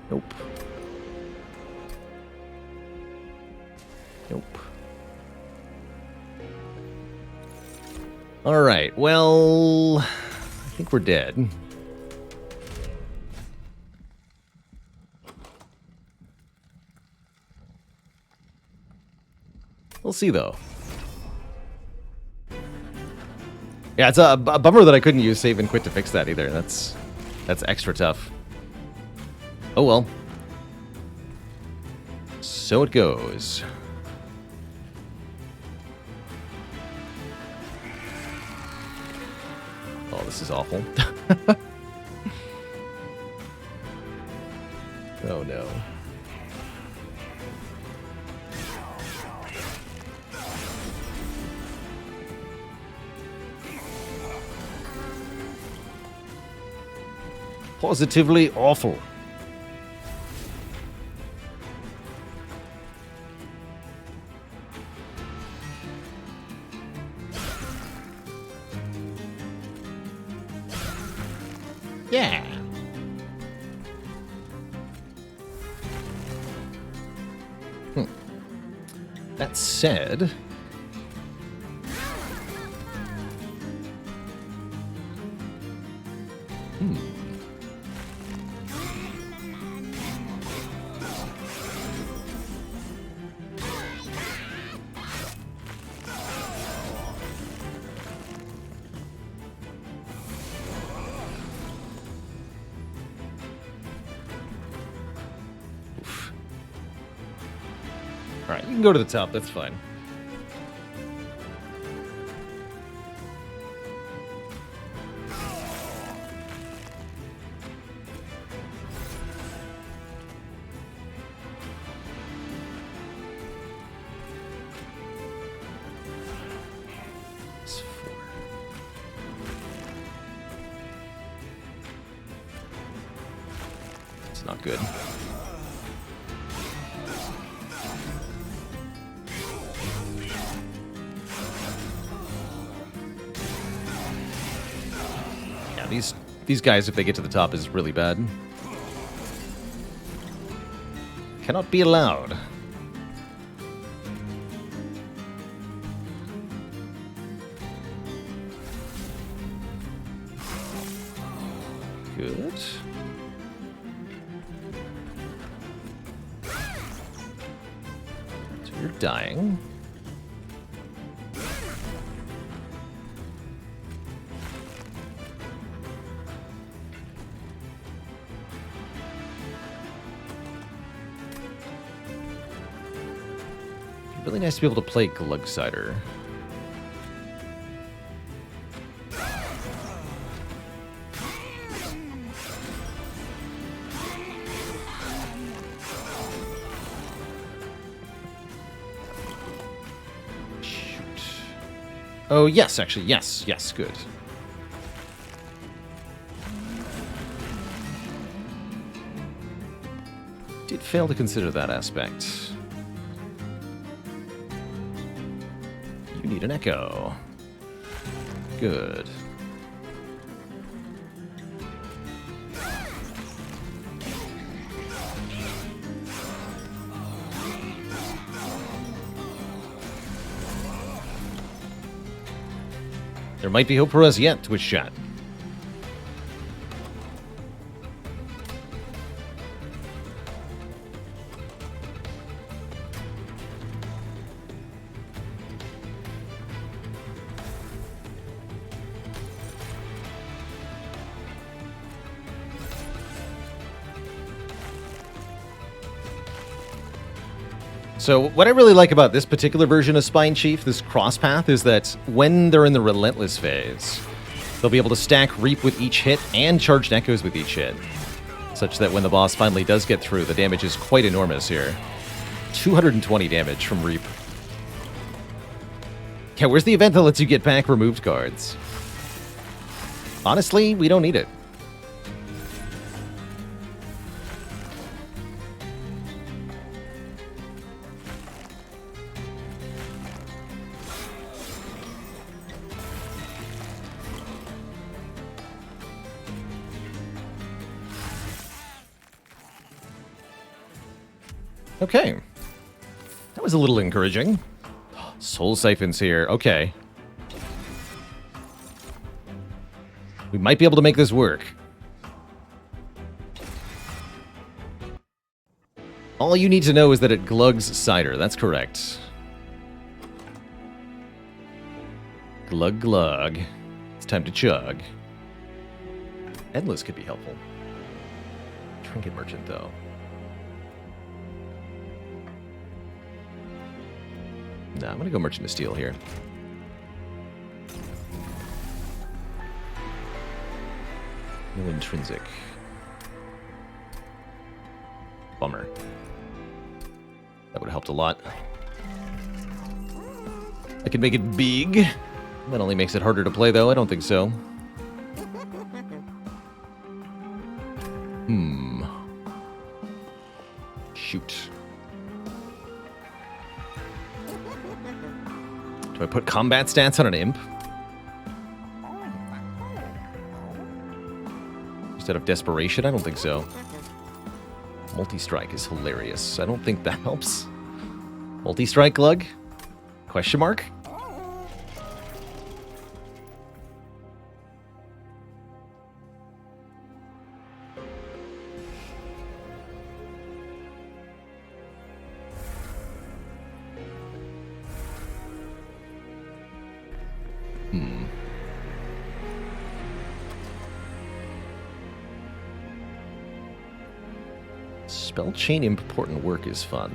Nope. Nope. Alright, well, I think we're dead. We'll see, though. Yeah, it's a bummer that I couldn't use save and quit to fix that either. That's extra tough. Oh well. So it goes. Oh, this is awful. Oh no. Positively awful. Yeah. That said, alright, you can go to the top, that's fine. It's not good. Yeah, these guys, if they get to the top, is really bad. Cannot be allowed. Good. So you're dying. Really nice to be able to play Glug Cider. Shoot. Oh, yes, actually, yes, good. Did fail to consider that aspect. You need an echo. Good. There might be hope for us yet, Twitch chat. So what I really like about this particular version of Spine Chief, this cross path, is that when they're in the Relentless phase, they'll be able to stack Reap with each hit and Charged Echoes with each hit, such that when the boss finally does get through, the damage is quite enormous here. 220 damage from Reap. Yeah, where's the event that lets you get back removed cards? Honestly, we don't need it. Okay. That was a little encouraging. Soul Siphon's here. Okay. We might be able to make this work. All you need to know is that it glugs cider. That's correct. Glug glug. It's time to chug. Endless could be helpful. Trinket Merchant, though. Nah, I'm gonna go Merchant of Steel here. No intrinsic. Bummer. That would have helped a lot. I could make it big. That only makes it harder to play, though. I don't think so. Shoot. Do I put combat stats on an imp? Just out of desperation? I don't think so. Multi-strike is hilarious. I don't think that helps. Multi-strike glug? Question mark? Spell chain important work is fun.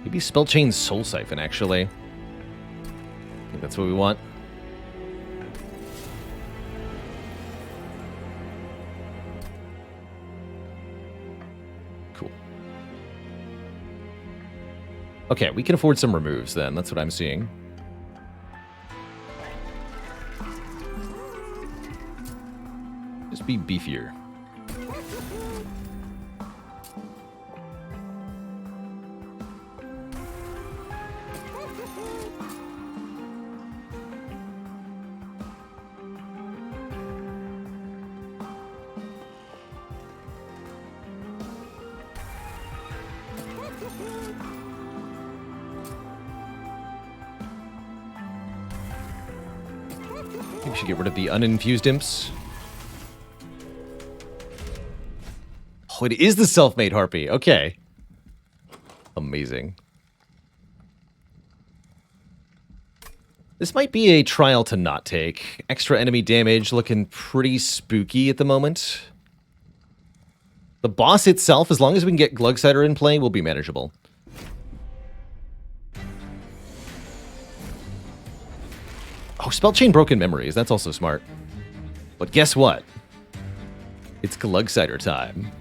Maybe spell chain Soul Siphon, actually. I think that's what we want. Cool. Okay, we can afford some removes then. That's what I'm seeing. Just be beefier. I think we should get rid of the uninfused imps. Oh, it is the self-made harpy. Okay. Amazing. This might be a trial to not take. Extra enemy damage looking pretty spooky at the moment. The boss itself, as long as we can get Glugsider in play, will be manageable. Oh, spell chain broken memories. That's also smart. But guess what? It's Glugsider time.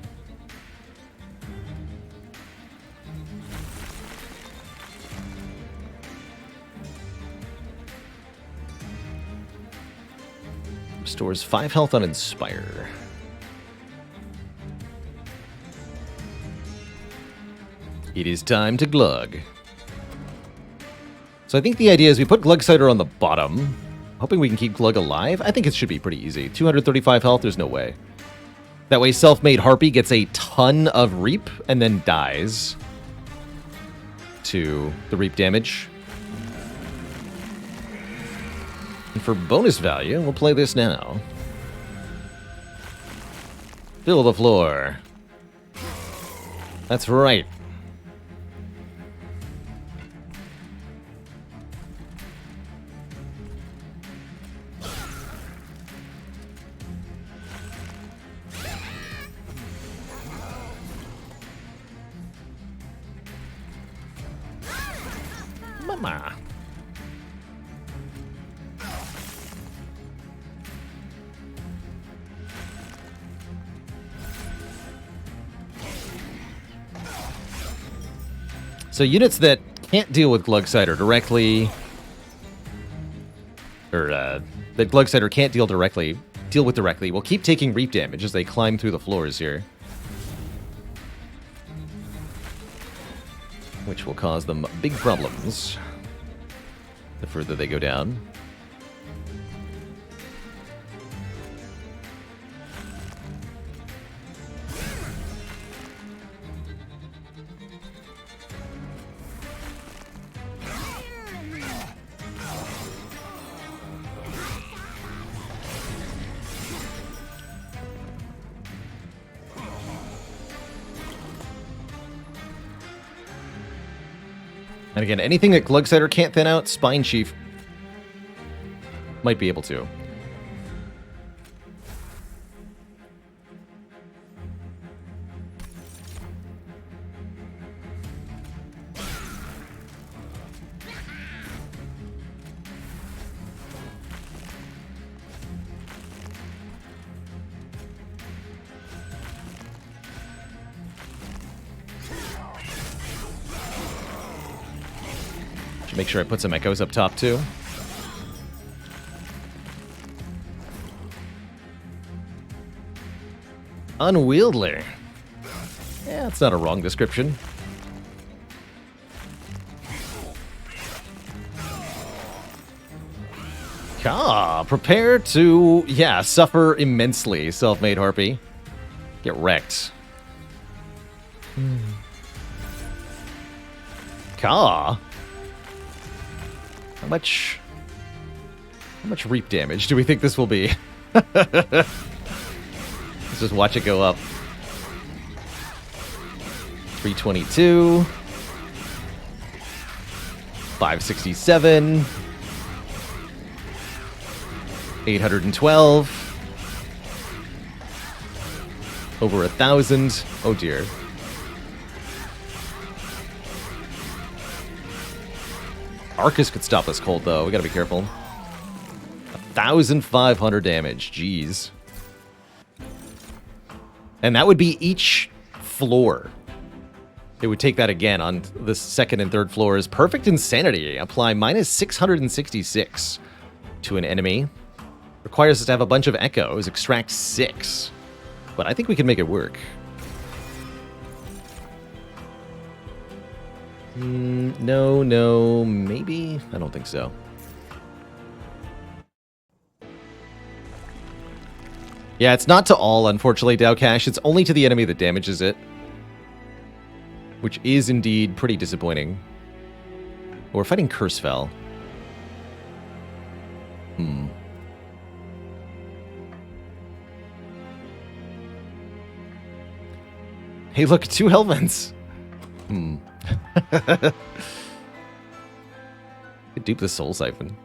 Restores 5 health on Inspire. It is time to glug. So I think the idea is we put Glugsider on the bottom, hoping we can keep Glug alive. I think it should be pretty easy. 235 health, there's no way. That way Self-Made Harpy gets a ton of Reap and then dies to the Reap damage. And for bonus value, we'll play this now. Fill the floor. That's right. Mama. So units that can't deal with Glugsider directly, or that Glugsider can't deal with directly, will keep taking Reap damage as they climb through the floors here. Which will cause them big problems the further they go down. And again, anything that Glugsider can't thin out, Spine Chief might be able to. Should make sure I put some echoes up top too. Unwieldy. Yeah, that's not a wrong description. Prepare to, suffer immensely, Self-Made Harpy. Get wrecked. How much Reap damage do we think this will be? Let's just watch it go up. 322. 567. 812. Over 1,000. Oh dear. Arcus could stop this cold though. We gotta be careful. 1,500 damage. Jeez. And that would be each floor. It would take that again on the second and third floors. Perfect Insanity. Apply minus 666 to an enemy. Requires us to have a bunch of echoes. Extract 6. But I think we can make it work. No, maybe? I don't think so. Yeah, it's not to all, unfortunately, Dowcash. It's only to the enemy that damages it. Which is indeed pretty disappointing. We're fighting Cursefell. Hey, look, 2 Hellvents. Could dupe the Soul Siphon. You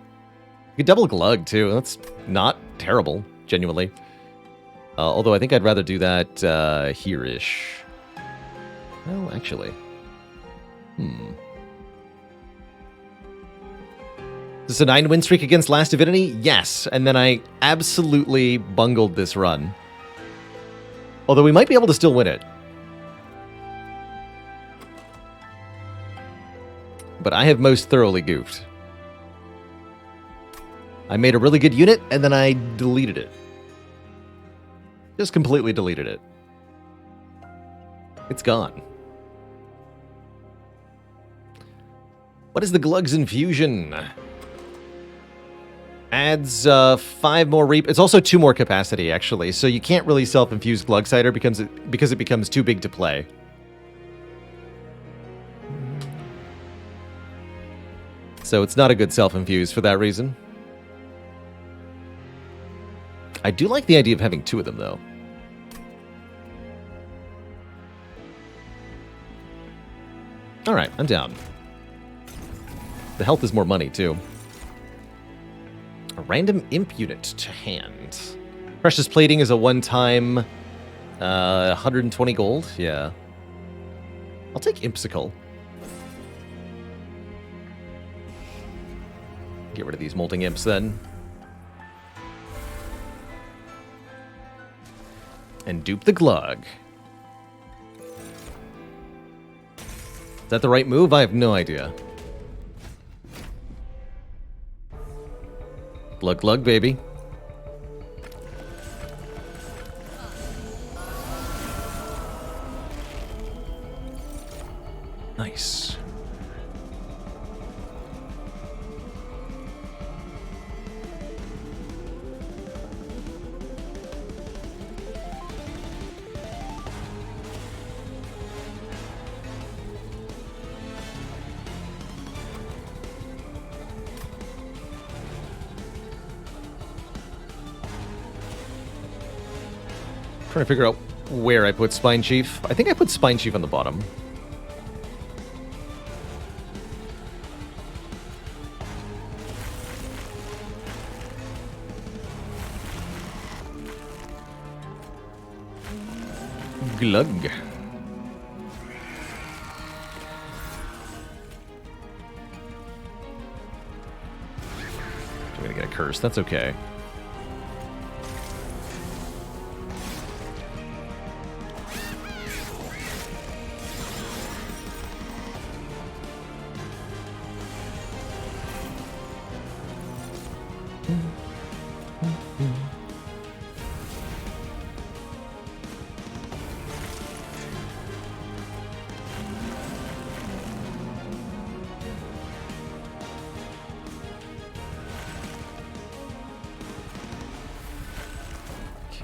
could double Glug, too. That's not terrible, genuinely. Although I think I'd rather do that here-ish. Well, actually. Is this a 9-win streak against Last Divinity? Yes, and then I absolutely bungled this run. Although we might be able to still win it. But I have most thoroughly goofed. I made a really good unit, and then I deleted it. Just completely deleted it. It's gone. What is the Glug's Infusion? Adds 5 more reap. It's also 2 more capacity, actually. So you can't really self-infuse Glug Cider because it becomes too big to play. So it's not a good self-infuse for that reason. I do like the idea of having 2 of them, though. Alright, I'm down. The health is more money, too. A random imp unit to hand. Precious Plating is a one-time 120 gold. Yeah. I'll take Impsicle. Get rid of these Molting Imps, then. And dupe the Glug. Is that the right move? I have no idea. Glug Glug, baby. Nice. Trying to figure out where I put Spine Chief. I think I put Spine Chief on the bottom. Glug. I'm gonna get a curse. That's okay.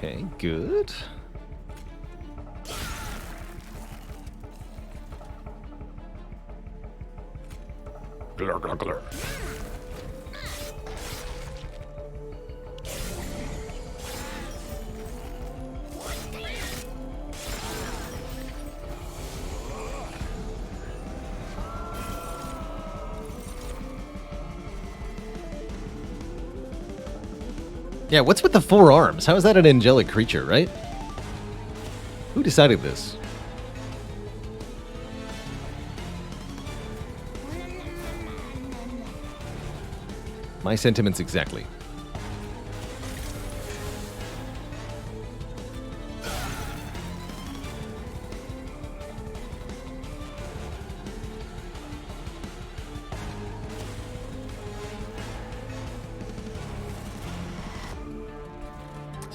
Okay, good. Glur, glur, glur. Yeah, what's with the 4 arms? How is that an angelic creature, right? Who decided this? My sentiments exactly.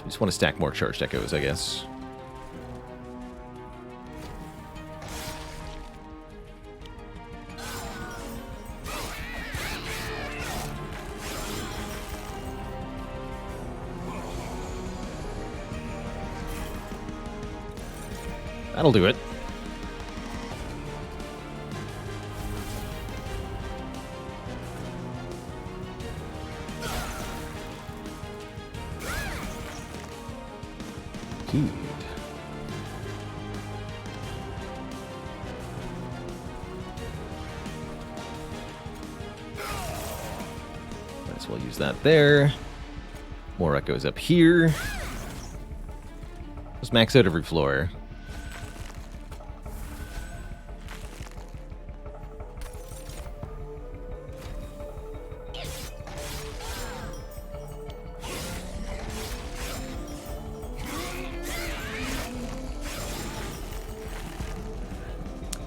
Just want to stack more charged echoes, I guess. That'll do it. Good. Might as well use that there. More echoes up here. Just max out every floor.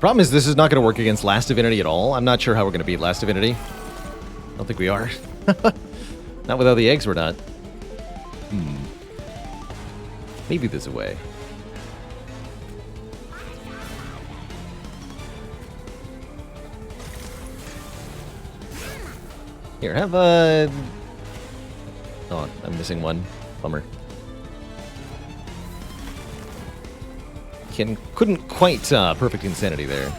Problem is, this is not going to work against Last Divinity at all. I'm not sure how we're going to beat Last Divinity. I don't think we are. Not without the eggs, we're not. Maybe there's a way. Here, have a... Oh, I'm missing one. Bummer. Couldn't quite perfect insanity there.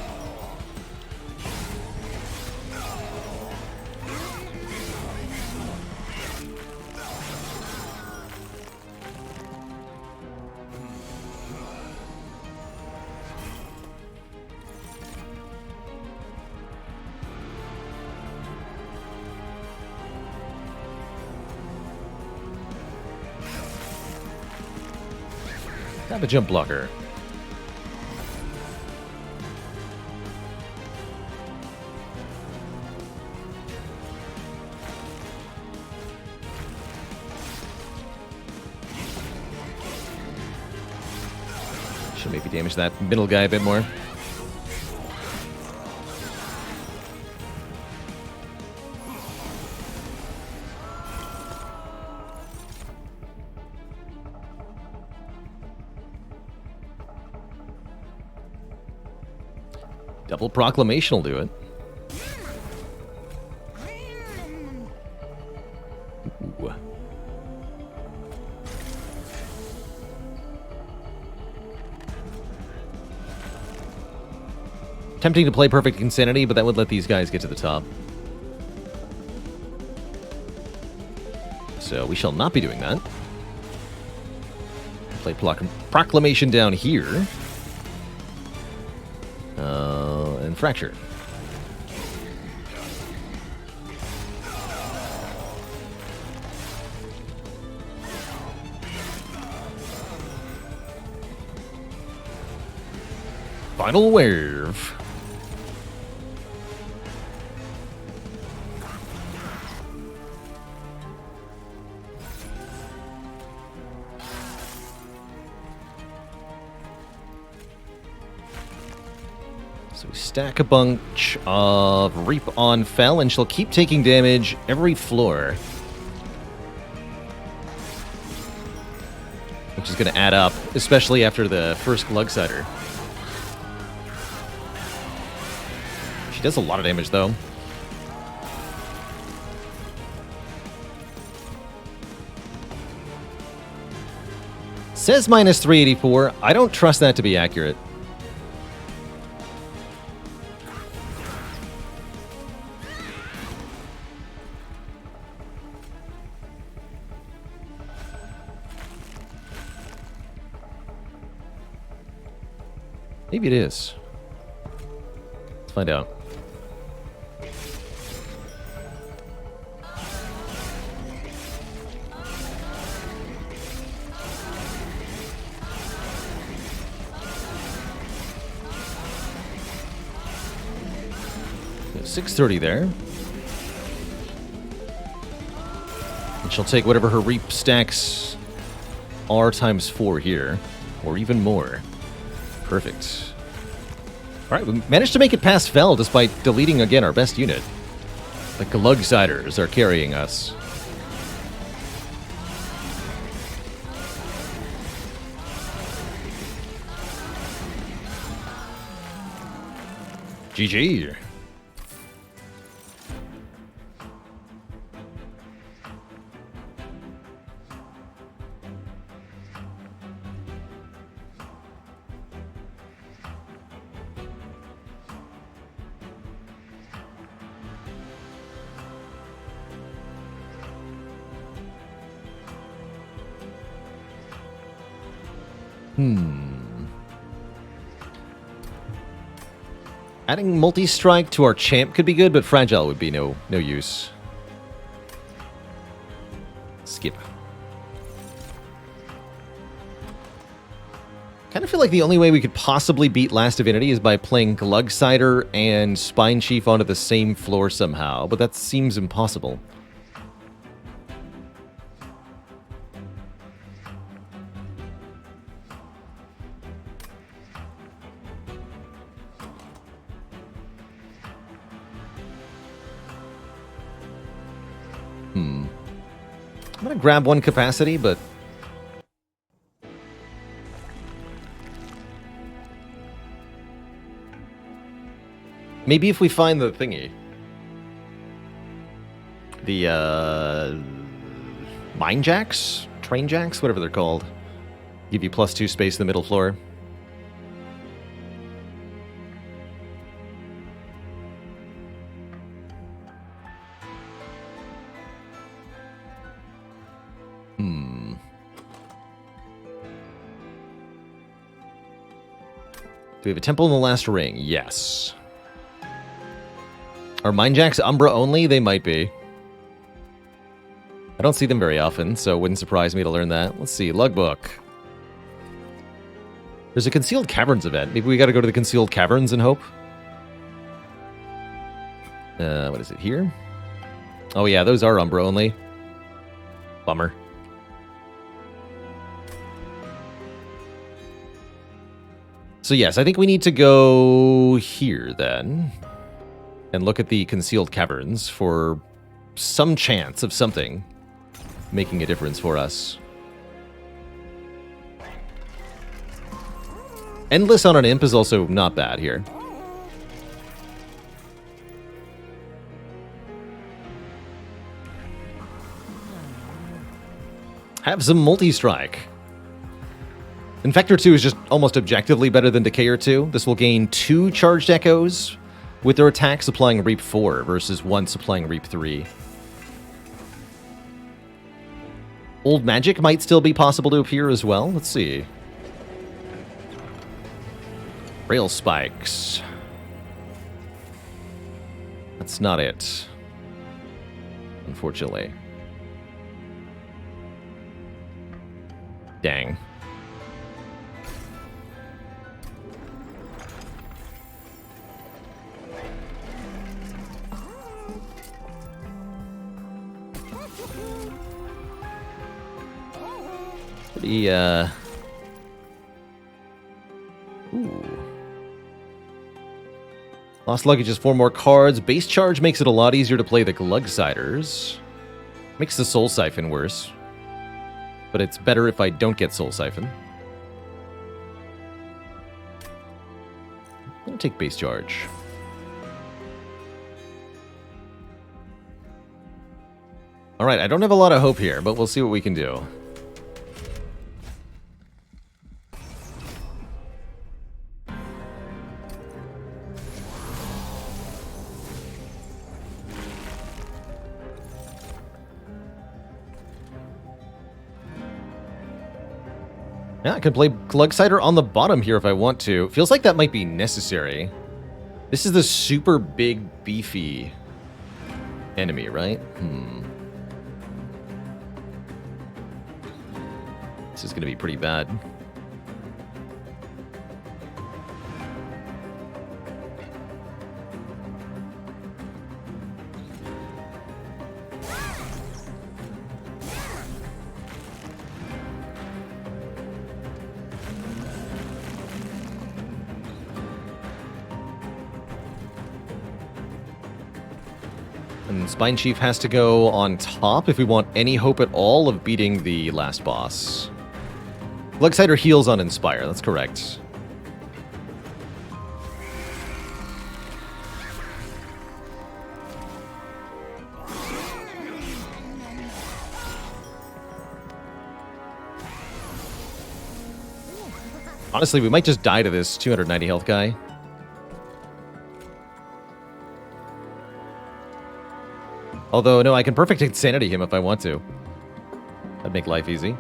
Have a jump blocker. Should maybe damage that middle guy a bit more. Double Proclamation will do it. Ooh. Tempting to play Perfect Insanity, but that would let these guys get to the top. So we shall not be doing that. Play Proclamation down here. And Fracture. Final Wave. So we stack a bunch of Reap on Fel, and she'll keep taking damage every floor. Which is going to add up, especially after the first Glugsider. She does a lot of damage, though. Says minus 384. I don't trust that to be accurate. Maybe it is. Let's find out. Yeah, 630 there. And she'll take whatever her Reap stacks are times 4 here, or even more. Perfect. Alright, we managed to make it past Fel despite deleting again our best unit. The Glugsiders are carrying us. GG. Adding multi-strike to our champ could be good, but fragile would be no use. Skip. Kind of feel like the only way we could possibly beat Last Divinity is by playing Glugsider and Spine Chief onto the same floor somehow, but that seems impossible. I'm gonna grab one capacity, but maybe if we find the thingy. The, mine jacks? Train jacks? Whatever they're called. Give you +2 space in the middle floor. Do we have a temple in the last ring? Yes. Are mine jacks Umbra only? They might be. I don't see them very often, so it wouldn't surprise me to learn that. Let's see, logbook. There's a Concealed Caverns event. Maybe we gotta go to the Concealed Caverns and hope? What is it here? Oh yeah, those are Umbra only. Bummer. So yes, I think we need to go here then and look at the Concealed Caverns for some chance of something making a difference for us. Endless on an imp is also not bad here. Have some multi-strike. Infector 2 is just almost objectively better than Decayer 2. This will gain 2 charged echoes with their attack supplying Reap 4 versus 1 supplying Reap 3. Old Magic might still be possible to appear as well. Let's see. Rail Spikes. That's not it, unfortunately. Dang. Pretty, Ooh. Lost Luggage is 4 more cards. Base Charge makes it a lot easier to play the Glugsiders. Makes the Soul Siphon worse. But it's better if I don't get Soul Siphon. I'm gonna take Base Charge. Alright, I don't have a lot of hope here, but we'll see what we can do. Yeah, I could play Glugsider on the bottom here if I want to. Feels like that might be necessary. This is the super big, beefy enemy, right? This is going to be pretty bad. And Spine Chief has to go on top if we want any hope at all of beating the last boss. Glugsider heals on Inspire, that's correct. Honestly, we might just die to this 290 health guy. Although, no, I can perfect insanity him if I want to. That'd make life easy.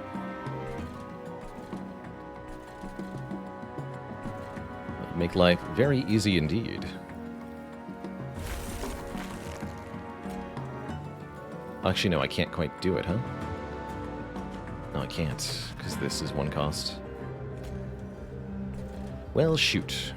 That'd make life very easy indeed. Actually, no, I can't quite do it, huh? No, I can't, because this is one cost. Well, shoot.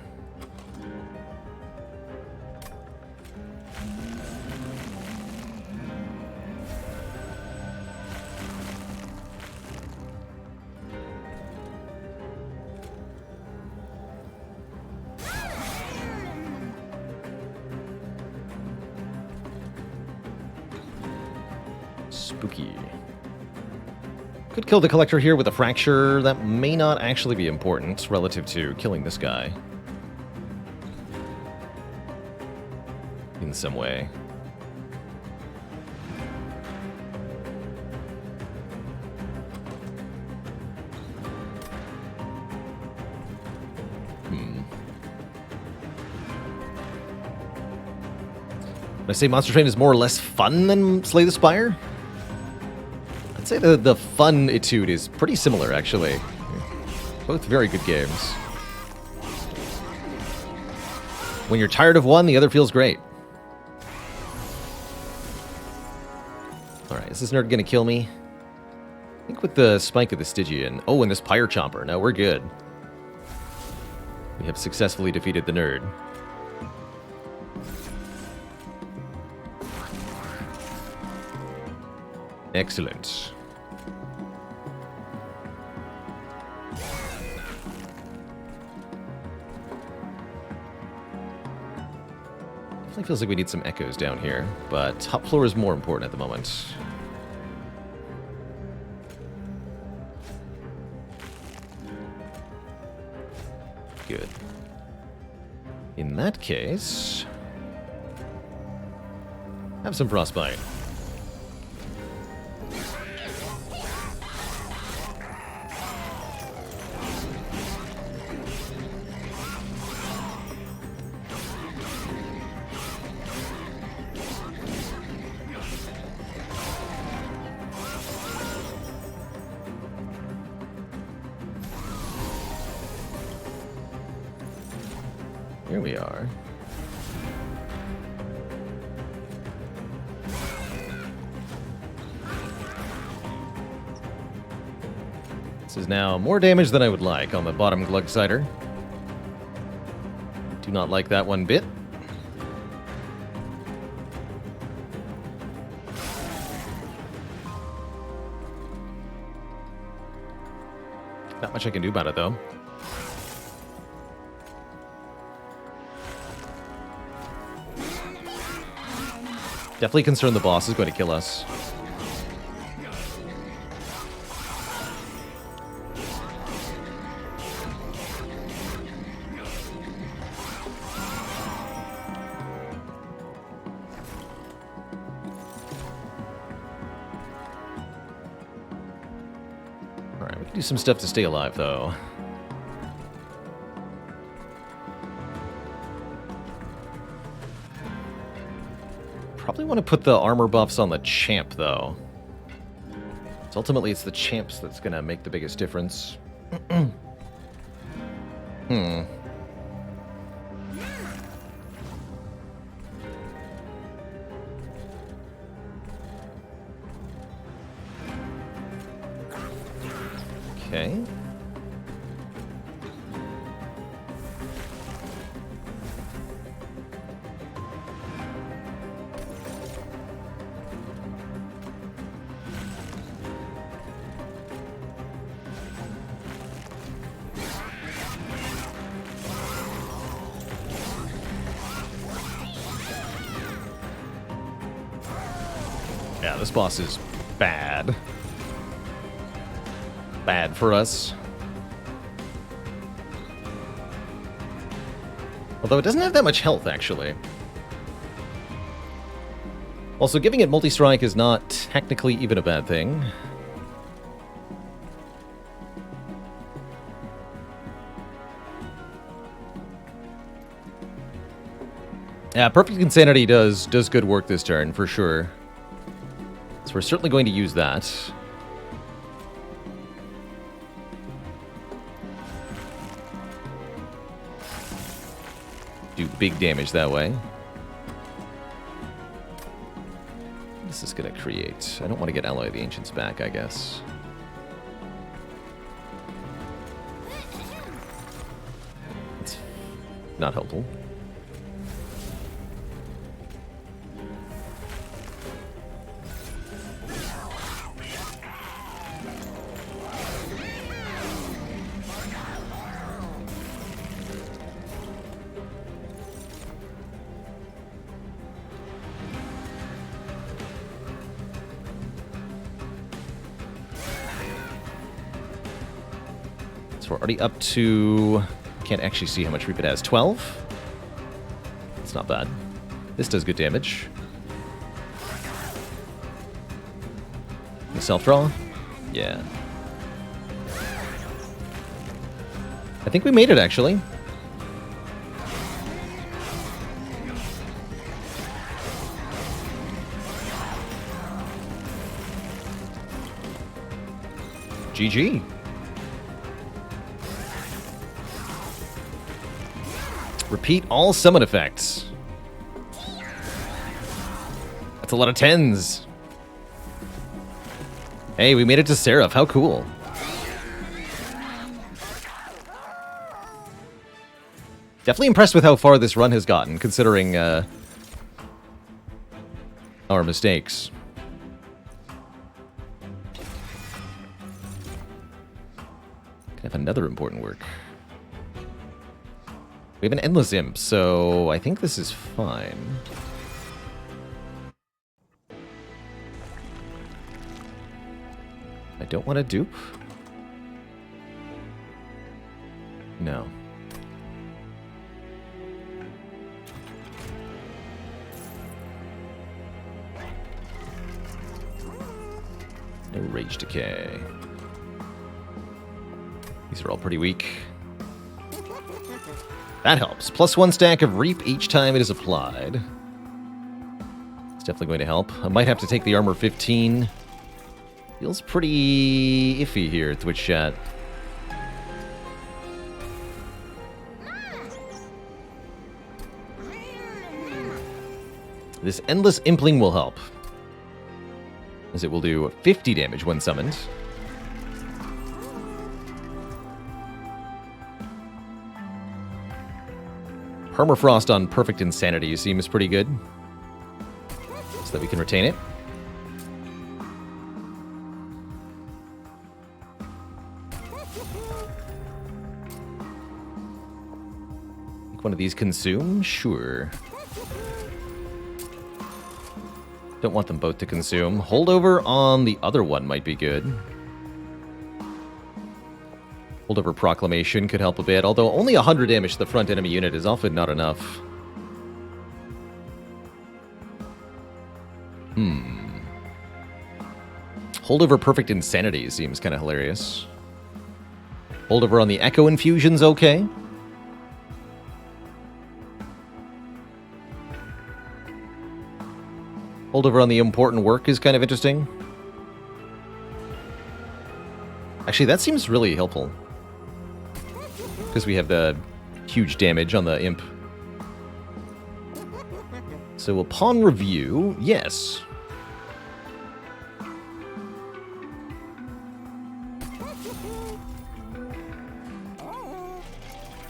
Spooky. Could kill the collector here with a fracture. That may not actually be important relative to killing this guy. In some way. Would I say Monster Train is more or less fun than Slay the Spire? I'd say the fun etude is pretty similar, actually. Both very good games. When you're tired of one, the other feels great. Alright, is this nerd gonna kill me? I think with the Spike of the Stygian. Oh, and this Pyre Chomper. No, we're good. We have successfully defeated the nerd. Excellent. Definitely feels like we need some echoes down here, but top floor is more important at the moment. Good. In that case, have some frostbite. Here we are. This is now more damage than I would like on the bottom Glugsider. Do not like that one bit. Not much I can do about it, though. Definitely concerned the boss is going to kill us. Alright, we can do some stuff to stay alive, though. Probably want to put the armor buffs on the champ, though. So ultimately, it's the champs that's going to make the biggest difference. Okay. Yeah, this boss is bad. Bad for us. Although it doesn't have that much health, actually. Also, giving it multi-strike is not technically even a bad thing. Yeah, Perfect Insanity does good work this turn, for sure. So we're certainly going to use that. Do big damage that way. This is going to create... I don't want to get Alloy of the Ancients back, I guess. It's not helpful. So we're already up to... Can't actually see how much Reap it has. 12? It's not bad. This does good damage. The self-draw? Yeah. I think we made it, actually. GG. Repeat all summon effects. That's a lot of 10s. Hey, we made it to Seraph. How cool. Definitely impressed with how far this run has gotten, considering our mistakes. Can have another important work. We have an Endless Imp, so I think this is fine. I don't want to dupe. No. No Rage Decay. These are all pretty weak. That helps. +1 stack of Reap each time it is applied. It's definitely going to help. I might have to take the armor 15. Feels pretty iffy here, Twitch chat. This Endless Impling will help, as it will do 50 damage when summoned. Permafrost on Perfect Insanity seems pretty good, so that we can retain it. Think one of these consume? Sure. Don't want them both to consume. Holdover on the other one might be good. Holdover Proclamation could help a bit, although only 100 damage to the front enemy unit is often not enough. Holdover Perfect Insanity seems kind of hilarious. Holdover on the Echo Infusion's okay. Holdover on the Important Work is kind of interesting. Actually, that seems really helpful, because we have the huge damage on the Imp. So upon review, yes.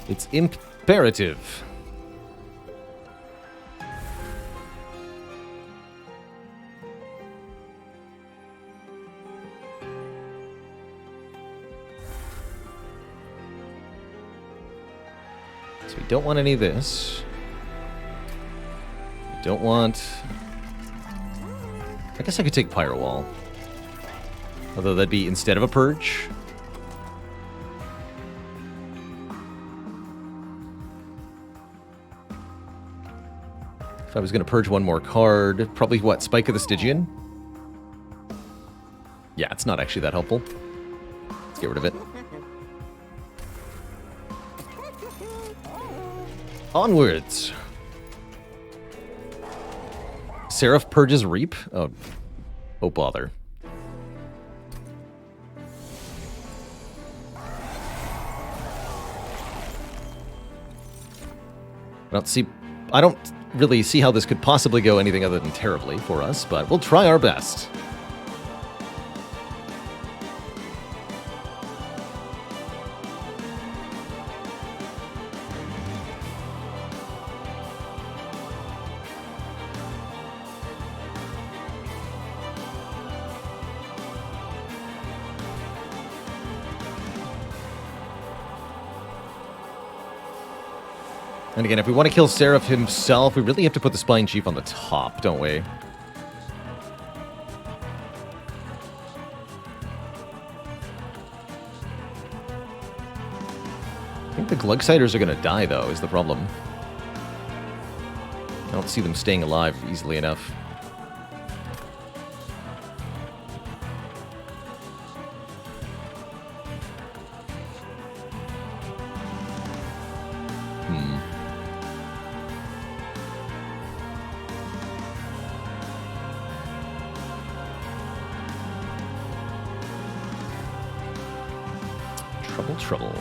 It's imperative. So we don't want any of this. We don't want... I guess I could take Pyro Wall. Although that'd be instead of a Purge. If I was going to purge one more card, probably what, Spike of the Stygian? Yeah, it's not actually that helpful. Let's get rid of it. Onwards. Seraph purges Reap? Oh, oh bother. I don't really see how this could possibly go anything other than terribly for us, but we'll try our best. And again, if we want to kill Seraph himself, we really have to put the Spine Chief on the top, don't we? I think the Glugsiders are going to die, though, is the problem. I don't see them staying alive easily enough. Trouble.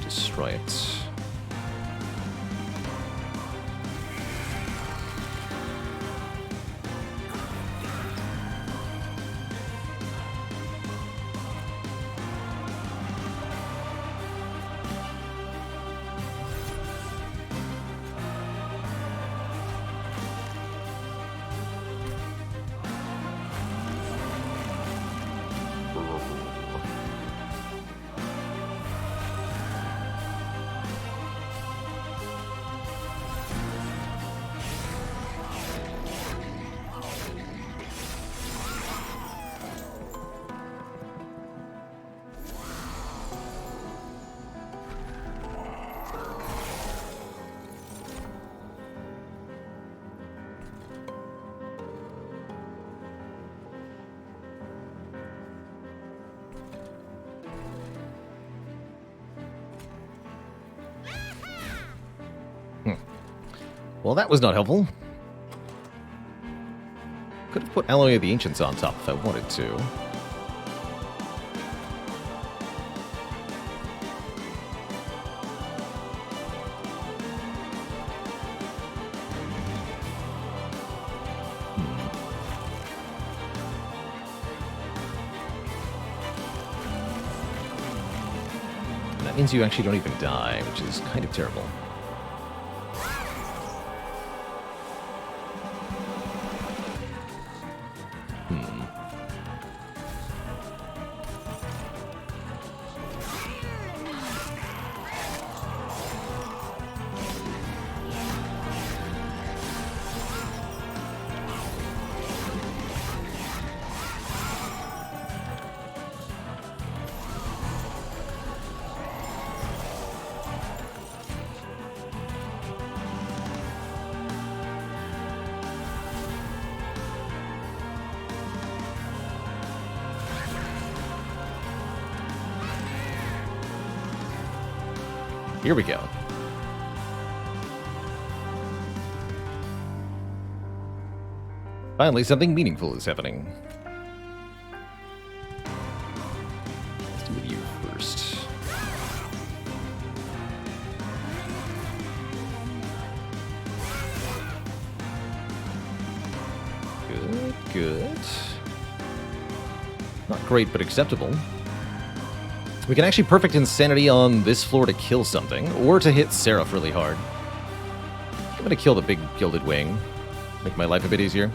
Destroy it. Well, that was not helpful. Could have put Alloy of the Ancients on top if I wanted to. That means you actually don't even die, which is kind of terrible. Here we go. Finally, something meaningful is happening. Let's do with you first. Good. Not great, but acceptable. We can actually perfect Insanity on this floor to kill something, or to hit Seraph really hard. I'm gonna kill the big Gilded Wing. Make my life a bit easier.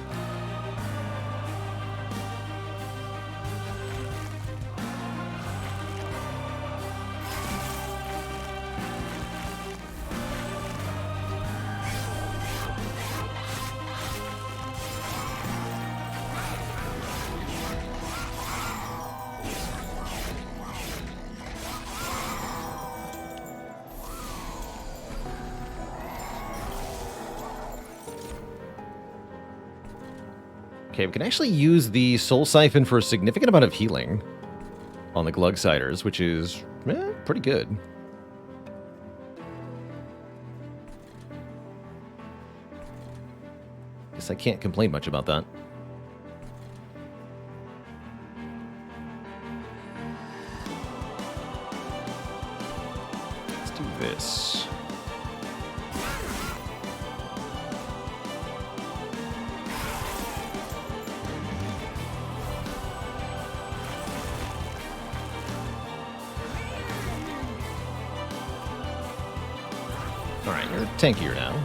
Okay, we can actually use the Soul Siphon for a significant amount of healing on the Glugsiders, which is pretty good. Guess I can't complain much about that. Let's do this. Alright, you're tankier now.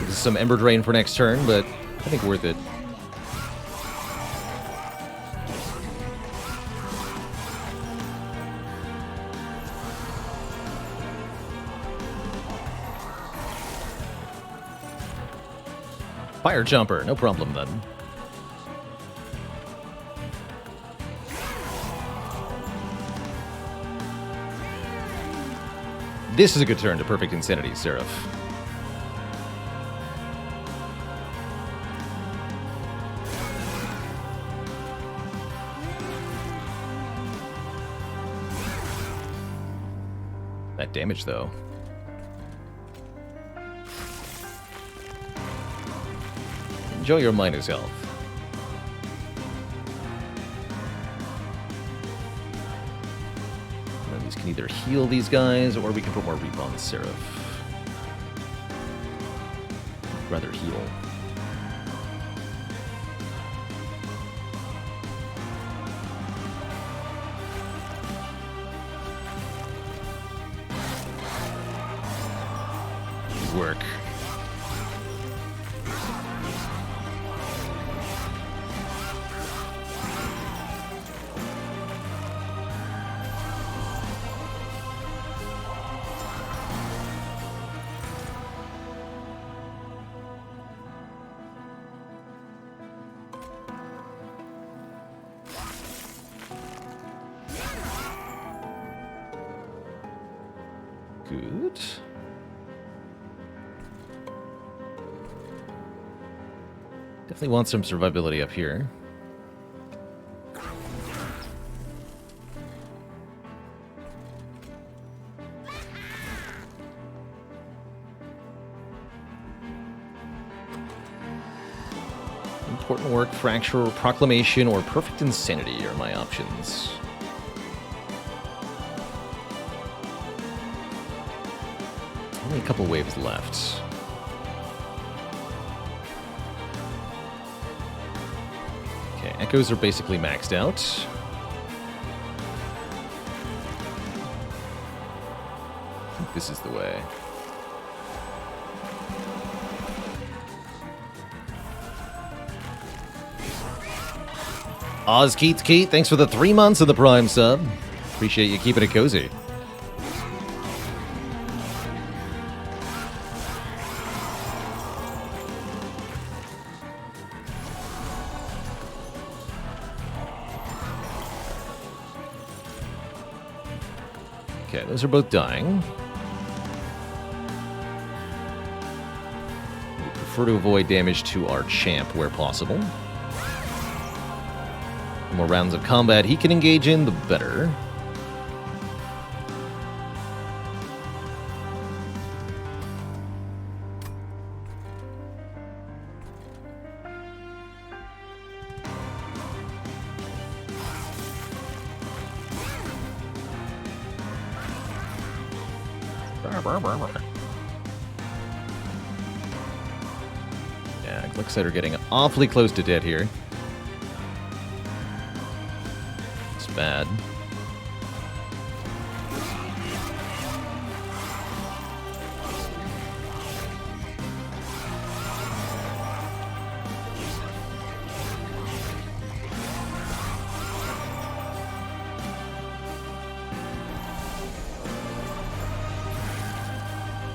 This is some Ember Drain for next turn, but I think worth it. Fire Jumper, no problem then. This is a good turn to Perfect Insanity, Seraph. That damage, though. Enjoy your minus health. These can either heal these guys, or we can put more Reap on Seraph. I'd rather heal. Work. Good. Definitely want some survivability up here. Important Work, Fracture, Proclamation, or Perfect Insanity are my options. Only a couple waves left. Okay, Echoes are basically maxed out. I think this is the way. Oz Keats Keat, thanks for the 3 months of the Prime sub. Appreciate you keeping it cozy. Okay, those are both dying. We prefer to avoid damage to our champ where possible. The more rounds of combat he can engage in, the better. Yeah, it looks like they're getting awfully close to dead here. It's bad.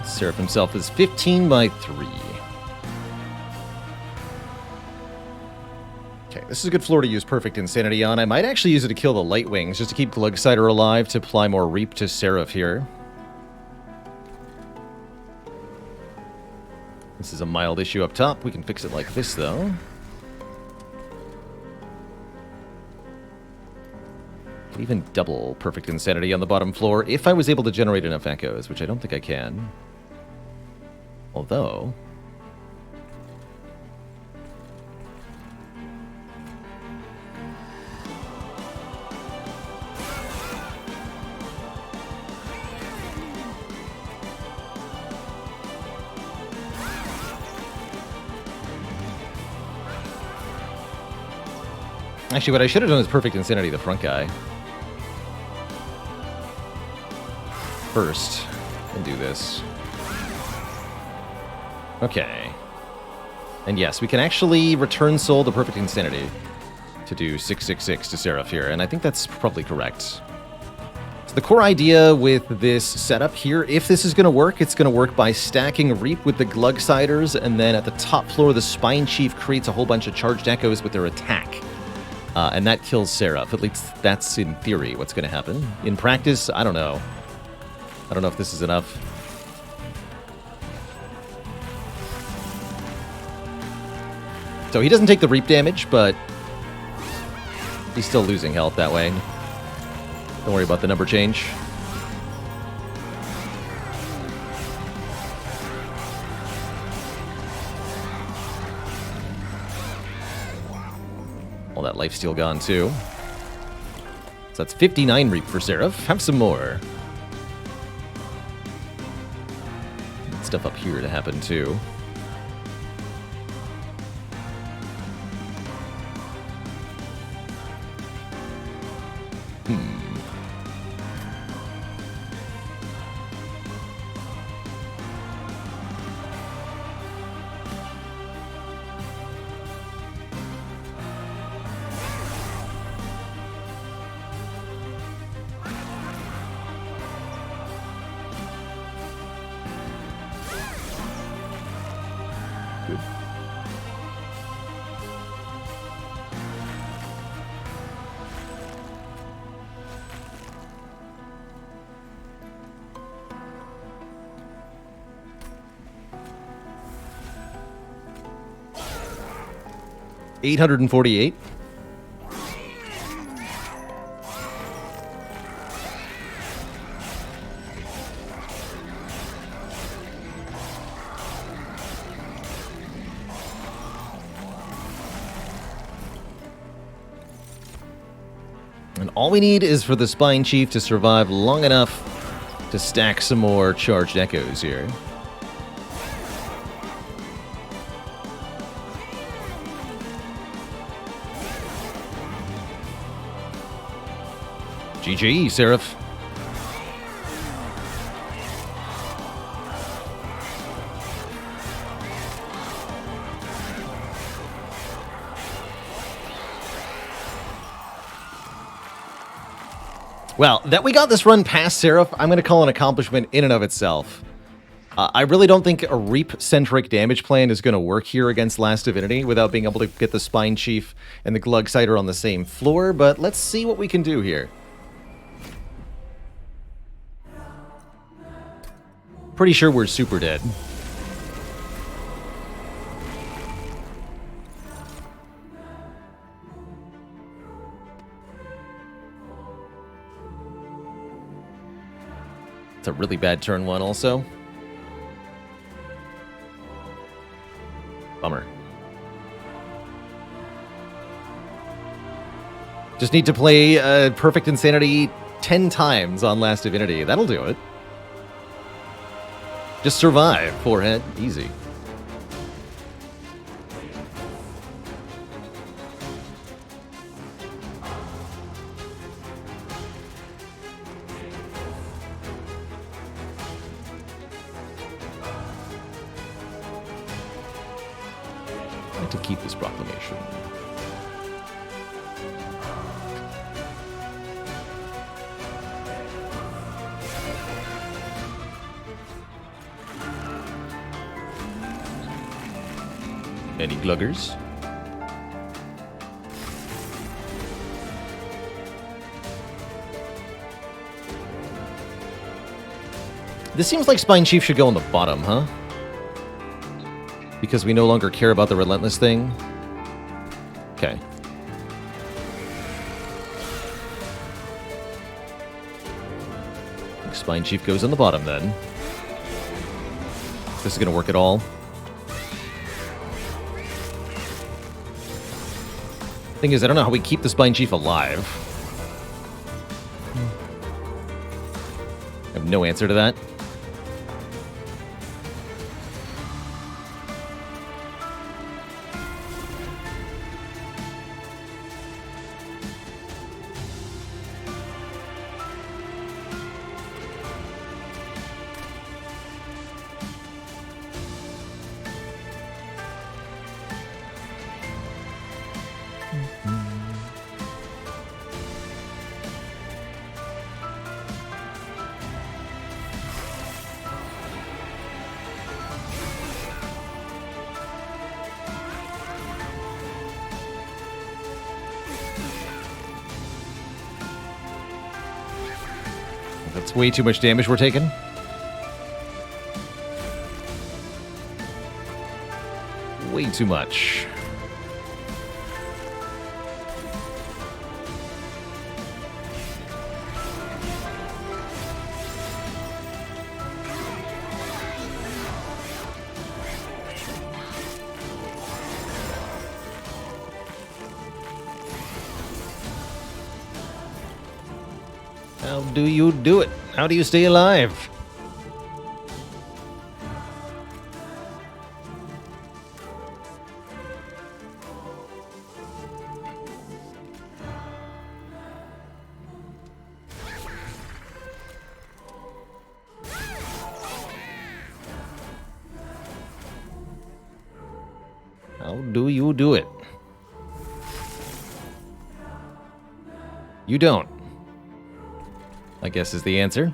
Seraph himself is 15 by 3. Okay, this is a good floor to use Perfect Insanity on. I might actually use it to kill the Light Wings, just to keep Glugsider alive, to apply more Reap to Seraph here. This is a mild issue up top. We can fix it like this, though. Could even double Perfect Insanity on the bottom floor if I was able to generate enough echoes, which I don't think I can. Although... Actually, what I should have done is Perfect Insanity the front guy. First, and do this. Okay. And yes, we can actually return Soul to Perfect Insanity to do 666 to Seraph here, and I think that's probably correct. So the core idea with this setup here, if this is going to work, it's going to work by stacking Reap with the Glugsiders, and then at the top floor, the Spine Chief creates a whole bunch of charged echoes with their attack. And that kills Seraph. At least that's, in theory, what's going to happen. In practice, I don't know. I don't know if this is enough. So he doesn't take the Reap damage, but he's still losing health that way. Don't worry about the number change. All that lifesteal gone, too. So that's 59 Reap for Seraph. Have some more. Need stuff up here to happen, too. Good. $848. And all we need is for the Spine Chief to survive long enough to stack some more charged echoes here. GG, Seraph. Well, that we got this run past Seraph, I'm going to call an accomplishment in and of itself. I really don't think a Reap-centric damage plan is going to work here against Last Divinity without being able to get the Spine Chief and the Glugsider on the same floor, but let's see what we can do here. Pretty sure we're super dead. It's a really bad turn one also. Bummer. Just need to play Perfect Insanity 10 times on Last Divinity. That'll do it. Just survive, forehead. Easy. I'd like to keep this proclamation. Any gluggers? This seems like Spine Chief should go on the bottom, huh? Because we no longer care about the Relentless thing? Okay. Spine Chief goes on the bottom, then. This is going to work at all. Thing is, I don't know how we keep the Spine Chief alive. I have no answer to that. That's way too much damage we're taking. Way too much. How do you do it? How do you stay alive? How do you do it? You don't, I guess, is the answer.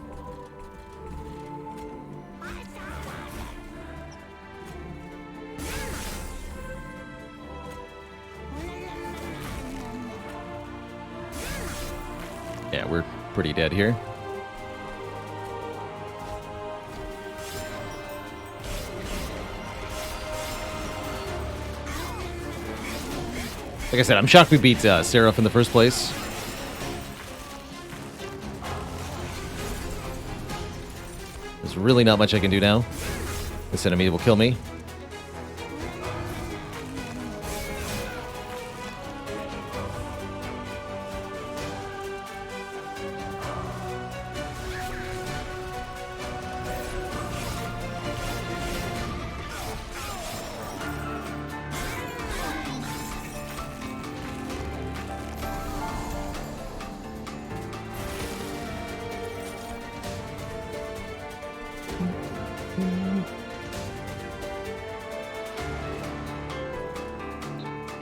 Yeah, we're pretty dead here. Like I said, I'm shocked we beat Seraph in the first place. There's really not much I can do now. This enemy will kill me.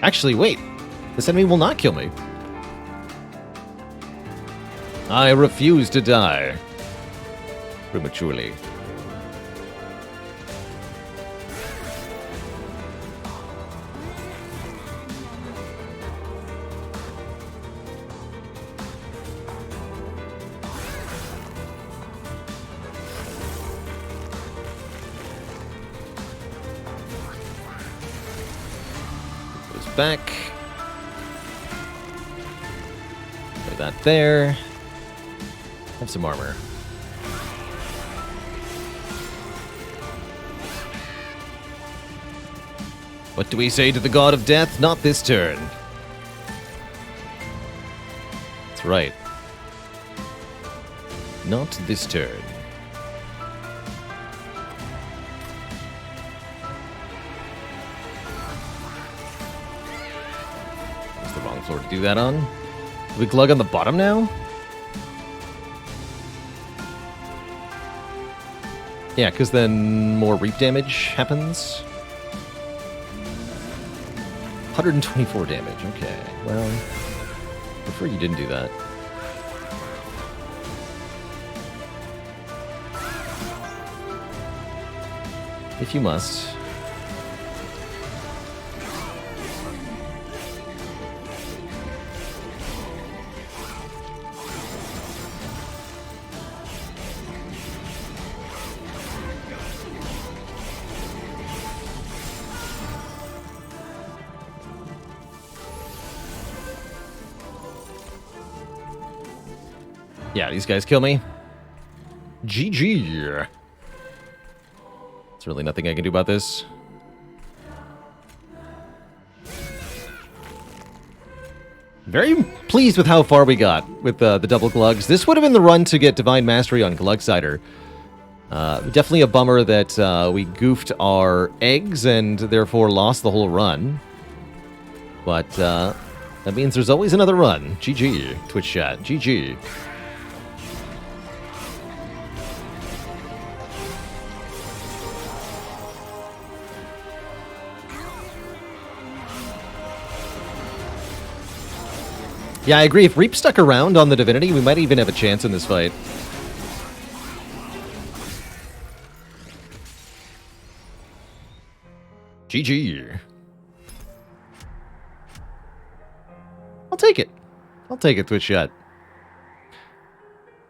Actually, wait. This enemy will not kill me. I refuse to die prematurely. Back. Put that there. Have some armor. What do we say to the god of death? Not this turn. That's right. Not this turn. Floor to do that on. Do we glug on the bottom now? Yeah, because then more reap damage happens. 124 damage. Okay, well, prefer you didn't do that. If you must. Yeah, these guys kill me. GG. There's really nothing I can do about this. Very pleased with how far we got with the double Glugs. This would have been the run to get Divine Mastery on Glugsider. Definitely a bummer that we goofed our eggs and therefore lost the whole run. But that means there's always another run. GG, Twitch chat. GG. Yeah, I agree. If Reap stuck around on the Divinity, we might even have a chance in this fight. GG. I'll take it. I'll take it, Twitch chat.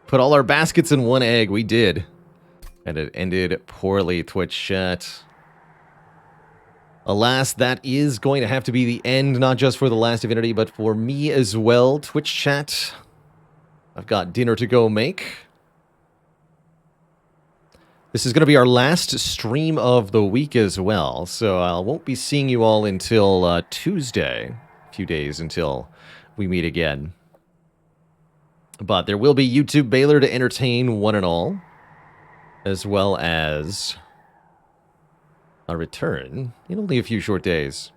Put all our baskets in one egg. We did. And it ended poorly, Twitch chat. Alas, that is going to have to be the end, not just for the last Divinity, but for me as well, Twitch chat. I've got dinner to go make. This is going to be our last stream of the week as well, so I won't be seeing you all until Tuesday. A few days until we meet again. But there will be YouTube Baylor to entertain one and all, as well as a return in only a few short days.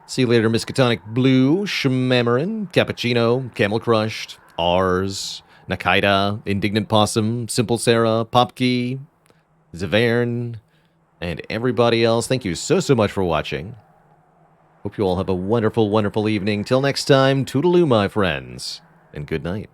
See you later, Miskatonic Blue, Shmamarin, Cappuccino, Camel Crushed, Ars, Nakaida, Indignant Possum, Simple Sarah, Popkey, Zavern, and everybody else. Thank you so much for watching. Hope you all have a wonderful, wonderful evening. Till next time, toodaloo, my friends, and good night.